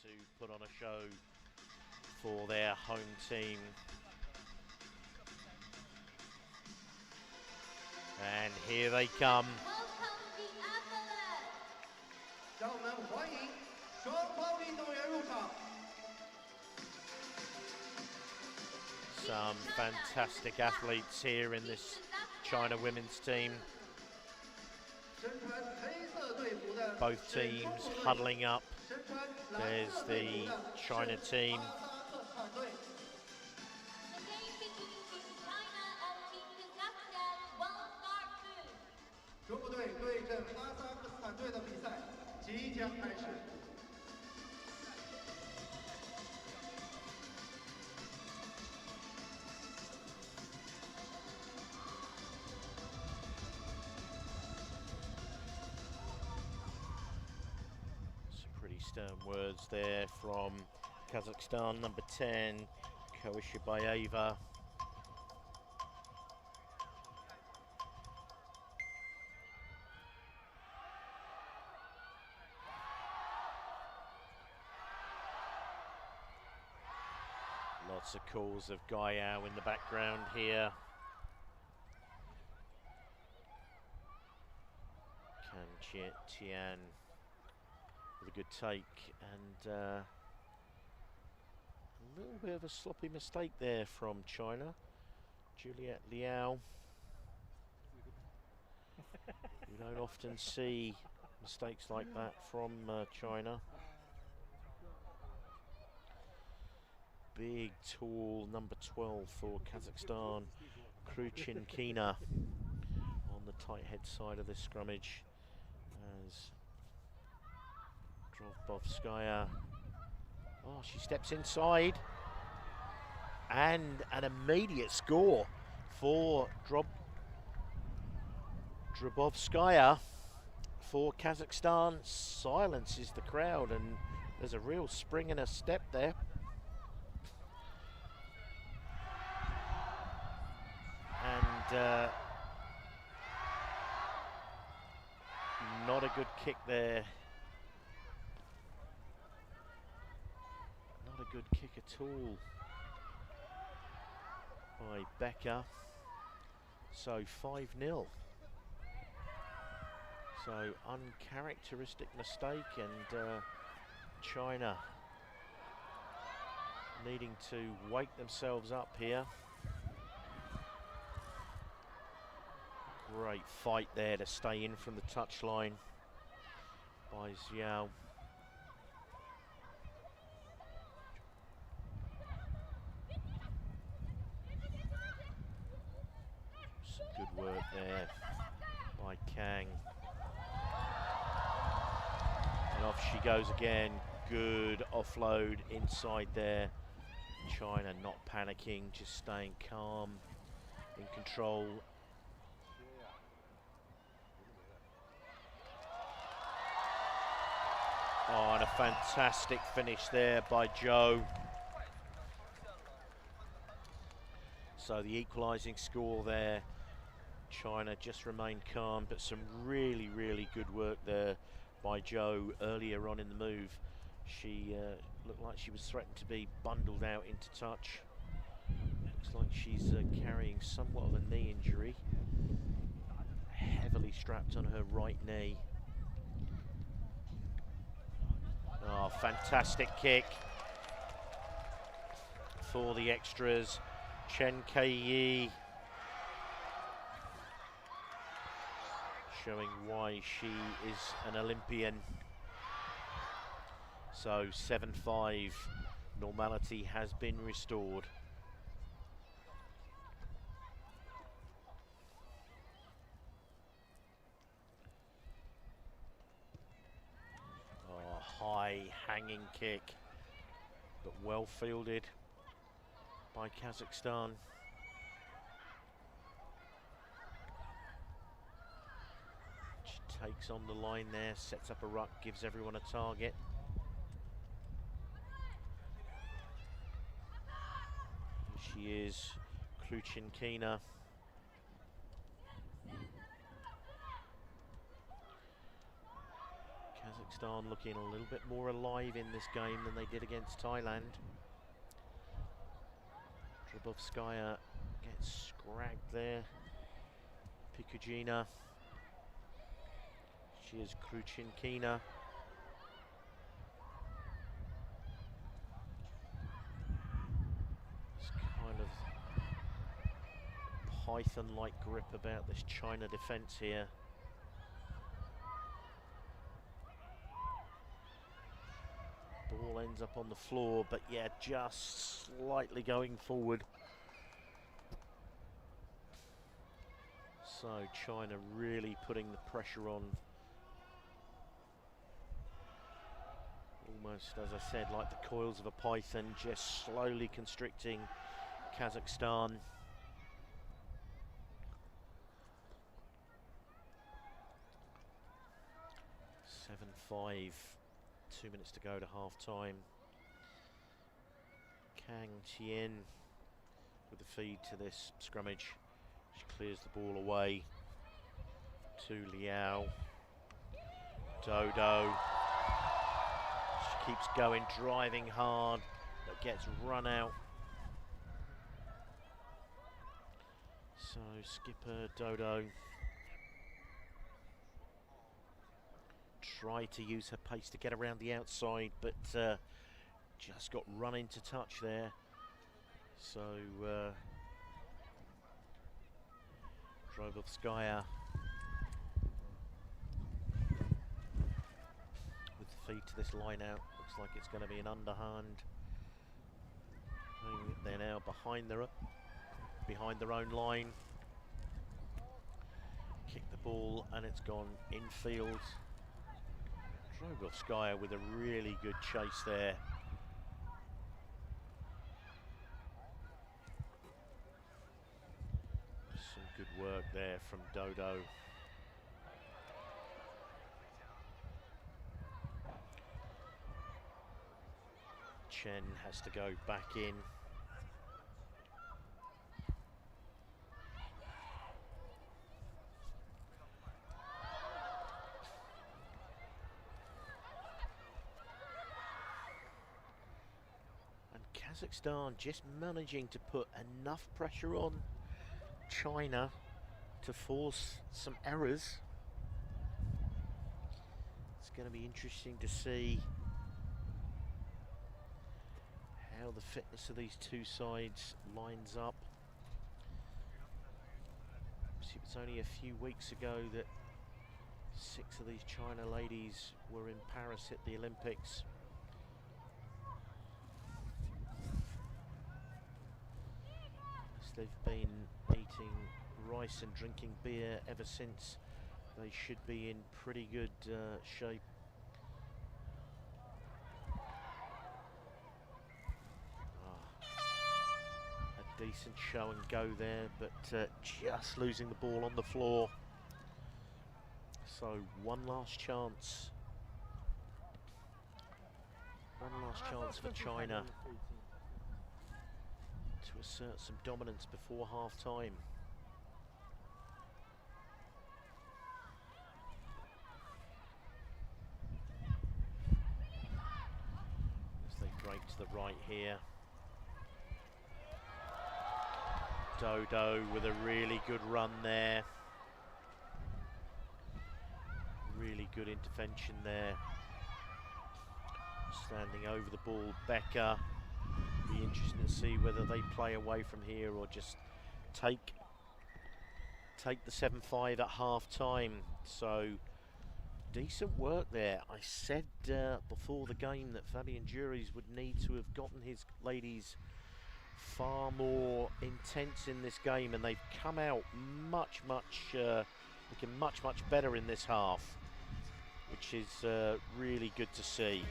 to put on a show for their home team. And here they come. Welcome the athletes. 让我们欢迎双方运动员入场。 Some fantastic athletes here in this China women's team. 身穿黑色队服的 Both teams huddling up. 身穿蓝 There's 色队服 the 的 China 是 team. 哈萨克斯坦队。 The game between Team China and Team Kazakhstan will start soon. 中国队对阵哈萨克斯坦队的比赛即将开始。 Some pretty stern words there from Kazakhstan, number 10, Koishibayeva. Lots of calls of Guyao in the background here. Kan Tian with a good take, and a little bit of a sloppy mistake there from China. Juliet Liao. You don't often see mistakes like that from China. Big, tall number 12 for Kazakhstan, Kruchin Kina, on the tight head side of this scrummage, as Drobovskaya, oh, she steps inside, and an immediate score for Drobovskaya for Kazakhstan. Silences the crowd, and there's a real spring in her step there. And not a good kick there. Not a good kick at all by Becker. So 5-0. So uncharacteristic mistake, and China needing to wake themselves up here. Great fight there to stay in from the touchline by Xiao. Some good work there by Kang. And off she goes again. Good offload inside there. China not panicking, just staying calm, in control. Oh, and a fantastic finish there by Zhou. So the equalising score there. China just remained calm, but some really, really good work there by Zhou earlier on in the move. She looked like she was threatened to be bundled out into touch. Looks like she's carrying somewhat of a knee injury. Heavily strapped on her right knee. Oh, fantastic kick for the extras. Chen Kei showing why she is an Olympian. So 7-5, normality has been restored. High hanging kick, but well fielded by Kazakhstan. She takes on the line there, sets up a ruck, gives everyone a target. Here she is, Kruchin Kina. Kazakhstan looking a little bit more alive in this game than they did against Thailand. Drabovskaya gets scragged there. Pikujina. She is Kruchinkina. It's kind of python-like grip about this China defence here. Ball ends up on the floor, but yeah, just slightly going forward. So China really putting the pressure on. Almost, as I said, like the coils of a python, just slowly constricting Kazakhstan. Seven 5. 2 minutes to go to half time. Kang Tien with the feed to this scrummage. She clears the ball away to Liao. Dodo. She keeps going, driving hard, but gets run out. So skipper Dodo tried to use her pace to get around the outside, but just got run into touch there. So Drobovskaya with the feed to this line out. Looks like it's going to be an underhand. They're now behind their own line. Kick the ball and it's gone infield. Drobovskaya with a really good chase there. Some good work there from Dodo. Chen has to go back in. Kazakhstan just managing to put enough pressure on China to force some errors. It's going to be interesting to see how the fitness of these two sides lines up. It was only a few weeks ago that 6 of these China ladies were in Paris at the Olympics. They've been eating rice and drinking beer ever since. They should be in pretty good shape. A decent show and go there, but just losing the ball on the floor. So one last chance. One last chance for China to assert some dominance before half time. As they break to the right here. Dodo with a really good run there. Really good intervention there. Standing over the ball, Becker. Be interesting to see whether they play away from here or just take the 7-5 at half time. So decent work there. I said before the game that Fabian Juries would need to have gotten his ladies far more intense in this game, and they've come out looking much better in this half, which is really good to see.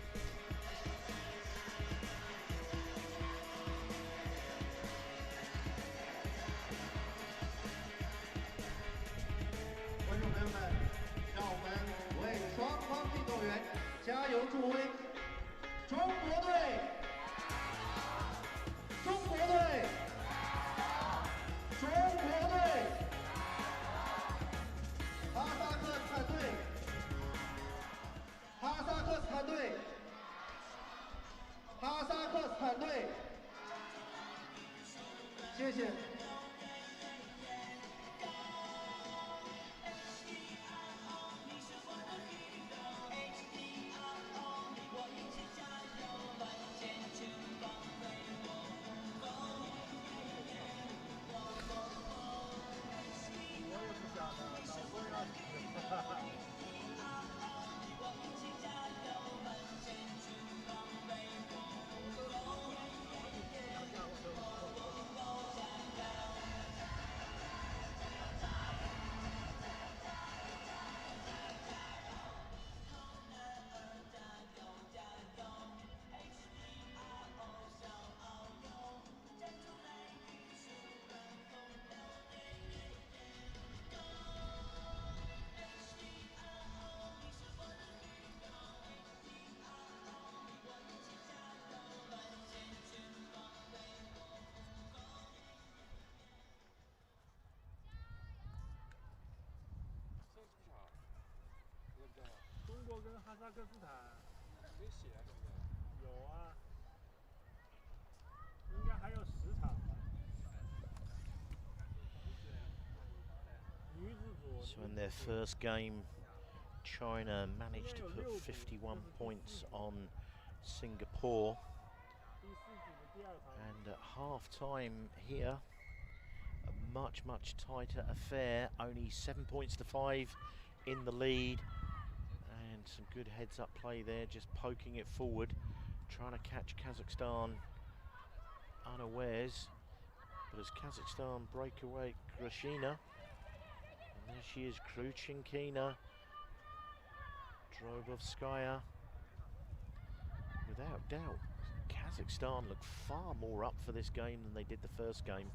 谢谢。中国跟哈萨克斯坦没写啊，现在有啊，应该还有10场吧。女子组。 So in their first game, China managed to put 51 points on Singapore. And at half-time here, a much tighter affair. Only 7 points to 5 in the lead. And some good heads-up play there, just poking it forward, trying to catch Kazakhstan unawares. But as Kazakhstan break away, Grashina, and there she is, Kruchinkina, Drobovskaya. Without doubt, Kazakhstan look far more up for this game than they did the first game.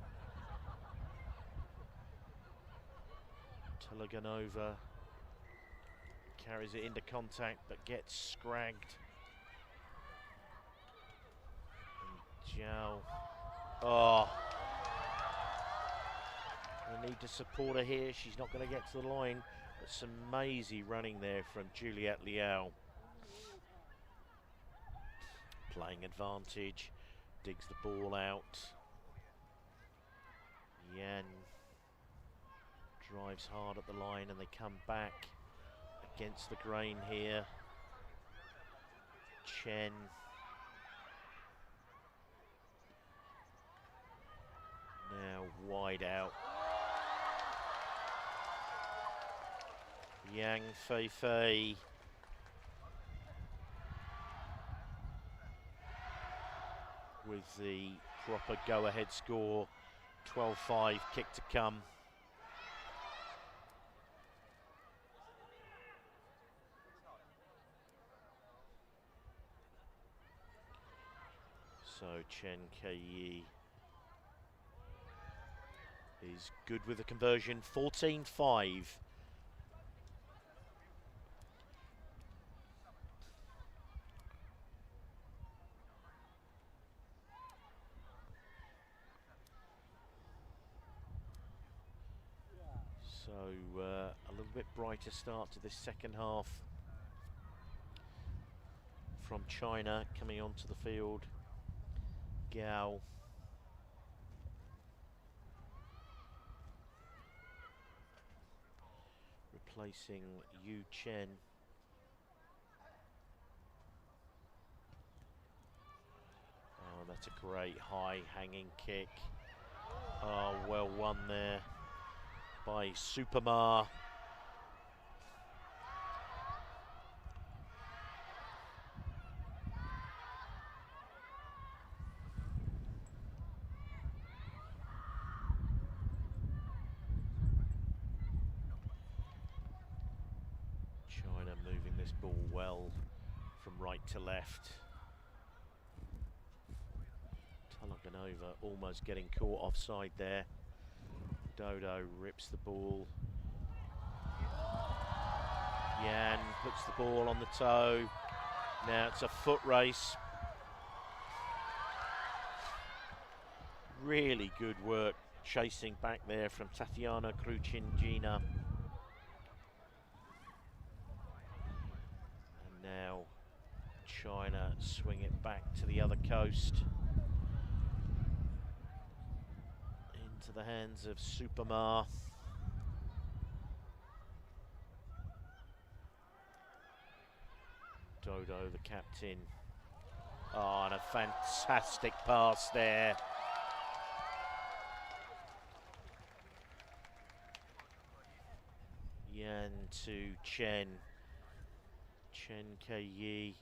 Teleganova carries it into contact but gets scragged. And Zhao, oh, we need to support her here. She's not going to get to the line, but some mazy running there from Juliet Liao. Playing advantage, digs the ball out. Yan drives hard at the line and they come back against the grain here. Chen. Now wide out. Yang Feifei. With the proper go-ahead score, 12-5, kick to come. So Chen Kei is good with the conversion, 14-5. So a little bit brighter start to this second half from China coming onto the field. Gao. Replacing Yu Chen. Oh, that's a great high hanging kick. Oh, well won there by Supermar. China moving this ball well from right to left. Talaganova almost getting caught offside there. Dodo rips the ball. Yan puts the ball on the toe. Now it's a foot race. Really good work chasing back there from Tatiana Kruchinkina. And now China swing it back to the other coast. into the hands of Supermar. Dodo, the captain. Oh, and a fantastic pass there. Yan to Chen. Chen Ke-yi.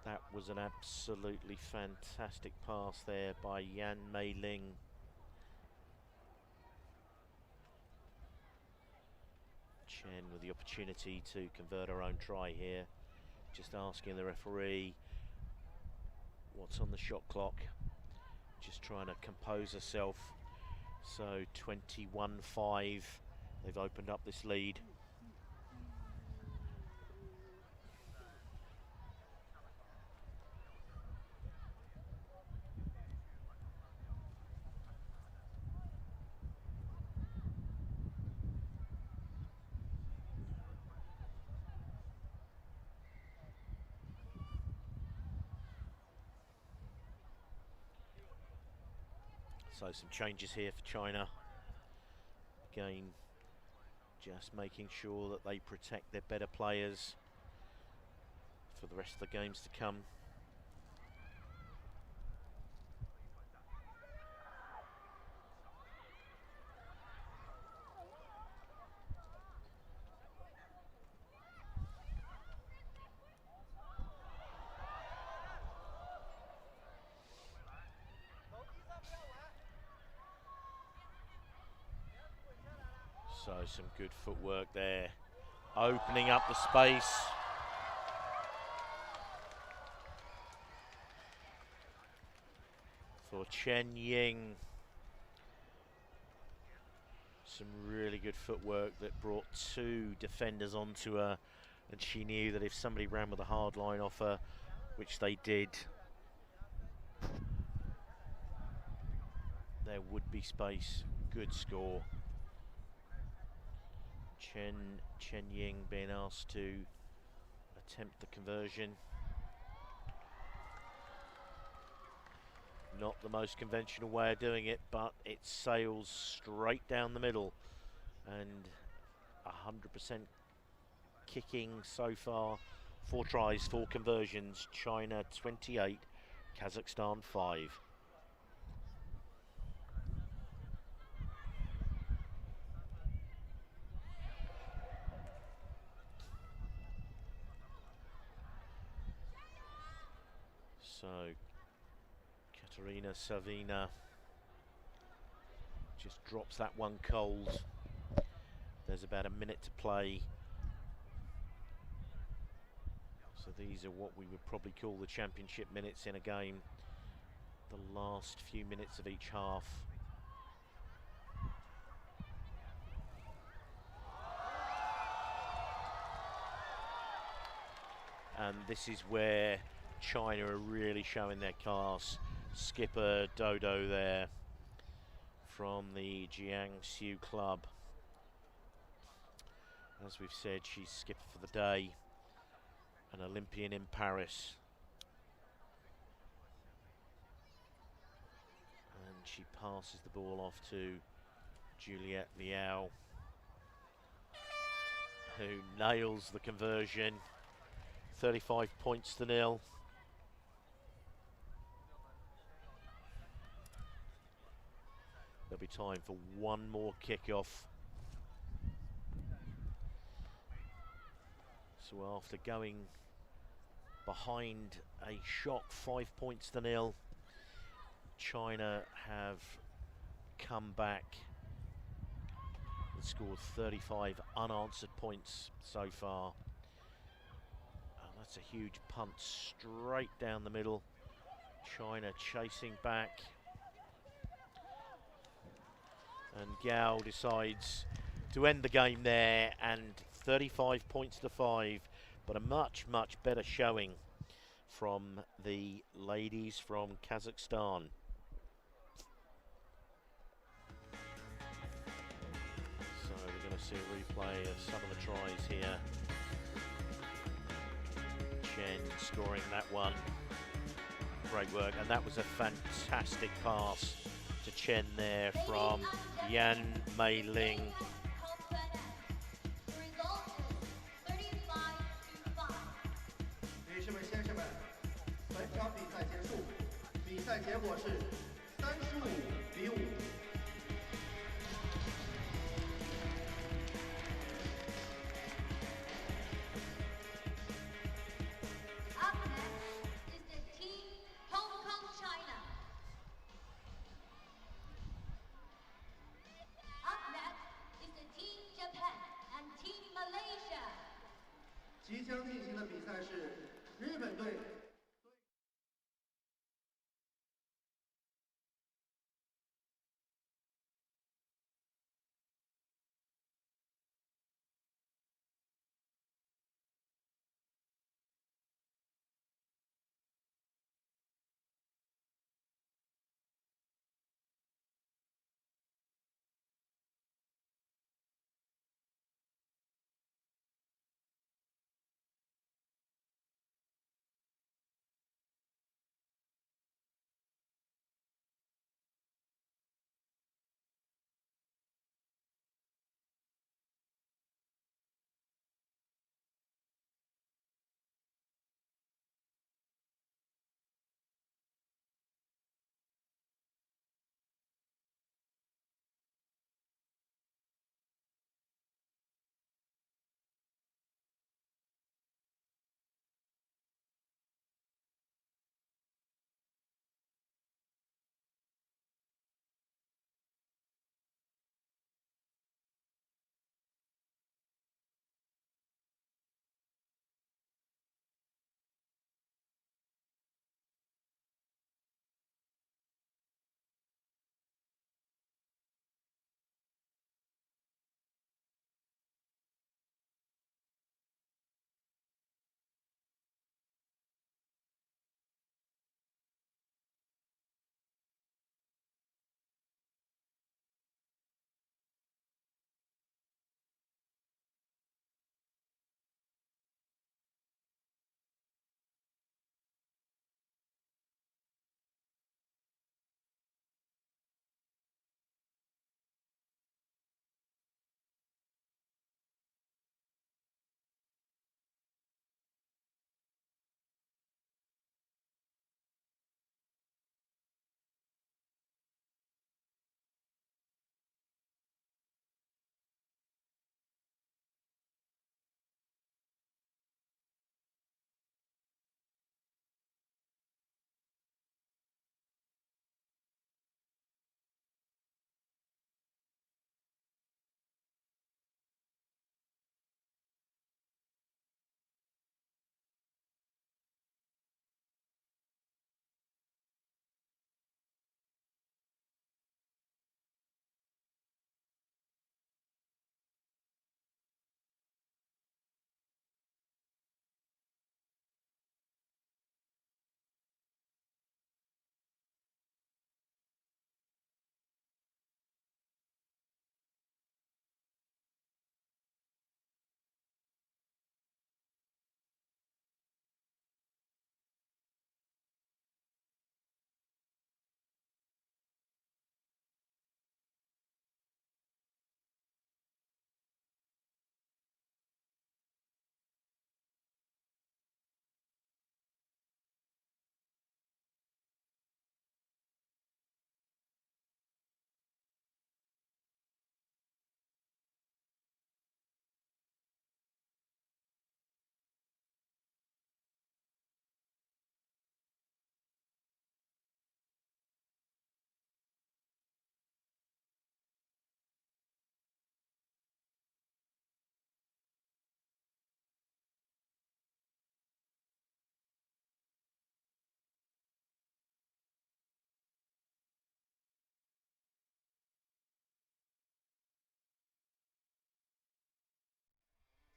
That was an absolutely fantastic pass there by Yan Mei Ling. Chen with the opportunity to convert her own try here. Just asking the referee what's on the shot clock. Just trying to compose herself. So 21-5. They've opened up this lead. So some changes here for China. Again, just making sure that they protect their better players for the rest of the games to come. So some good footwork there, opening up the space. For Chen Ying. Some really good footwork that brought two defenders onto her, and she knew that if somebody ran with a hard line off her, which they did, there would be space. Good score. Chen Ying being asked to attempt the conversion. Not the most conventional way of doing it, but it sails straight down the middle, and 100% kicking so far. 4 tries, 4 conversions. China 28, Kazakhstan 5. So, Katerina Savina just drops that one cold. There's about a minute to play. So these are what we would probably call the championship minutes in a game. The last few minutes of each half. And this is where China are really showing their class. Skipper Dodo there from the Jiangsu club. As we've said, she's skipper for the day, an Olympian in Paris. And she passes the ball off to Juliette Liao, who nails the conversion. 35 points to 0. There'll be time for one more kickoff. So after going behind a shock 5 points to 0, China have come back and scored 35 unanswered points so far. That's a huge punt straight down the middle. China chasing back. And Gao decides to end the game there, and 35 points to 5, but a much, much better showing from the ladies from Kazakhstan. So we're going to see a replay of some of the tries here. Chen scoring that one. Great work, and that was a fantastic pass to Chen there from Yan Mei Ling. The result is 35-5. 女士们、先生们，本场比赛结束，比赛结果是35-5。Up next is the team Hong Kong, China. Up next is the team Japan and team Malaysia. 即将进行的比赛是日本队。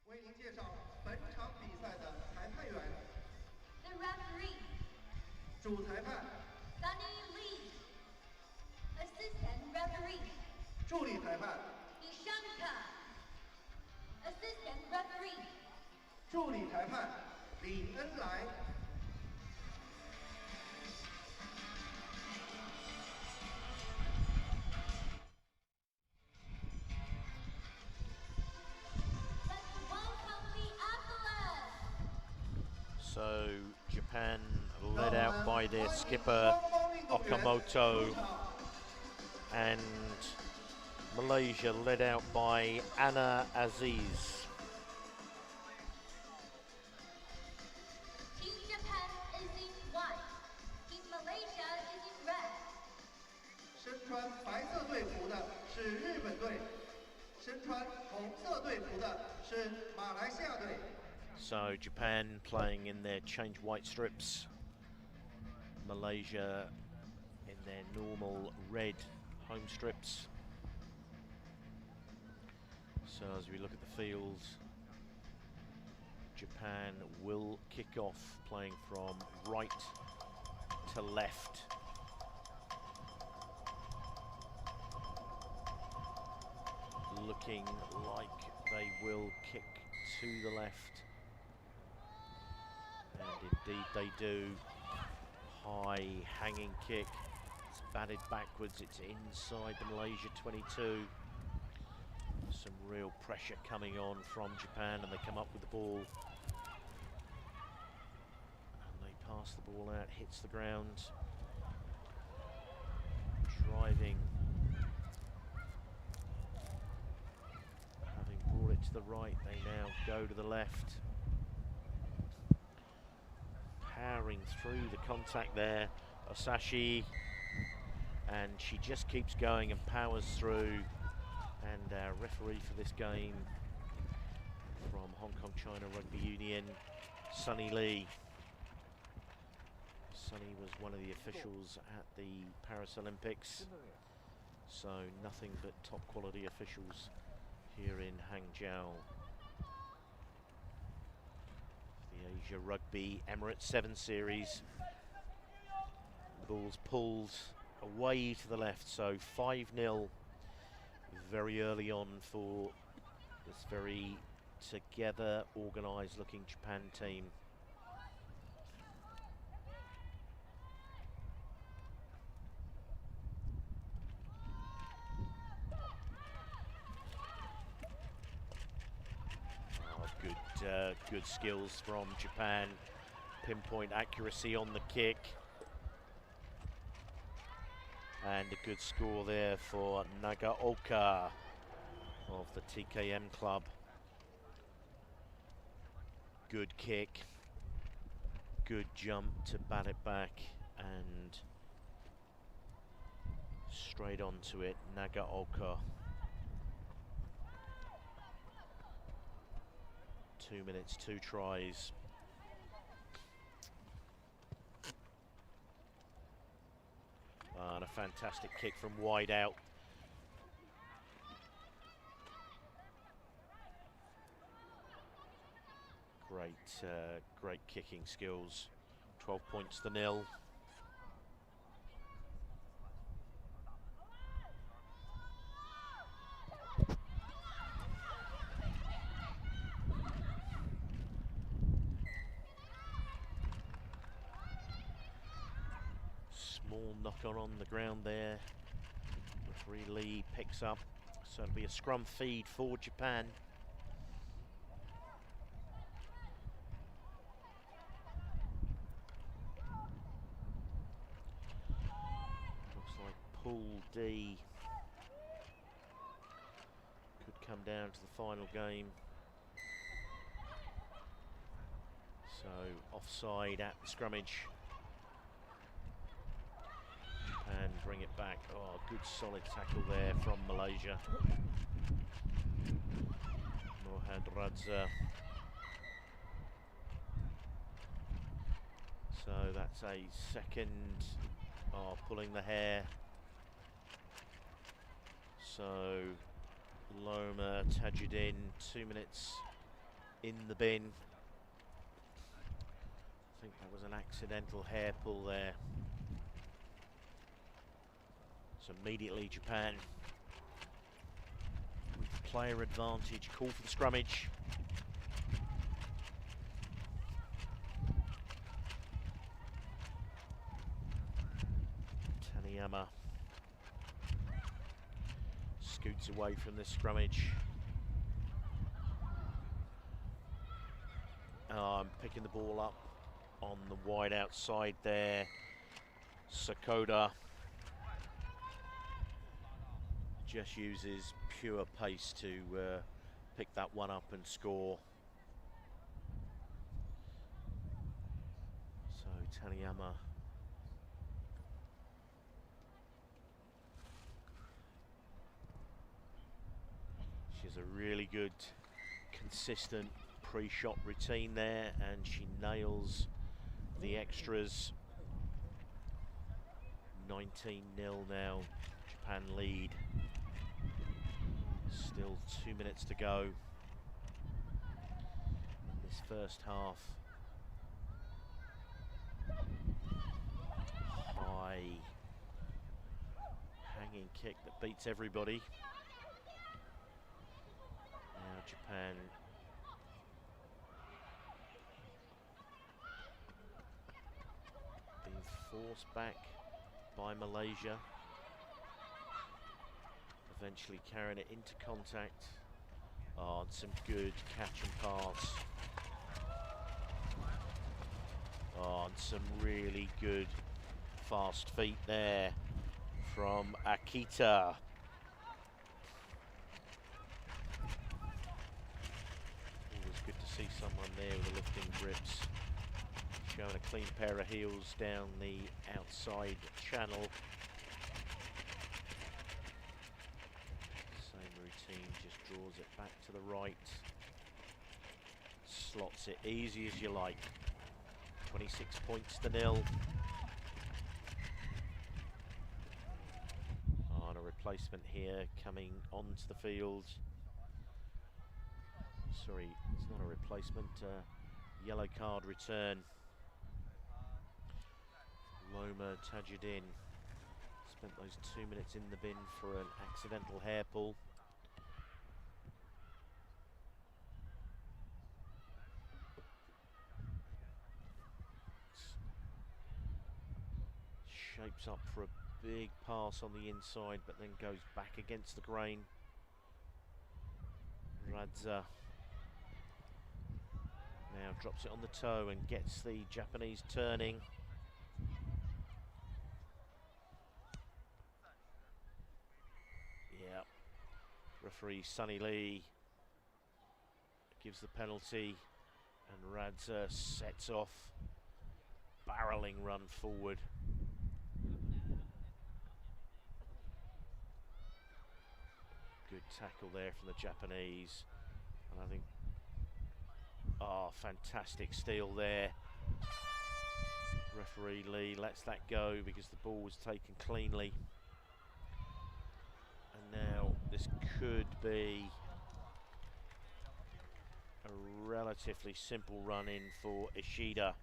为您介绍本场比赛的裁判员。The referee, 主裁判、 Sunny Lee. Assistant referee, 助理裁判、 Ishanka. Assistant referee, 助理裁判李恩来。So Japan led out by their skipper Okamoto, and Malaysia led out by Anna Aziz. Team Japan is in white. Team Malaysia is in red. 身穿白色队服的是日本队，身穿红色队服的是马来西亚队。 So Japan playing in their change white strips, Malaysia in their normal red home strips. So as we look at the field, Japan will kick off playing from right to left. Looking like they will kick to the left. And indeed they do. High hanging kick. It's batted backwards. It's inside the Malaysia 22. Some real pressure coming on from Japan, and they come up with the ball. And they pass the ball out, hits the ground. Driving. Having brought it to the right, they now go to the left. Powering through the contact there, Osashi, and she just keeps going and powers through. And our referee for this game from Hong Kong China Rugby Union, Sunny Lee. Sunny was one of the officials at the Paris Olympics, so nothing but top quality officials here in Hangzhou. The Asia Rugby Emirates 7 series. The ball's pulled away to the left, so 5-0 very early on for this very together, organised looking Japan team. Good skills from Japan. Pinpoint accuracy on the kick. And a good score there for Nagaoka of the TKM club. Good kick. Good jump to bat it back, and straight onto it, Nagaoka. 2 minutes, 2 tries. And a fantastic kick from wide out. Great kicking skills. 12 points to 0. Small knock on the ground there. Referee Lee picks up, so it'll be a scrum feed for Japan. Looks like Pool D could come down to the final game. So offside at the scrummage. And bring it back. Oh, good solid tackle there from Malaysia. Mohad Radza. So that's a second. Oh, pulling the hair. So Loma Tajuddin, 2 minutes in the bin. I think that was an accidental hair pull there. So immediately Japan with player advantage, call for the scrummage. Taniyama scoots away from this scrummage. Oh, I'm picking the ball up. on the wide outside there. Sakoda just uses pure pace to pick that one up and score. So Taniyama she has a really good consistent pre-shot routine there, and she nails the extras. 19-0 now, Japan lead. Still 2 minutes to go in this first half. High hanging kick that beats everybody. Now Japan being forced back by Malaysia. Eventually carrying it into contact. Oh, and some good catch and pass. Oh, and some really good fast feet there from Akita. Always good to see someone there with the lifting grips. Showing a clean pair of heels down the outside channel. Same routine, just draws it back to the right. Slots it easy as you like. 26 points to 0. On a replacement here coming onto the field. Sorry, it's not a replacement, yellow card return. Loma Tajuddin spent those 2 minutes in the bin for an accidental hair pull. Shapes up for a big pass on the inside, but then goes back against the grain. Radza now drops it on the toe and gets the Japanese turning. Yeah, referee Sunny Lee gives the penalty, and Radza sets off, barreling run forward. Good tackle there from the Japanese, and I think, oh, fantastic steal there. Referee Lee lets that go because the ball was taken cleanly. And now this could be a relatively simple run in for Ishida,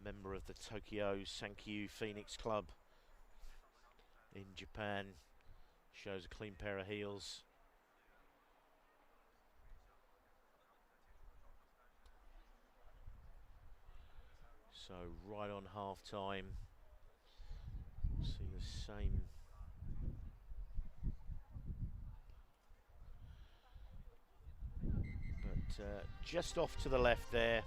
member of the Tokyo Sankyu Phoenix Club in Japan. Shows a clean pair of heels. So right on half time, see the same but just off to the left there,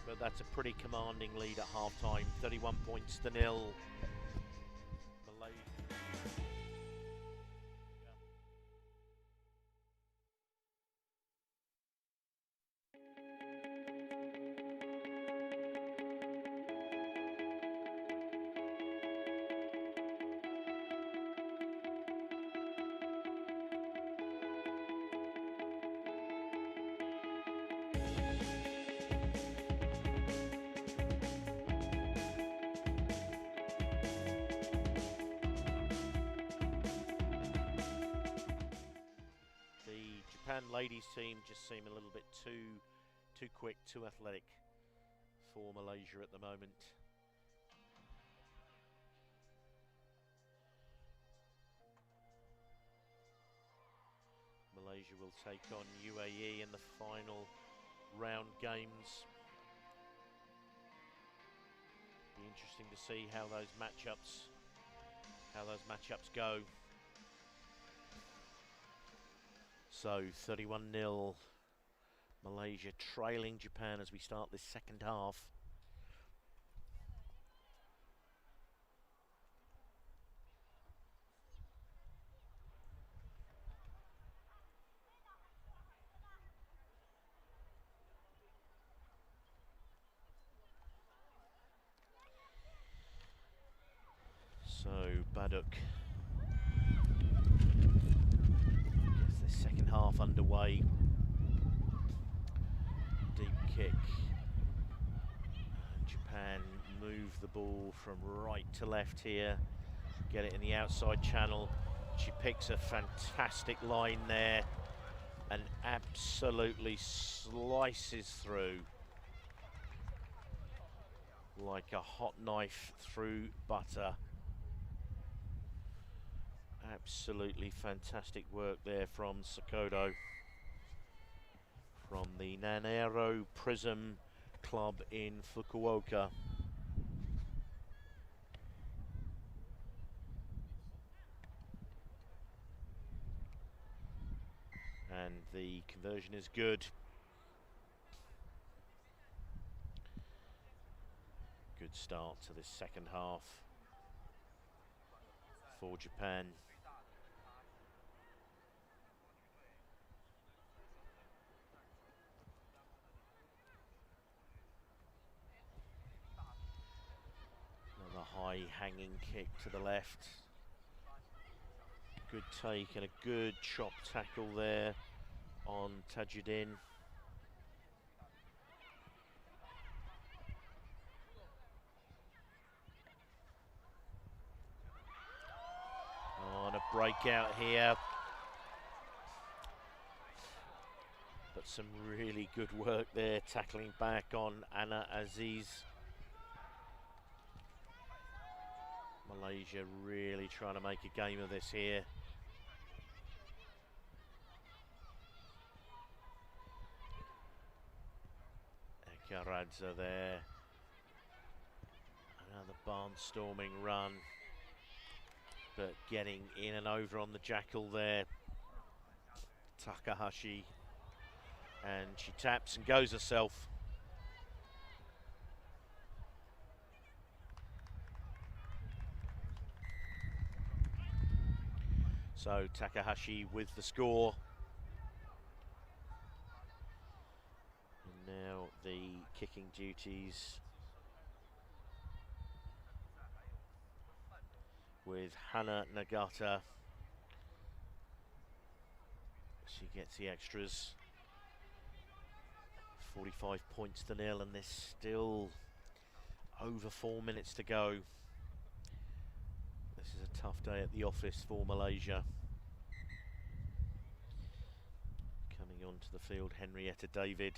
but that's a pretty commanding lead at half time. 31 points to 0. Malaysia. Japan ladies team just seem a little bit too quick, too athletic for Malaysia at the moment. Malaysia will take on UAE in the final round games. Be interesting to see how those matchups So 31-0, Malaysia trailing Japan as we start this second half. So Baduk gets the second half underway. Deep kick. And Japan move the ball from right to left here. Get it in the outside channel. She picks a fantastic line there and absolutely slices through like a hot knife through butter. Absolutely fantastic work there from Sakodo from the Nanero Prism Club in Fukuoka. And the conversion is good. Good start to this second half for Japan. Another high hanging kick to the left. Good take and a good chop tackle there on Tajuddin. On a breakout here. But some really good work there, tackling back on Anna Aziz. Malaysia really trying to make a game of this here. Ekaradze there. Another barnstorming run. But getting in and over on the jackal there. Takahashi. And she taps and goes herself. So Takahashi with the score. And now the kicking duties with Hana Nagata. She gets the extras. 45 points to nil, and there's still over 4 minutes to go. This is a tough day at the office for Malaysia. Coming onto the field, Henrietta David.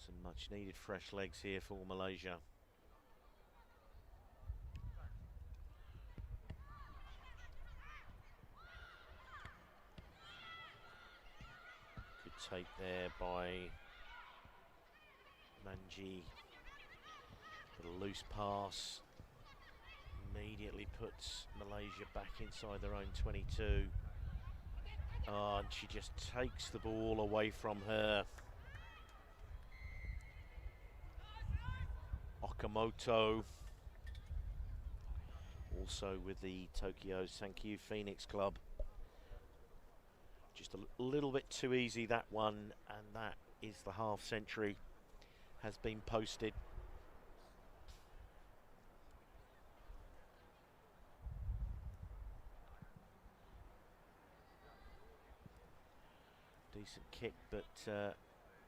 Some much needed fresh legs here for Malaysia. Good take there by Manji. A loose pass. Immediately puts Malaysia back inside their own 22. Oh, and she just takes the ball away from her. Okamoto, also with the Tokyo Sankyu Phoenix Club. Just a little bit too easy, that one, and that is the half century has been posted. Decent kick, but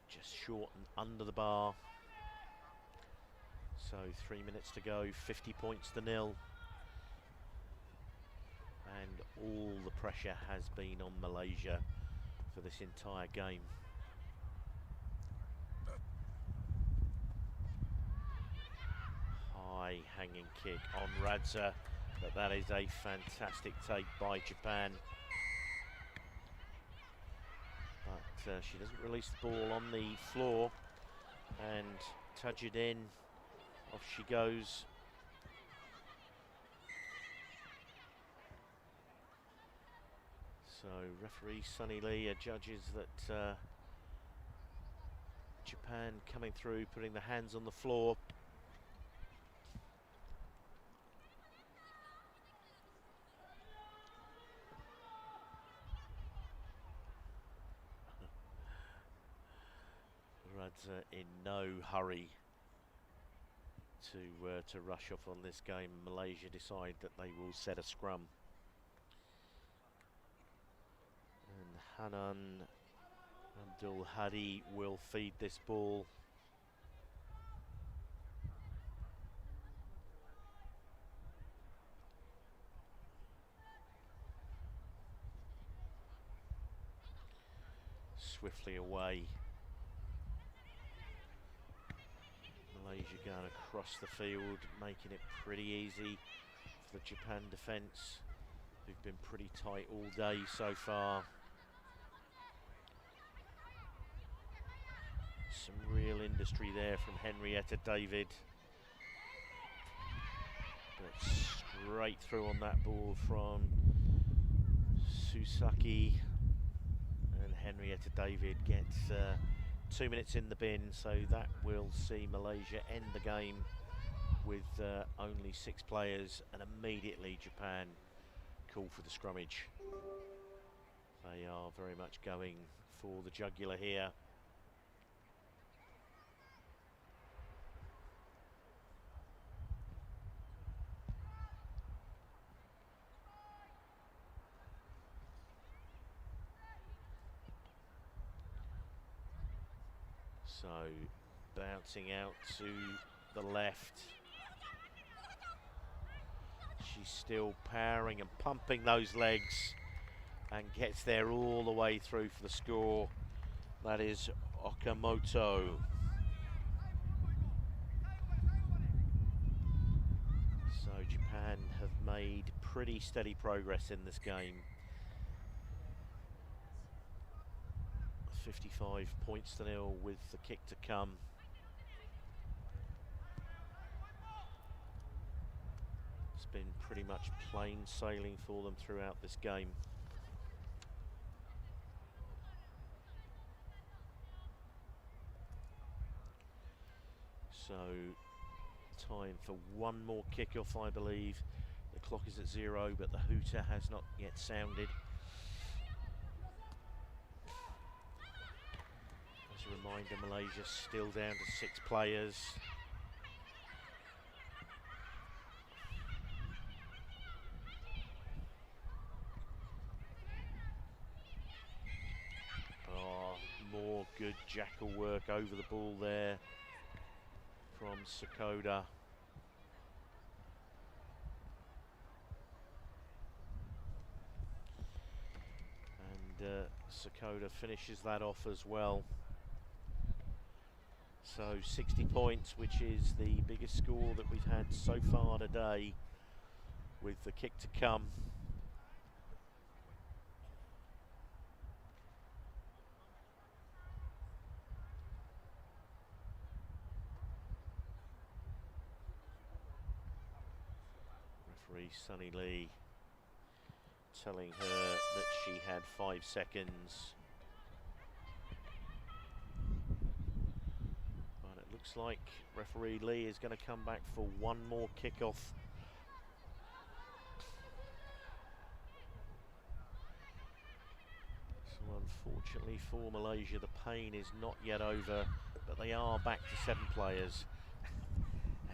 just short and under the bar. So 3 minutes to go, 50 points to nil. And all the pressure has been on Malaysia for this entire game. High hanging kick on Radza, but that is a fantastic take by Japan. But she doesn't release the ball on the floor, and Tajuddin, off she goes. So referee Sunny Lee judges that Japan coming through, putting the hands on the floor. Radza in no hurry to rush off on this game. Malaysia decide that they will set a scrum. And Hanan Abdul Hadi will feed this ball. Swiftly away. Malaysia going across the field, making it pretty easy for the Japan defence, who've been pretty tight all day so far. Some real industry there from Henrietta David. But straight through on that ball from Susaki. And Henrietta David gets 2 minutes in the bin, so that will see Malaysia end the game with only 6 players, and immediately Japan call for the scrummage. They are very much going for the jugular here. So bouncing out to the left. She's still powering and pumping those legs and gets there all the way through for the score. That is Okamoto. So Japan have made pretty steady progress in this game. 55 points to 0 with the kick to come. It's been pretty much plain sailing for them throughout this game. So time for one more kickoff, I believe. The clock is at 0, but the hooter has not yet sounded. As a reminder, Malaysia still down to 6 players. Oh, more good jackal work over the ball there from Sakoda. And Sakoda finishes that off as well. So 60 points, which is the biggest score that we've had so far today, with the kick to come. Referee Sunny Lee telling her that she had 5 seconds. And it looks like referee Lee is going to come back for one more kickoff. So unfortunately for Malaysia, the pain is not yet over, but they are back to 7 players.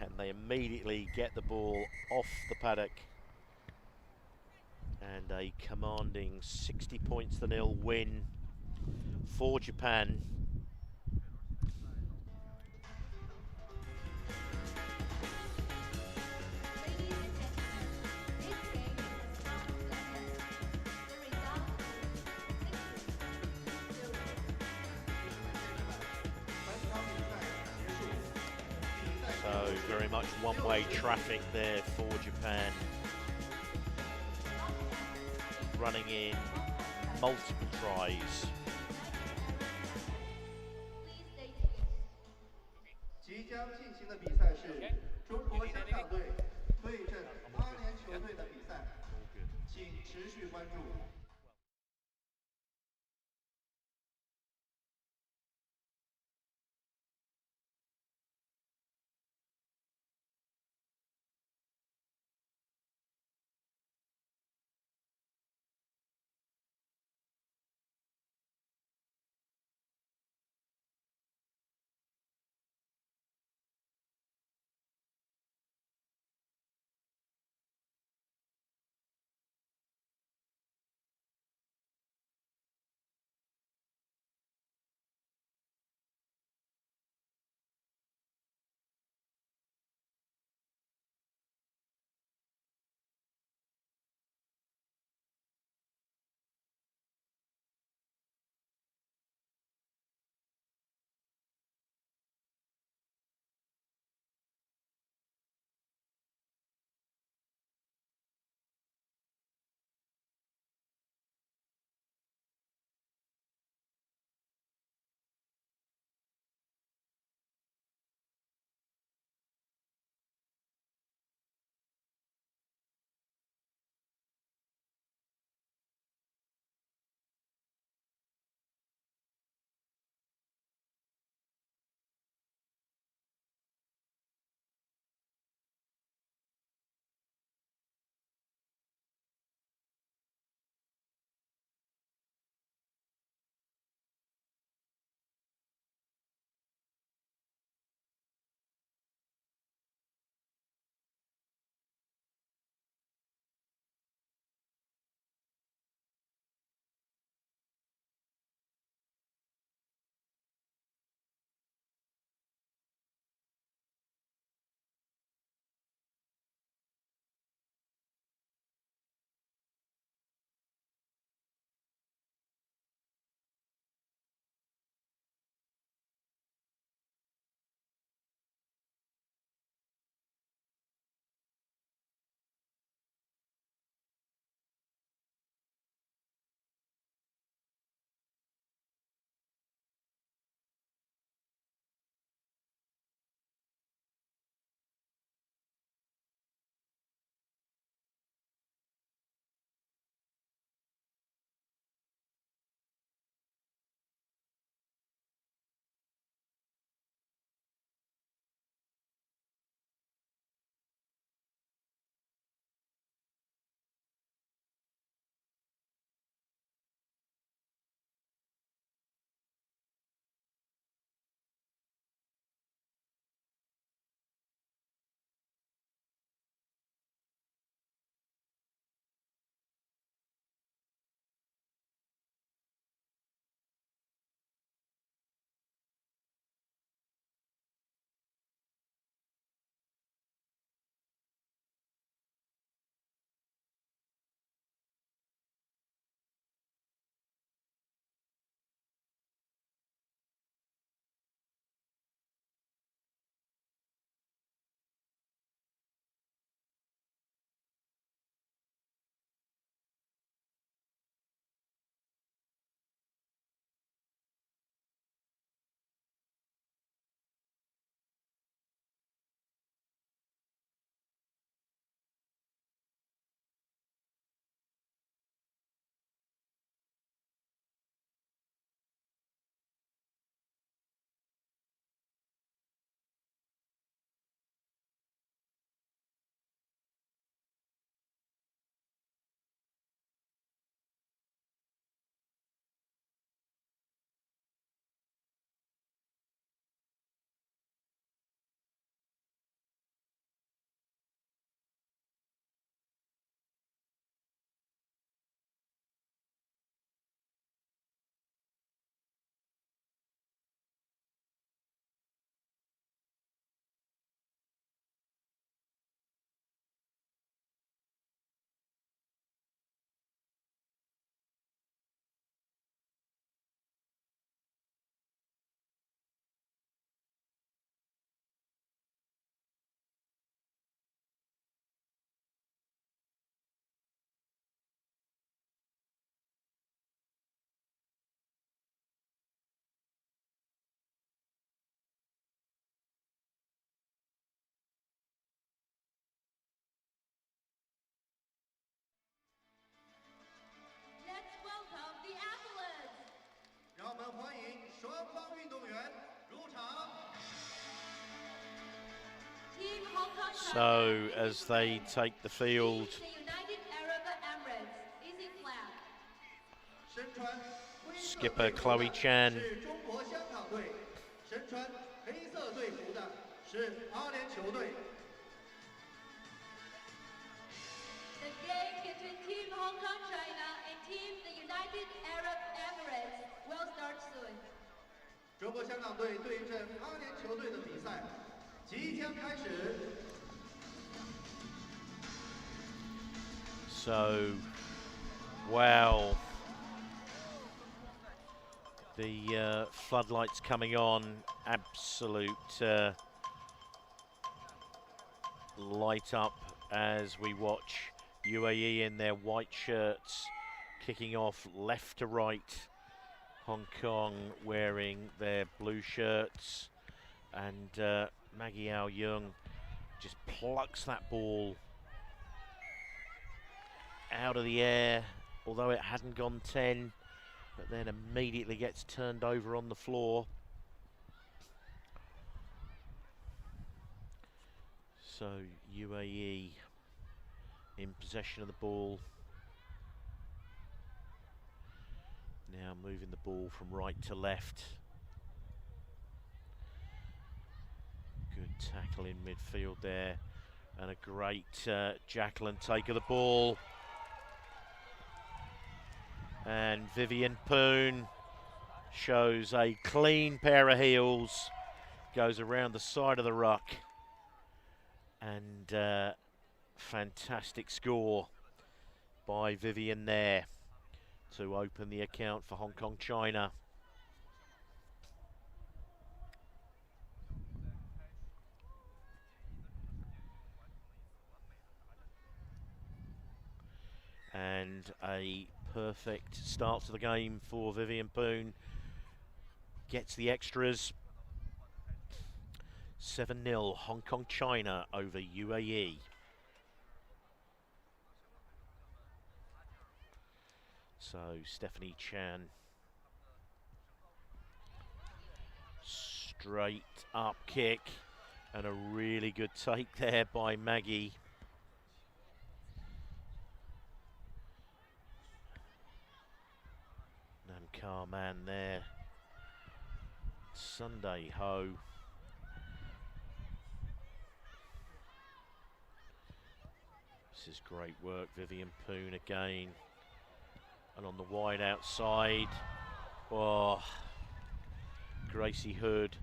And they immediately get the ball off the paddock. And a commanding 60 points to 0 win for Japan. So very much one-way traffic there for Japan. Running in multiple tries. 即将进行的比赛是中国香港队对阵阿联酋队的比赛，请持续关注。So as they take the field, The United Arab Emirates. Easy clap. 身穿灰色 skipper 队服 Chloe 的 Chan 是中国香港队，身穿黑色队服的是阿联酋队。 The game between Team Hong Kong China and Team the United Arab Emirates will start soon. 中国香港队对阵阿联酋队的比赛即将开始。 so wow, the floodlights coming on, absolute light up as we watch UAE in their white shirts kicking off left to right. Hong Kong wearing their blue shirts, and Maggie Ao Young just plucks that ball out of the air, although it hadn't gone 10, but then immediately gets turned over on the floor. So UAE in possession of the ball. Now moving the ball from right to left. Good tackle in midfield there, and a great Jacqueline take of the ball. And Vivian Poon shows a clean pair of heels, goes around the side of the ruck, and fantastic score by Vivian there to open the account for Hong Kong China. And a perfect start to the game for Vivian Poon. Gets the extras. 7-0 Hong Kong China over UAE. So Stephanie Chan. Straight up kick, and a really good take there by Maggie. Namkar man there. Sunday Ho. This is great work, Vivian Poon again. And on the wide outside, oh, Gracie Hood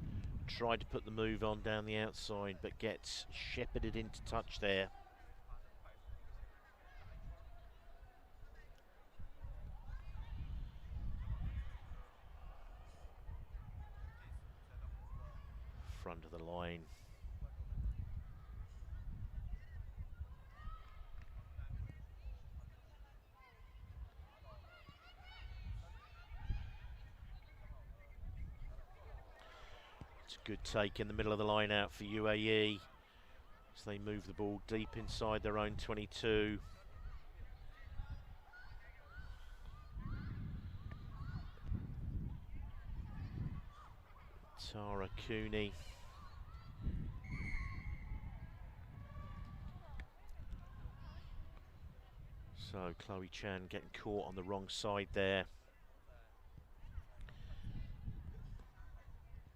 tried to put the move on down the outside, but gets shepherded into touch there. Front of the line. It's a good take in the middle of the line out for UAE as they move the ball deep inside their own 22. Tara Cooney. So Chloe Chan getting caught on the wrong side there.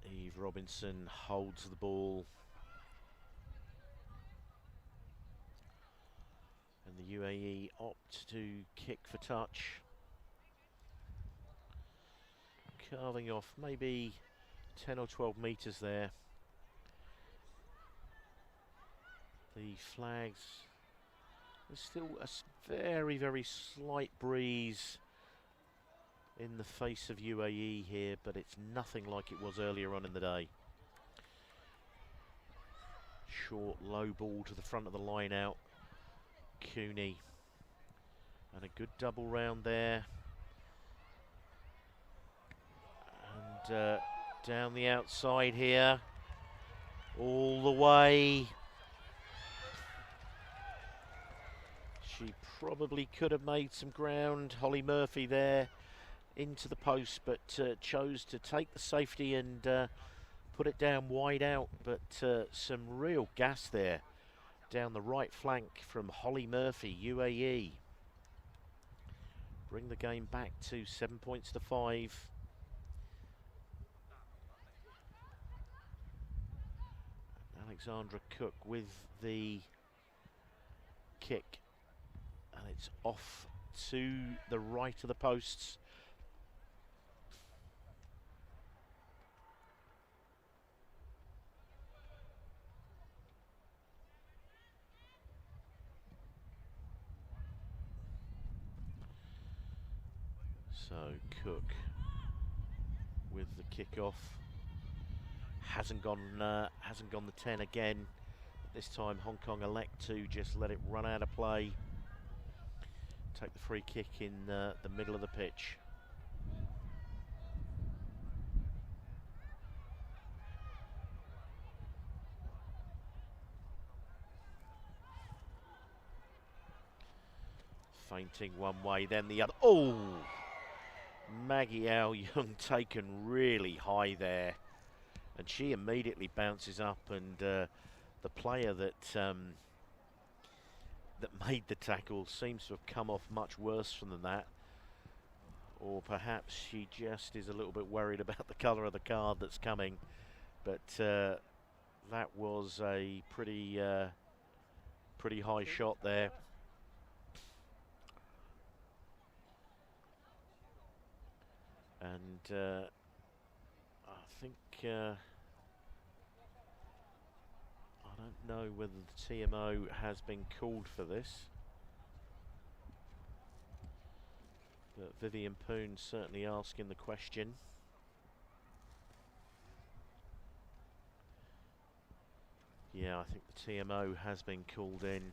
Eve Robinson holds the ball. And the UAE opt to kick for touch. Carving off maybe 10 or 12 metres there. The flags, there's still a very, very slight breeze in the face of UAE here, but it's nothing like it was earlier on in the day. Short, low ball to the front of the line out. Cooney. And a good double round there. And down the outside here. All the way. She probably could have made some ground. Holly Murphy there into the post, but chose to take the safety and put it down wide out. But some real gas there down the right flank from Holly Murphy, UAE. Bring the game back to 7 points to 5. Alexandra Cook with the kick, and it's off to the right of the posts. So Cook with the kick-off. Hasn't gone the 10 again. This time Hong Kong elect to just let it run out of play. Take the free kick in the middle of the pitch. Feinting one way, then the other. Oh! Maggie Ao Young taken really high there. And she immediately bounces up, and the player that made the tackle seems to have come off much worse than that. Or perhaps she just is a little bit worried about the colour of the card that's coming. But that was a pretty high shot there. And I think I don't know whether the TMO has been called for this, but Vivian Poon certainly asking the question. Yeah, I think the TMO has been called in.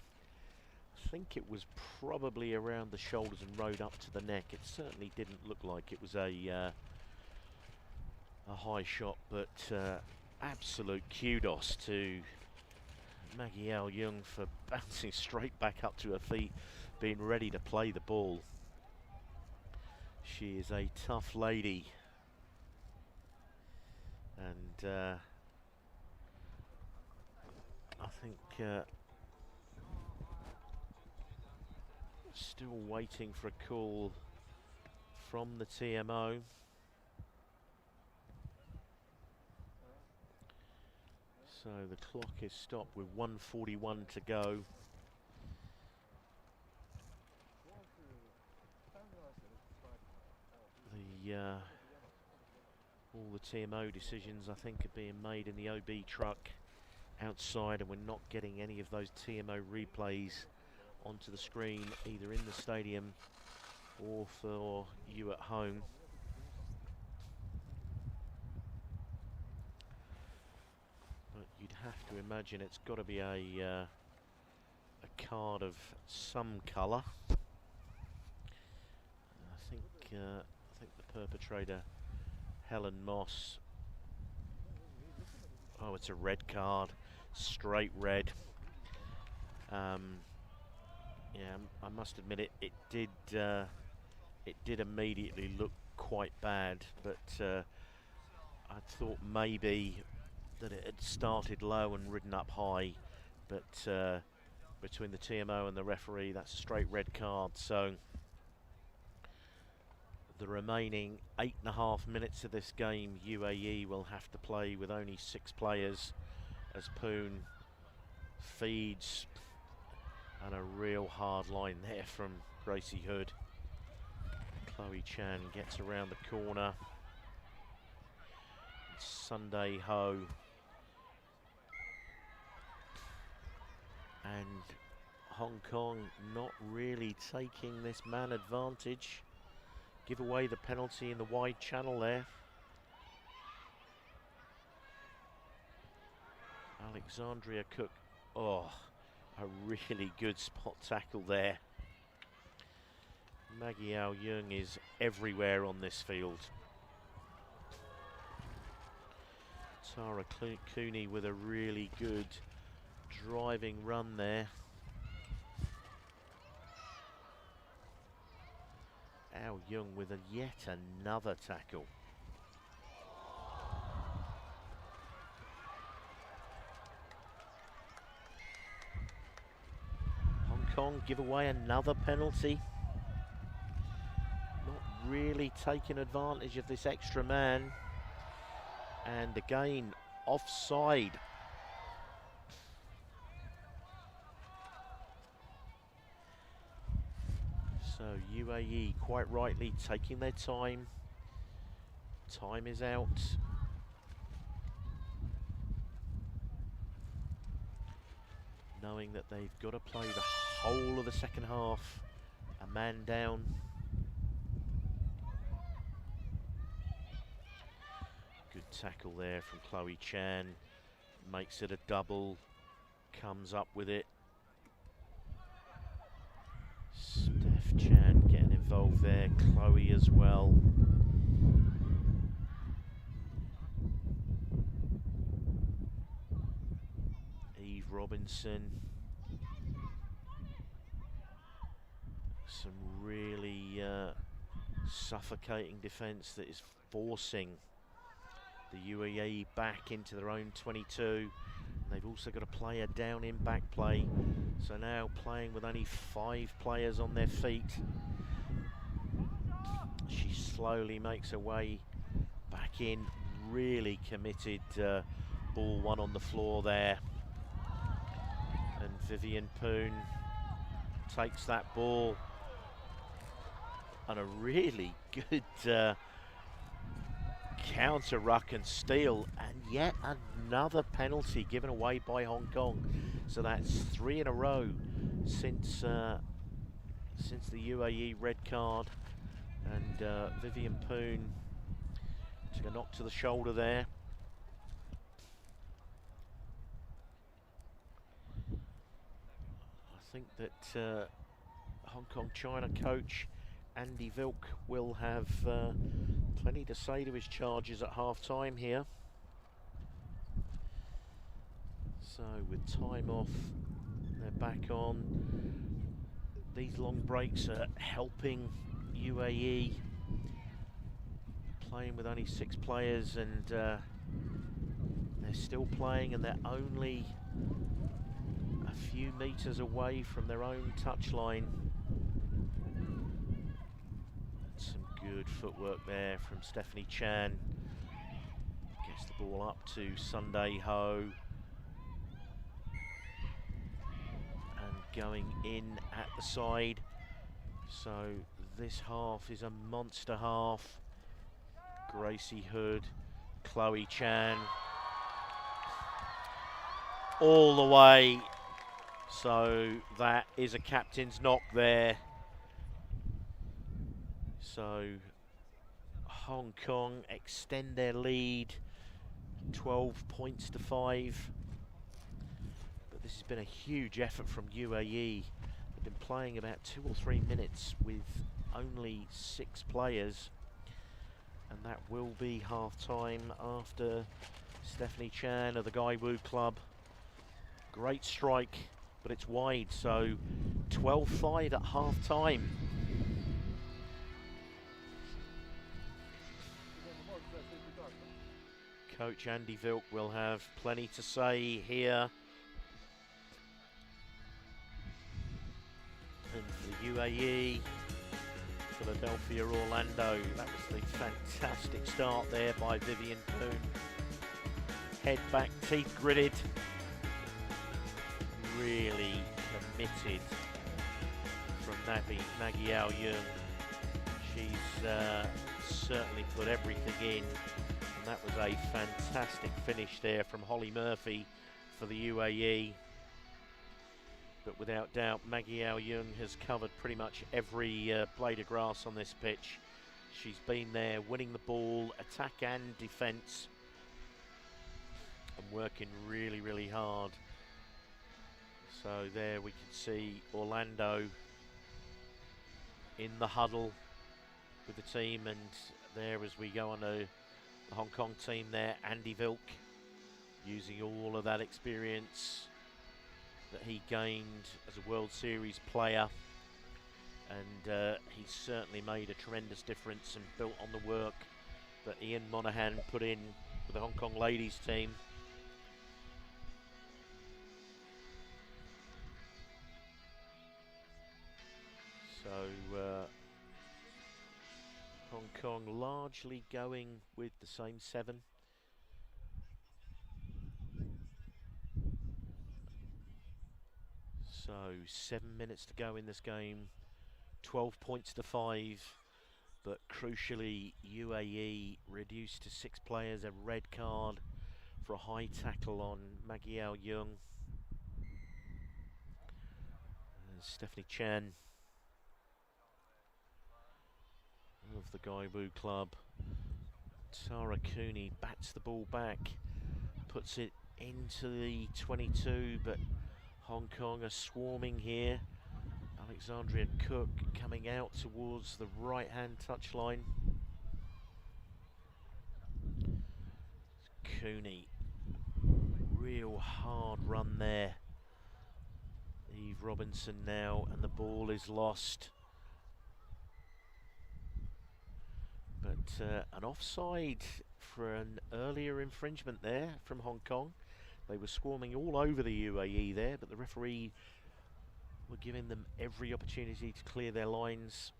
I think it was probably around the shoulders and rode up to the neck. It certainly didn't look like it was a high shot, but absolute kudos to Maggie Ao Young for bouncing straight back up to her feet, being ready to play the ball. She is a tough lady, and I think still waiting for a call from the TMO. So the clock is stopped with 1:41 to go. All the TMO decisions, I think, are being made in the OB truck outside, and we're not getting any of those TMO replays onto the screen, either in the stadium or for you at home. But you'd have to imagine it's got to be a card of some colour. I think the perpetrator, Helen Moss. Oh, it's a red card, straight red. Yeah, I must admit it did immediately look quite bad, but I thought maybe that it had started low and ridden up high, but between the TMO and the referee, that's a straight red card. So the remaining 8.5 minutes of this game, UAE will have to play with only 6 players as Poon feeds. And a real hard line there from Gracie Hood. Chloe Chan gets around the corner. Sunday Ho. And Hong Kong not really taking this man advantage. Give away the penalty in the wide channel there. Alexandria Cook. Oh. A really good spot tackle there. Maggie Ao Young is everywhere on this field. Tara Cooney with a really good driving run there. Ao Young with yet another tackle. give away another penalty. Not really taking advantage of this extra man. And again, offside. So UAE quite rightly taking their time. Time is out. Knowing that they've got to play the whole of the second half. A man down. Good tackle there from Chloe Chan. Makes it a double. Comes up with it. Steph Chan getting involved there. Chloe as well. Eve Robinson. Some really suffocating defence that is forcing the UAE back into their own 22. They've also got a player down in back play. So now playing with only 5 players on their feet. She slowly makes her way back in. Really committed ball one on the floor there. And Vivian Poon takes that ball. And a really good counter ruck and steal, and yet another penalty given away by Hong Kong. So that's 3 in a row since the UAE red card. And Vivian Poon took a knock to the shoulder there. I think that Hong Kong China coach Andy Vilk will have plenty to say to his charges at half-time here. So with time off, they're back on. These long breaks are helping UAE, playing with only 6 players, and they're still playing, and they're only a few metres away from their own touchline. Good footwork there from Stephanie Chan. Gets the ball up to Sunday Ho. And going in at the side. So this half is a monster half. Gracie Hood, Chloe Chan. All the way. So that is a captain's knock there. So Hong Kong extend their lead 12 points to 5. But this has been a huge effort from UAE. They've been playing about 2 or 3 minutes with only 6 players. And that will be half-time after Stephanie Chan of the Gai Wu Club. Great strike, but it's wide, so 12-5 at half-time. Coach Andy Vilk will have plenty to say here. And for the UAE, Philadelphia, Orlando, that was the fantastic start there by Vivian Poon. Head back, teeth gritted. Really committed from Maggie Ao Yung. She's certainly put everything in. And that was a fantastic finish there from Holly Murphy for the UAE. But without doubt, Maggie Ao Yung has covered pretty much every blade of grass on this pitch. She's been there winning the ball, attack and defence, and working really, really hard. So there we can see Orlando in the huddle with the team, and there as we go on to the Hong Kong team there, Andy Vilk, using all of that experience that he gained as a World Series player, and he's certainly made a tremendous difference and built on the work that Ian Monaghan put in with the Hong Kong ladies team. So Hong Kong largely going with the same 7. So 7 minutes to go in this game, 12 points to 5, but crucially UAE reduced to 6 players, a red card for a high tackle on Magiao Young. Stephanie Chan of the Gaiwu club. Tara Cooney bats the ball back, puts it into the 22, but Hong Kong are swarming here. Alexandria Cook coming out towards the right-hand touchline. Cooney, real hard run there. Eve Robinson now, and the ball is lost. But an offside for an earlier infringement there from Hong Kong. They were swarming all over the UAE there, but the referee were giving them every opportunity to clear their lines.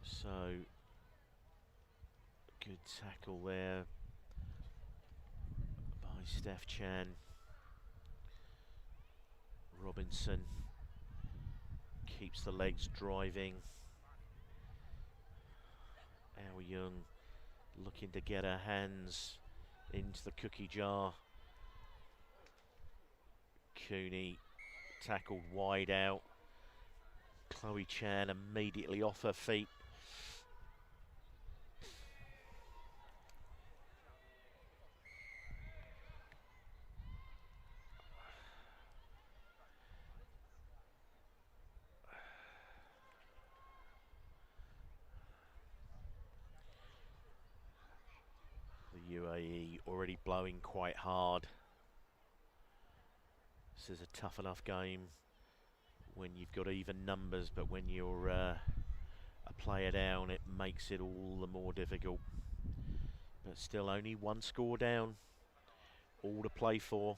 So, good tackle there by Steph Chan. Robinson keeps the legs driving. Ao Young looking to get her hands into the cookie jar. Cooney tackled wide out. Chloe Chan immediately off her feet. The UAE already blowing quite hard. This is a tough enough game when you've got even numbers, but when you're a player down, it makes it all the more difficult. But still only 1 score down, all to play for.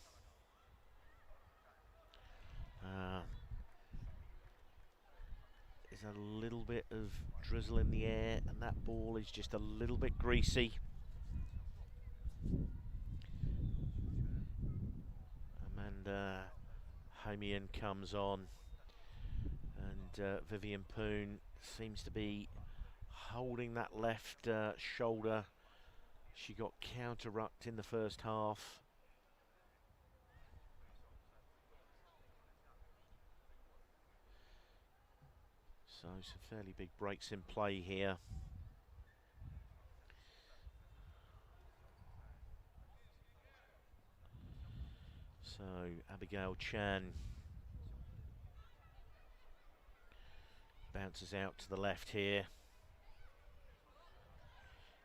There's a little bit of drizzle in the air, and that ball is just a little bit greasy. Amanda Hamian comes on, and Vivian Poon seems to be holding that left shoulder. She got counter-rucked in the first half. So some fairly big breaks in play here. So Abigail Chan bounces out to the left here.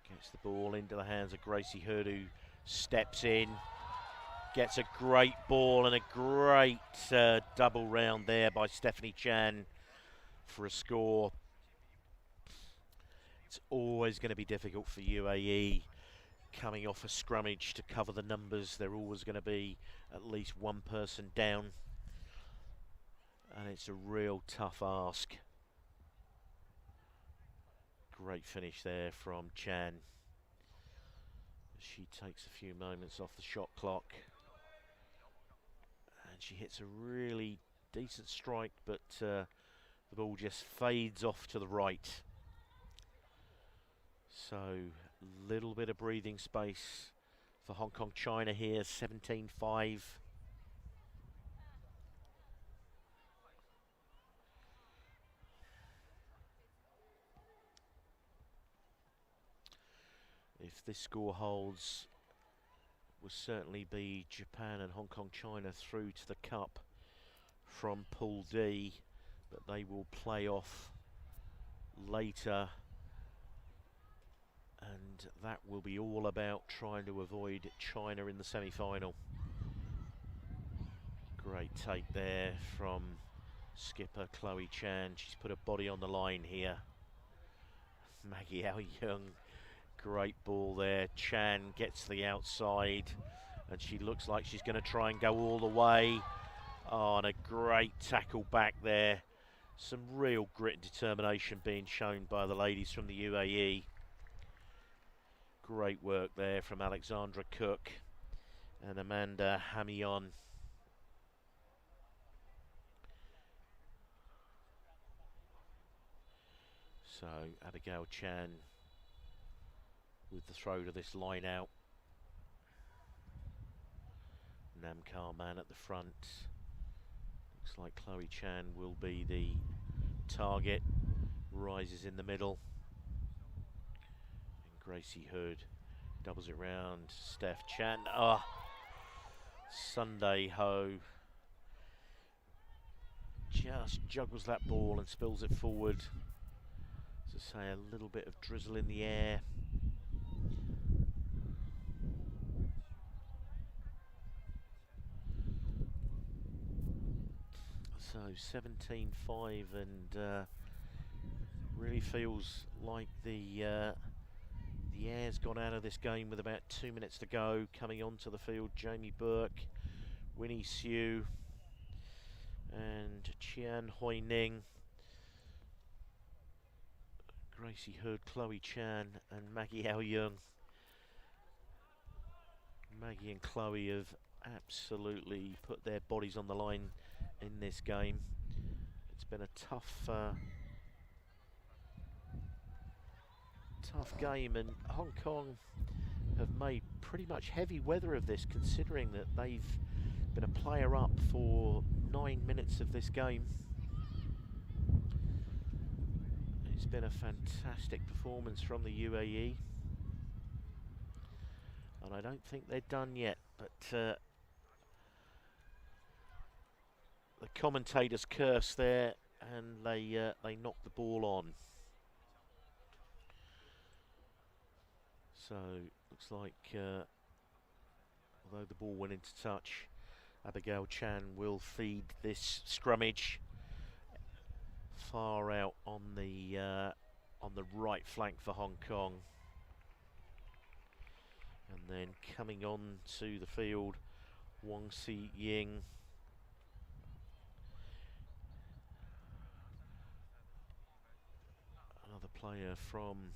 Gets the ball into the hands of Gracie Hood, who steps in. Gets a great ball and a great double round there by Stephanie Chan for a score. It's always going to be difficult for UAE coming off a scrummage to cover the numbers. They're always going to be at least 1 person down, and it's a real tough ask. Great finish there from Chan. She takes a few moments off the shot clock, and she hits a really decent strike, but the ball just fades off to the right. So little bit of breathing space for Hong Kong China here, 17-5. If this score holds, will certainly be Japan and Hong Kong China through to the Cup from Pool D, but they will play off later, and that will be all about trying to avoid China in the semi-final. Great take there from skipper Chloe Chan. She's put her body on the line here. Maggie Ao Young, great ball there. Chan gets to the outside, and she looks like she's going to try and go all the way. Oh, and a great tackle back there. Some real grit and determination being shown by the ladies from the UAE. Great work there from Alexandra Cook and Amanda Hamion. So Abigail Chan with the throw to this line out. Nam Karman at the front. Looks like Chloe Chan will be the target. Rises in the middle. And Gracie Hood doubles it round. Steph Chan. Ah, Sunday Ho just juggles that ball and spills it forward. As I say, a little bit of drizzle in the air. So 17-5, and really feels like the air's gone out of this game with about 2 minutes to go. Coming onto the field, Jamie Burke, Winnie Siu, and Chian Hoi Ning, Gracie Hood, Chloe Chan, and Maggie Ao Young. Maggie and Chloe have absolutely put their bodies on the line in this game. It's been a tough game, and Hong Kong have made pretty much heavy weather of this, considering that they've been a player up for 9 minutes of this game. It's been a fantastic performance from the UAE, and I don't think they're done yet, but the commentators curse there, and they knock the ball on. So looks like although the ball went into touch, Abigail Chan will feed this scrummage far out on the right flank for Hong Kong, and then coming on to the field, Wong Si Ying. Another player from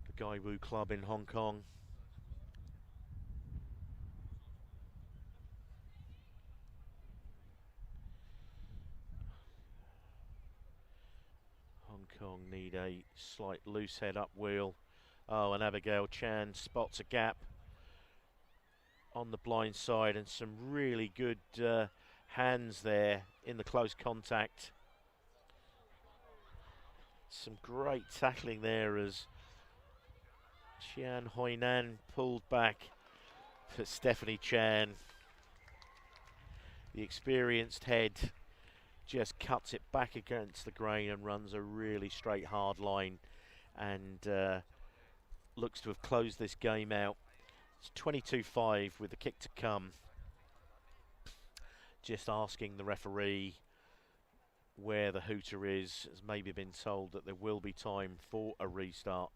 the Gai Wu Club in Hong Kong. Hong Kong need a slight loose head up wheel. Oh, and Abigail Chan spots a gap on the blind side, and some really good hands there in the close contact. Some great tackling there as Chian Hoi Nan pulled back for Stephanie Chan. The experienced head just cuts it back against the grain and runs a really straight hard line, and looks to have closed this game out. It's 22-5 with the kick to come. Just asking the referee where the hooter is, has maybe been told that there will be time for a restart.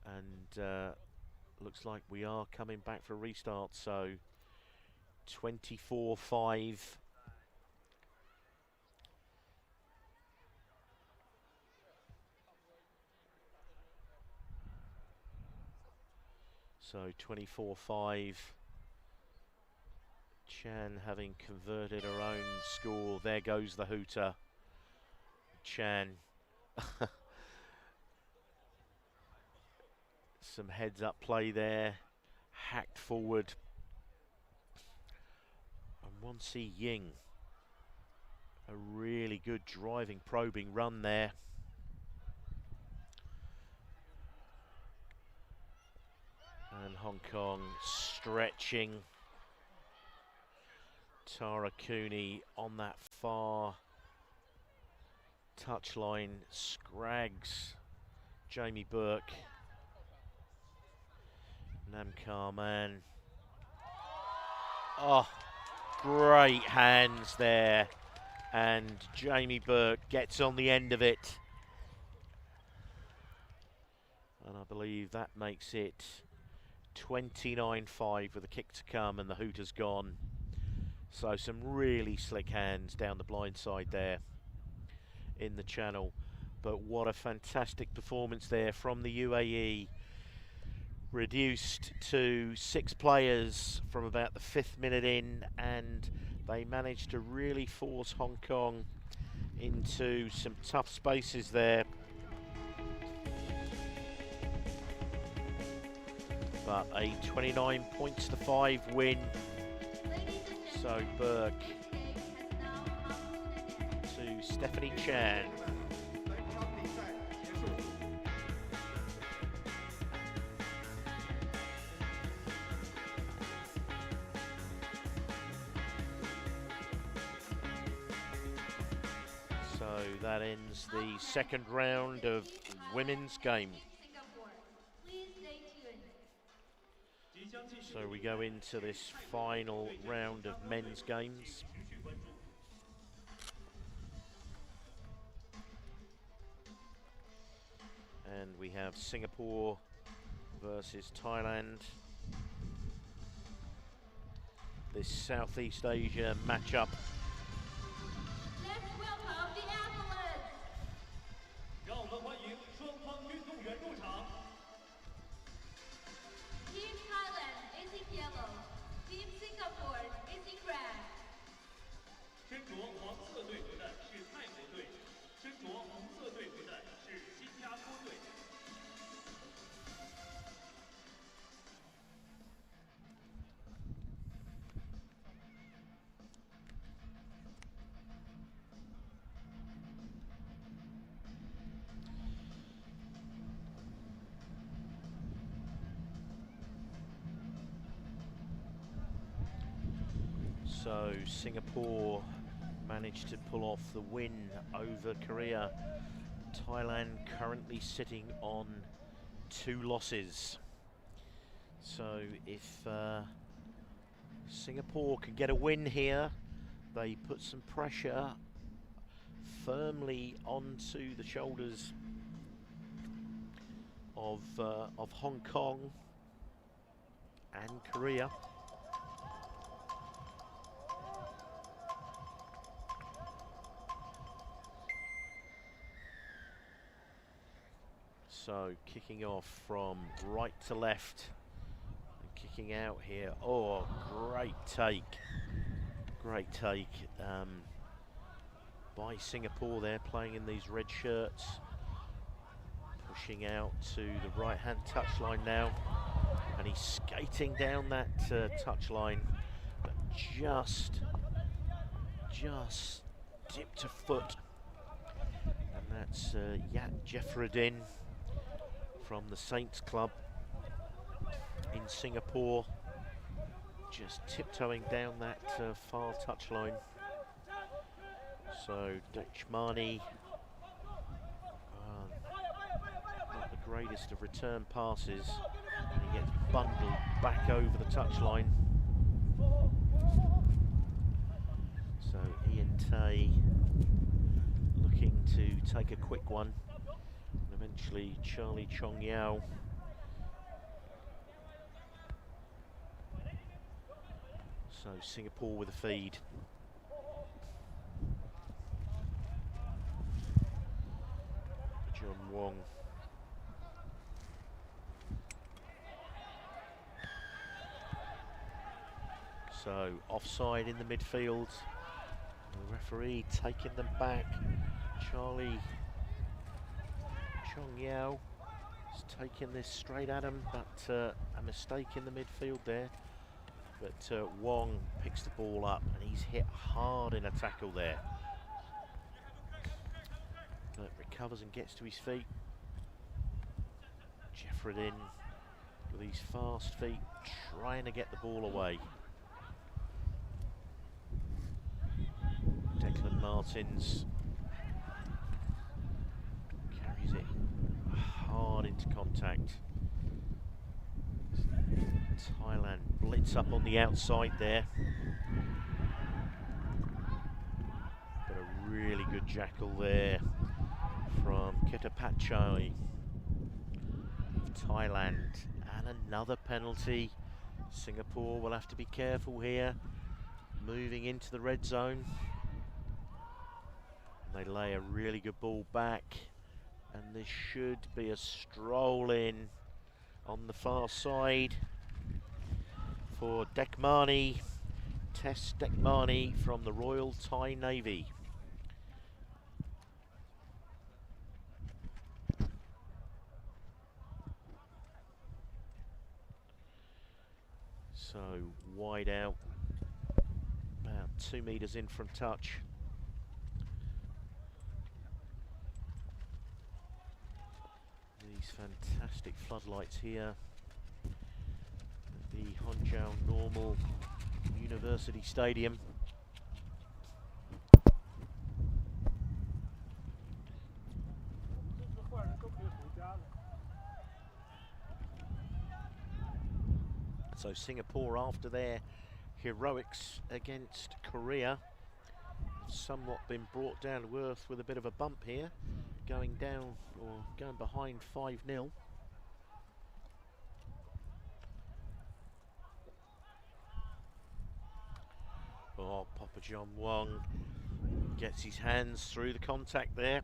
And looks like we are coming back for a restart, so 24-5. So 24-5. Chan having converted her own score. There goes the hooter. Chan. Some heads up play there. Hacked forward. And Won Si Ying. A really good driving, probing run there. And Hong Kong stretching. Tara Cooney on that far touchline, scrags Jamie Burke. Nam Karman. Oh, great hands there. And Jamie Burke gets on the end of it. And I believe that makes it 29-5 with a kick to come, and the hoot has gone. So some really slick hands down the blind side there in the channel. But what a fantastic performance there from the UAE. Reduced to 6 players from about the 5th minute in, and they managed to really force Hong Kong into some tough spaces there. But a 29 points to 5 win. So Burke to Stephanie Chan. So that ends the second round of women's game. So we go into this final round of men's games. And we have Singapore versus Thailand. This Southeast Asia matchup. Let's welcome the athletes. 让我们欢迎双方运动员入场。 Team Thailand is in yellow. Team Singapore is in red. 身着黄色队服的是泰国队，身着红色队服的是新加坡队。 So Singapore managed to pull off the win over Korea. Thailand currently sitting on 2 losses. So if Singapore can get a win here, they put some pressure firmly onto the shoulders of Hong Kong and Korea. So kicking off from right to left and kicking out here. Oh, great take. Great take by Singapore there, playing in these red shirts. Pushing out to the right-hand touchline now. And he's skating down that touchline, but just dipped a foot. And that's Yat Jeffreddin from the Saints Club in Singapore, just tiptoeing down that far touchline. So Dutchmani, not the greatest of return passes, and he gets bundled back over the touchline. So Ian Tay looking to take a quick one. Eventually Charlie Chong Yao. So Singapore with a feed. John Wong. So offside in the midfield. The referee taking them back. Charlie Chong Yao is taking this straight at him, but a mistake in the midfield there. But Wong picks the ball up and he's hit hard in a tackle there. But recovers and gets to his feet. Jeffreddin with his fast feet trying to get the ball away. Declan Martins carries it hard into contact. Thailand blitz up on the outside there. But a really good jackal there from Ketapachai of Thailand And another penalty. Singapore will have to be careful here, moving into the red zone. They lay a really good ball back, and this should be a stroll in on the far side for Dekmani, Tess Dekmani from the Royal Thai Navy. So wide out, about 2 meters in from touch. These fantastic floodlights here at the Hangzhou Normal University Stadium. So Singapore, after their heroics against Korea, somewhat been brought down to earth with a bit of a bump here, going down or going behind 5-0. Oh, Papa John Wong gets his hands through the contact there.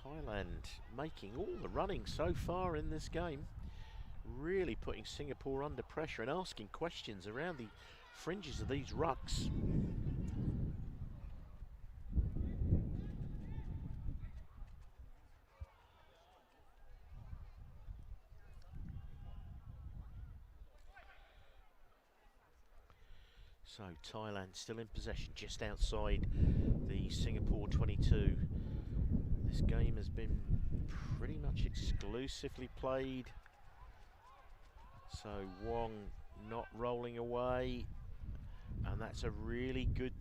Thailand making all the running so far in this game, really putting Singapore under pressure and asking questions around the fringes of these rucks. So Thailand still in possession just outside the Singapore 22. This game has been pretty much exclusively played. So Wong not rolling away, and that's a really good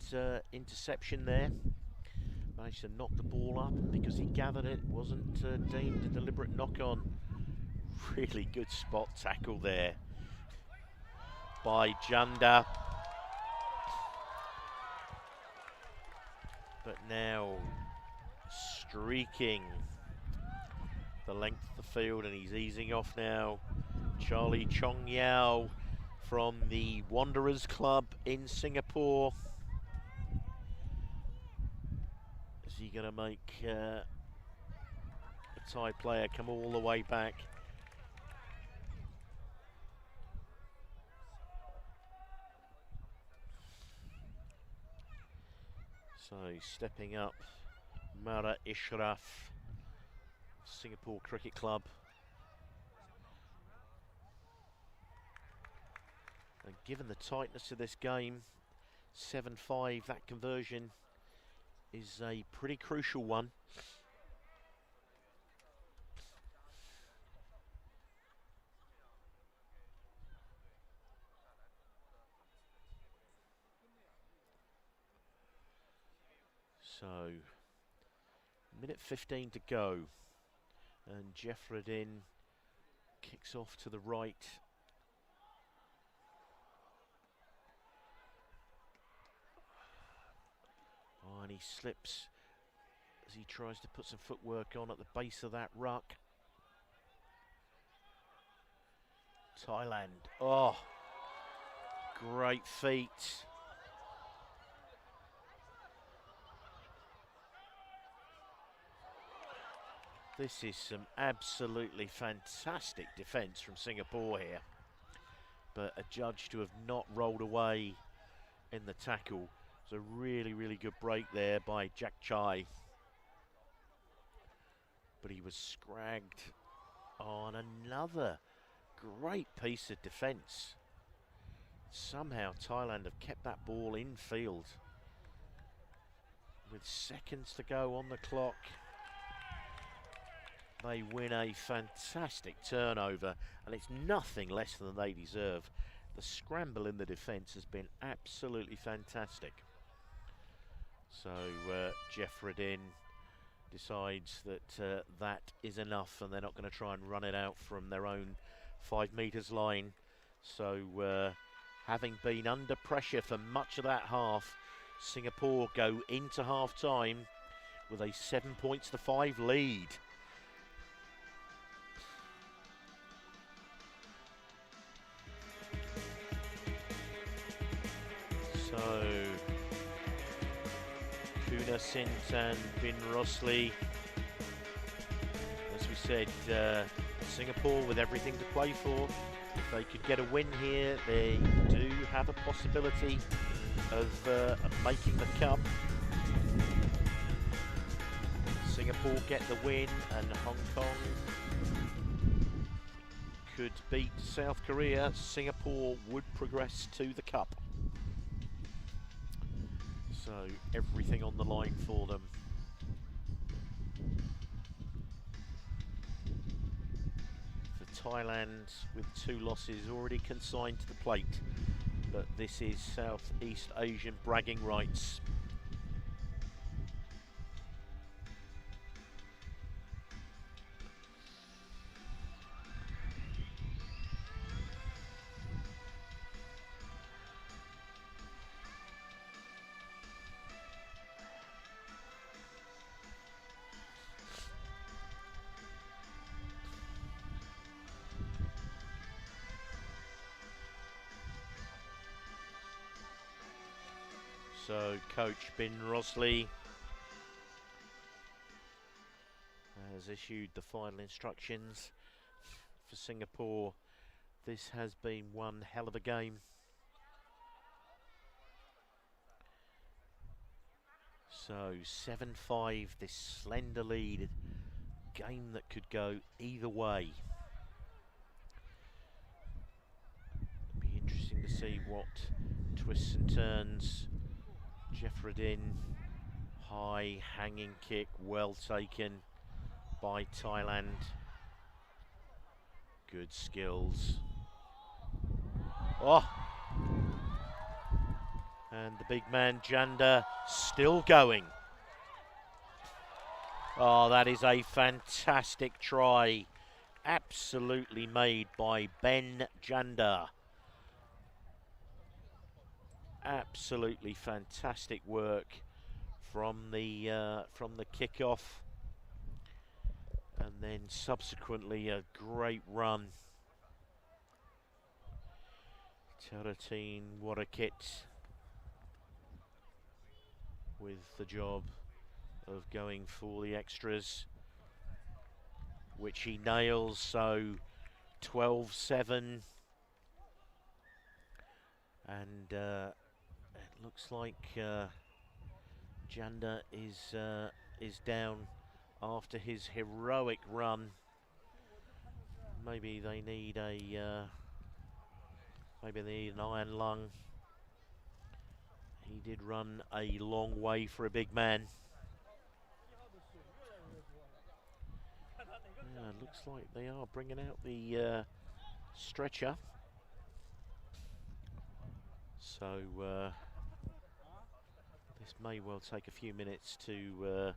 interception there. Managed to knock the ball up because he gathered it, wasn't deemed a deliberate knock-on. Really good spot tackle there by Janda. But now streaking the length of the field, and he's easing off now. Charlie Chong Yao from the Wanderers Club in Singapore. Is he going to make a Thai player come all the way back? So stepping up, Mara Ishraf, Singapore Cricket Club. And given the tightness of this game, 7-5, that conversion is a pretty crucial one. So, minute 15 to go, and Jeffredin kicks off to the right. Oh, and he slips as he tries to put some footwork on at the base of that ruck. Thailand, oh, great feet. This is some absolutely fantastic defence from Singapore here. But a judge to have not rolled away in the tackle. It's a really, really good break there by Jack Chai. But he was scragged on another great piece of defence. Somehow Thailand have kept that ball in field. With seconds to go on the clock, they win a fantastic turnover, and it's nothing less than they deserve. The scramble in the defence has been absolutely fantastic. So Jeffredin decides that that is enough, and they're not going to try and run it out from their own 5 metres line. So having been under pressure for much of that half, Singapore go into half-time with a 7-5 lead. So, Kuna Sint and Bin Rossley. As we said, Singapore with everything to play for. If they could get a win here, they do have a possibility of making the cup. Singapore get the win, and Hong Kong could beat South Korea. Singapore would progress to the cup. So everything on the line for them. For Thailand, with 2 losses already consigned to the plate, but this is Southeast Asian bragging rights. So coach Bin Rossley has issued the final instructions for Singapore. This has been one hell of a game. So 7-5, this slender lead, game that could go either way. It'll be interesting to see what twists and turns. Jeffredin, high hanging kick, well taken by Thailand. Good skills. Oh! And the big man Janda still going. Oh, that is a fantastic try. Absolutely made by Ben Janda. Absolutely fantastic work from the kickoff, and then subsequently a great run. Taratin Warakit with the job of going for the extras, which he nails. So 12-7, and it looks like Janda is down after his heroic run. Maybe they need an iron lung. He did run a long way for a big man. Yeah, looks like they are bringing out the stretcher. So this may well take a few minutes to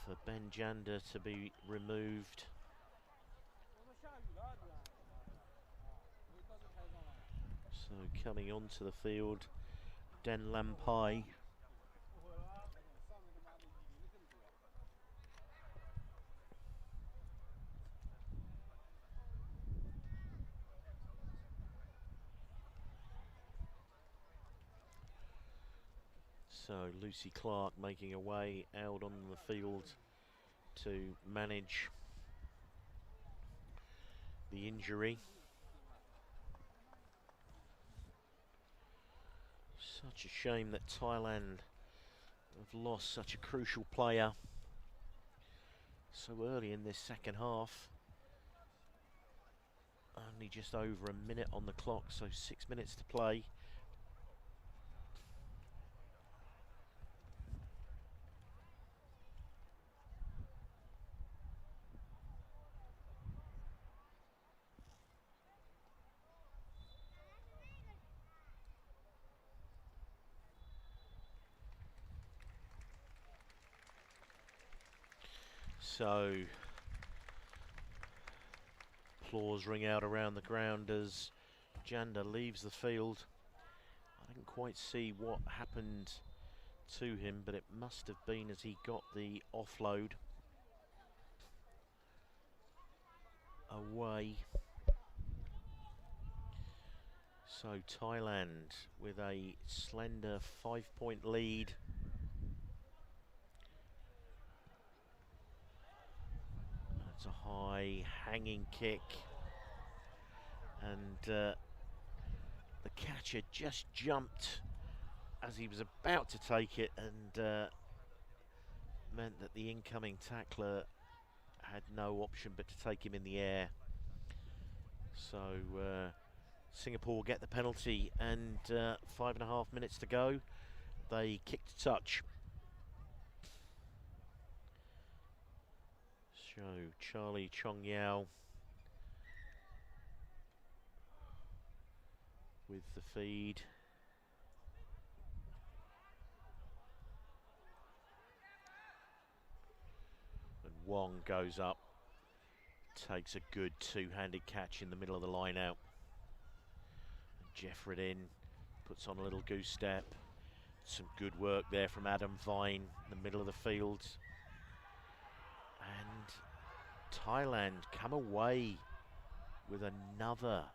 for Ben Janda to be removed. So coming onto the field, Den Lampai. So Lucy Clark making her way out on the field to manage the injury. Such a shame that Thailand have lost such a crucial player so early in this second half. Only just over a minute on the clock, so 6 minutes to play. So applause ring out around the ground as Janda leaves the field. I Couldn't quite see what happened to him, but it must have been as he got the offload away. So Thailand with a slender 5-point lead. That's a high hanging kick, and the catcher just jumped as he was about to take it, and meant that the incoming tackler had no option but to take him in the air. So Singapore get the penalty, and 5.5 minutes to go. They kicked a touch. So Charlie Chong Yao with the feed. And Wong goes up, takes a good two-handed catch in the middle of the line out. And Jeffredin puts on a little goose step. Some good work there from Adam Vine in the middle of the field. And Thailand come away with another.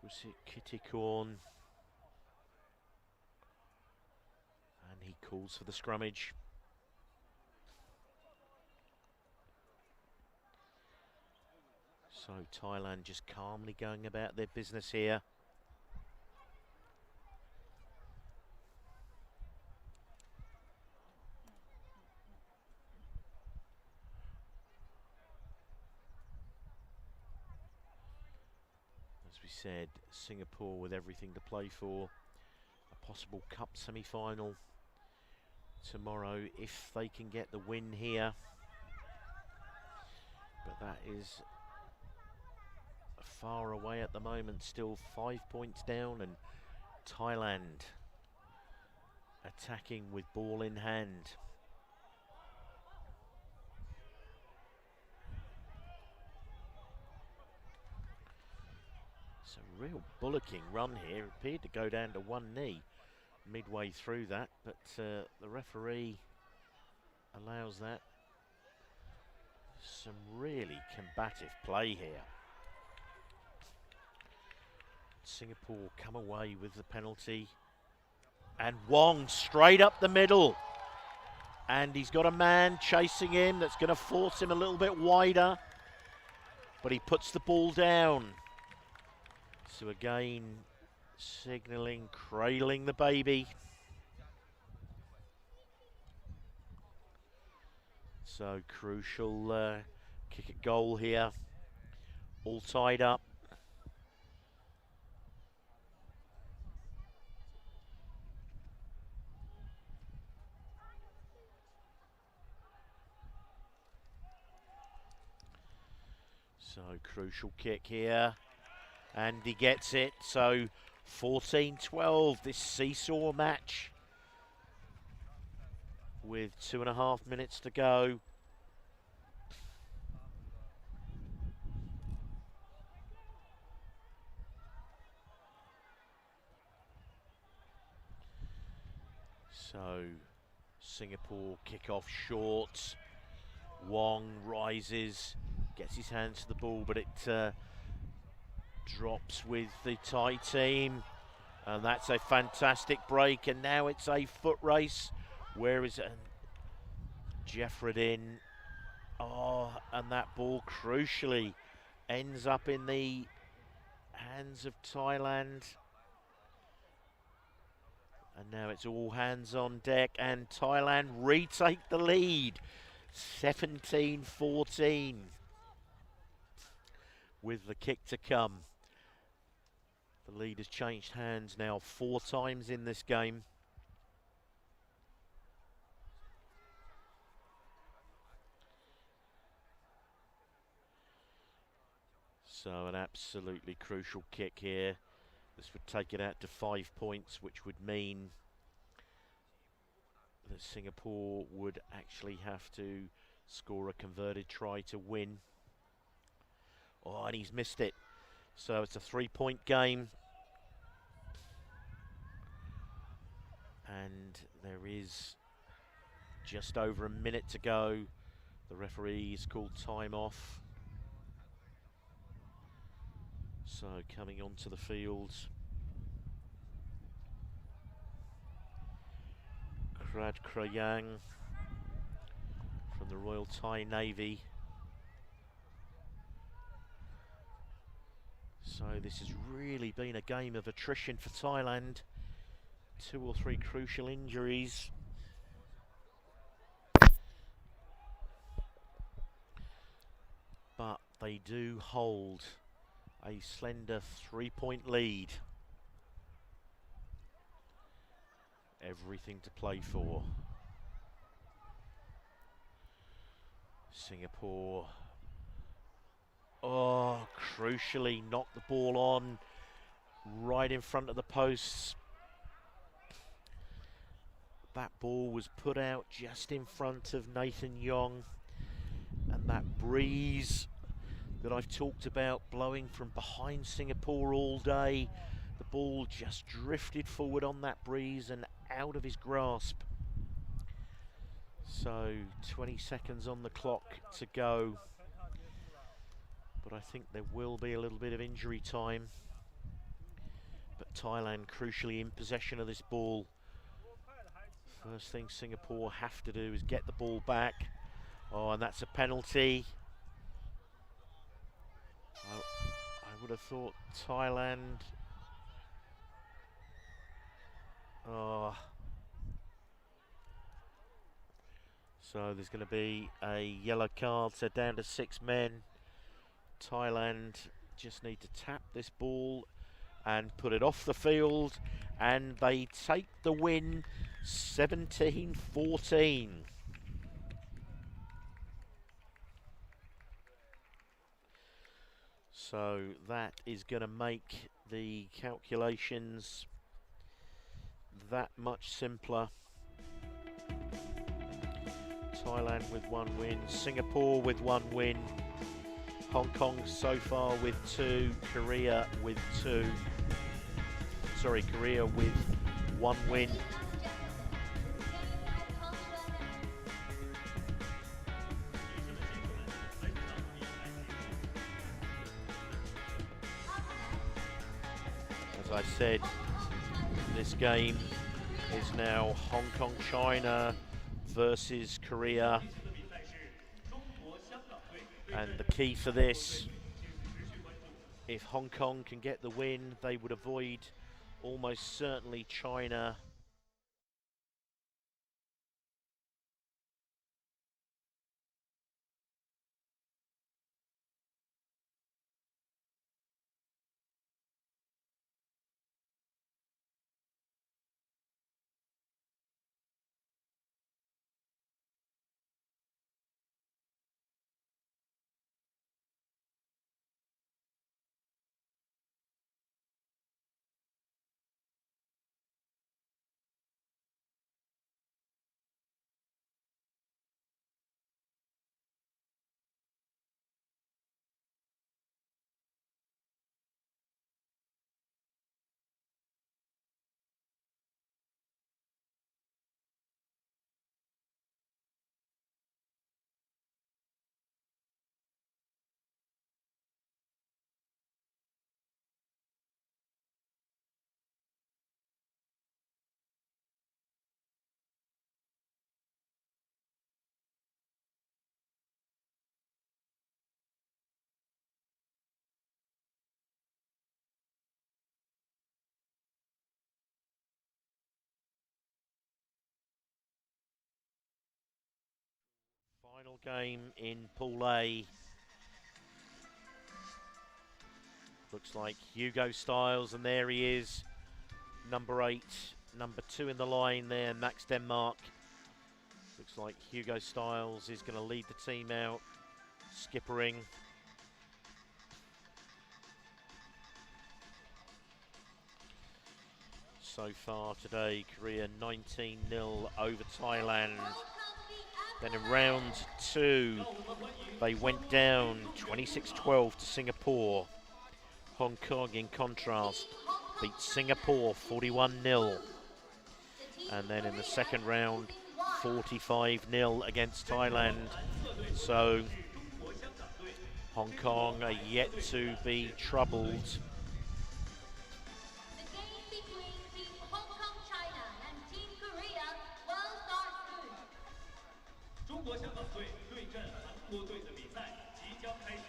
Was it Kittikorn? And he calls for the scrummage. So Thailand just calmly going about their business here. As we said, Singapore with everything to play for. A possible cup semi-final tomorrow if they can get the win here. But that is far away at the moment, still 5 points down, and Thailand attacking with ball in hand. It's a real bullocking run here. It appeared to go down to one knee midway through that, but the referee allows that. Some really combative play here. Singapore come away with the penalty, and Wong straight up the middle, and he's got a man chasing him that's going to force him a little bit wider, but he puts the ball down. So again, signalling, cradling the baby. So crucial kick at goal here, all tied up. So crucial kick here, and he gets it. So 14-12, this seesaw match with 2.5 minutes to go. So Singapore kick off short. Wong rises, gets his hands to the ball, but it drops with the Thai team, and that's a fantastic break. And now it's a foot race. Where is it? Jeffredin. Oh, and that ball crucially ends up in the hands of Thailand. And now it's all hands on deck, and Thailand retake the lead, 17-14, with the kick to come. The lead has changed hands now 4 times in this game. So an absolutely crucial kick here. This would take it out to 5 points, which would mean that Singapore would actually have to score a converted try to win. Oh, and he's missed it. So it's a 3-point game. And there is just over a minute to go. The referee has called time off. So coming onto the field, Krad Krayang from the Royal Thai Navy. So this has really been a game of attrition for Thailand. 2 or 3 crucial injuries. But they do hold a slender 3-point lead. Everything to play for. Singapore. Oh, crucially knocked the ball on right in front of the posts. That ball was put out just in front of Nathan Yong, and that breeze that I've talked about blowing from behind Singapore all day, the ball just drifted forward on that breeze and out of his grasp. So 20 seconds on the clock to go, but I think there will be a little bit of injury time. But Thailand crucially in possession of this ball. First thing Singapore have to do is get the ball back. Oh, and that's a penalty. I would have thought Thailand. Oh. So there's going to be a yellow card, so down to 6 men. Thailand just need to tap this ball and put it off the field, and they take the win 17-14. So that is going to make the calculations that much simpler. Thailand with 1 win, Singapore with 1 win, Hong Kong so far with 2, Korea with 2. Sorry, Korea with 1 win. As I said, this game is now Hong Kong, China versus Korea. And the key for this, if Hong Kong can get the win, they would avoid almost certainly China. Final game in Pool A. Looks like Hugo Styles, and there he is, number 8, number 2 in the line there, Max Denmark. Looks like Hugo Styles is going to lead the team out, skippering. So far today, Korea 19-0 over Thailand. Then in round 2, they went down 26-12 to Singapore. Hong Kong, in contrast, beat Singapore 41-0. And then in the second round, 45-0 against Thailand. So Hong Kong are yet to be troubled. The game between Team Hong Kong China and Team Korea will start soon. 中国香港队对阵韩国队的比赛即将开始。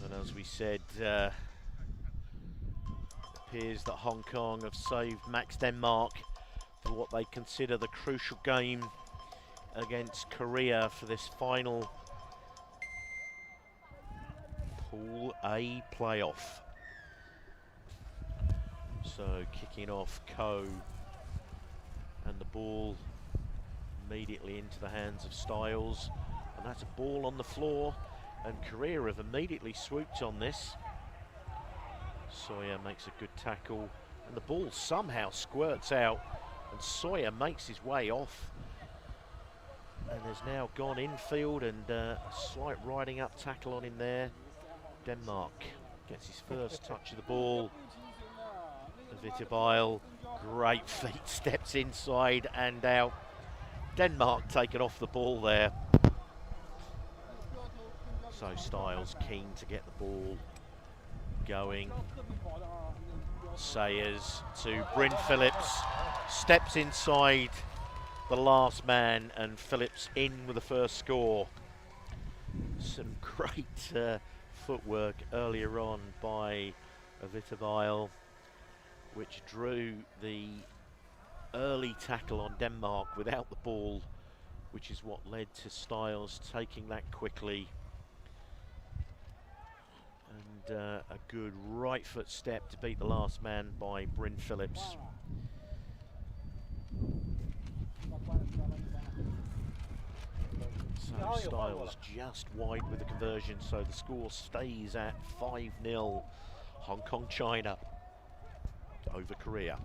And as we said, appears that Hong Kong have saved Max Denmark for what they consider the crucial game against Korea for this final Pool A playoff. So kicking off Ko, and the ball immediately into the hands of Styles, and that's a ball on the floor. And Korea have immediately swooped on this. Sawyer makes a good tackle, and the ball somehow squirts out, and Sawyer makes his way off, and has now gone infield, and a slight riding up tackle on him there. Denmark gets his first touch of the ball. Vitabil, great feet, steps inside and out. Denmark taken off the ball there. So Styles keen to get the ball going. Sayers to Bryn Phillips, steps inside the last man, and Phillips in with the first score. Some great footwork earlier on by Vitabil, which drew the early tackle on Denmark without the ball, which is what led to Styles taking that quickly. And a good right foot step to beat the last man by Bryn Phillips. So Styles just wide with the conversion, so the score stays at 5-0. Hong Kong China over Korea.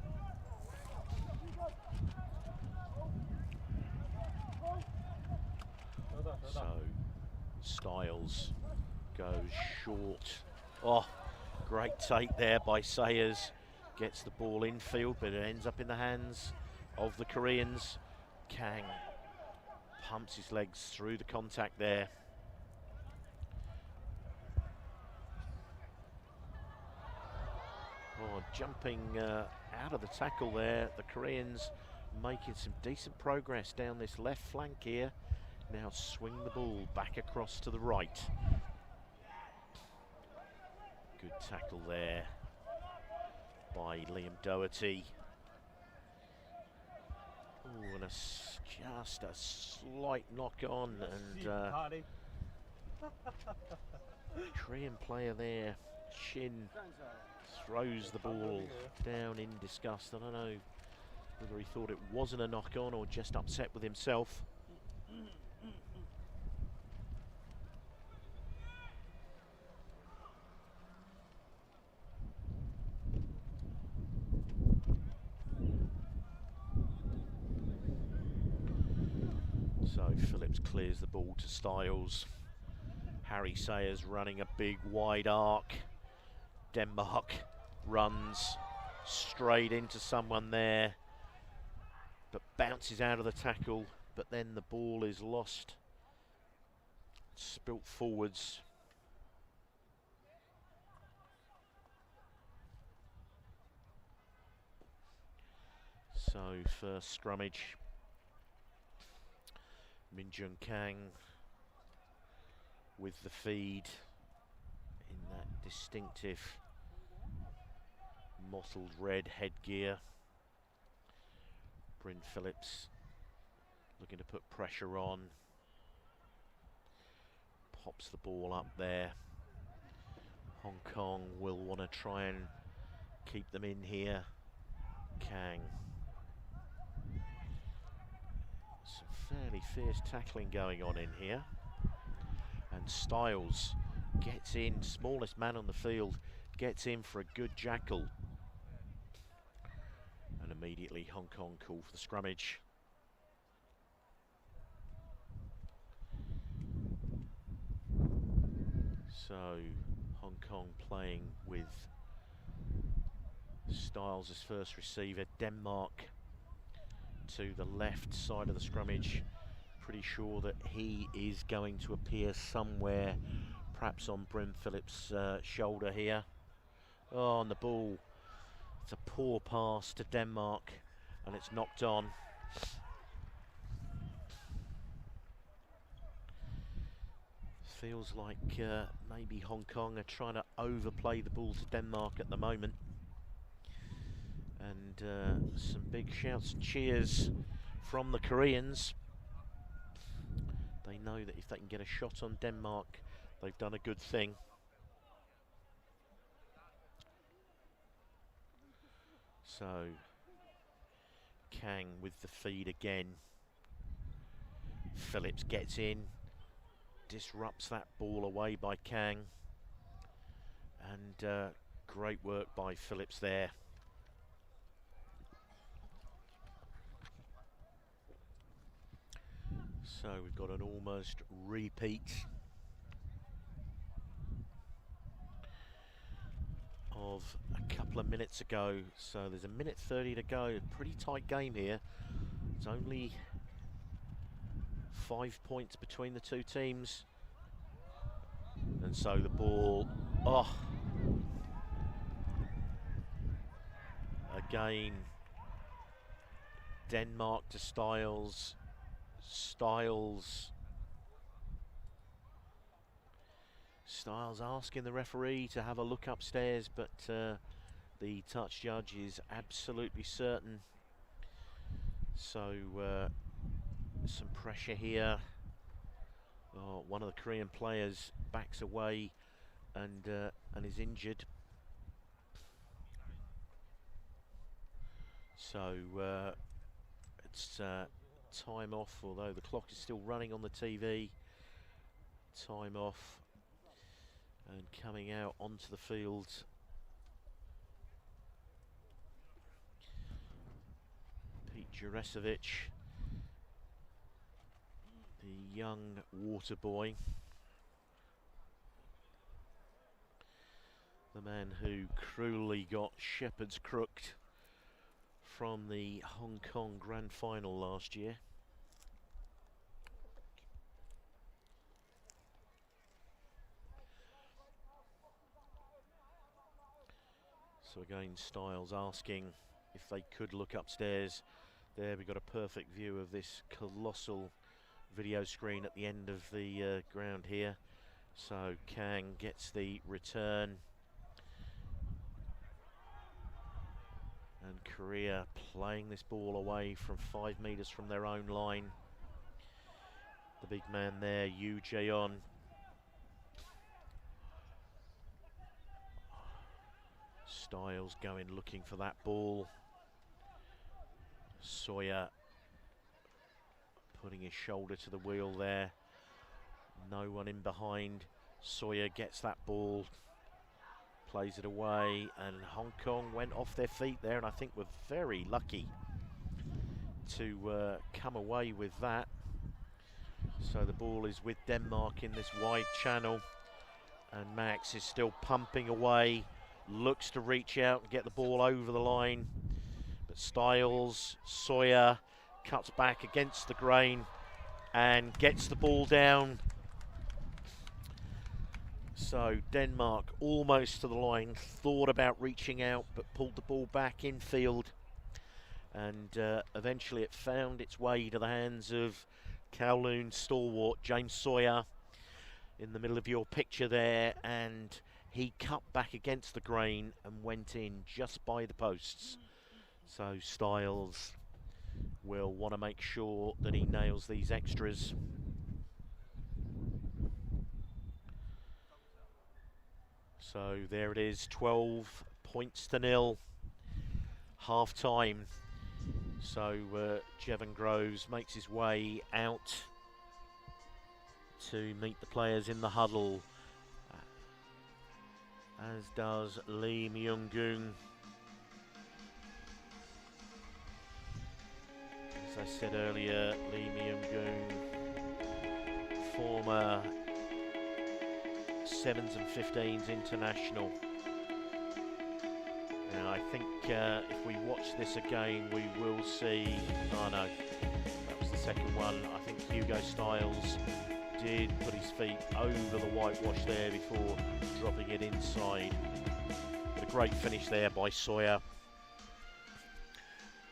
So Styles goes short. Oh, great take there by Sayers. Gets the ball infield, but it ends up in the hands of the Koreans. Kang pumps his legs through the contact there. Oh, jumping out of the tackle there. The Koreans making some decent progress down this left flank here. Now swing the ball back across to the right. Good tackle there by Liam Doherty. Oh, and just a slight knock on, and Korean player there, Shin, throws the ball down in disgust. I don't know whether he thought it wasn't a knock on or just upset with himself. So Phillips clears the ball to Styles. Harry Sayers running a big wide arc. Denmark runs straight into someone there, but bounces out of the tackle, but then the ball is lost, spilt forwards. So first scrummage. Min Jung Kang with the feed in that distinctive mottled red headgear. Bryn Phillips looking to put pressure on. Pops the ball up there. Hong Kong will want to try and keep them in here. Kang. Some fairly fierce tackling going on in here. And Styles gets in, smallest man on the field, gets in for a good jackal. And immediately Hong Kong call for the scrummage. So Hong Kong playing with Styles as first receiver, Denmark to the left side of the scrummage. Pretty sure that he is going to appear somewhere, perhaps on Bryn Phillips' shoulder here. Oh, and the ball, it's a poor pass to Denmark, and it's knocked on. Feels like maybe Hong Kong are trying to overplay the ball to Denmark at the moment. And some big shouts and cheers from the Koreans. They know that if they can get a shot on Denmark, they've done a good thing. So Kang with the feed again. Phillips gets in, disrupts that ball away by Kang, and great work by Phillips there. So we've got an almost repeat of a couple of minutes ago. So there's a minute 30 to go. Pretty tight game here. It's only 5 points between the two teams. And so the ball, again, Denmark to Styles. Styles asking the referee to have a look upstairs, but the touch judge is absolutely certain. So some pressure here. One of the Korean players backs away and is injured. So it's time off, although the clock is still running on the TV. Time off, and coming out onto the field, Pete Juresevic, the young water boy, the man who cruelly got shepherd's crooked from the Hong Kong Grand Final last year. So again, Styles asking if they could look upstairs. There we've got a perfect view of this colossal video screen at the end of the ground here. So Kang gets the return. And Korea playing this ball away from 5 meters from their own line. The big man there, Yoo Jae-on. Styles going looking for that ball. Sawyer putting his shoulder to the wheel there. No one in behind. Sawyer gets that ball, plays it away, and Hong Kong went off their feet there, and I think were very lucky to come away with that. So the ball is with Denmark in this wide channel, and Max is still pumping away, looks to reach out and get the ball over the line, but Styles, Sawyer cuts back against the grain and gets the ball down. So Denmark almost to the line, thought about reaching out but pulled the ball back in field, and eventually it found its way to the hands of Kowloon stalwart James Sawyer in the middle of your picture there, and he cut back against the grain and went in just by the posts. So Styles will want to make sure that he nails these extras. So there it is, 12 points to 0, half time. So Jevon Groves makes his way out to meet the players in the huddle, as does Lee Myung-gung. As I said earlier, Lee Myung-goon, former 7s and 15s international. Now I think if we watch this again, we will see, oh no, that was the second one. I think Hugo Styles did put his feet over the whitewash there before dropping it inside. But a great finish there by Sawyer.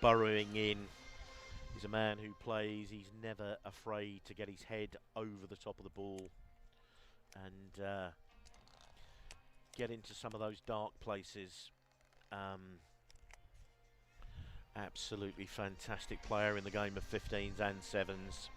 Burrowing in. He's a man who plays, he's never afraid to get his head over the top of the ball and get into some of those dark places. Absolutely fantastic player in the game of 15s and 7s.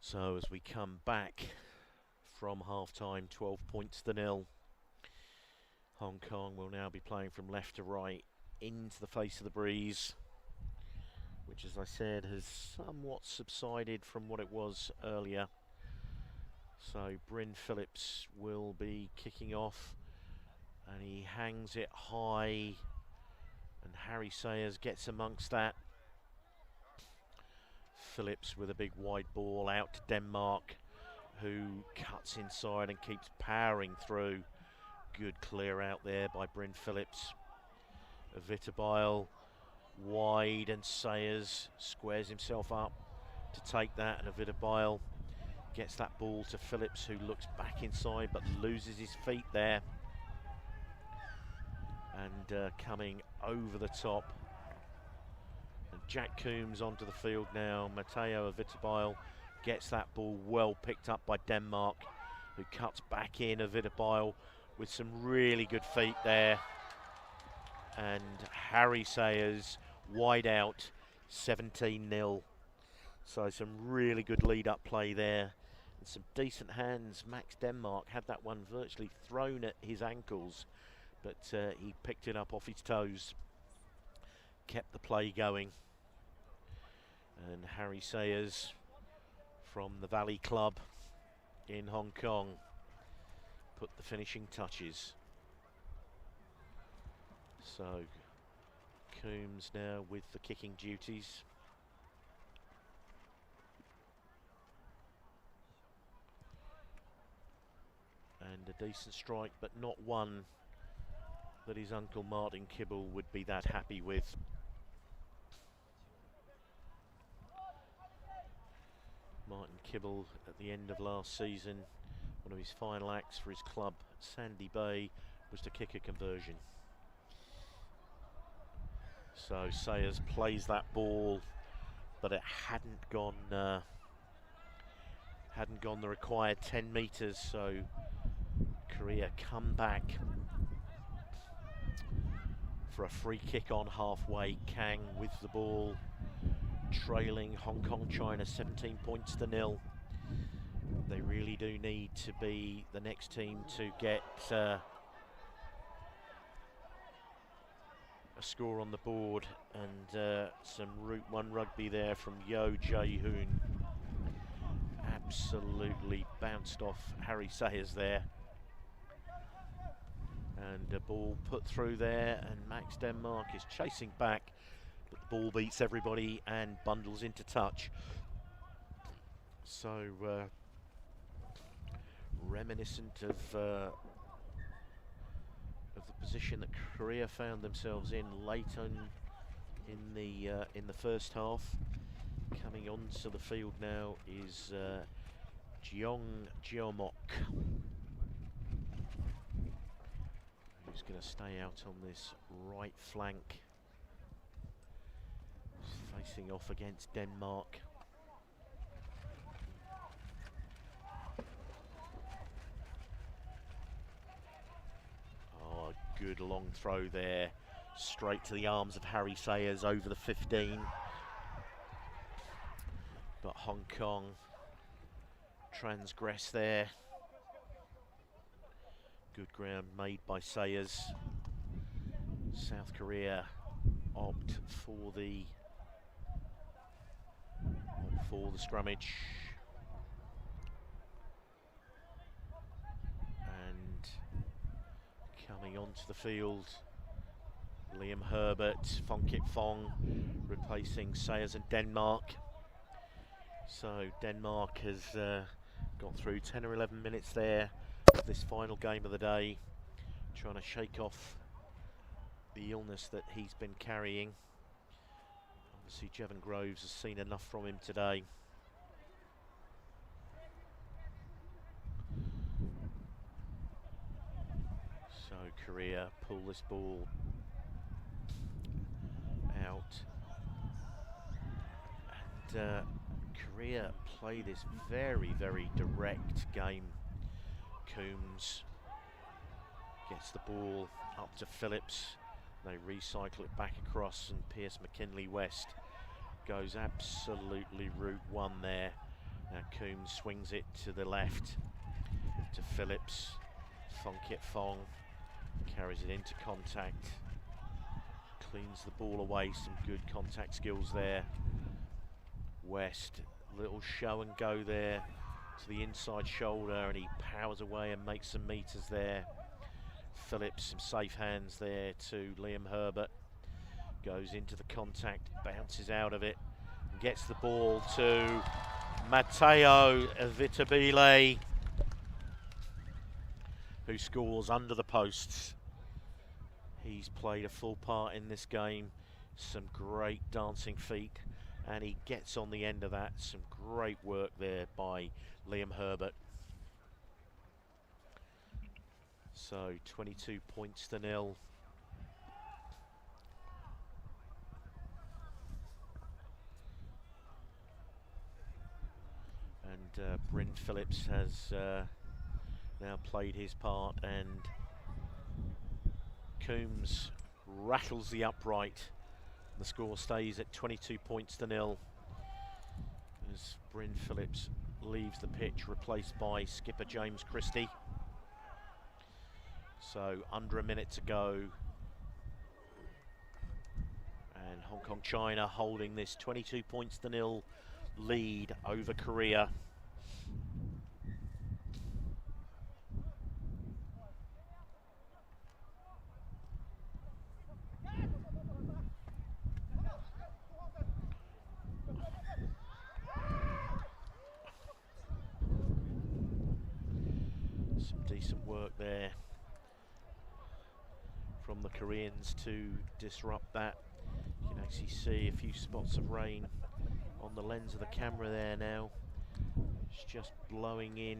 So as we come back from half-time, 12 points to 0. Hong Kong will now be playing from left to right into the face of the breeze, which, as I said, has somewhat subsided from what it was earlier. So Bryn Phillips will be kicking off, and he hangs it high, and Harry Sayers gets amongst that. Phillips with a big wide ball out to Denmark, who cuts inside and keeps powering through. Good clear out there by Bryn Phillips. Vitabile wide, and Sayers squares himself up to take that, and Vitabile gets that ball to Phillips, who looks back inside but loses his feet there. And coming over the top, and Jack Coombs onto the field now. Matteo Vitabile gets that ball well picked up by Denmark, who cuts back in. Vitabile with some really good feet there. And Harry Sayers wide out, 17-0. So some really good lead-up play there. And some decent hands. Max Denmark had that one virtually thrown at his ankles, but he picked it up off his toes. Kept the play going. And Harry Sayers from the Valley Club in Hong Kong put the finishing touches. So Coombs now with the kicking duties. And a decent strike, but not one that his uncle Martin Kibble would be that happy with. Martin Kibble, at the end of last season, one of his final acts for his club, Sandy Bay, was to kick a conversion. So Sayers plays that ball, but it hadn't gone the required 10 metres. So Korea come back for a free kick on halfway. Kang with the ball, trailing Hong Kong China 17 points to 0. They really do need to be the next team to get a score on the board, and some Route 1 rugby there from Yo Jae-hoon. Absolutely bounced off Harry Sayers there. And a ball put through there, and Max Denmark is chasing back, but the ball beats everybody and bundles into touch. So reminiscent of the position that Korea found themselves in late on in the first half. Coming onto the field now is Jeong Jeomok, who's going to stay out on this right flank, facing off against Denmark. Oh, good long throw there, straight to the arms of Harry Sayers over the 15. But Hong Kong transgress there. Good ground made by Sayers. South Korea opt for the scrummage. And coming onto the field, Liam Herbert, Phong Kit Phong replacing Sayers and Denmark. So Denmark has got through 10 or 11 minutes there of this final game of the day, trying to shake off the illness that he's been carrying. Obviously Jevon Groves has seen enough from him today. So Korea pull this ball out, and Korea play this very, very direct game. Coombs gets the ball up to Phillips. They recycle it back across, and Pierce McKinley West goes absolutely route one there. Now Coombs swings it to the left to Phillips. Phong Kit Phong carries it into contact, cleans the ball away. Some good contact skills there. West, little show and go there to the inside shoulder, and he powers away and makes some meters there. Phillips, some safe hands there to Liam Herbert. Goes into the contact, bounces out of it, and gets the ball to Matteo Vitabile, who scores under the posts. He's played a full part in this game. Some great dancing feet, and he gets on the end of that. Some great work there by Liam Herbert. So 22 points to 0. And Bryn Phillips has now played his part, and Coombs rattles the upright. The score stays at 22 points to 0 as Bryn Phillips leaves the pitch, replaced by skipper James Christie. So under a minute to go, and Hong Kong China holding this 22 points to 0 lead over Korea. Some decent work there from the Koreans to disrupt that. You can actually see a few spots of rain on the lens of the camera there now. It's just blowing in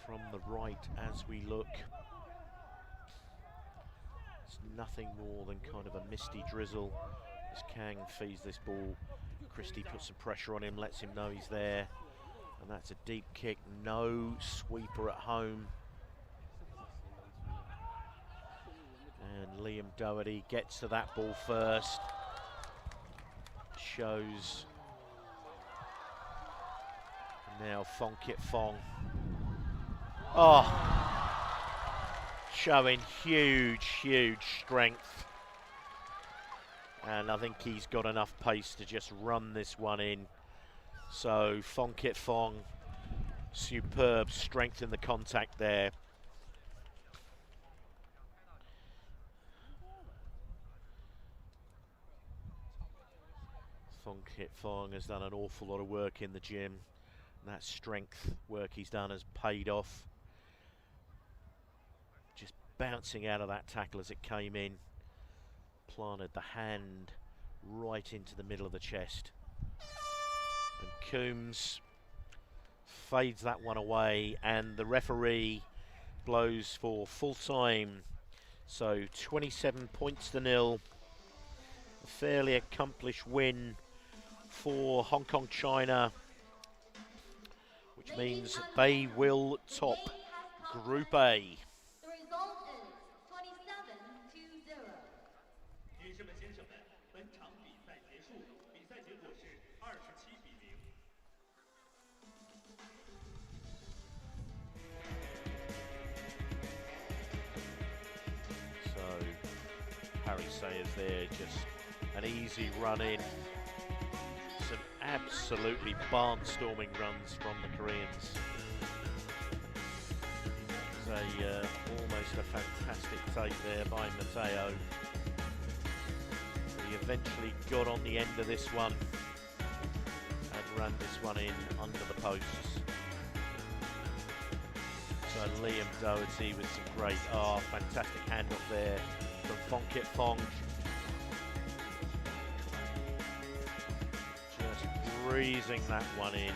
from the right as we look. It's nothing more than kind of a misty drizzle as Kang feeds this ball. Christie puts some pressure on him, lets him know he's there, and that's a deep kick. No sweeper at home. And Liam Doherty gets to that ball first. Shows. And now Phong Kit Phong. Oh, showing huge, huge strength. And I think he's got enough pace to just run this one in. So Phong Kit Phong, superb strength in the contact there. Phong Kit Phong has done an awful lot of work in the gym. That strength work he's done has paid off. Just bouncing out of that tackle as it came in. Planted the hand right into the middle of the chest. And Coombs fades that one away, and the referee blows for full time. So 27 points to 0. A fairly accomplished win for Hong Kong China, which means they will top Group A. The result is 27-0. 女士们、先生们，本场比赛结束，比赛结果是27-0。naysayers there. Just an easy run in. Some absolutely barnstorming runs from the Koreans. It was almost a fantastic take there by Matteo. He eventually got on the end of this one and ran this one in under the posts. So Liam Doherty with some great, fantastic handoff there from Phong Kit Phong. Just breezing that one in.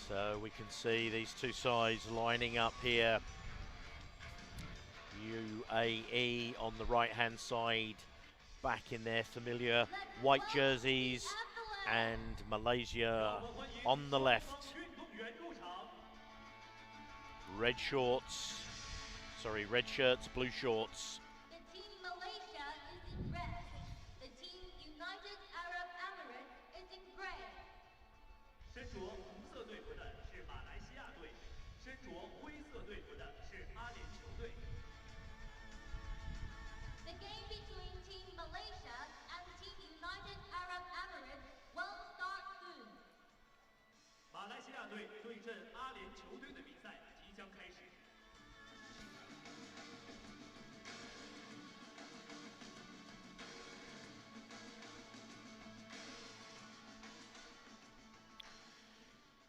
So we can see these two sides lining up here. UAE on the right hand side, back in their familiar white jerseys, and Malaysia on the left. Red shorts, sorry, red shirts, blue shorts. The team Malaysia is in red. The team United Arab Emirates 着红色队服的是马来西亚队，身着灰色队服的是阿联酋队。The game between Team Malaysia and Team United Arab Emirates will start soon. 马来西亚队对阵阿联酋队的比赛即将开始。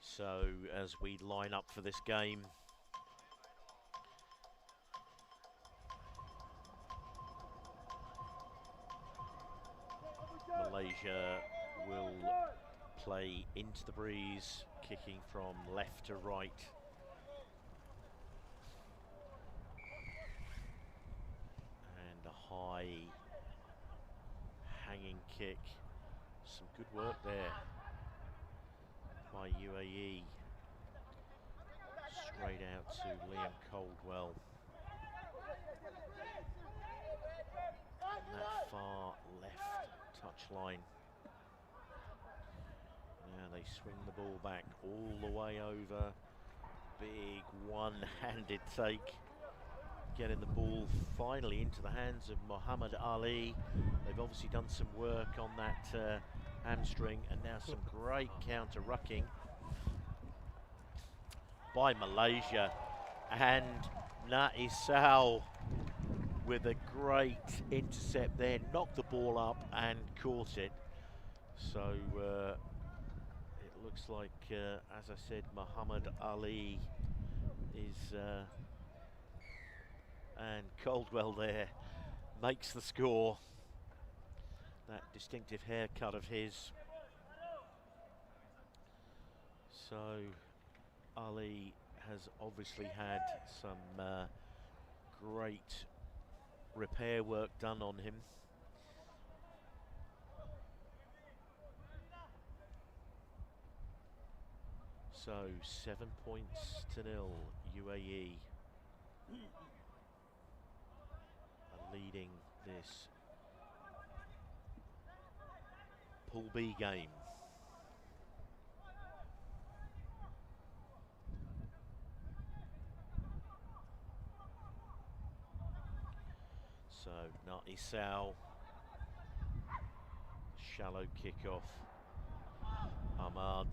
So as we line up for this game, Malaysia will play into the breeze, kicking from left to right. And a high hanging kick. Some good work there by UAE. Straight out to Liam Caldwell. On that far left touchline. Now they swing the ball back all the way over. Big one-handed take. Getting the ball finally into the hands of Muhammad Ali. They've obviously done some work on that hamstring, and now some great counter-rucking by Malaysia, and Naisau with a great intercept there, knocked the ball up and caught it. So it looks like, as I said, Muhammad Ali is, and Caldwell there makes the score. That distinctive haircut of his. So Ali has obviously had some great repair work done on him. So 7 points to 0, UAE are leading this Pool B game. So Naisau, shallow kickoff. Ahmad.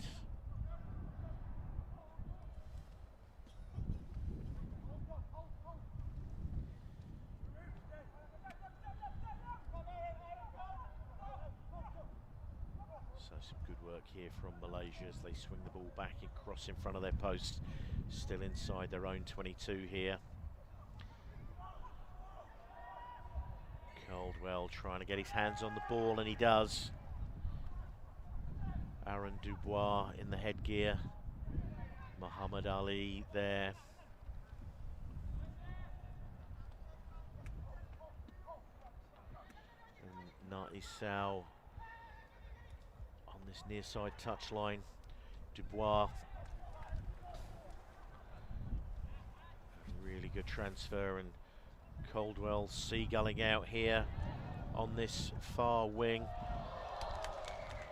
So some good work here from Malaysia as they swing the ball back and cross in front of their post. Still inside their own 22 here. Caldwell trying to get his hands on the ball, and he does. Aaron Dubois in the headgear. Muhammad Ali there. And Naisau on this near side touchline. Dubois. Really good transfer, and Caldwell seagulling out here on this far wing,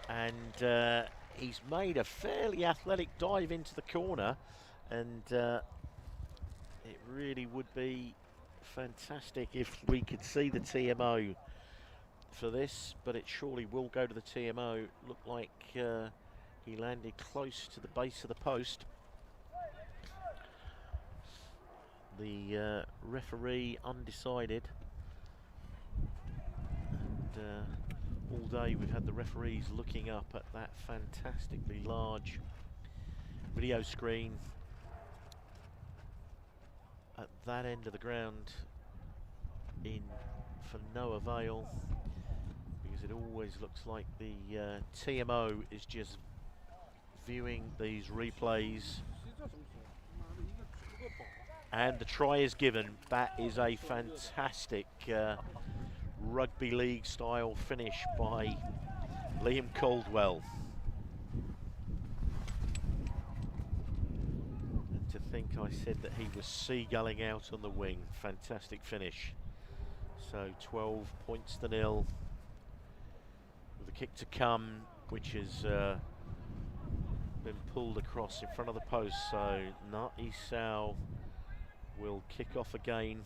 and he's made a fairly athletic dive into the corner, and it really would be fantastic if we could see the TMO for this, but it surely will go to the TMO. Looked like he landed close to the base of the post. The referee undecided, and all day we've had the referees looking up at that fantastically large video screen at that end of the ground for no avail, because it always looks like the TMO is just viewing these replays. And the try is given. That is a fantastic rugby league style finish by Liam Caldwell. And to think I said that he was seagulling out on the wing. Fantastic finish. So 12 points to 0. With a kick to come, which is been pulled across in front of the post, so Nati Sao will kick off again.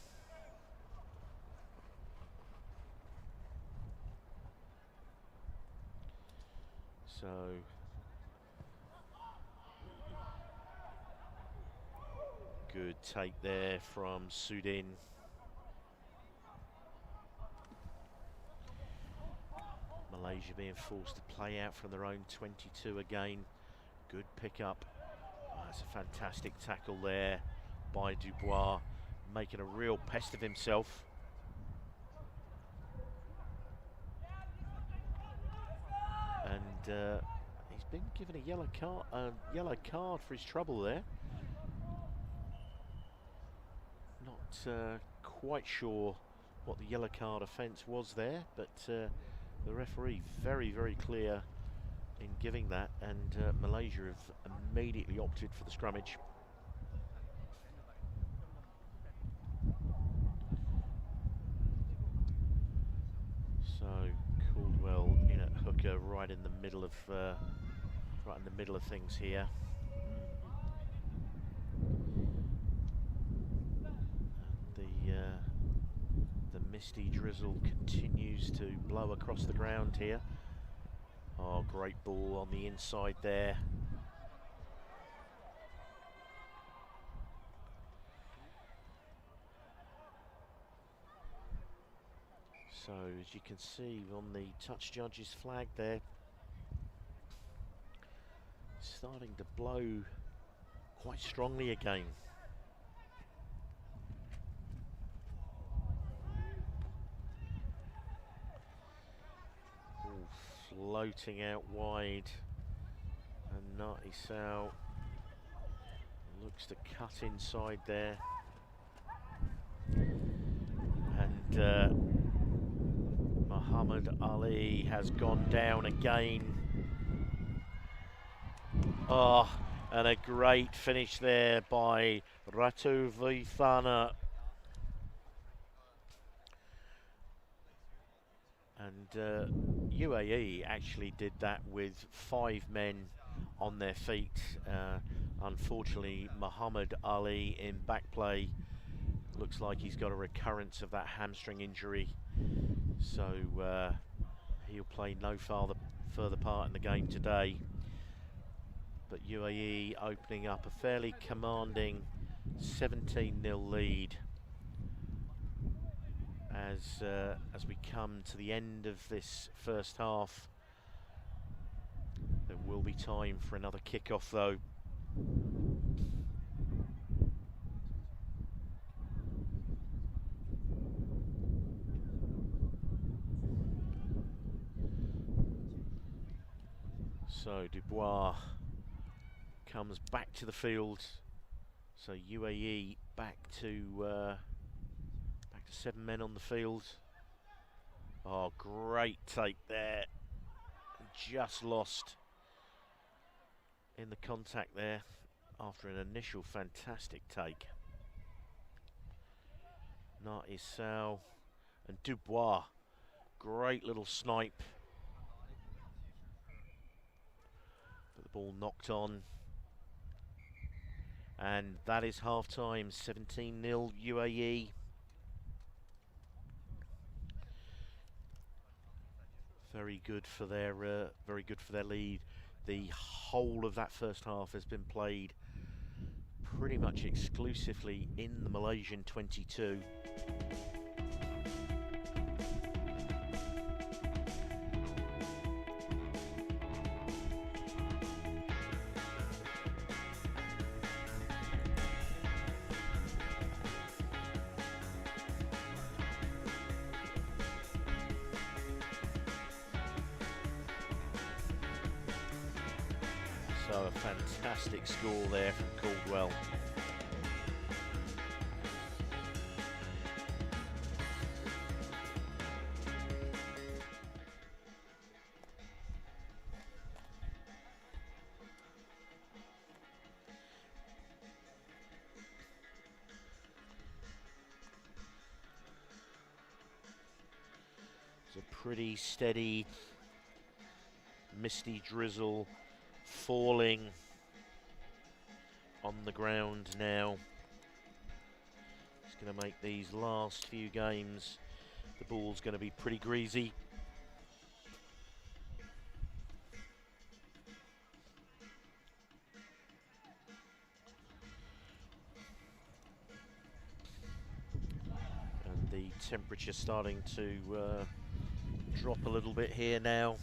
So good take there from Sudin. Malaysia being forced to play out from their own 22 again. Good pickup. Oh, that's a fantastic tackle there by Dubois, making a real pest of himself. And he's been given a yellow card for his trouble there. Not quite sure what the yellow card offence was there, but the referee very, very clear in giving that, and Malaysia have immediately opted for the scrummage. So Caldwell in at hooker, right in the middle of things here. The misty drizzle continues to blow across the ground here. Oh, great ball on the inside there. So, as you can see on the touch judge's flag there, starting to blow quite strongly again. Floating out wide, and Nati Sao looks to cut inside there, and Muhammad Ali has gone down again. Oh, and a great finish there by Ratu Vifana. And UAE actually did that with 5 men on their feet. Unfortunately, Muhammad Ali in back play looks like he's got a recurrence of that hamstring injury, so he'll play no further part in the game today. But UAE opening up a fairly commanding 17-0 lead as we come to the end of this first half. There will be time for another kick-off though. So Dubois comes back to the field. So UAE back to 7 men on the field. Oh, great take there. Just lost in the contact there after an initial fantastic take. Nati Sao and Dubois. Great little snipe. But the ball knocked on. And that is half time, 17-0 UAE. Very good for their lead. The whole of that first half has been played pretty much exclusively in the Malaysian 22. So a fantastic score there from Caldwell. It's a pretty steady misty drizzle falling on the ground now. He's going to make these last few games. The ball's going to be pretty greasy. And the temperature starting to drop a little bit here now.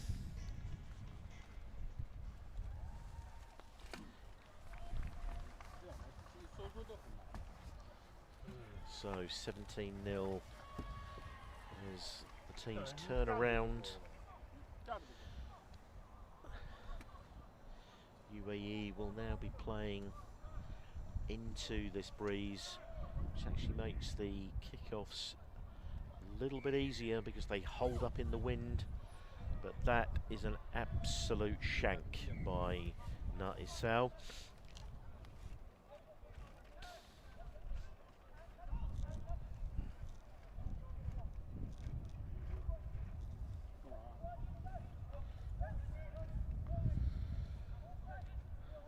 So 17-0 as the teams turn around. UAE will now be playing into this breeze, which actually makes the kickoffs a little bit easier because they hold up in the wind. But that is an absolute shank by Naisau.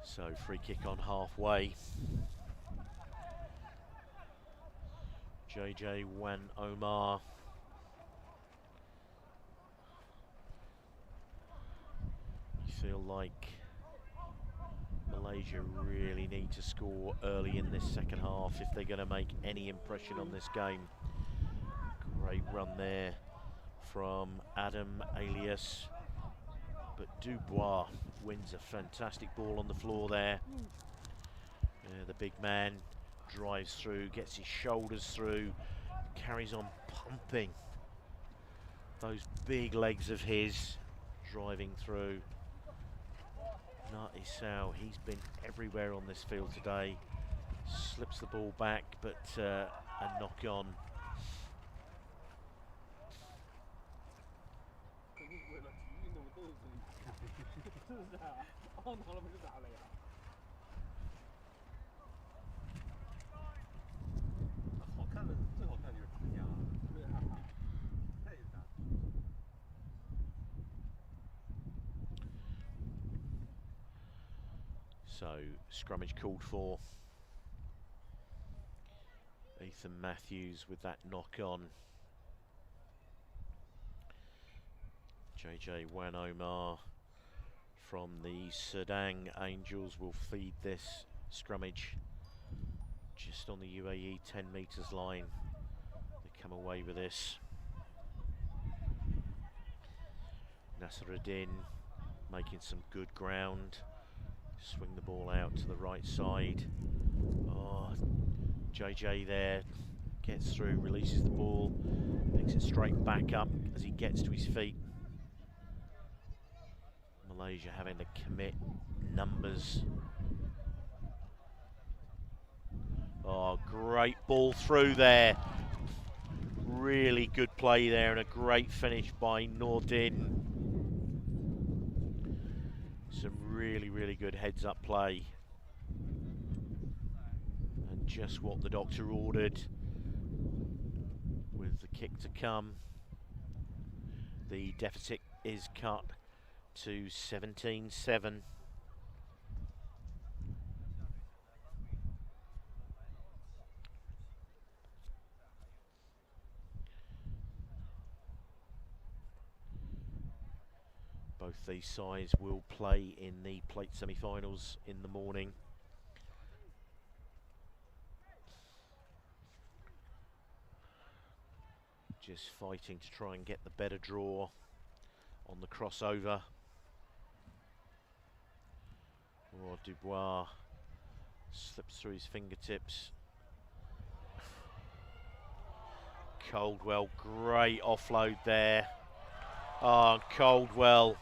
So free kick on halfway. JJ Wan Omar. You feel like Malaysia really need to score early in this second half if they're going to make any impression on this game. Great run there from Adam Alias. But Dubois wins a fantastic ball on the floor there. The big man drives through, gets his shoulders through, carries on pumping. Those big legs of his driving through. Naisau, he's been everywhere on this field today. Slips the ball back, but a knock on. So, scrummage called for. Ethan Matthews with that knock on. JJ Wan Omar from the Sedang Angels will feed this scrummage just on the UAE 10 metres line. They come away with this. Nasruddin making some good ground. Swing the ball out to the right side. Oh, JJ there gets through, releases the ball, picks it straight back up as he gets to his feet. Malaysia having to commit numbers. Oh, great ball through there. Really good play there and a great finish by Nordin. Some really good heads-up play. And just what the doctor ordered with the kick to come. The deficit is cut to 17-7. Both these sides will play in the plate semi-finals in the morning. Just fighting to try and get the better draw on the crossover. Oh, Dubois slips through his fingertips. Caldwell, great offload there. Oh, Caldwell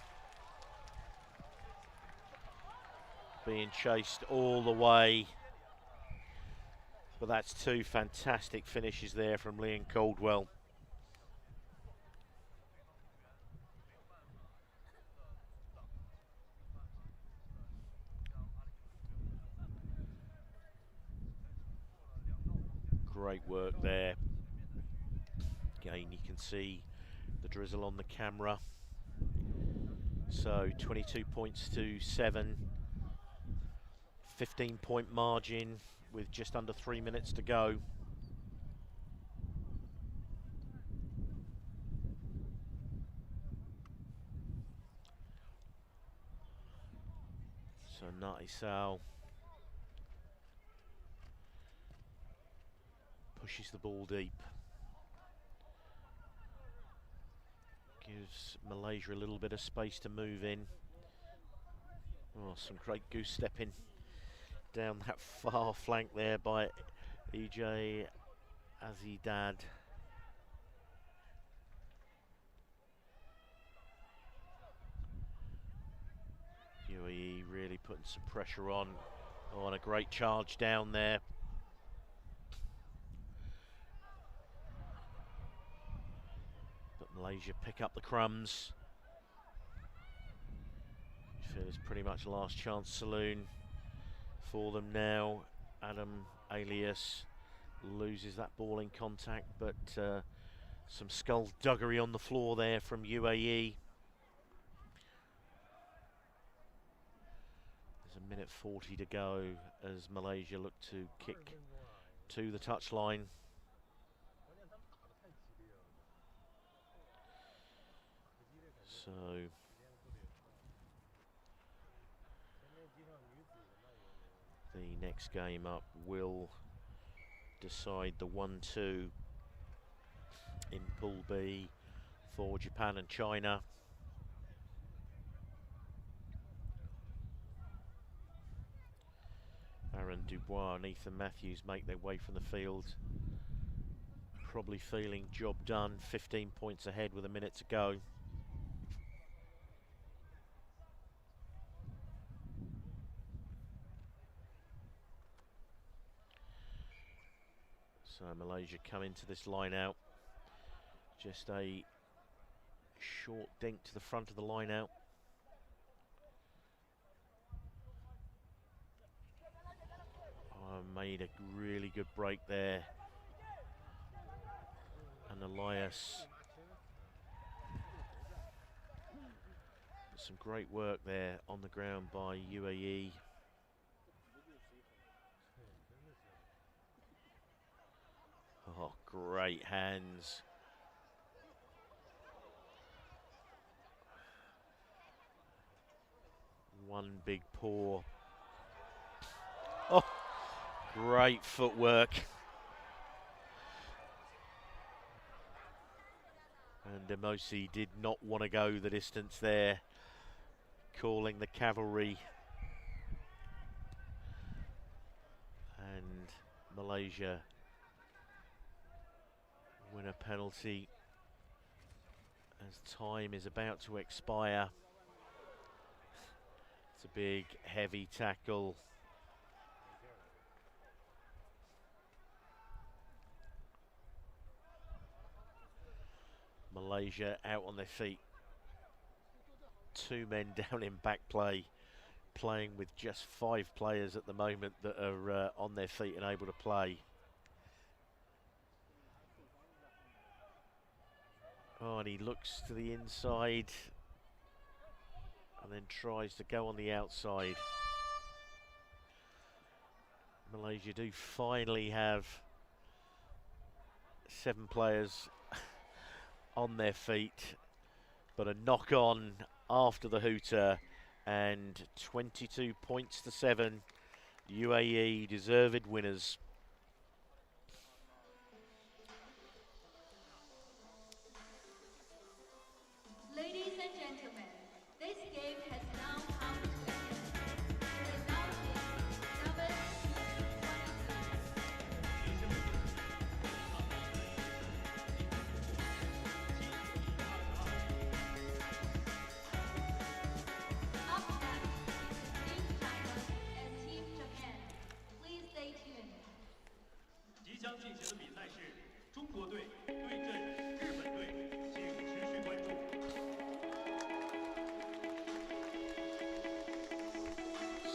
being chased all the way. But that's two fantastic finishes there from Leon Caldwell. Great work there. Again, you can see the drizzle on the camera. So 22 points to 7. 15-point margin with just under 3 minutes to go. So Natisal pushes the ball deep. Gives Malaysia a little bit of space to move in. Oh, some great goose stepping down that far flank there by EJ Azidad. UAE really putting some pressure on. Oh, and a great charge down there. But Malaysia pick up the crumbs. I feel it's pretty much last chance saloon for them now. Adam Alias loses that ball in contact, but some skullduggery on the floor there from UAE. There's a minute 40 to go as Malaysia look to kick to the touchline. So the next game up will decide the 1-2 in Pool B for Japan and China. Aaron Dubois and Ethan Matthews make their way from the field. Probably feeling job done, 15 points ahead with a minute to go. So Malaysia come into this line out. Just a short dink to the front of the line out. Made a really good break there. And Elias. Some great work there on the ground by UAE. Oh, great hands. One big paw. Oh, great footwork. And Demosi did not want to go the distance there, calling the cavalry. And Malaysia win a penalty as time is about to expire. It's a big, heavy tackle. Malaysia out on their feet. Two men down in back play, playing with just 5 players at the moment that are on their feet and able to play. Oh, and he looks to the inside and then tries to go on the outside. Malaysia do finally have 7 players on their feet, but a knock on after the hooter, and 22 points to 7. UAE deserved winners. Ladies and gentlemen, this game has now come to an end. The result is 7-22. Up next is Team China and Team Japan. Please stay tuned. 即将进行的比赛是中国队对阵日本队，请持续关注。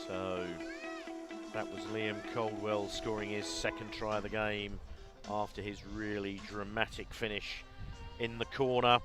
So that was Liam Caldwell scoring his second try of the game after his really dramatic finish in the corner.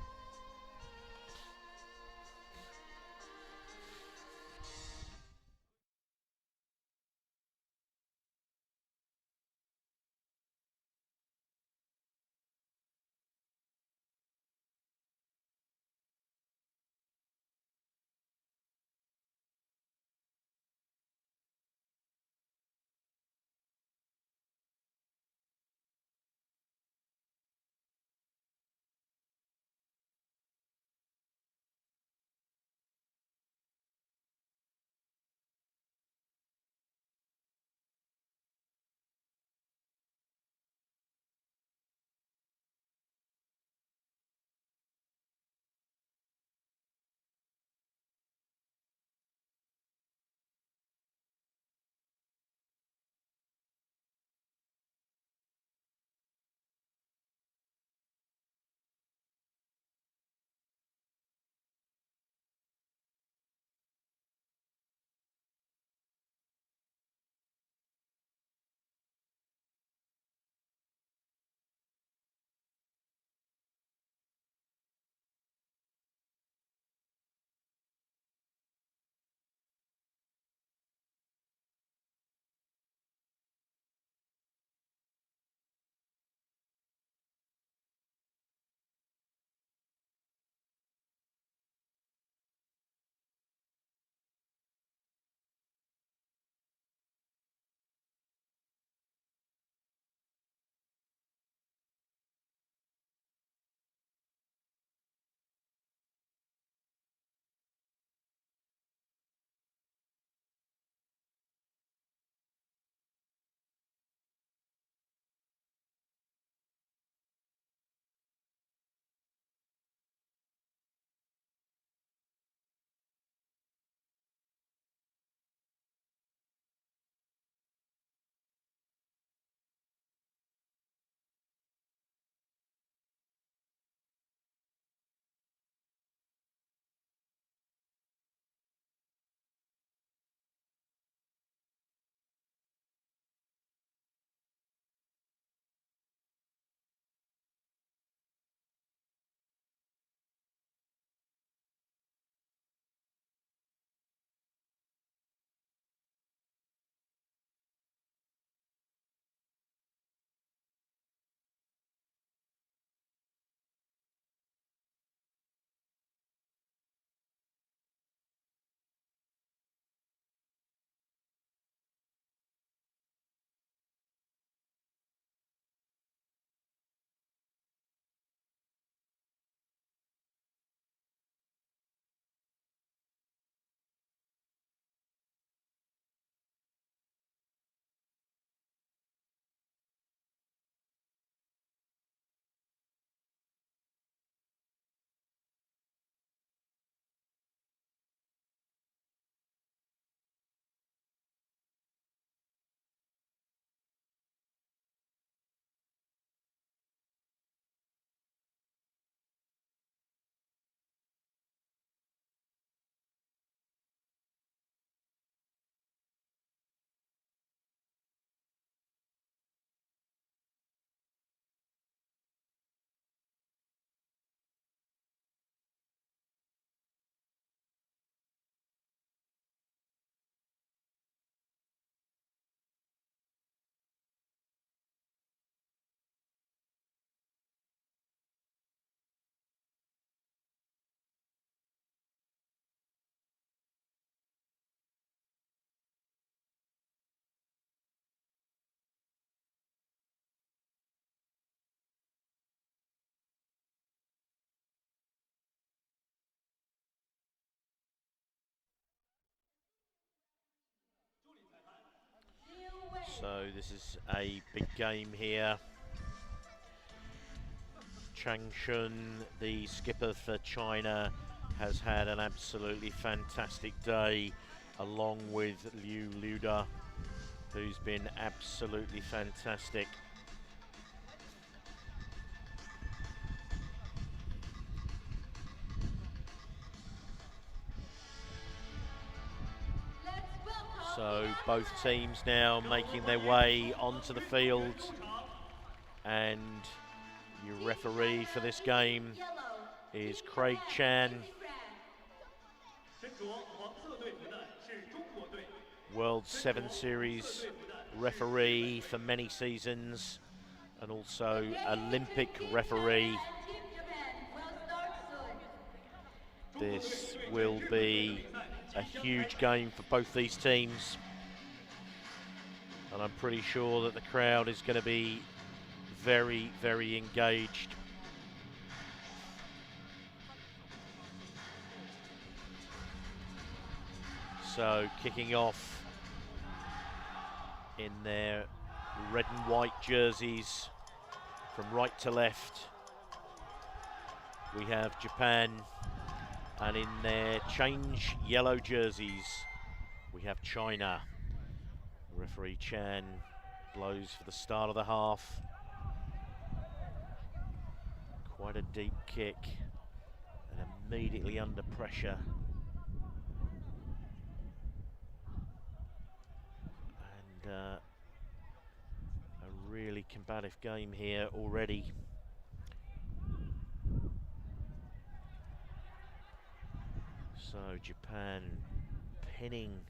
So this is a big game here. Chang Shun, the skipper for China, has had an absolutely fantastic day, along with Liu Luda, who's been absolutely fantastic. So both teams now making their way onto the field, and your referee for this game is Craig Chan, World 7 Series referee for many seasons, and also Olympic referee. This will be a huge game for both these teams, and I'm pretty sure that the crowd is going to be very, very engaged. So kicking off in their red and white jerseys from right to left, we have Japan, and in their change yellow jerseys we have China. Referee Chan blows for the start of the half. Quite a deep kick, and immediately under pressure. And a really combative game here already. So Japan pinning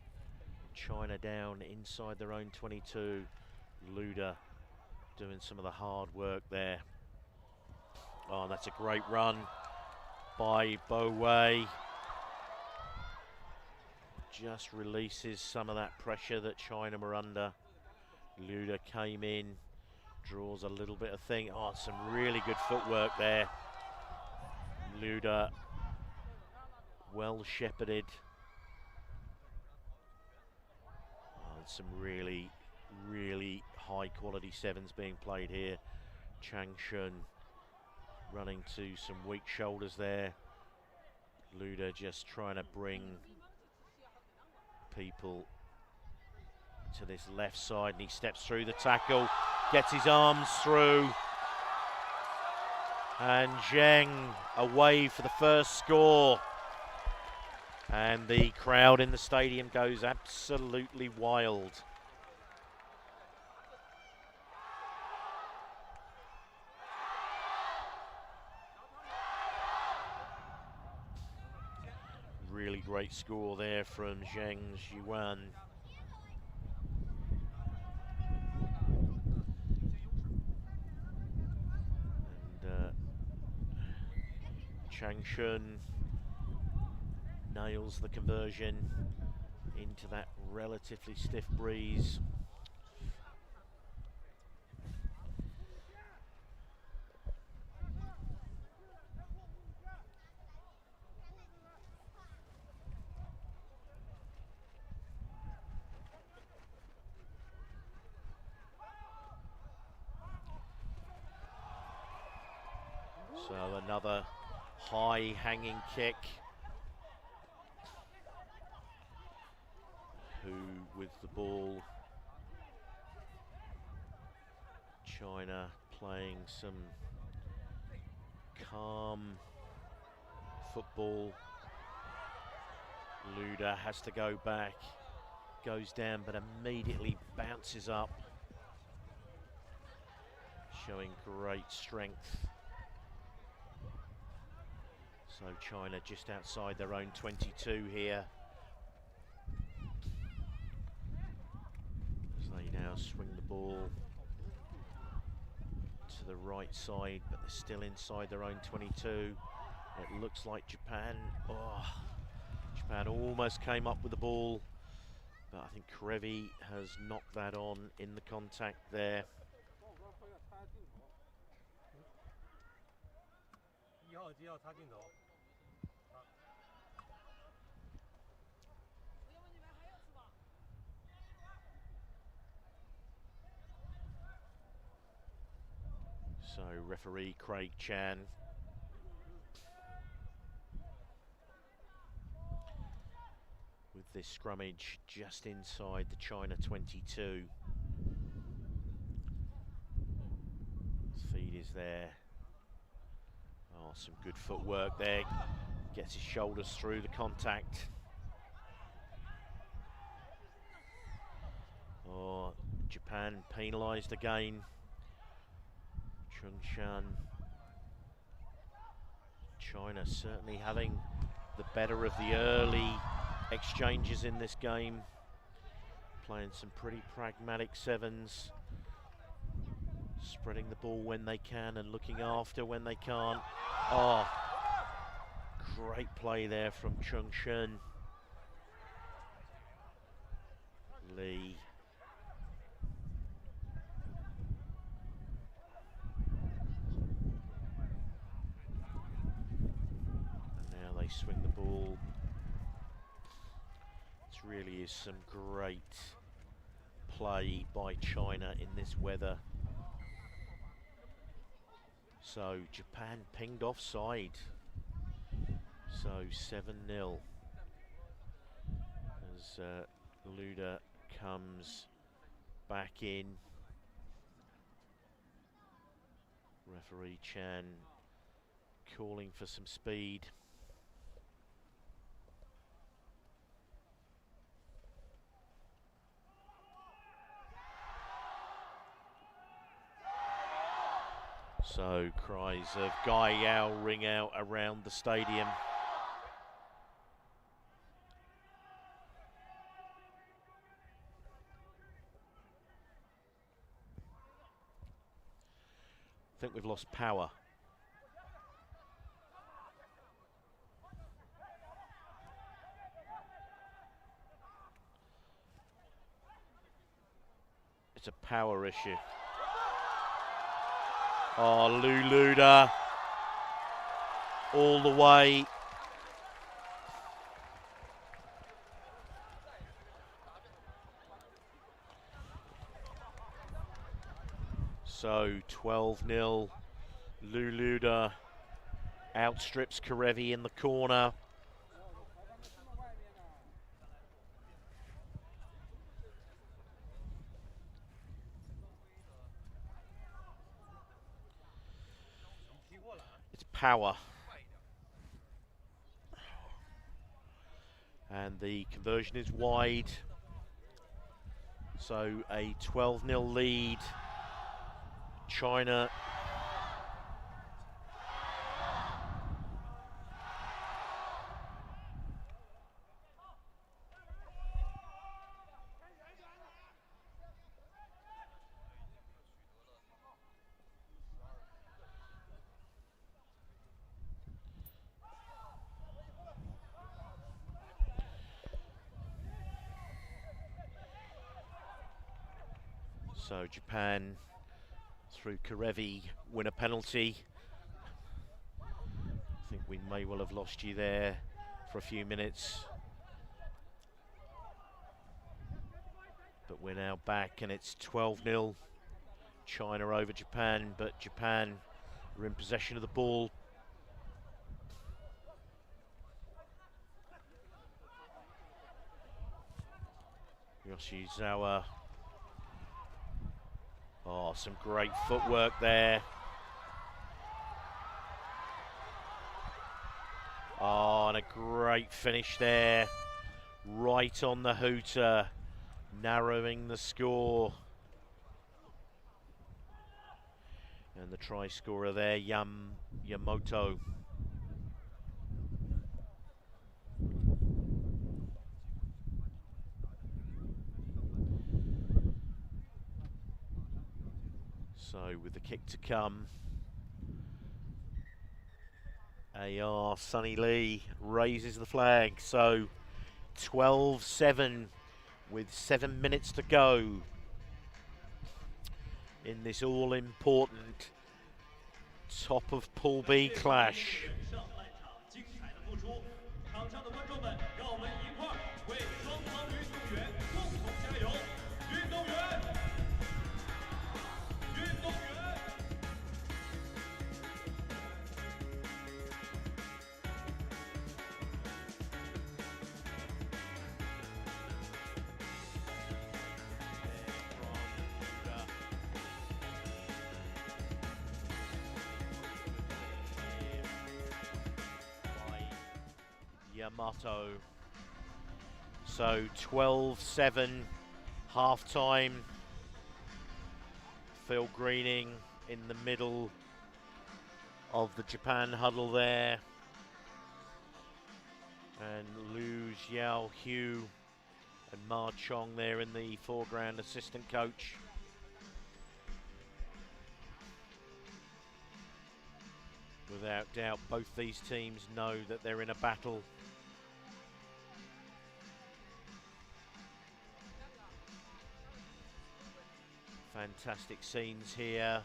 China down inside their own 22. Luda doing some of the hard work there. Oh, that's a great run by Bo Wei. Just releases some of that pressure that China were under. Luda came in, draws a little bit of thing. Oh, some really good footwork there. Luda, well shepherded. Oh, some really, really high quality sevens being played here. Chang Shun running to some weak shoulders there. Luda just trying to bring people to this left side, and he steps through the tackle, gets his arms through, and Zheng away for the first score. And the crowd in the stadium goes absolutely wild. Really great score there from Zheng Zhiwan. And Chang Shun nails the conversion into that relatively stiff breeze. So another high hanging kick. Who with the ball? China playing some calm football. Luda has to go back, goes down but immediately bounces up, showing great strength. So China just outside their own 22 here. As they now swing the ball to the right side, but they're still inside their own 22. It looks like Japan, Japan almost came up with the ball, but I think Krevi has knocked that on in the contact there. So referee Craig Chan. With this scrummage just inside the China 22. Feed is there. Oh, some good footwork there. Gets his shoulders through the contact. Oh, Japan penalised again. Chung Shan. China certainly having the better of the early exchanges in this game. Playing some pretty pragmatic sevens. Spreading the ball when they can and looking after when they can't. Oh, great play there from Chung Shan. Lee. And now they swing the ball. This really is some great play by China in this weather. So Japan pinged offside. So 7-0 as Luda comes back in. Referee Chan calling for some speed. So cries of Gai Yao ring out around the stadium. I think we've lost power. It's a power issue. Oh, Luda all the way. So 12-0. Luda outstrips Karevi in the corner. It's power. And the conversion is wide. So a 12-0 lead. China. So Japan, through Karevi, win a penalty. I think we may well have lost you there for a few minutes. But we're now back and it's 12-0. China over Japan, but Japan are in possession of the ball. Yoshizawa. Oh, some great footwork there. Oh, and a great finish there. Right on the hooter, narrowing the score. And the try scorer there, Yamamoto. So with the kick to come, AR Sonny Lee raises the flag. So 12-7 with 7 minutes to go in this all-important top of Pool B clash. Yamato. So 12-7, half time. Phil Greening in the middle of the Japan huddle there. And Liu Xiao Hu and Ma Chong there in the foreground, assistant coach. Without doubt, both these teams know that they're in a battle. Fantastic scenes here.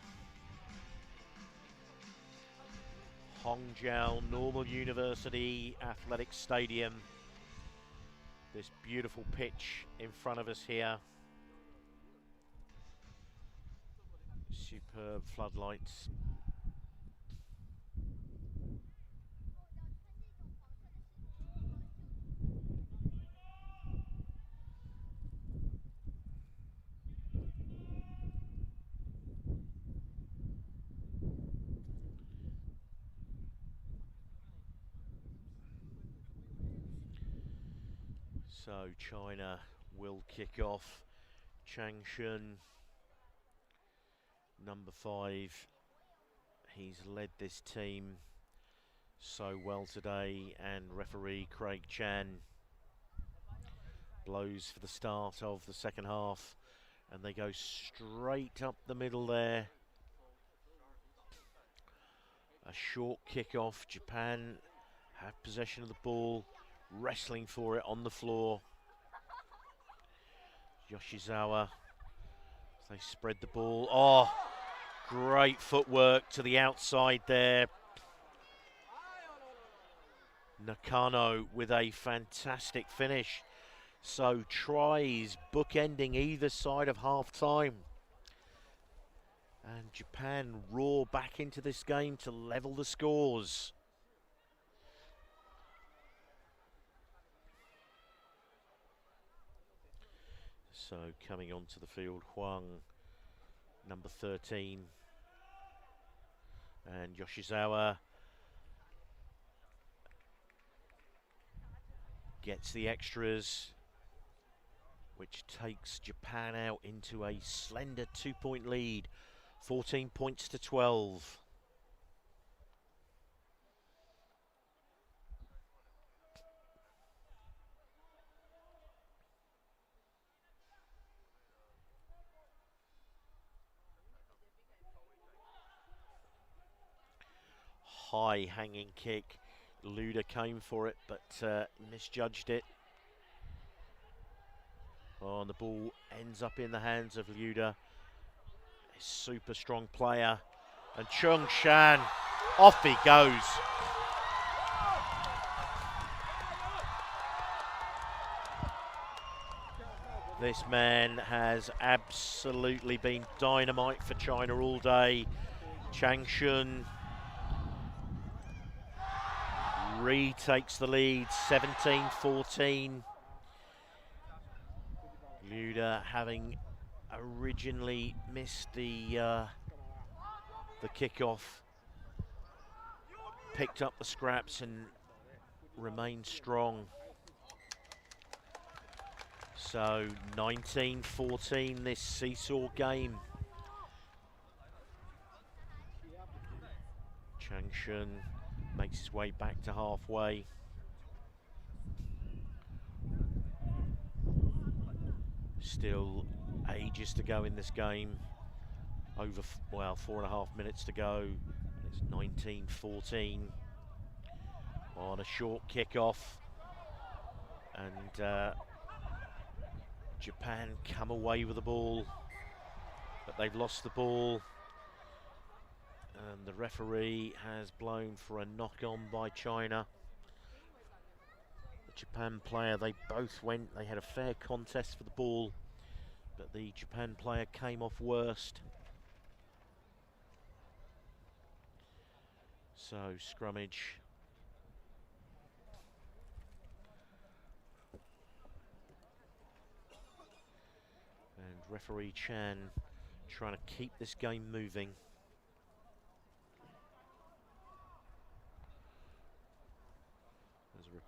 Hongjiao Normal University Athletic Stadium. This beautiful pitch in front of us here. Superb floodlights. So China will kick off. Chang Shun, number 5. He's led this team so well today, and referee Craig Chan blows for the start of the second half, and they go straight up the middle there. A short kick-off. Japan have possession of the ball, wrestling for it on the floor. Yoshizawa, they spread the ball. Oh, great footwork to the outside there. Nakano with a fantastic finish. So tries bookending either side of half-time. And Japan roar back into this game to level the scores. So coming onto the field, Huang, number 13. And Yoshizawa gets the extras, which takes Japan out into a slender 2-point lead, 14 points to 12. High hanging kick. Luda came for it, but misjudged it. Oh, and the ball ends up in the hands of Luda. A super strong player. And Chung Shan, off he goes. This man has absolutely been dynamite for China all day. Chang Shun retakes the lead, 17-14. Luda, having originally missed the kickoff, picked up the scraps and remained strong. So 19-14 this seesaw game. Chang Shun makes his way back to halfway. Still ages to go in this game. Over, well, 4.5 minutes to go. It's 19-14 on a short kickoff. And Japan come away with the ball, but they've lost the ball. And the referee has blown for a knock-on by China. The Japan player, they both went, they had a fair contest for the ball, but the Japan player came off worst. So, scrummage. And referee Chan trying to keep this game moving.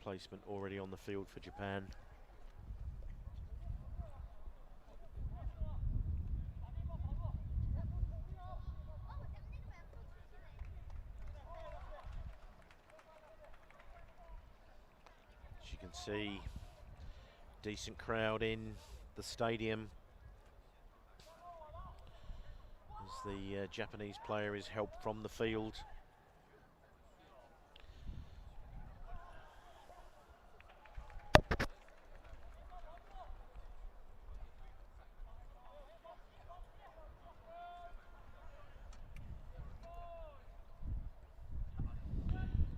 replacement already on the field for Japan. As you can see, decent crowd in the stadium as the Japanese player is helped from the field.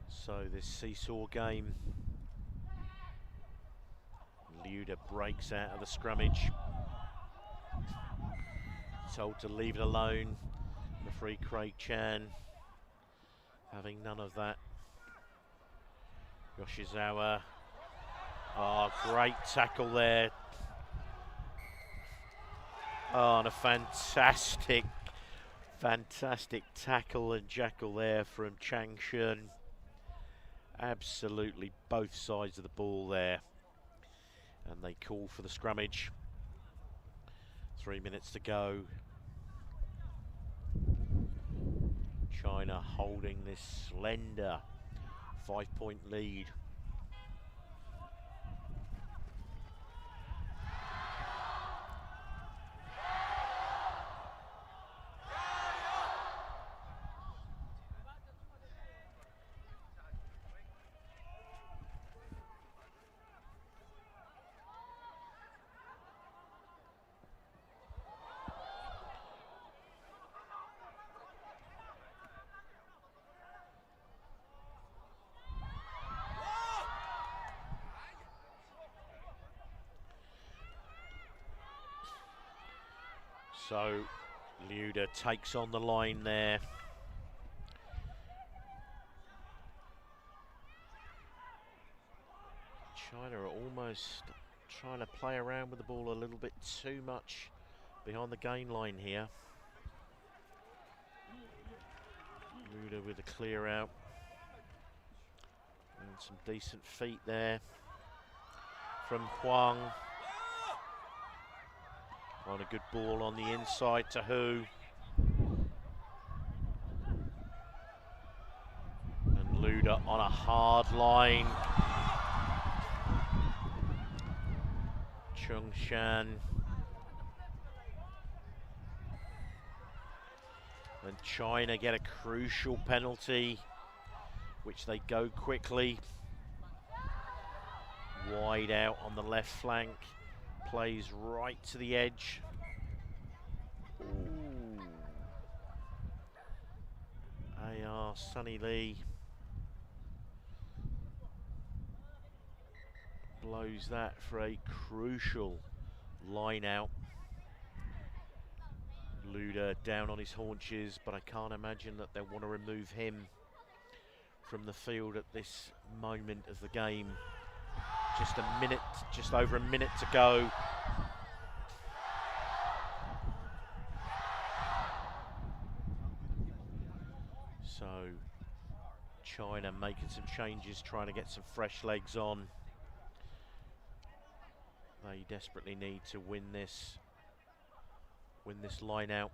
So this seesaw game, Liuda breaks out of the scrummage, told to leave it alone. Referee Craig Chan having none of that. Yoshizawa, oh, great tackle there. Oh, and a fantastic tackle and jackal there from Chang Shun. Absolutely both sides of the ball there. And they call for the scrummage. 3 minutes to go. China holding this slender 5-point lead. So Liuda takes on the line there. China are almost trying to play around with the ball a little bit too much behind the gain line here. Liuda with a clear out. And some decent feet there from Huang. On a good ball on the inside to Hu. And Liuda on a hard line. Chung Shan. And China get a crucial penalty, which they go quickly. Wide out on the left flank. Plays right to the edge. Ooh. AR Sunny Lee blows that for a crucial line out. Liuda down on his haunches, but I can't imagine that they want to remove him from the field at this moment of the game. Just over a minute to go. So China making some changes, trying to get some fresh legs on. They desperately need to win this line out.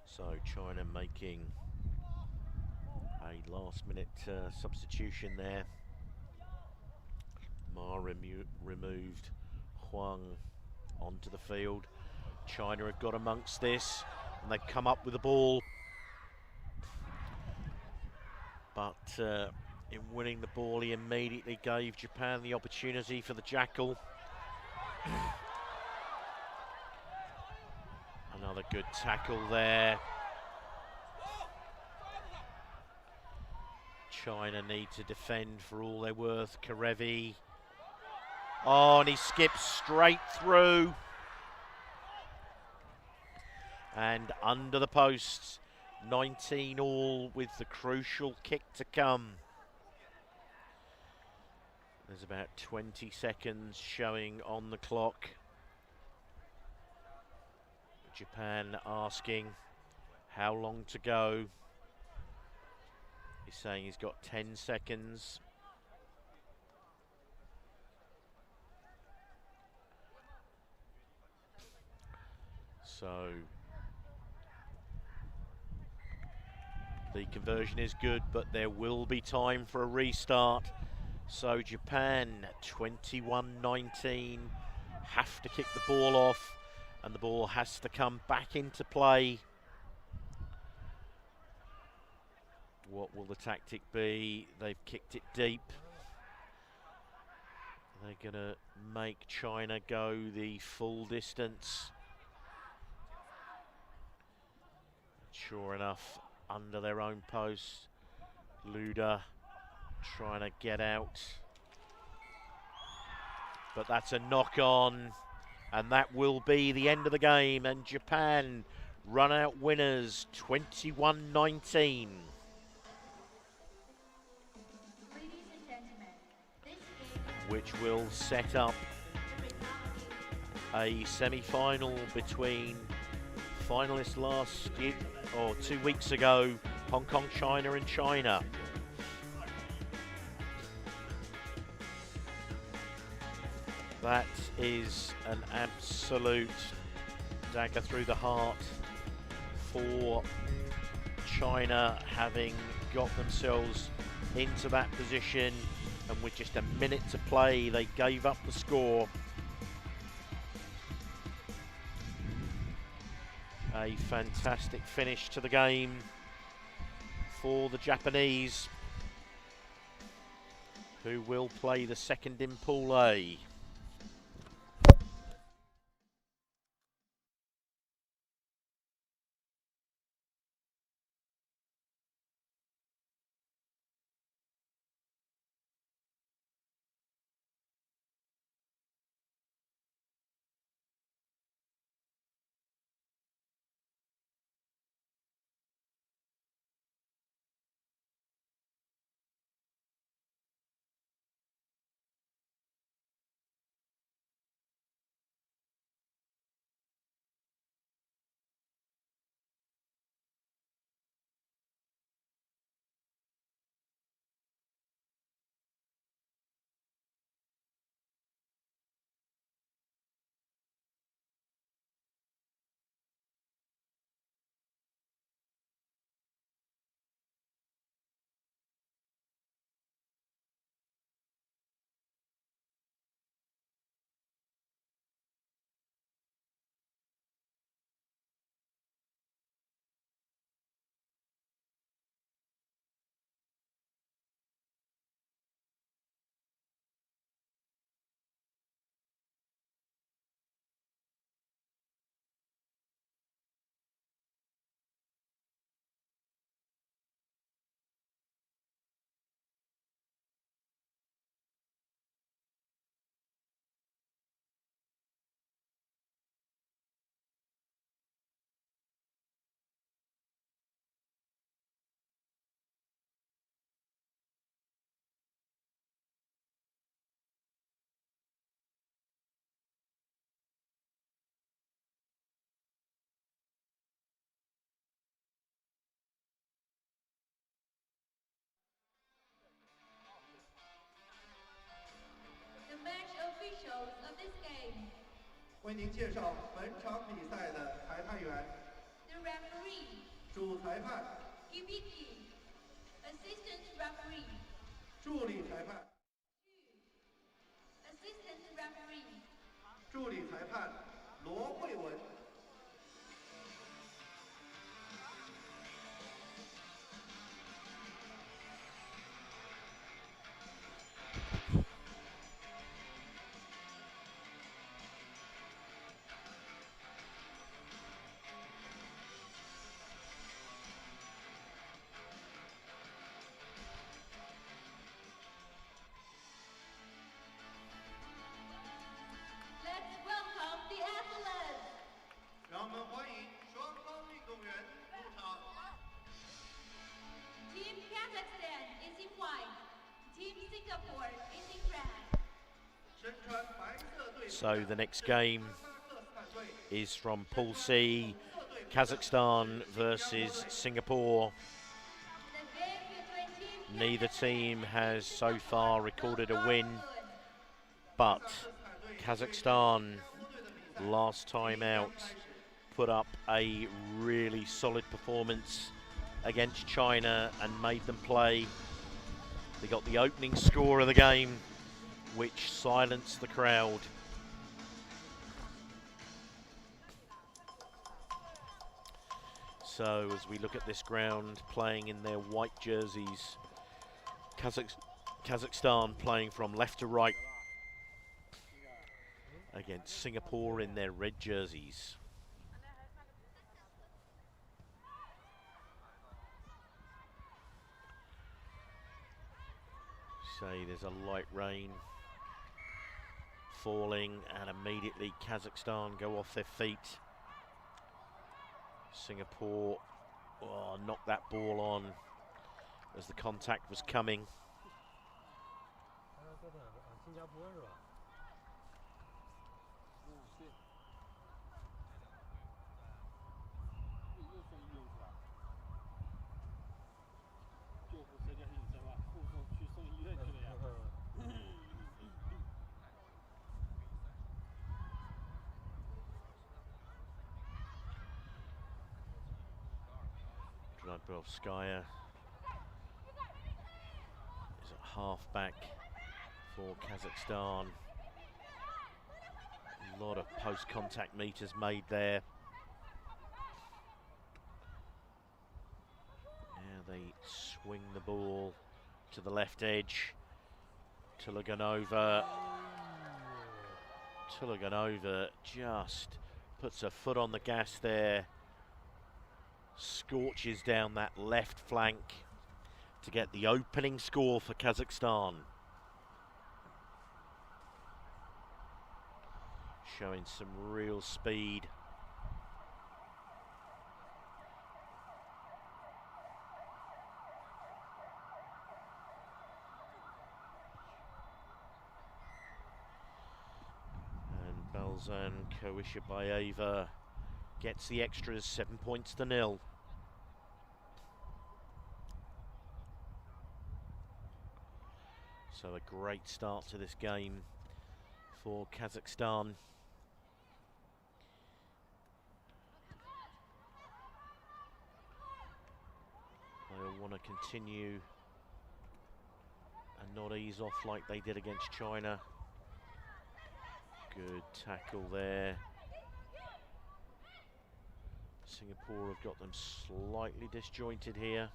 So China making a last-minute substitution there. Ma removed, Huang onto the field. China had got amongst this, and they've come up with the ball. But in winning the ball, he immediately gave Japan the opportunity for the jackal. Another good tackle there. China need to defend for all they're worth. Karevi. Oh, and he skips straight through. And under the posts, 19 all with the crucial kick to come. There's about 20 seconds showing on the clock. Japan asking how long to go. He's saying he's got 10 seconds. So the conversion is good, but there will be time for a restart. So Japan, 21-19, have to kick the ball off, and the ball has to come back into play. What will the tactic be? They've kicked it deep. They're going to make China go the full distance. Sure enough, under their own post, Luda trying to get out. But that's a knock-on, and that will be the end of the game, and Japan run out winners, 21-19. Which will set up a semi-final between finalists last year, or 2 weeks ago, Hong Kong, China and China. That is an absolute dagger through the heart for China, having got themselves into that position, and with just a minute to play, they gave up the score. A fantastic finish to the game for the Japanese, who will play the second in Pool A. The match officials of this game. 为您介绍本场比赛的裁判员。 The referee. 主裁判。 Kibiki. Assistant referee. 助理裁判。 Assistant referee. 助理裁判罗慧文。So the next game is from Pool C, Kazakhstan versus Singapore. Neither team has so far recorded a win, but Kazakhstan last time out put up a really solid performance against China and made them play. They got the opening score of the game, which silenced the crowd. So as we look at this ground, playing in their white jerseys, Kazakhstan playing from left to right against Singapore in their red jerseys. Say there's a light rain falling, and immediately Kazakhstan go off their feet. Singapore knocked that ball on as the contact was coming. Skyer is at half-back for Kazakhstan. A lot of post-contact meters made there. Now they swing the ball to the left edge. Tulaganova just puts her foot on the gas there. Scorches down that left flank to get the opening score for Kazakhstan. Showing some real speed. And Balzan Koishabayeva gets the extras, 7 points to 0. So a great start to this game for Kazakhstan. They'll want to continue and not ease off like they did against China. Good tackle there. Singapore have got them slightly disjointed here.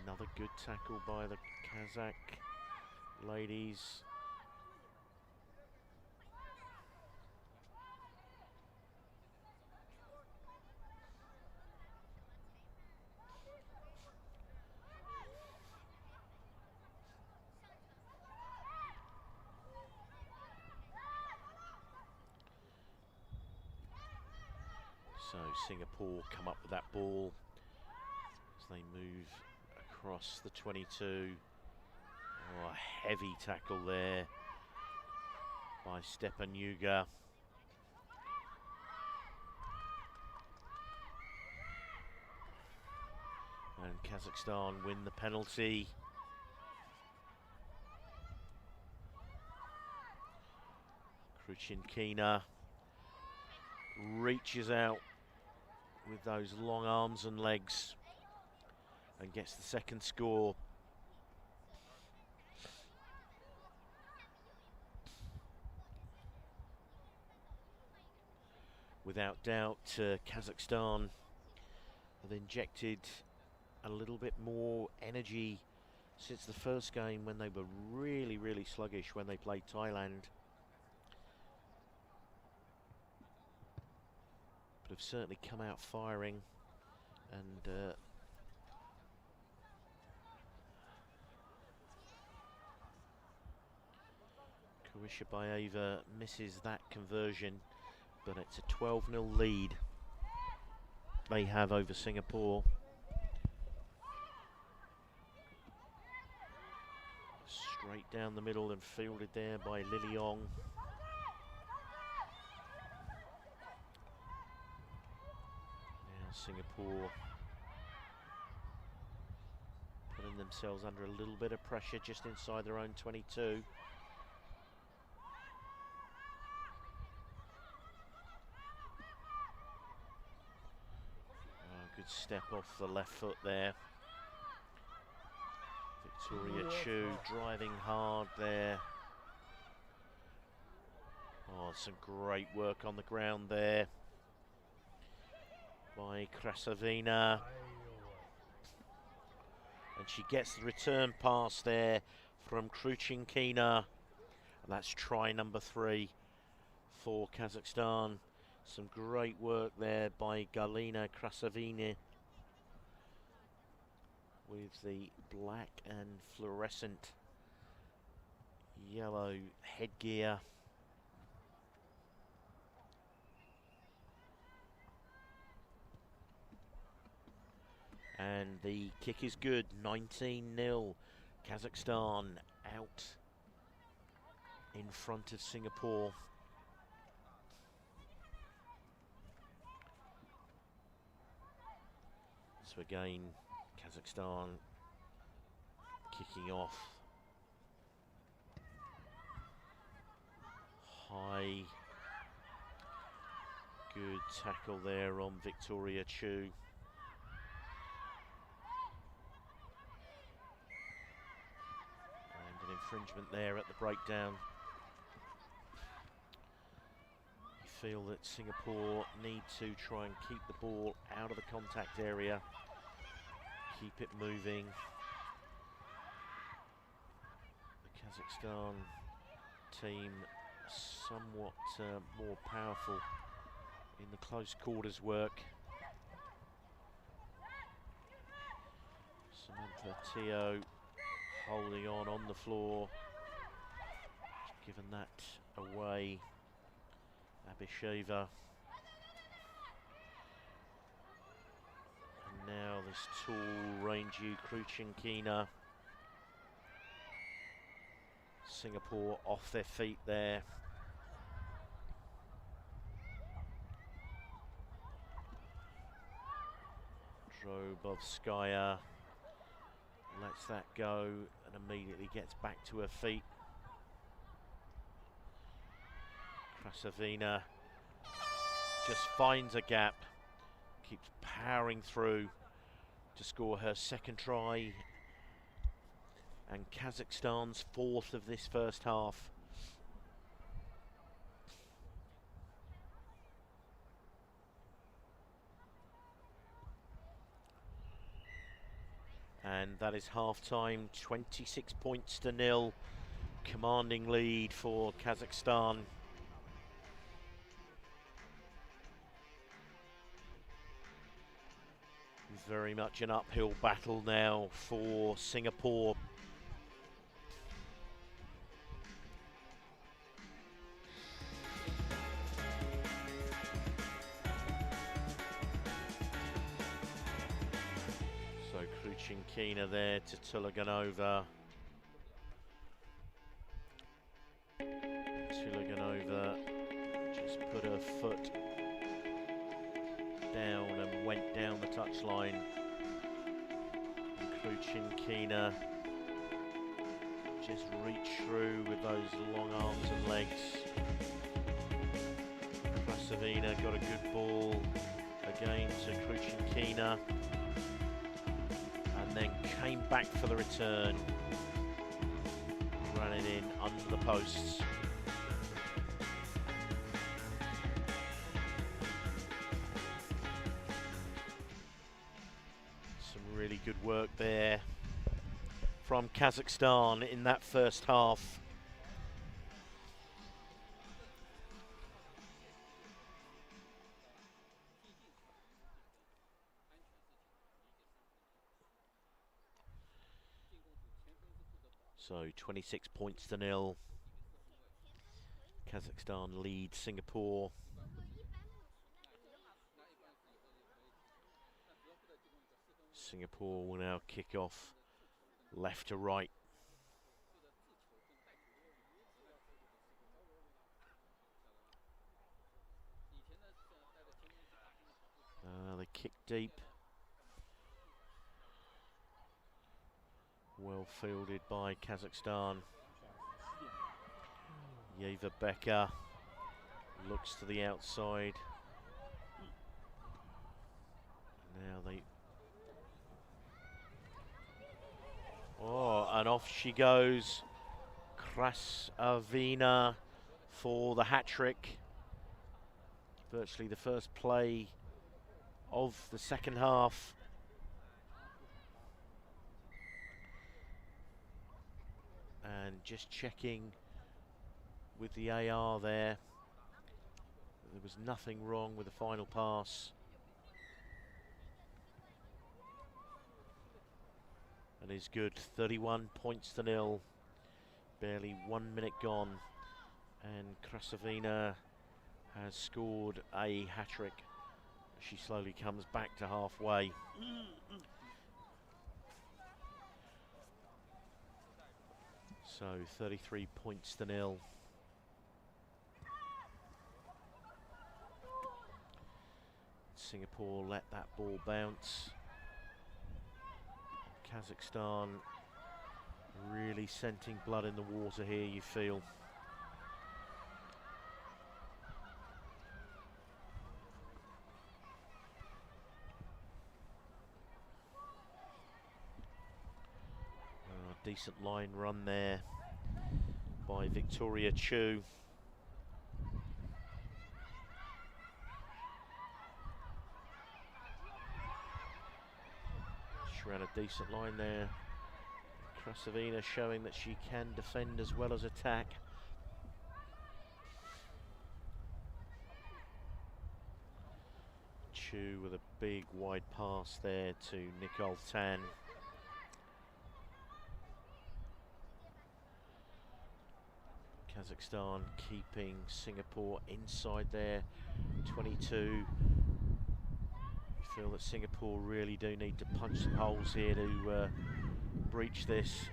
Another good tackle by the Kazakh ladies. So Singapore come up with that ball as they move across the 22. Oh, a heavy tackle there by Stepanuga. And Kazakhstan win the penalty. Kruchinkina reaches out with those long arms and legs and gets the second score. Without doubt, Kazakhstan have injected a little bit more energy since the first game when they were really, really sluggish when they played Thailand. But have certainly come out firing, and Koishabayeva misses that conversion, but it's a 12-0 lead they have over Singapore. Straight down the middle and fielded there by Lily Ong. Singapore putting themselves under a little bit of pressure just inside their own 22. Good step off the left foot there. Victoria Chu driving hard there. Oh, some great work on the ground there by Krasavina. And she gets the return pass there from Kruchinkina. And that's try number 3 for Kazakhstan. Some great work there by Galina Krasavina with the black and fluorescent yellow headgear. And the kick is good, 19-0. Kazakhstan out in front of Singapore. So again, Kazakhstan kicking off. High. Good tackle there on Victoria Chu. And an infringement there at the breakdown. You feel that Singapore need to try and keep the ball out of the contact area. Keep it moving. The Kazakhstan team somewhat more powerful in the close quarters work. Samantha Teo holding on the floor. Given that away. Abisheva. And now this tall, rangy Kruchinkina. Singapore off their feet there. Drobovskaya lets that go and immediately gets back to her feet. Krasavina just finds a gap, keeps powering through to score her second try and Kazakhstan's 4th of this first half. And that is half-time, 26 points to 0. Commanding lead for Kazakhstan. Very much an uphill battle now for Singapore. So Kruchinkina there to Tulaganova. Tulaganova just put her foot down and went down the touchline. Kruchinkina just reached through with those long arms and legs. Krasavina got a good ball again to Kruchinkina and then came back for the return. Ran it in under the posts. Really good work there from Kazakhstan in that first half. So 26 points to 0. Kazakhstan leads Singapore. Singapore will now kick off left to right. The Kick deep. Well fielded by Kazakhstan. Yeva Becker looks to the outside. Now they... Oh, and off she goes. Krasavina for the hat-trick. Virtually the first play of the second half. And just checking with the AR there. There was nothing wrong with the final pass. And is good. 31 points to 0. Barely 1 minute gone. And Krasavina has scored a hat-trick. She slowly comes back to halfway. So 33 points to 0. Singapore let that ball bounce. Kazakhstan really scenting blood in the water here, you feel. Decent line run there by Victoria Chu. She ran a decent line there. Krasavina showing that she can defend as well as attack. Chu with a big wide pass there to Nicole Tan. Kazakhstan keeping Singapore inside their 22. You feel that Singapore really do need to punch some holes here to breach this,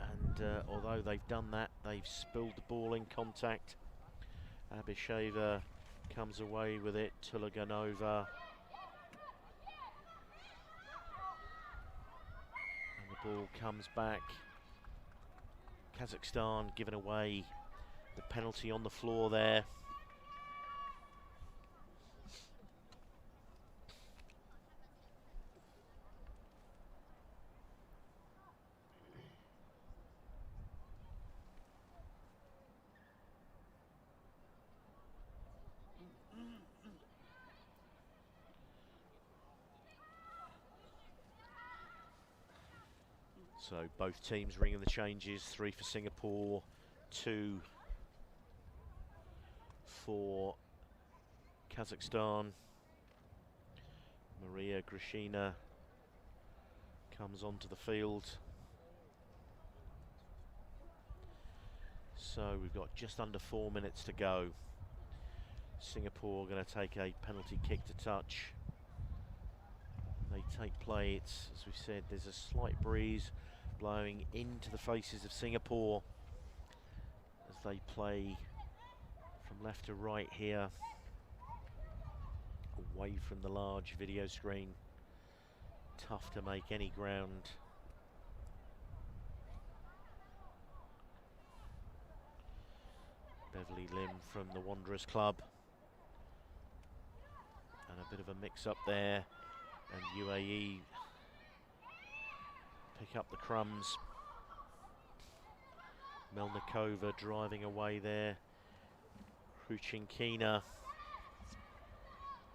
and although they've done that, they've spilled the ball in contact. Abisheva comes away with it. Tulaganova, and the ball comes back. Kazakhstan giving away the penalty on the floor there. So both teams ringing the changes. 3 for Singapore, 2 for Kazakhstan. Maria Grishina comes onto the field. So we've got just under 4 minutes to go. Singapore going to take a penalty kick to touch. They take play. It's, as we said, there's a slight breeze blowing into the faces of Singapore as they play from left to right here, away from the large video screen. Tough to make any ground. Beverly Lim from the Wanderers Club. And a bit of a mix-up there. And UAE pick up the crumbs. Melnikova driving away there. Kruchinkina.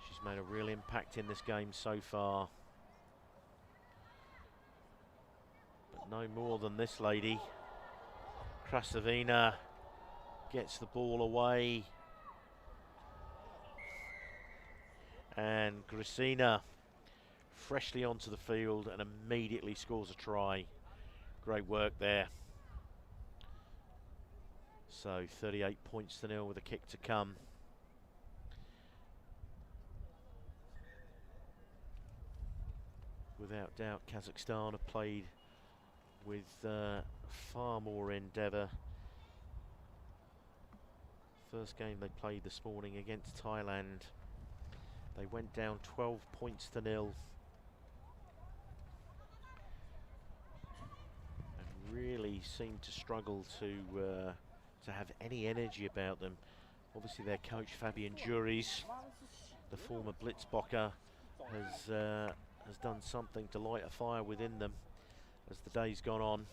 She's made a real impact in this game so far. But no more than this lady. Krasavina gets the ball away. And Grishina freshly onto the field and immediately scores a try. Great work there. So 38 points to 0 with a kick to come. Without doubt, Kazakhstan have played with far more endeavour. First game they played this morning against Thailand, They went down 12 points to nil. And really seemed to struggle to have any energy about them. Obviously their coach Fabian Juries, the former Blitzbocker, has done something to light a fire within them as the day's gone on.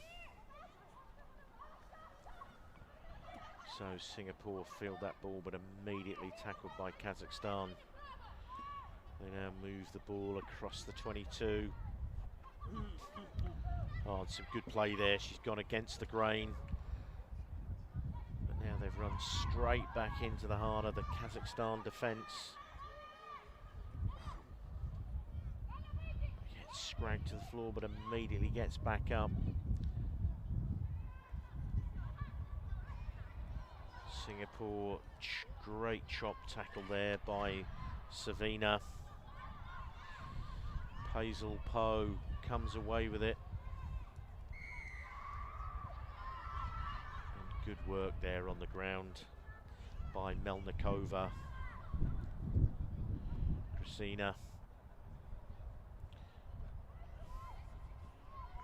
So Singapore field that ball, but immediately tackled by Kazakhstan. They now move the ball across the 22. Oh, and some good play there. She's gone against the grain. But now they've run straight back into the heart of the Kazakhstan defence. Gets scragged to the floor, but immediately gets back up. Singapore, great chop tackle there by Savina. Hazel Poe comes away with it. And good work there on the ground by Melnikova. Kristina.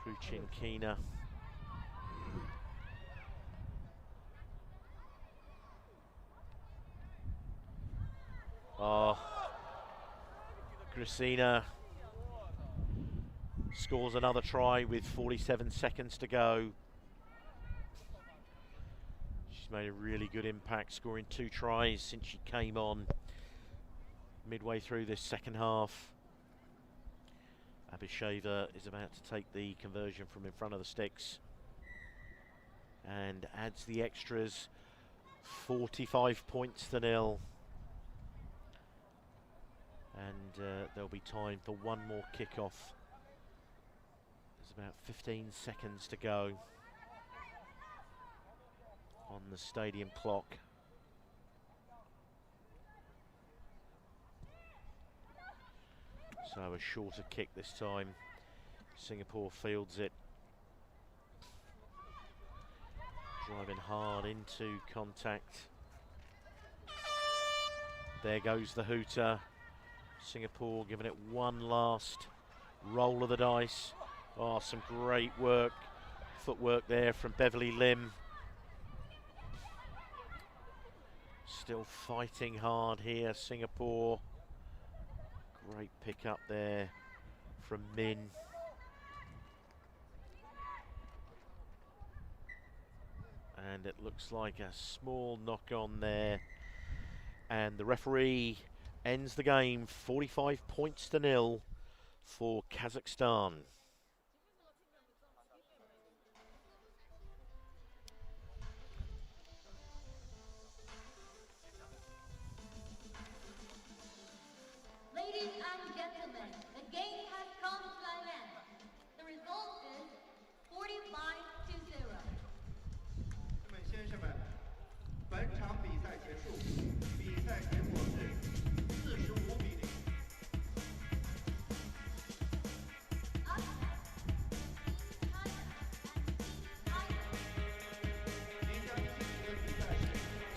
Kruchinkina. Oh, Kristina scores another try with 47 seconds to go. She's made a really good impact, scoring 2 tries since she came on midway through this second half. Abisheva is about to take the conversion from in front of the sticks and adds the extras. 45 points to nil. And there'll be time for one more kickoff. There's about 15 seconds to go on the stadium clock. So a shorter kick this time. Singapore fields it. Driving hard into contact. There goes the hooter. Singapore giving it one last roll of the dice. Oh, some great work, footwork there from Beverly Lim. Still fighting hard here, Singapore. Great pick up there from Min. And it looks like a small knock on there. And the referee ends the game 45 points to nil for Kazakhstan. Ladies and gentlemen, the game has come to an end. The result is 45-0. 士们、先生们，本场比赛结束，比赛结果是45比0。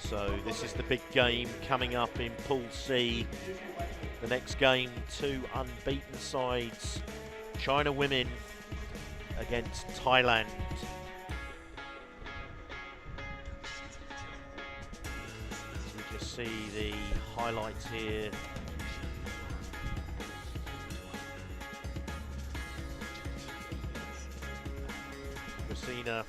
So this is the big game coming up in Pool C. The next game, 2 unbeaten sides. China women against Thailand. So you can see the highlights here. Christina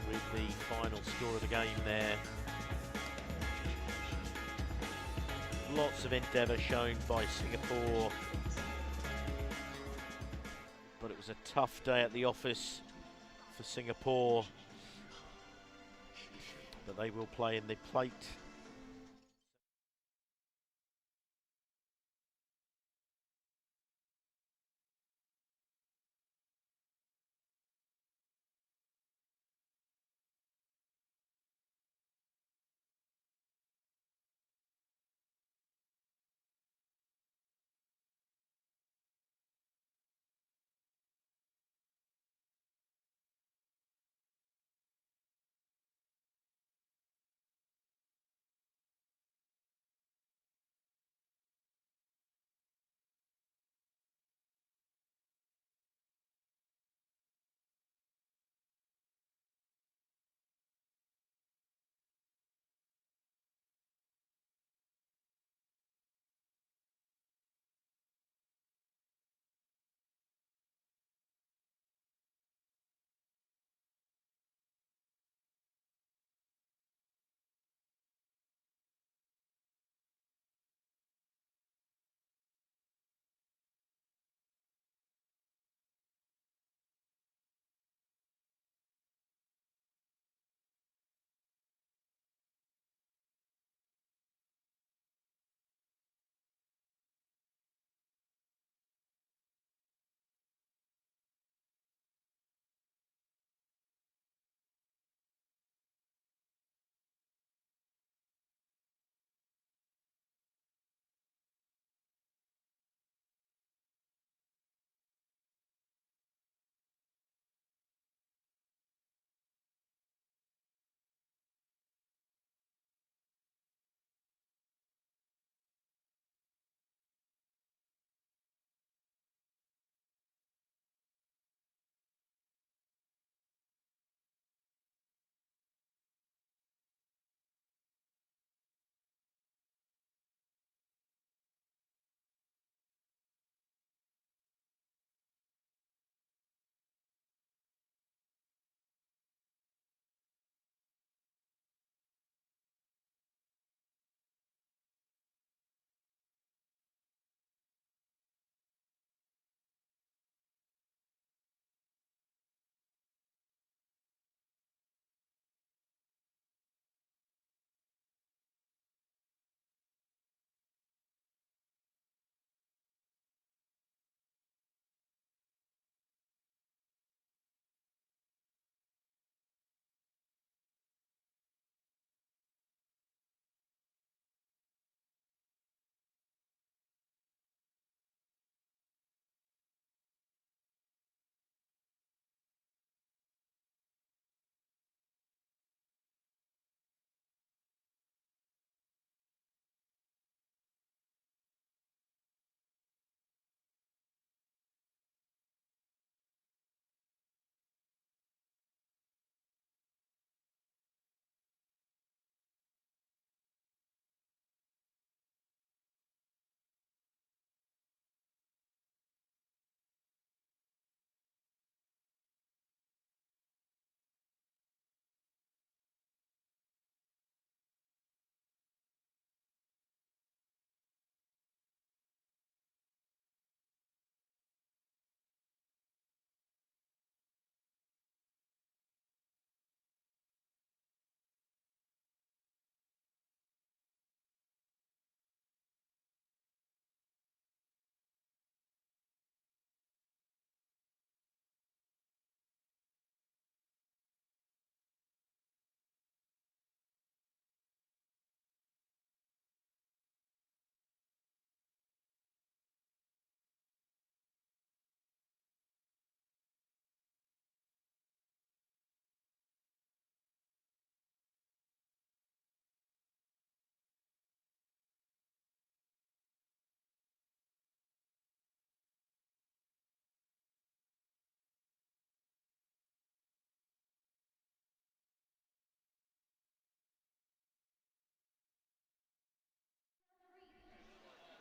with the final score of the game there. Lots of endeavour shown by Singapore, but it was a tough day at the office for Singapore, but they will play in the plate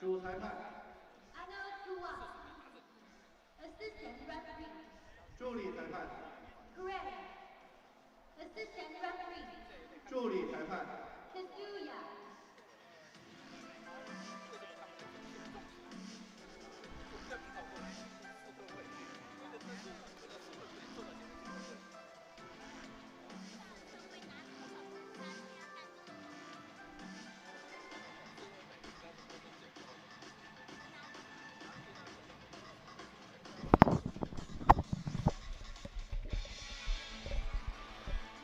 主裁判 Arnold Dua. Assistant referee. 助理裁判 Greg. Assistant referee. 助理裁判 Kazuya.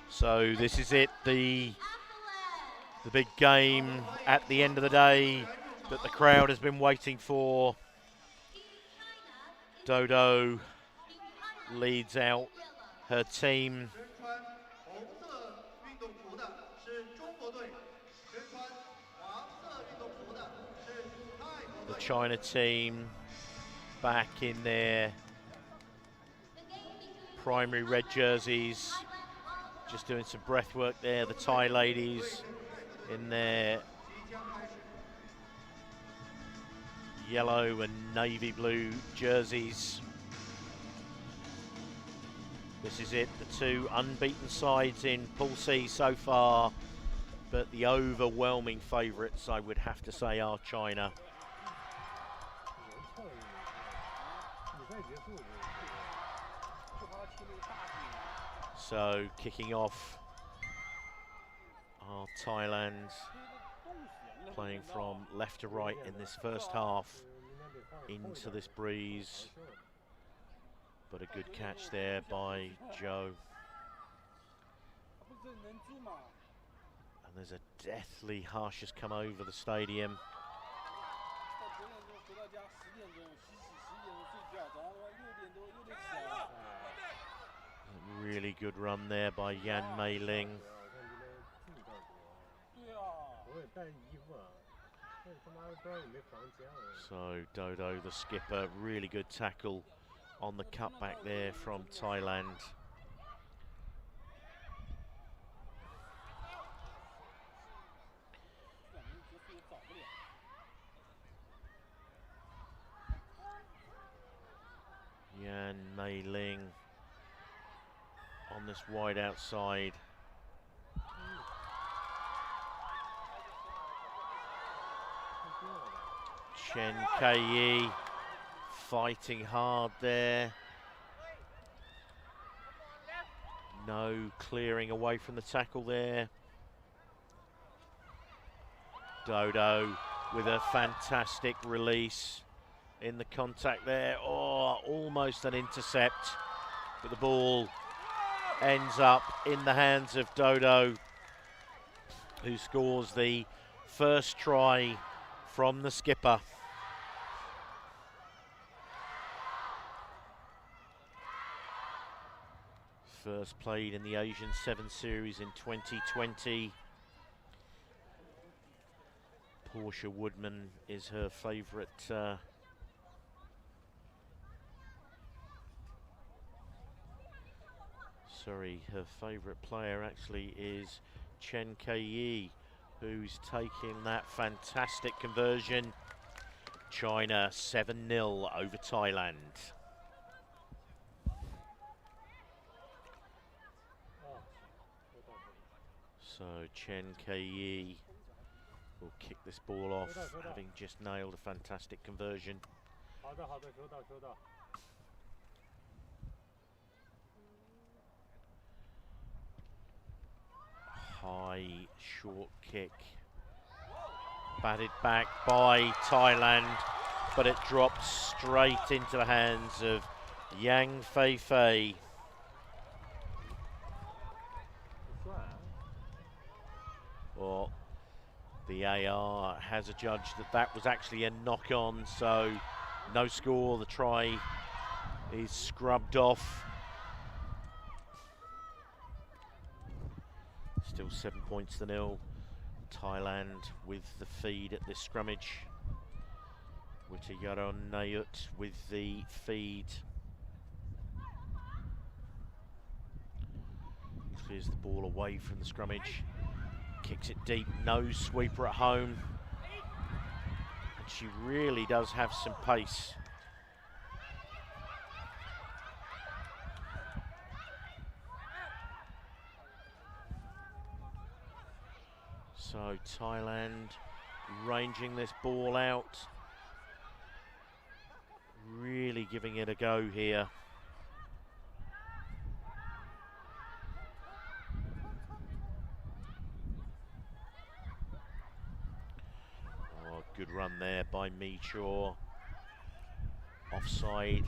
So this is it, the big game at the end of the day that the crowd has been waiting for. Dodo leads out her team. 身穿红色运动服的是中国队，身穿黄色运动服的是泰国 The 队。 China team back in their primary red jerseys, just doing some breath work there. The Thai ladies in their 即将开始， yellow and navy blue jerseys. This is it, the two unbeaten sides in Pool C so far, but the overwhelming favourites, I would have to say, are China. 比赛结束。 So kicking off are Thailand, playing from left to right in this first half into this breeze. But a good catch there by Joe. And there's a deathly hush has come over the stadium. Really good run there by Yan Mei Ling. 我也带衣服啊，但他妈不知道有没有房间了。 So Dodo, the skipper, really good tackle on the cutback there from Thailand. Yan Mei Ling on this wide outside. Chen Kai fighting hard there. No clearing away from the tackle there. Dodo with a fantastic release in the contact there. Oh, almost an intercept, but the ball ends up in the hands of Dodo, who scores the first try from the skipper. First played in the Asian 7 Series in 2020. Portia Woodman is her favourite her favourite player actually is Chen Kai, who's taking that fantastic conversion. China 7-0 over Thailand. So Chen Kai will kick this ball off, having just nailed a fantastic conversion. 好的，收到，收到。 High short kick, batted back by Thailand, but it drops straight into the hands of Yang Fei Fei. Well, the AR has adjudged that that was actually a knock-on, so no score. The try is scrubbed off. Still 7 points to nil. Thailand with the feed at this scrummage. Witayaron Nayut with the feed. Clears the ball away from the scrummage. Kicks it deep, nose sweeper at home. And she really does have some pace. So Thailand ranging this ball out, really giving it a go here. Oh, good run there by Meachaw. Offside.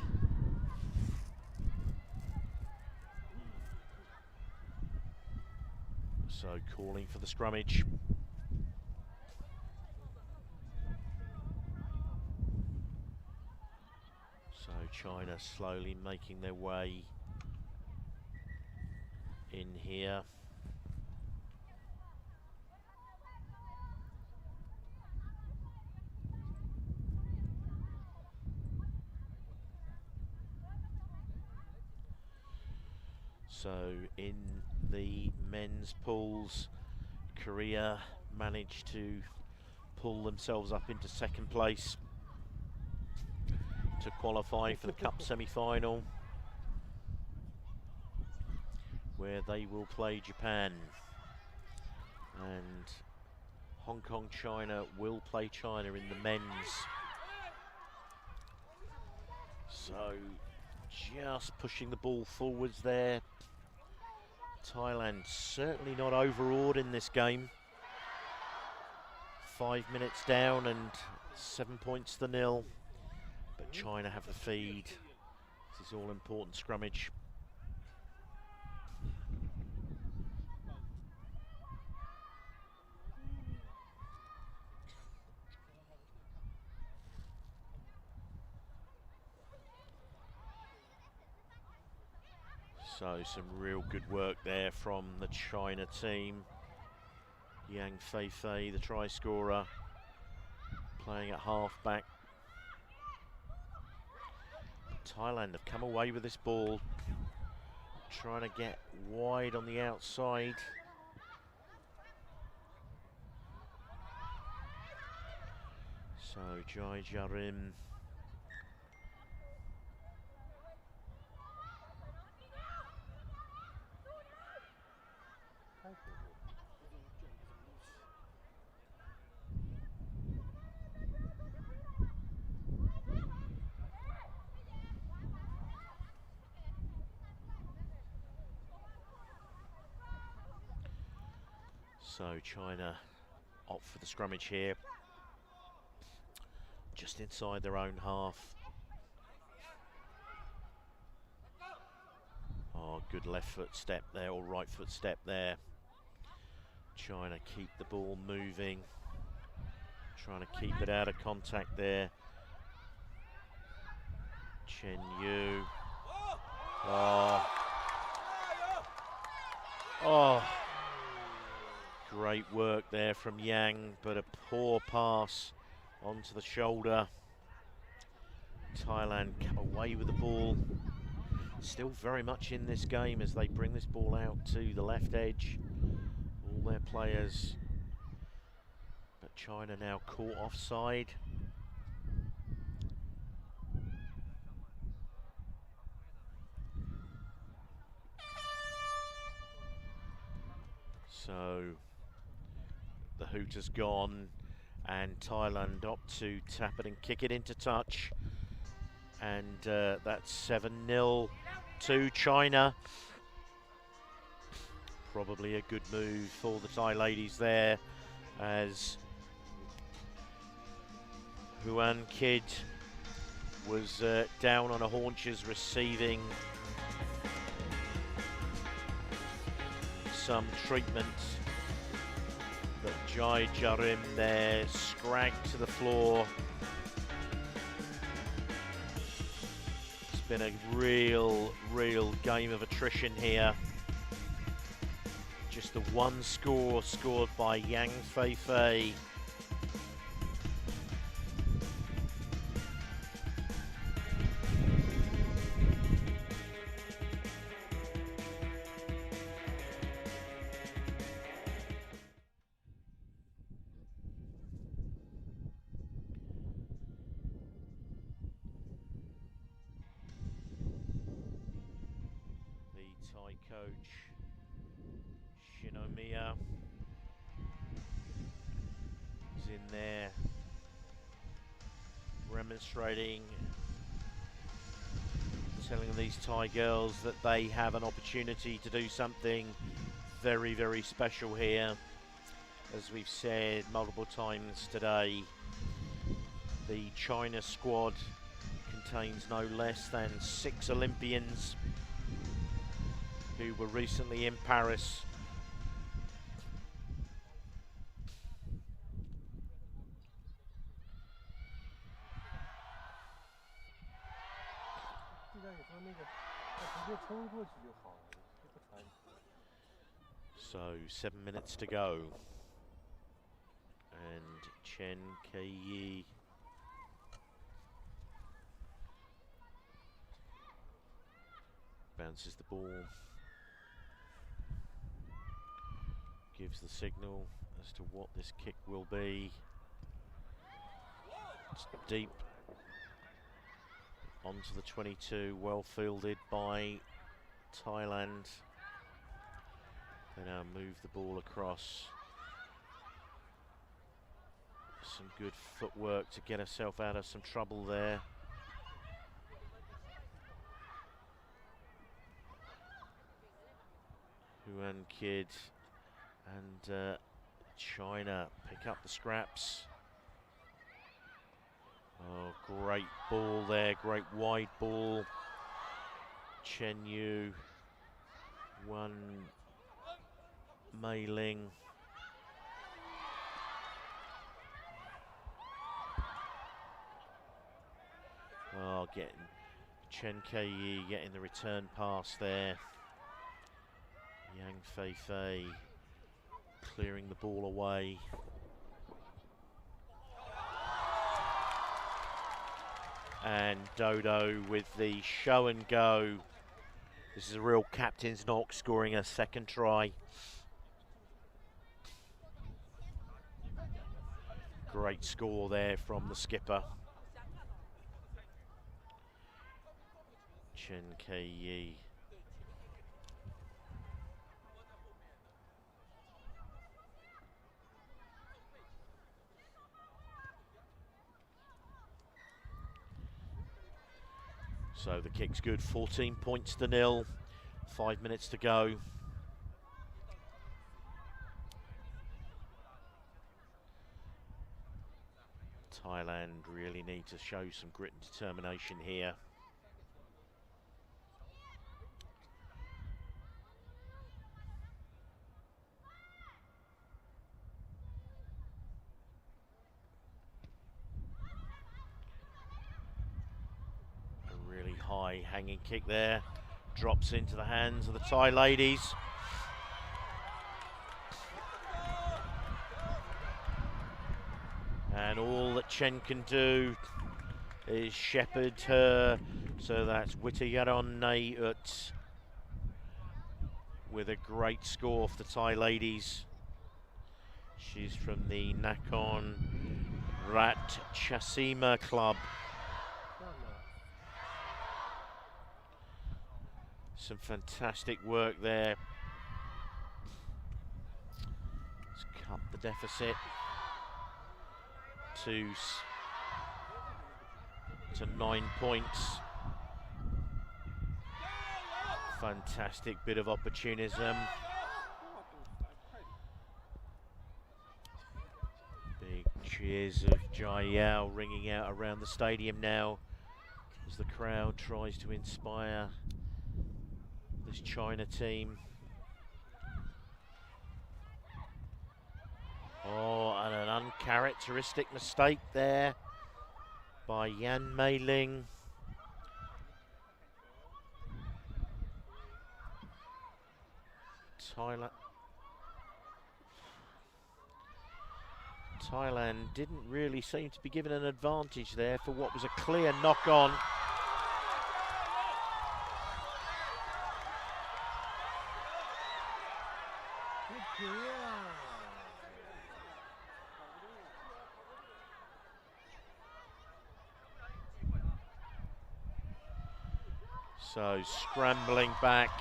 So calling for the scrummage. So China slowly making their way in here. So in the men's pools, Korea managed to pull themselves up into second place to qualify for the Cup semi-final, where they will play Japan. And Hong Kong, China will play China in the men's. So just pushing the ball forwards there. Thailand certainly not overawed in this game. 5 minutes down and 7 points to nil. But China have the feed. This is all important scrummage. So some real good work there from the China team. Yang Feifei, the try scorer, playing at half-back. Thailand have come away with this ball, trying to get wide on the outside. So Jai Jarim. So China opt for the scrummage here, just inside their own half. Oh, good left foot step there, or right foot step there. China keep the ball moving, trying to keep it out of contact there. Chen Yu. Oh. Oh. Great work there from Yang, but a poor pass onto the shoulder. Thailand come away with the ball. Still very much in this game as they bring this ball out to the left edge. All their players. But China now caught offside. So the hoot has gone and Thailand opt to tap it and kick it into touch. And that's 7-0 to China. Probably a good move for the Thai ladies there, as Huan Kid was down on her haunches receiving some treatment. But Jai Jarim there, scragged to the floor. It's been a real game of attrition here. Just the one score scored by Yang Feifei. Thai coach Shinomiya is in there remonstrating, telling these Thai girls that they have an opportunity to do something very, very special here. As we've said multiple times today, the China squad contains no less than 6 Olympians who were recently in Paris. So 7 minutes to go, and Chen Kei bounces the ball, gives the signal as to what this kick will be. It's deep onto the 22, well fielded by Thailand. They now move the ball across. Some good footwork to get herself out of some trouble there. Huan Kid and China pick up the scraps. Oh, great ball there, great wide ball. Chen Yu, Wan Mei Ling. Oh, getting Chen Kei getting the return pass there. Yang Fei Fei clearing the ball away. And Dodo with the show and go. This is a real captain's knock, scoring a second try. Great score there from the skipper. Chen Kei. So the kick's good, 14 points to 0, 5 minutes to go. Thailand really need to show some grit and determination here. High hanging kick there, drops into the hands of the Thai ladies. And all that Chen can do is shepherd her, so that's Witayaron Nayut with a great score for the Thai ladies. She's from the Nakhon Ratchasima club. Some fantastic work there. Let's cut the deficit to 9 points. Fantastic bit of opportunism. Big cheers of Jai Yao ringing out around the stadium now as the crowd tries to inspire this China team. Oh, and an uncharacteristic mistake there by Yan Mei Ling. Thailand didn't really seem to be given an advantage there for what was a clear knock-on. So scrambling back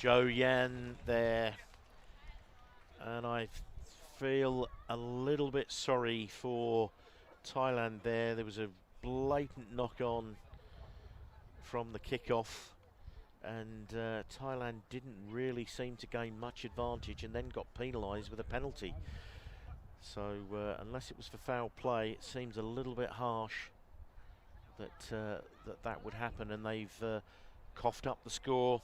Zhou Yan there. And I feel a little bit sorry for Thailand there. There was a blatant knock-on from the kickoff, and Thailand didn't really seem to gain much advantage and then got penalised with a penalty. So unless it was for foul play, it seems a little bit harsh that that would happen, and they've coughed up the score.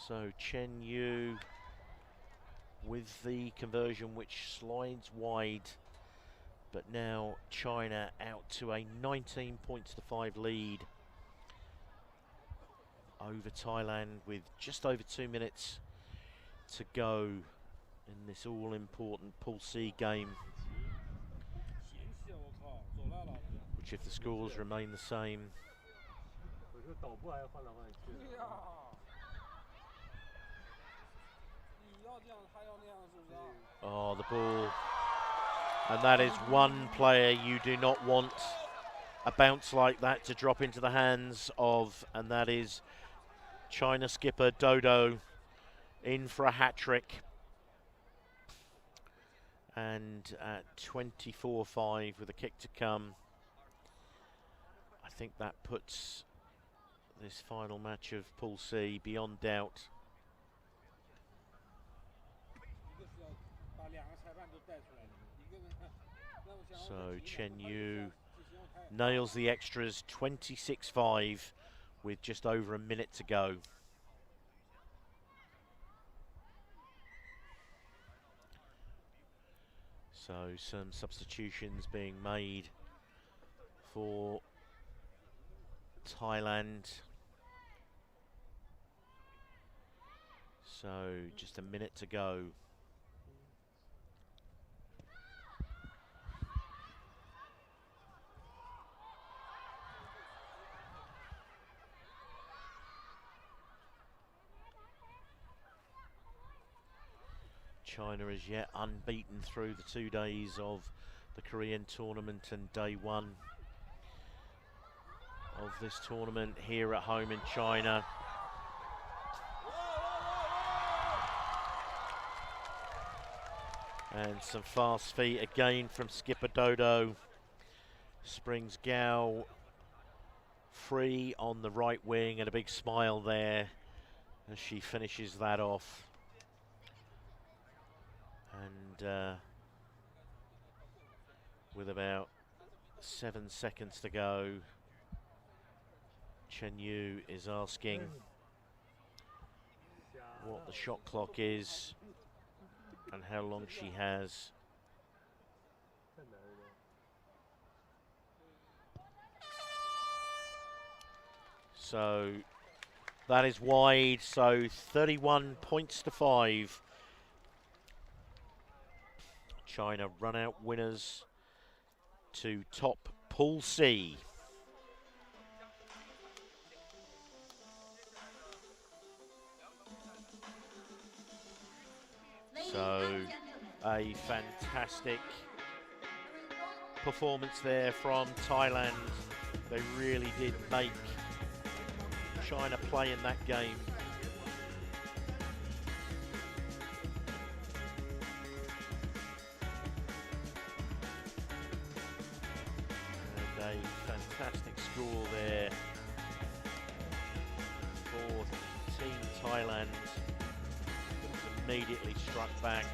So Chen Yu with the conversion, which slides wide, but now China out to a 19 points to 5 lead over Thailand with just over 2 minutes to go in this all-important Pool C game, which, if the scores remain the same, oh, the ball. And that is one player you do not want a bounce like that to drop into the hands of, and that is China skipper Dodo in for a hat-trick. And at 24-5 with a kick to come, I think that puts this final match of Pool C beyond doubt. So Chen Yu nails the extras, 26-5 with just over a minute to go. So some substitutions being made for Thailand. So just a minute to go. China is yet unbeaten through the 2 days of the Korean tournament and day 1 of this tournament here at home in China. And some fast feet again from skipper Dodo. Springs Gao free on the right wing, and a big smile there as she finishes that off. And with about 7 seconds to go, Chen Yu is asking what the shot clock is and how long she has. So that is wide, so 31 points to 5. China run out winners to top Pool C. So a fantastic performance there from Thailand. They really did make China play in that game. And a fantastic score there for Team Thailand, that was immediately struck back.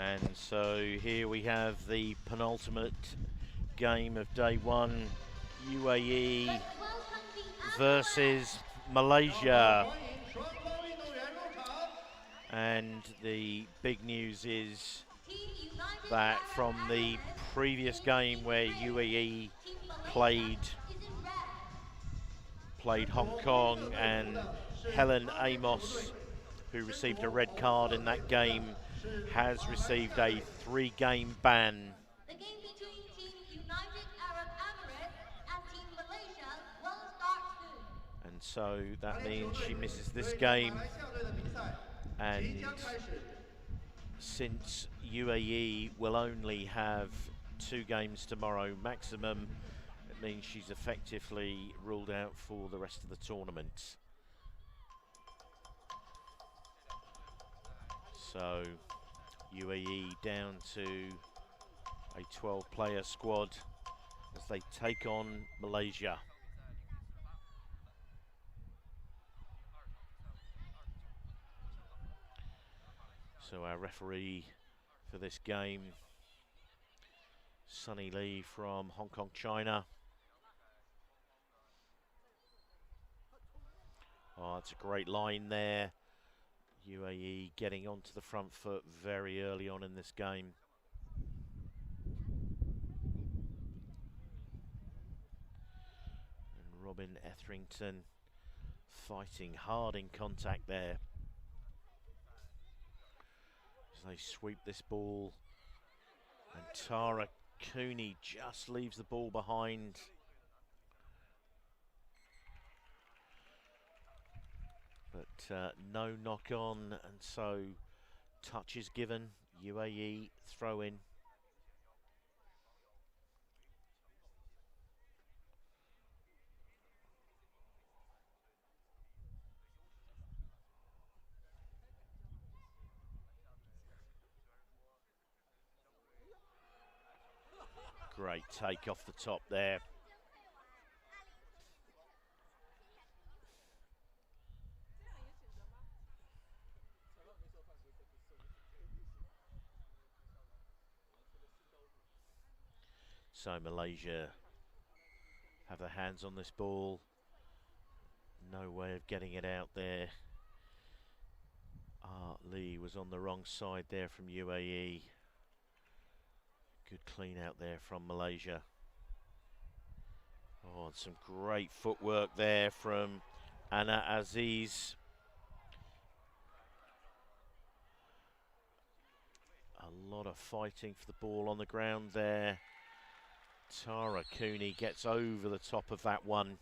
And so here we have the penultimate game of day one, UAE versus Malaysia. And the big news is that from the previous game where UAE played Hong Kong, and Helen Amos, who received a red card in that game, has received a 3-game ban. The game between Team United Arab Emirates and Team Malaysia will start soon. And so that means she misses this game. And since UAE will only have 2 games tomorrow maximum, it means she's effectively ruled out for the rest of the tournament. So UAE down to a 12-player squad as they take on Malaysia. So our referee for this game, Sunny Lee from Hong Kong, China. Oh, it's a great line there. UAE getting onto the front foot very early on in this game. And Robin Etherington fighting hard in contact there. As they sweep this ball, and Tara Cooney just leaves the ball behind. But no knock on, and so touch is given. UAE throw in. Great take off the top there. So Malaysia have their hands on this ball. No way of getting it out there. Lee was on the wrong side there from UAE. Good clean out there from Malaysia. Oh, and some great footwork there from Anna Aziz. A lot of fighting for the ball on the ground there. Tara Cooney gets over the top of that one.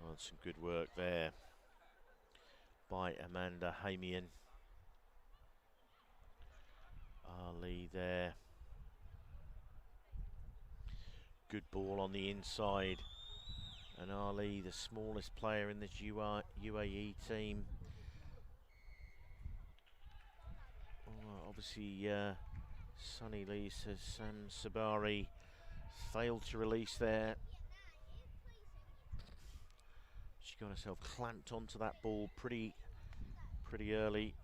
Oh, and some good work there by Amanda Hamian. Ali there. Good ball on the inside. And Ali, the smallest player in this UAE team. Obviously, Sunny Lee says Sam Sabari failed to release there. She got herself clamped onto that ball pretty early.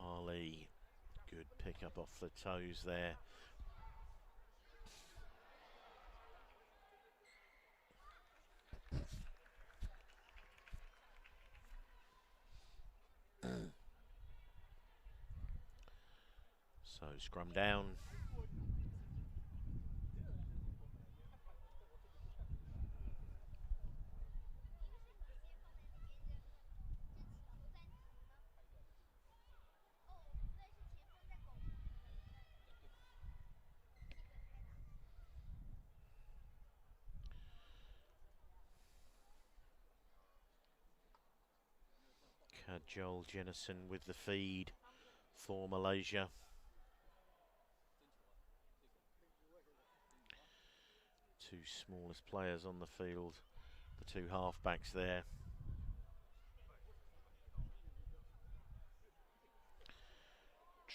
Ali, good pick up off the toes there. So scrum down. Joel Jennison with the feed for Malaysia. Two smallest players on the field. The two half-backs there.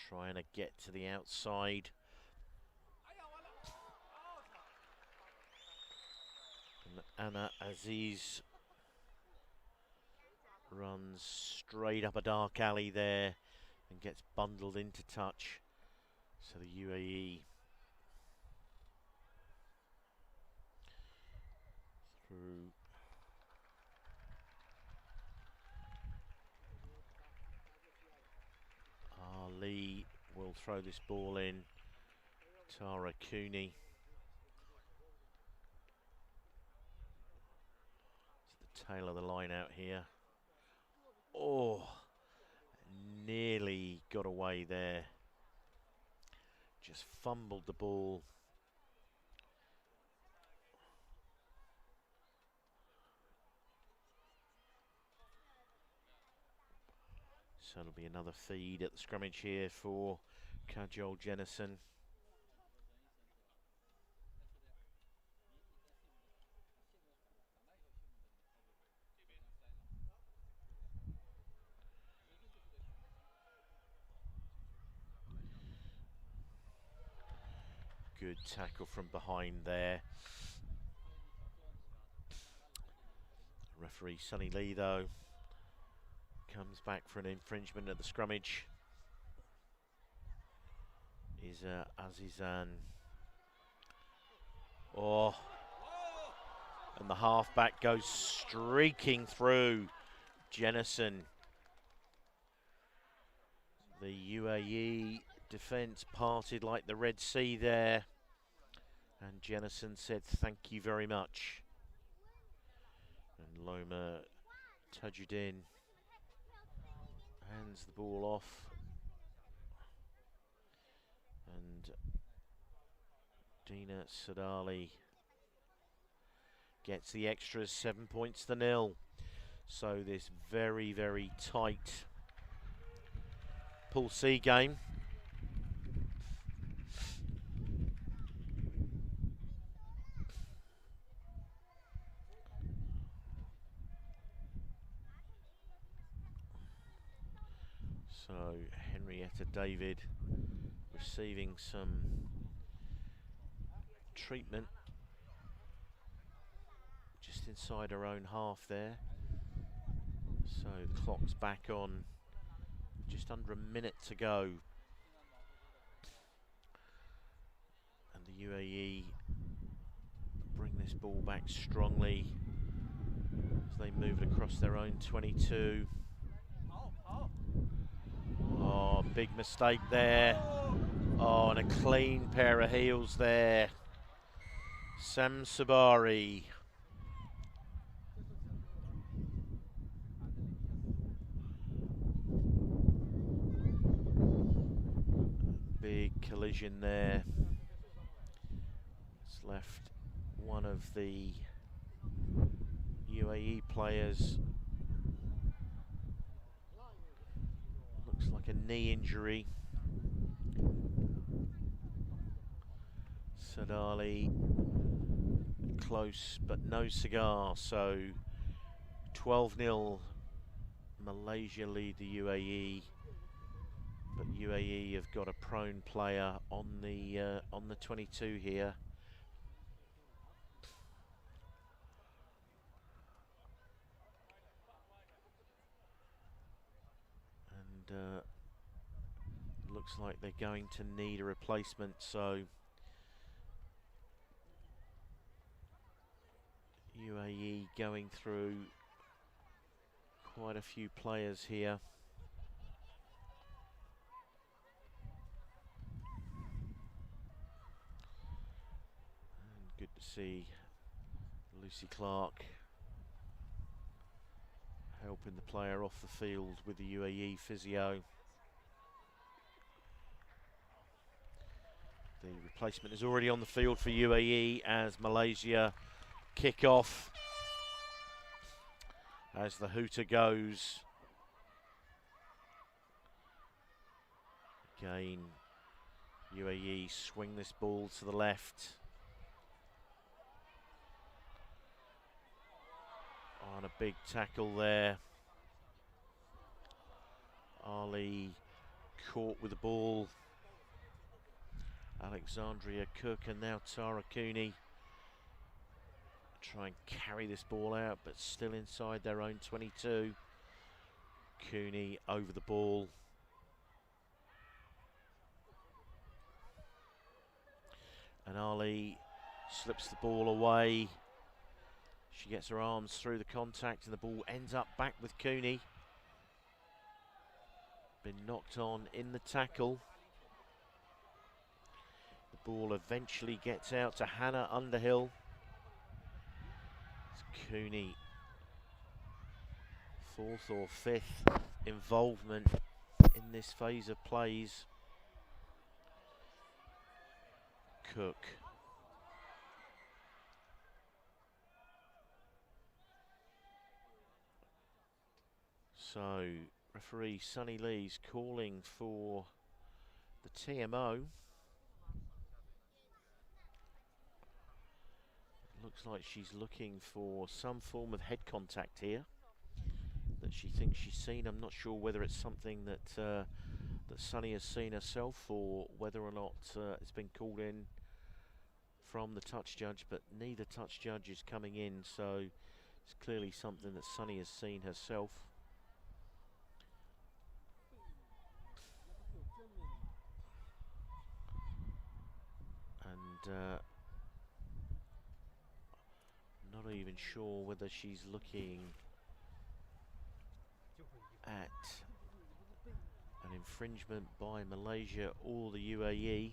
Trying to get to the outside. And Anna Aziz runs straight up a dark alley there and gets bundled into touch. So the UAE through Ali will throw this ball in. Tara Cooney. It's the tail of the line out here. Oh, nearly got away there. Just fumbled the ball. So it'll be another feed at the scrummage here for Kajol Jennison. Good tackle from behind there. Referee Sonny Lee, though, comes back for an infringement at the scrummage. Is Azizan. Oh, and the halfback goes streaking through Jennison. The UAE defence parted like the Red Sea there, and Jennison said thank you very much. And Loma Tajuddin hands the ball off, and Dina Sadali gets the extras, 7 points to 0. So this very, very tight Pool C game. So Henrietta David receiving some treatment just inside her own half there. So the clock's back on, just under a minute to go. And the UAE bring this ball back strongly as they move it across their own 22. Oh, big mistake there. Oh, and a clean pair of heels there. Sam Sabari. Big collision there. It's left one of the UAE players. Looks like a knee injury. Sadali close but no cigar, so 12-0 Malaysia lead the UAE, but UAE have got a prone player on the 22 here. And looks like they're going to need a replacement, so UAE going through quite a few players here. And good to see Lucy Clark helping the player off the field with the UAE physio. The replacement is already on the field for UAE as Malaysia kick off. As the hooter goes. Again, UAE swing this ball to the left. On a big tackle there. Ali caught with the ball. Alexandria Cook and now Tara Cooney try and carry this ball out, but still inside their own 22. Cooney over the ball. And Ali slips the ball away. She gets her arms through the contact and the ball ends up back with Cooney. Been knocked on in the tackle. The ball eventually gets out to Hannah Underhill. It's Cooney, fourth or fifth involvement in this phase of plays. Cook. So, referee Sunny Lee's calling for the TMO. Looks like she's looking for some form of head contact here that she thinks she's seen. I'm not sure whether it's something that that Sunny has seen herself or whether or not it's been called in from the touch judge, but neither touch judge is coming in, so it's clearly something that Sunny has seen herself. And not even sure whether she's looking at an infringement by Malaysia or the UAE.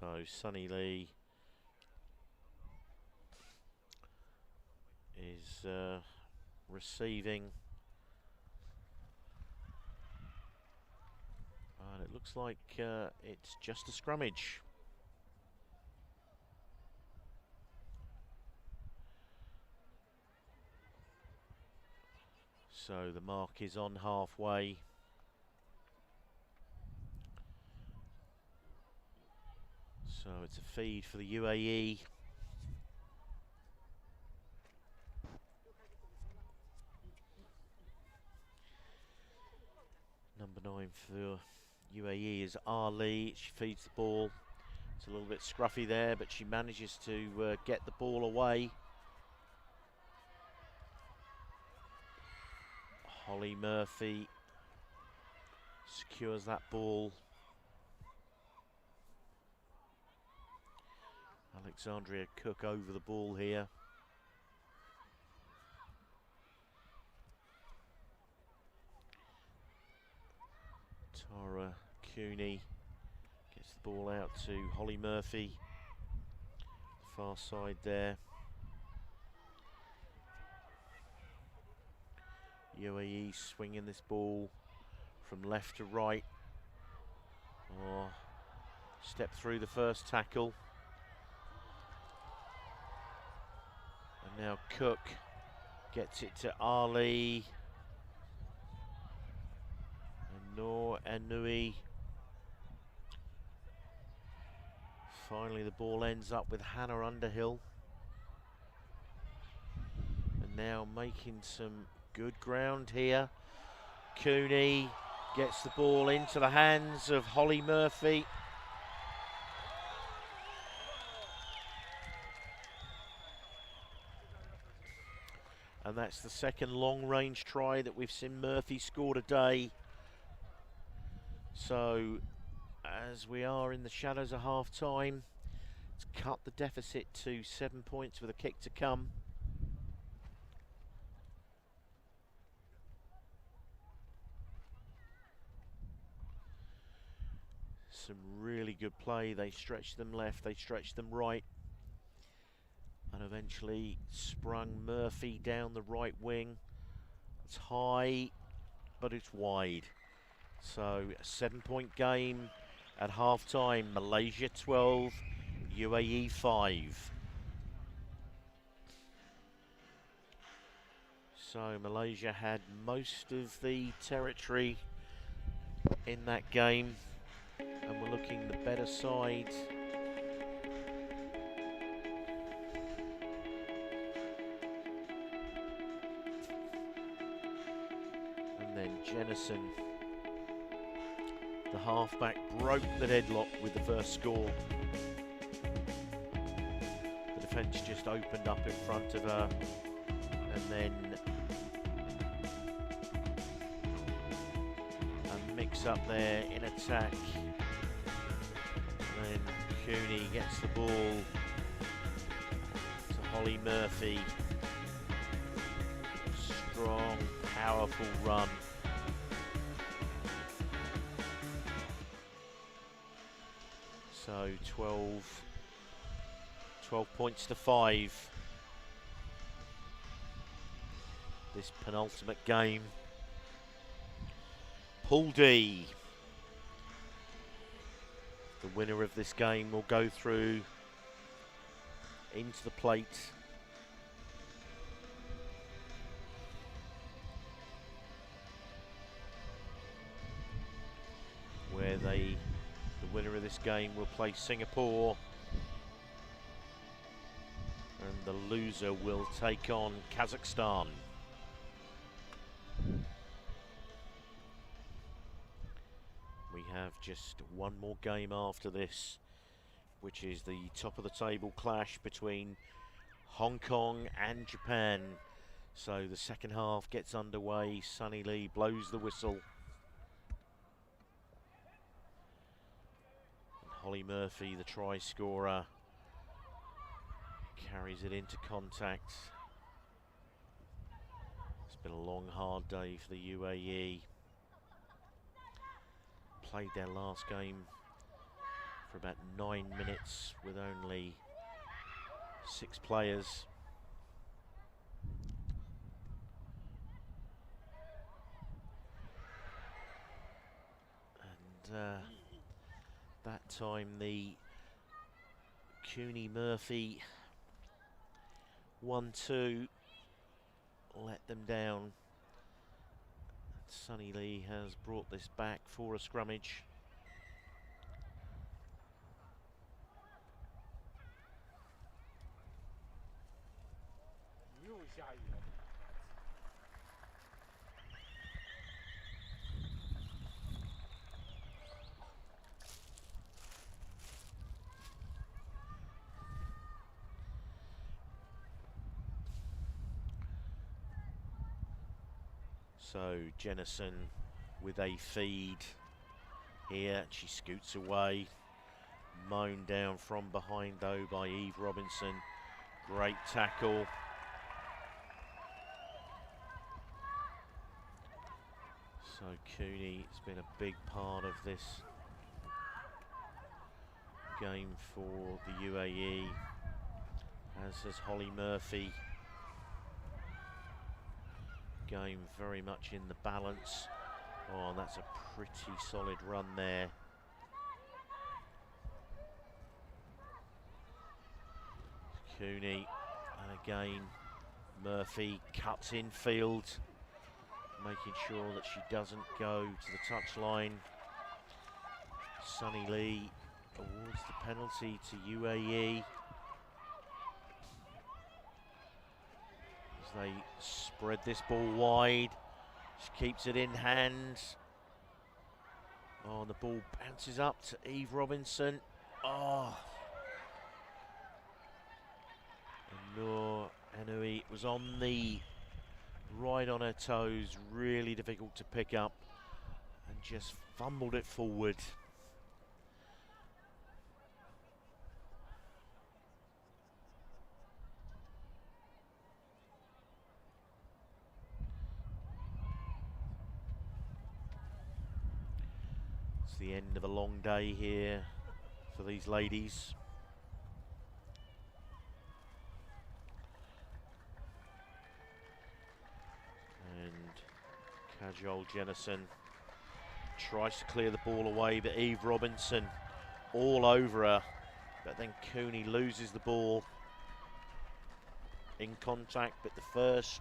So Sunny Lee is receiving, and it looks like it's just a scrummage. So the mark is on halfway. So it's a feed for the UAE. Number 9 for UAE is Ali. She feeds the ball. It's a little bit scruffy there, but she manages to get the ball away. Holly Murphy secures that ball. Alexandria Cook over the ball here. Tara Cooney gets the ball out to Holly Murphy. Far side there. UAE swinging this ball from left to right. Oh, step through the first tackle. And now Cook gets it to Ali. And Noor Anui. Finally the ball ends up with Hannah Underhill. And now making some good ground here. Cooney gets the ball into the hands of Holly Murphy. And that's the second long-range try that we've seen Murphy score today. So, as we are in the shadows of half-time, it's cut the deficit to 7 points with a kick to come. Some really good play. They stretched them left, they stretched them right, and eventually sprung Murphy down the right wing. It's high, but it's wide. So a 7-point game at half time. Malaysia 12, UAE 5. So Malaysia had most of the territory in that game, and we're looking the better side. And then Jennison, the halfback, broke the deadlock with the first score. The defence just opened up in front of her, and then a mix up there in attack. And then Cooney gets the ball to Holly Murphy. Strong, powerful run. So 12 points to 5. This penultimate game. Pool D. The winner of this game will go through into the plate. Where the winner of this game will play Singapore, and the loser will take on Kazakhstan. We have just one more game after this, which is the top of the table clash between Hong Kong and Japan. So the second half gets underway. Sunny Lee blows the whistle. And Holly Murphy, the try scorer, carries it into contact. It's been a long, hard day for the UAE. Played their last game for about 9 minutes with only 6 players. And that time the Cooney Murphy 1-2 let them down. Sunny Lee has brought this back for a scrummage. So Jennison with a feed here. She scoots away. Mown down from behind though by Eve Robinson. Great tackle. So Cooney has been a big part of this game for the UAE, as has Holly Murphy. Game very much in the balance. Oh, that's a pretty solid run there. Cooney, and again Murphy cuts in field, making sure that she doesn't go to the touchline. Sunny Lee awards the penalty to UAE as they spread this ball wide. She keeps it in hand. Oh, and the ball bounces up to Eve Robinson. Oh. And Noor Enui was on the right on her toes, really difficult to pick up, and just fumbled it forward. It's the end of a long day here for these ladies. And Kajol Jennison tries to clear the ball away, but Eve Robinson all over her. But then Cooney loses the ball in contact, but the first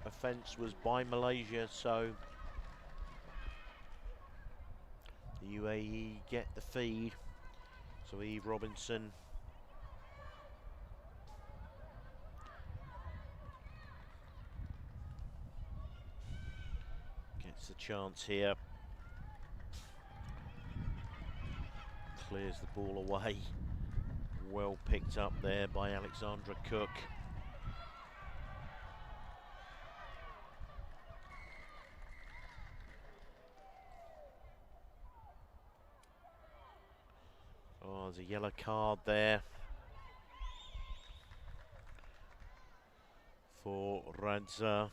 offence was by Malaysia, so the UAE get the feed. So Eve Robinson gets the chance here. Clears the ball away. Well picked up there by Alexandra Cook. Oh, there's a yellow card there for Radza.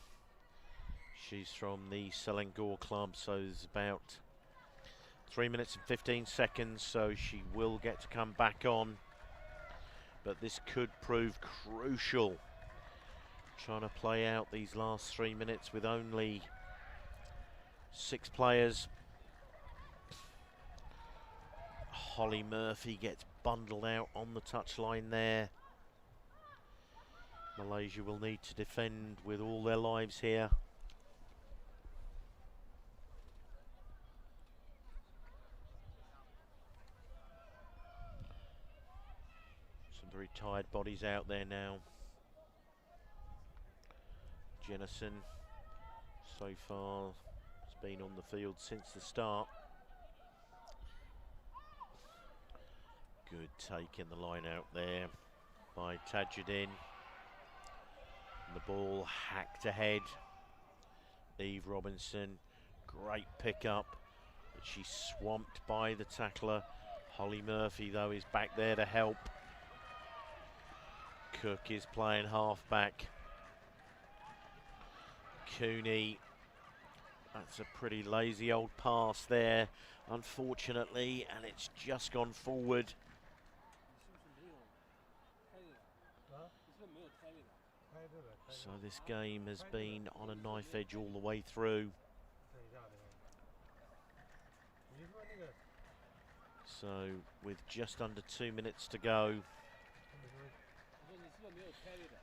She's from the Selangor club, so there's about 3 minutes and 15 seconds, so she will get to come back on. But this could prove crucial. Trying to play out these last 3 minutes with only 6 players. Holly Murphy gets bundled out on the touchline there. Malaysia will need to defend with all their lives here. Some very tired bodies out there now. Jennison so far has been on the field since the start. Good take in the line out there by Tajuddin. And the ball hacked ahead. Eve Robinson, great pick up, but she's swamped by the tackler. Holly Murphy though is back there to help. Cook is playing half back. Cooney, that's a pretty lazy old pass there, unfortunately, and it's just gone forward. So this game has been on a knife edge all the way through. So with just under 2 minutes to go,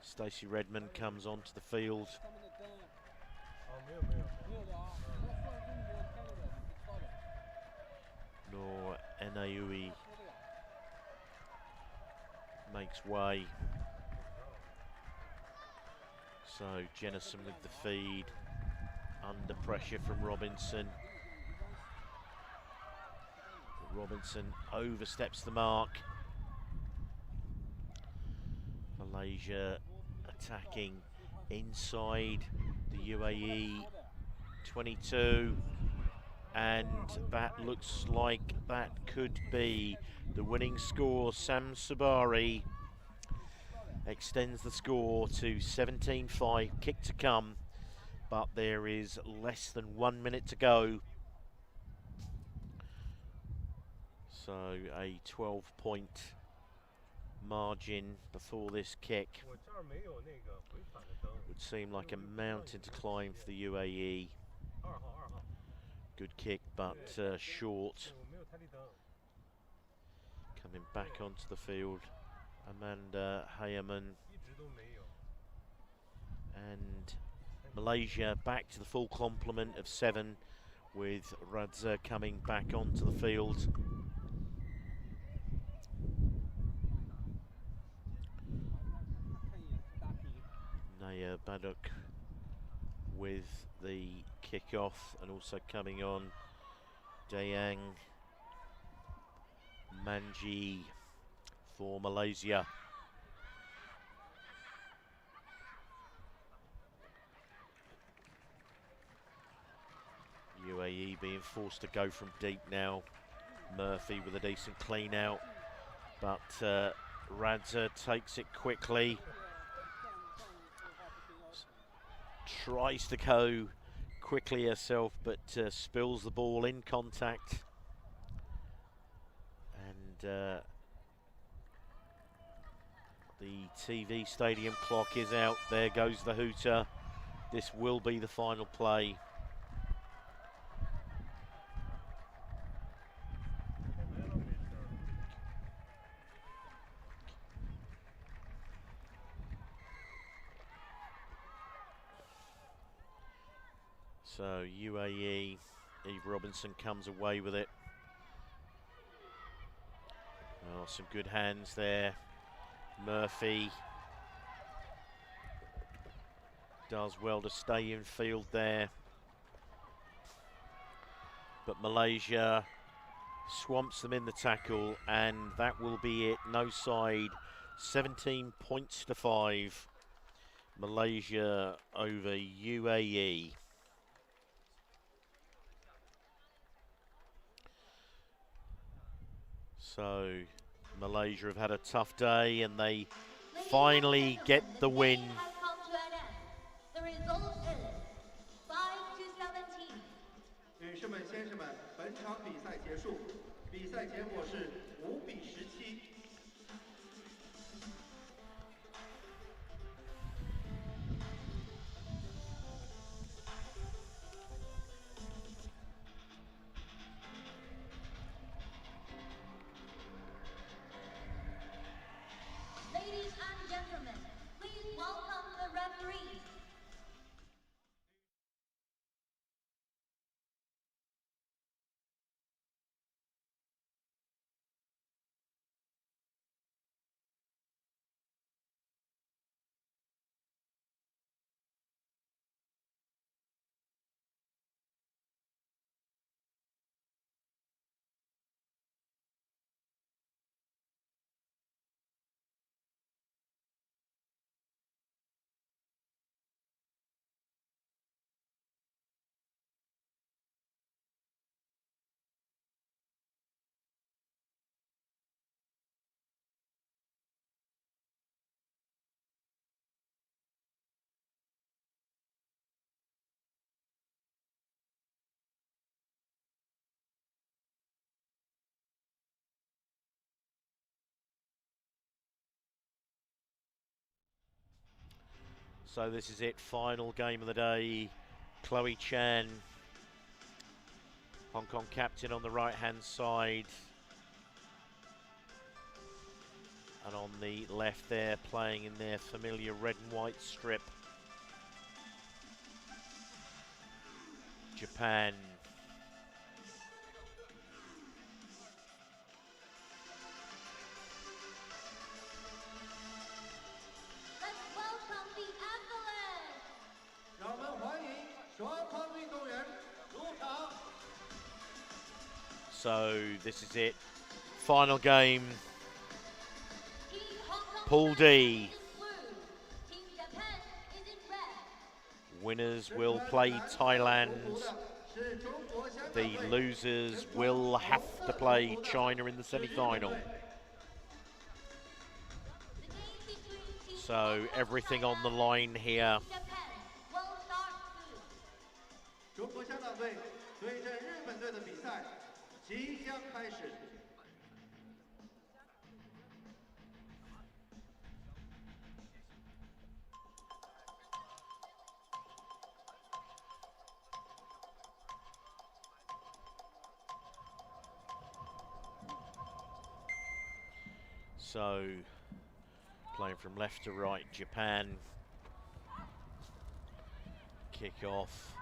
Stacey Redmond comes onto the field. Nor Enaui makes way. So Jennison with the feed, under pressure from Robinson. Robinson oversteps the mark. Malaysia attacking inside the UAE 22, and that looks like that could be the winning score. Sam Sabari extends the score to 17-5, kick to come, but there is less than 1 minute to go. So a 12-point margin before this kick would seem like a mountain to climb for the UAE. Good kick, but short. Coming back onto the field, Amanda Hayerman, and Malaysia back to the full complement of 7, with Radza coming back onto the field. Naya Baduk with the kick-off, and also coming on Dayang Manji for Malaysia. UAE being forced to go from deep now. Murphy with a decent clean out, but Radza takes it quickly. Tries to go quickly herself, but spills the ball in contact. the TV stadium clock is out. There goes the hooter. This will be the final play. So UAE, Eve Robinson comes away with it. Oh, some good hands there. Murphy does well to stay in field there. But Malaysia swamps them in the tackle, and that will be it. No side, 17 points to 5. Malaysia over UAE. So Malaysia have had a tough day, and they finally get the win. The result is 5-17. 女士们、先生们，本场比赛结束，比赛结果是5比17。Ladies and gentlemen, please welcome the referees. So this is it, final game of the day. Chloe Chan, Hong Kong captain, on the right-hand side. And on the left there, playing in their familiar red and white strip, Japan. Let's welcome the Avalanche. 让我们欢迎双方运动员入场。 So this is it, final game. Team Hong Kong Pool D. is blue. Team Japan is in red. Winners will play Thailand. 是中国香港 The 队。 losers will have to play China in the semi-final. The game between Team So Hong Kong everything on the Thailand line here. and Japan will start soon. 中国香港队对阵日本队的比赛即将开始。 So playing from left to right, Japan. Kick off.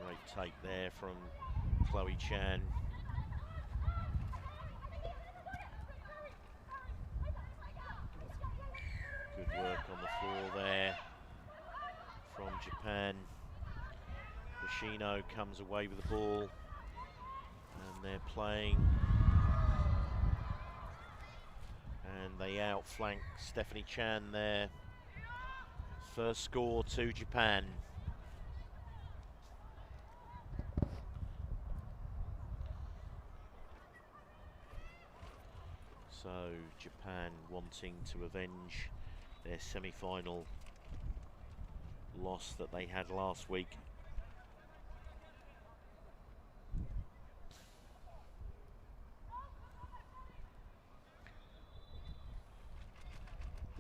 Great take there from Chloe Chan. Good work on the floor there from Japan. Yoshino comes away with the ball, and they're playing. And they outflank Stephanie Chan there. First score to Japan. So Japan wanting to avenge their semi-final loss that they had last week.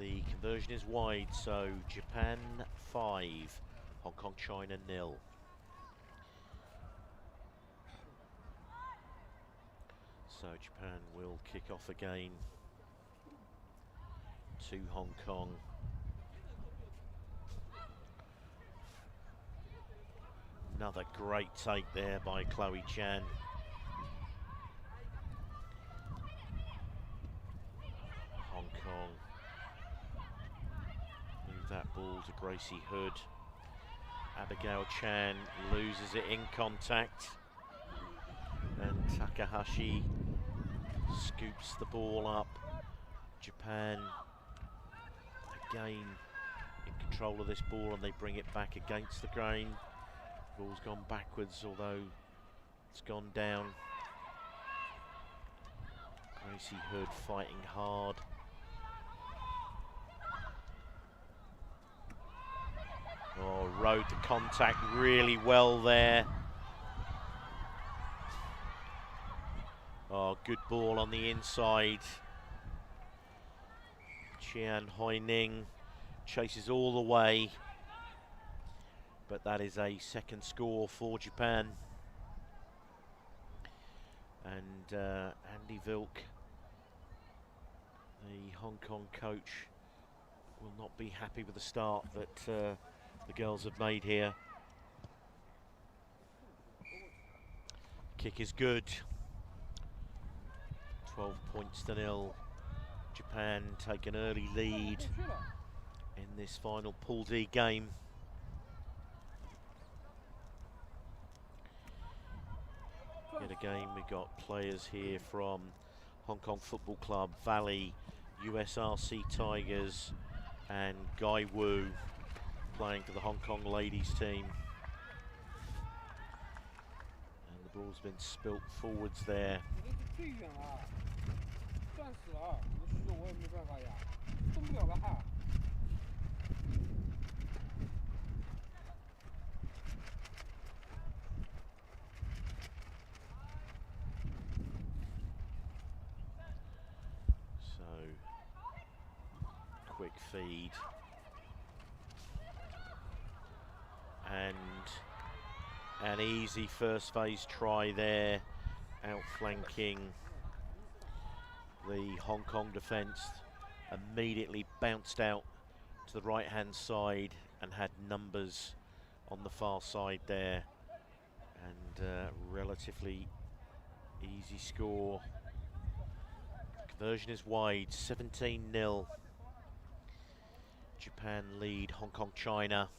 The conversion is wide, so Japan 5, Hong Kong, China 0. So Japan will kick off again to Hong Kong. Another great take there by Chloe Chan. Hong Kong move that ball to Gracie Hood. Abigail Chan loses it in contact, and Takahashi scoops the ball up. Japan again in control of this ball, and they bring it back against the grain. Ball's gone backwards, although it's gone down. Gracie Hood fighting hard. Oh, rode the contact really well there. Oh, good ball on the inside. Chian Hoi Ning chases all the way, but that is a second score for Japan. And Andy Vilk, the Hong Kong coach, will not be happy with the start that the girls have made here. Kick is good. 12 points to 0. Japan take an early lead in this final Pool D game. Yet again, we've got players here from Hong Kong Football Club, Valley, USRC Tigers, and Gai Wu playing for the Hong Kong ladies team. And the ball's been spilt forwards there. Quick feed, and an easy first phase try there, outflanking the Hong Kong defence. Immediately bounced out to the right hand side and had numbers on the far side there, and relatively easy score. Conversion is wide, 17-0. Japan lead Hong Kong, China.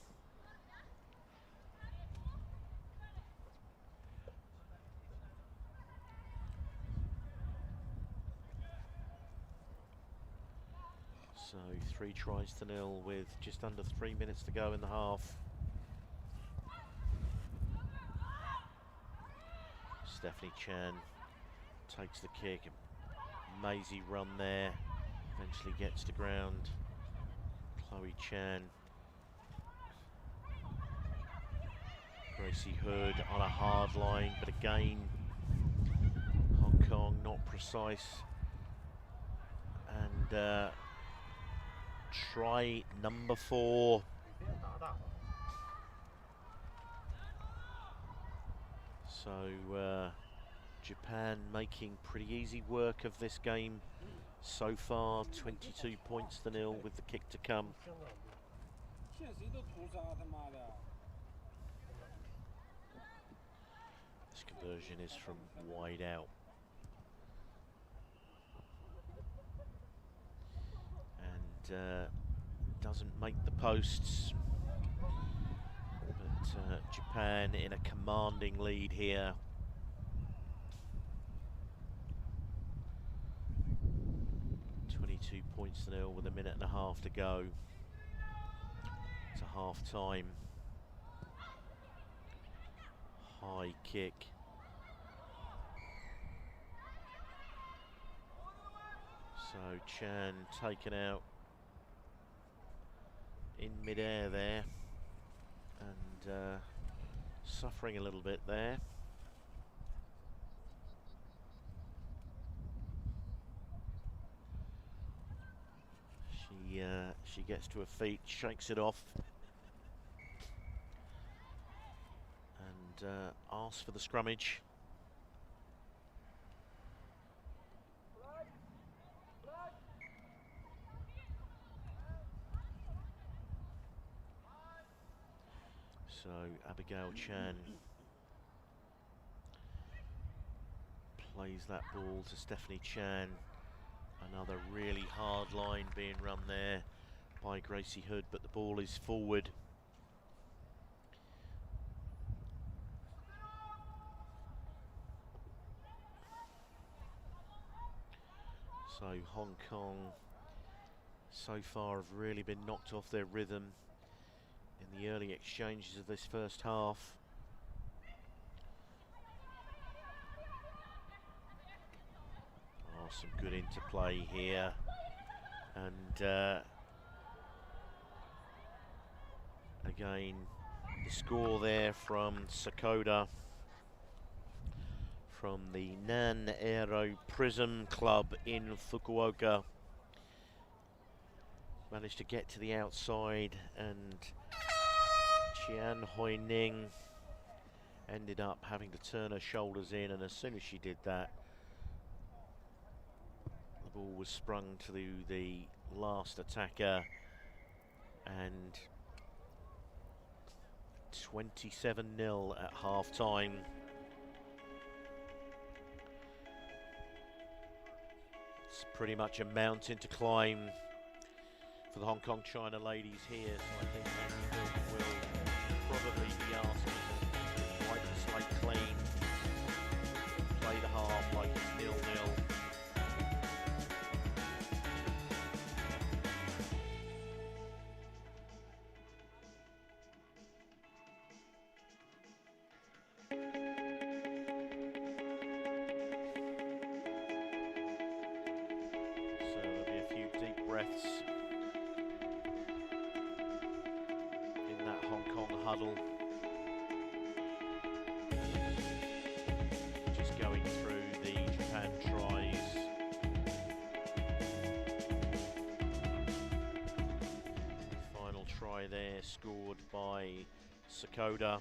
So 3 tries to 0 with just under 3 minutes to go in the half. Stephanie Chan takes the kick. Maisie run there, eventually gets to ground. Chloe Chan. Gracie Hood on a hard line, but again, Hong Kong not precise. And try number 4. So Japan making pretty easy work of this game so far. 22 points to 0 with the kick to come. This conversion is from wide out. And doesn't make the posts. But Japan in a commanding lead here. Points to 0 with a minute and a half to go to half time. High kick. So Chan taken out in mid-air there, and suffering a little bit there. She gets to her feet, shakes it off, and asks for the scrummage. So Abigail Chan plays that ball to Stephanie Chan. Another really hard line being run there by Gracie Hood, but the ball is forward. So Hong Kong so far have really been knocked off their rhythm in the early exchanges of this first half. Oh, some good interplay here, and again the score there from Sakoda from the Nan Aero Prism Club in Fukuoka. Managed to get to the outside, and Chian Hoi Ning ended up having to turn her shoulders in, and as soon as she did that, the ball was sprung to the last attacker, and 27-0 at half-time. It's pretty much a mountain to climb for the Hong Kong China ladies here, so I think Andy will probably be asking to wipe the slate clean, play the half like it's 0-0. So there'll be a few deep breaths in that Hong Kong huddle. Just going through the Japan tries. Final try there scored by Sakoda.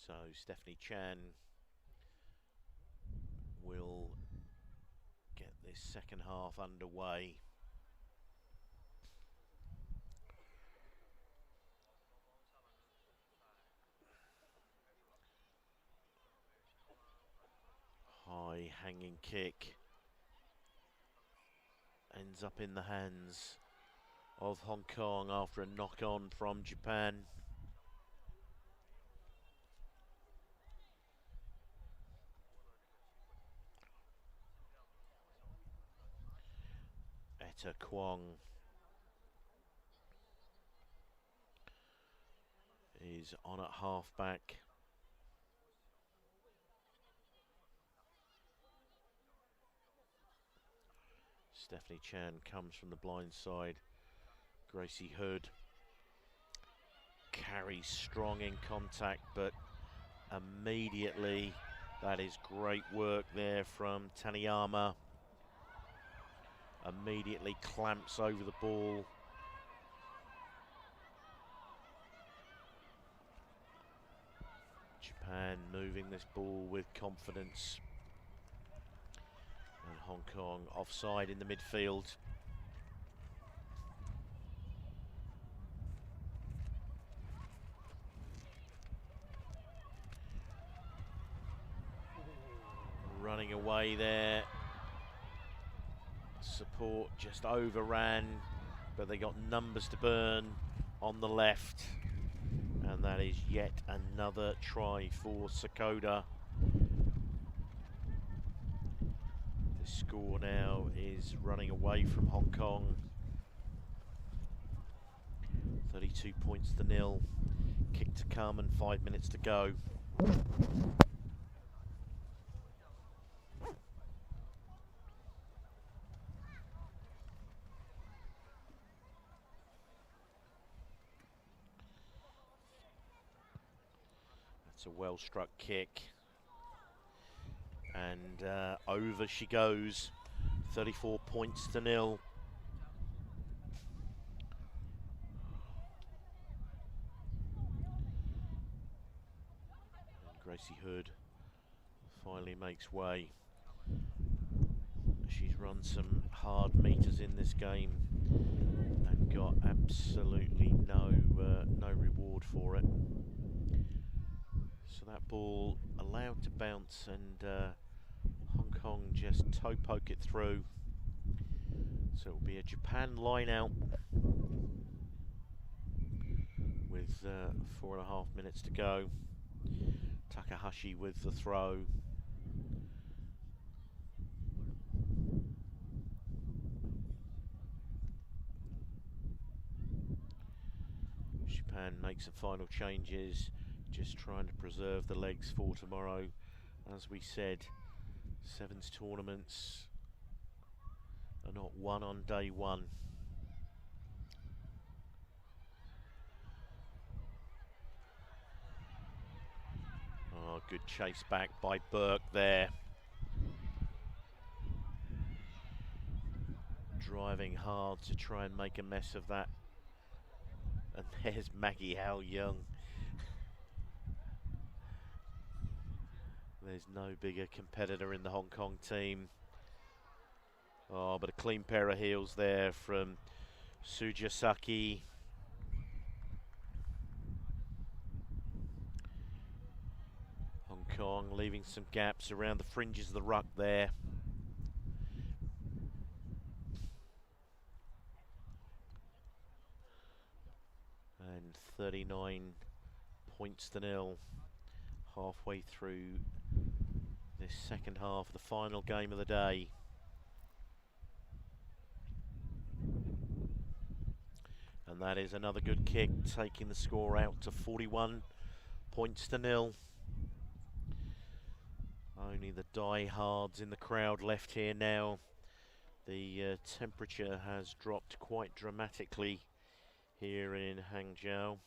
So Stephanie Chan will get this second half underway. High hanging kick ends up in the hands of Hong Kong after a knock on from Japan. Etta Kwong is on at half-back. Stephanie Chan comes from the blind side. Gracie Hood carries strong in contact, but immediately, that is great work there from Taniyama. Immediately clamps over the ball. Japan moving this ball with confidence. And Hong Kong offside in the midfield. running away there. Support just overran, but they got numbers to burn on the left. And that is yet another try for Sakota. The score now is running away from Hong Kong. 32 points to 0. Kick to come and 5 minutes to go. That's a well-struck kick. And over she goes. 34 points to 0. And Gracie Hood finally makes way. She's run some hard meters in this game and got absolutely no reward for it. So that ball allowed to bounce, and Hong Kong just toe poke it through. So it will be a Japan line out with 4.5 minutes to go. Takahashi with the throw. Japan makes some final changes, just trying to preserve the legs for tomorrow. As we said, sevens tournaments are not won on day one. Oh, good chase back by Burke there. Driving hard to try and make a mess of that. And there's Maggie Howe Young. There's no bigger competitor in the Hong Kong team. Oh, but a clean pair of heels there from Sujasaki. Hong Kong leaving some gaps around the fringes of the ruck there. And 39 points to 0. Halfway through this second half of the final game of the day. And that is another good kick, taking the score out to 41 points to 0. Only the diehards in the crowd left here now. The temperature has dropped quite dramatically here in Hangzhou.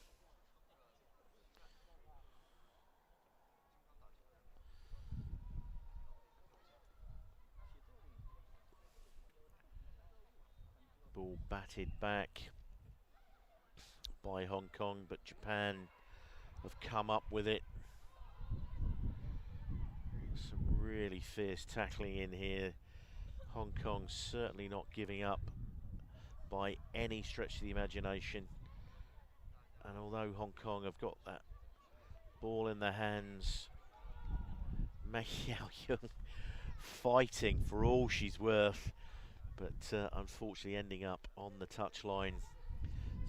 Ball batted back by Hong Kong, but Japan have come up with it. Some really fierce tackling in here. Hong Kong certainly not giving up by any stretch of the imagination. And although Hong Kong have got that ball in their hands, Mei Yao Young fighting for all she's worth, but unfortunately ending up on the touchline.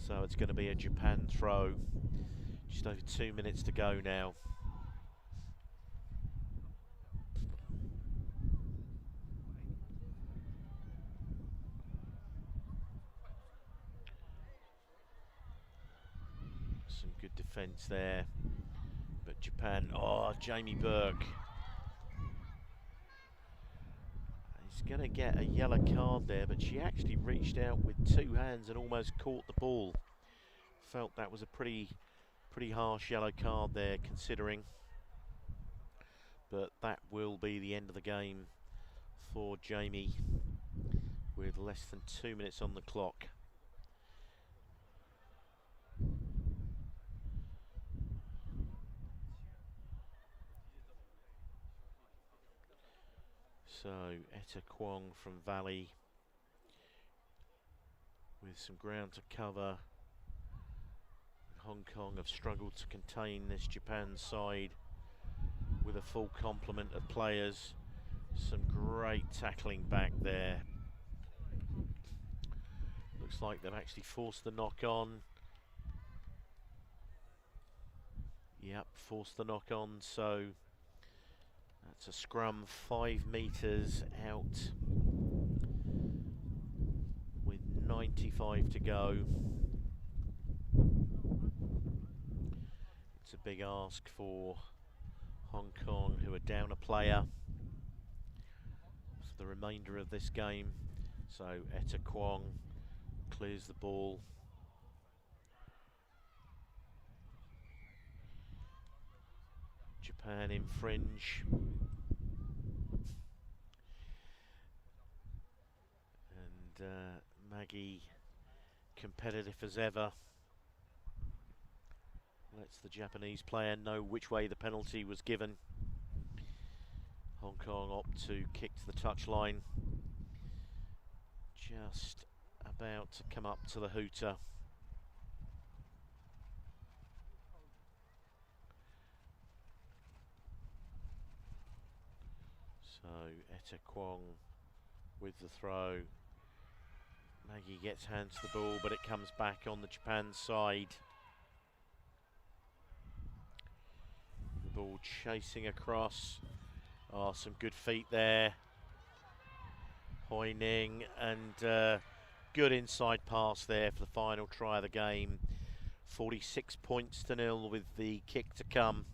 So it's going to be a Japan throw. Just over 2 minutes to go now. Some good defence there. But Japan, oh, Jamie Burke. He's going to get a yellow card there, but she actually reached out with 2 hands and almost caught the ball. Felt that was a pretty harsh yellow card there, considering. But that will be the end of the game for Jamie with less than 2 minutes on the clock. So Etta Kwong from Valley with some ground to cover. Hong Kong have struggled to contain this Japan side with a full complement of players. Some great tackling back there. Looks like they've actually forced the knock on. Yep, forced the knock on, so that's a scrum 5 metres out with 95 to go. It's a big ask for Hong Kong, who are down a player for the remainder of this game. So Etta Kwong clears the ball. Japan infringe. And Maggie, competitive as ever, lets the Japanese player know which way the penalty was given. Hong Kong opt to kick to the touchline. Just about to come up to the hooter. So Etta Kwong with the throw. Maggie gets hands to the ball, but it comes back on the Japan side. The ball chasing across. Oh, some good feet there. Hoining, and good inside pass there for the final try of the game. 46 points to 0 with the kick to come.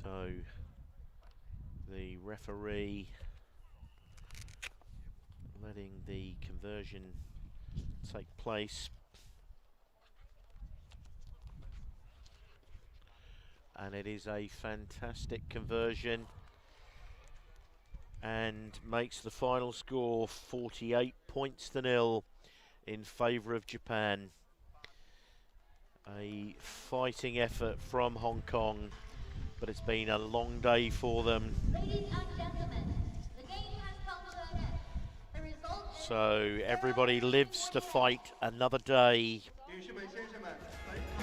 So the referee letting the conversion take place. And it is a fantastic conversion and makes the final score 48 points to 0 in favour of Japan. A fighting effort from Hong Kong, but it's been a long day for them. Ladies and gentlemen, the game has come to an end. The result is So everybody lives to fight another day. 女士们、先生们，本场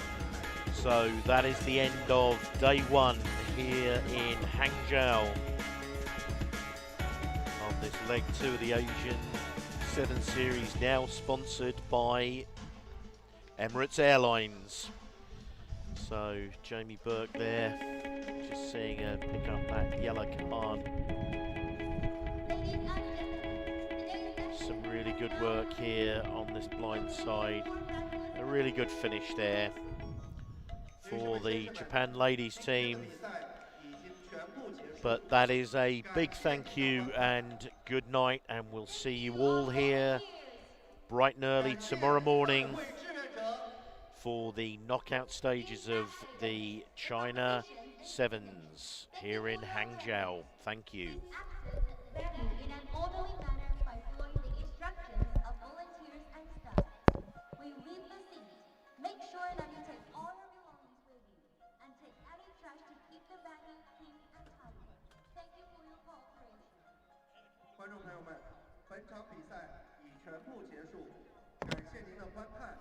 比赛 So that is the end of day 1 here in Hangzhou on this leg 2 of the Asian 7 Series, now sponsored by Emirates Airlines. So Jamie Burke there, just seeing her pick up that yellow card. ladies and gentlemen, today's Some really good work here on this blind side. A really good finish there for the Japan ladies team. 比赛已经全部结束。 But that is a big thank you and good night, and we'll see you all here bright and early tomorrow morning 各位志愿者 for the knockout stages of the China Sevens here in Hangzhou. Thank you. acted the venue in an orderly manner by following the instructions of volunteers and staff. We leave the seat. Make sure that you take all your belongings with you and take any trash to keep the venue clean and tidy. Thank you for your cooperation. 观众朋友们，本场比赛已全部结束，感谢您的观看，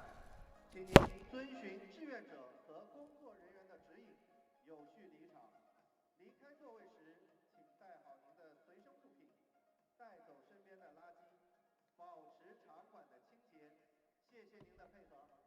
请您遵循志愿者和工作人员的指引，有序离场。离开座位时，请带好您的随身物品，带走身边的垃圾，保持场馆的清洁。谢谢您的配合。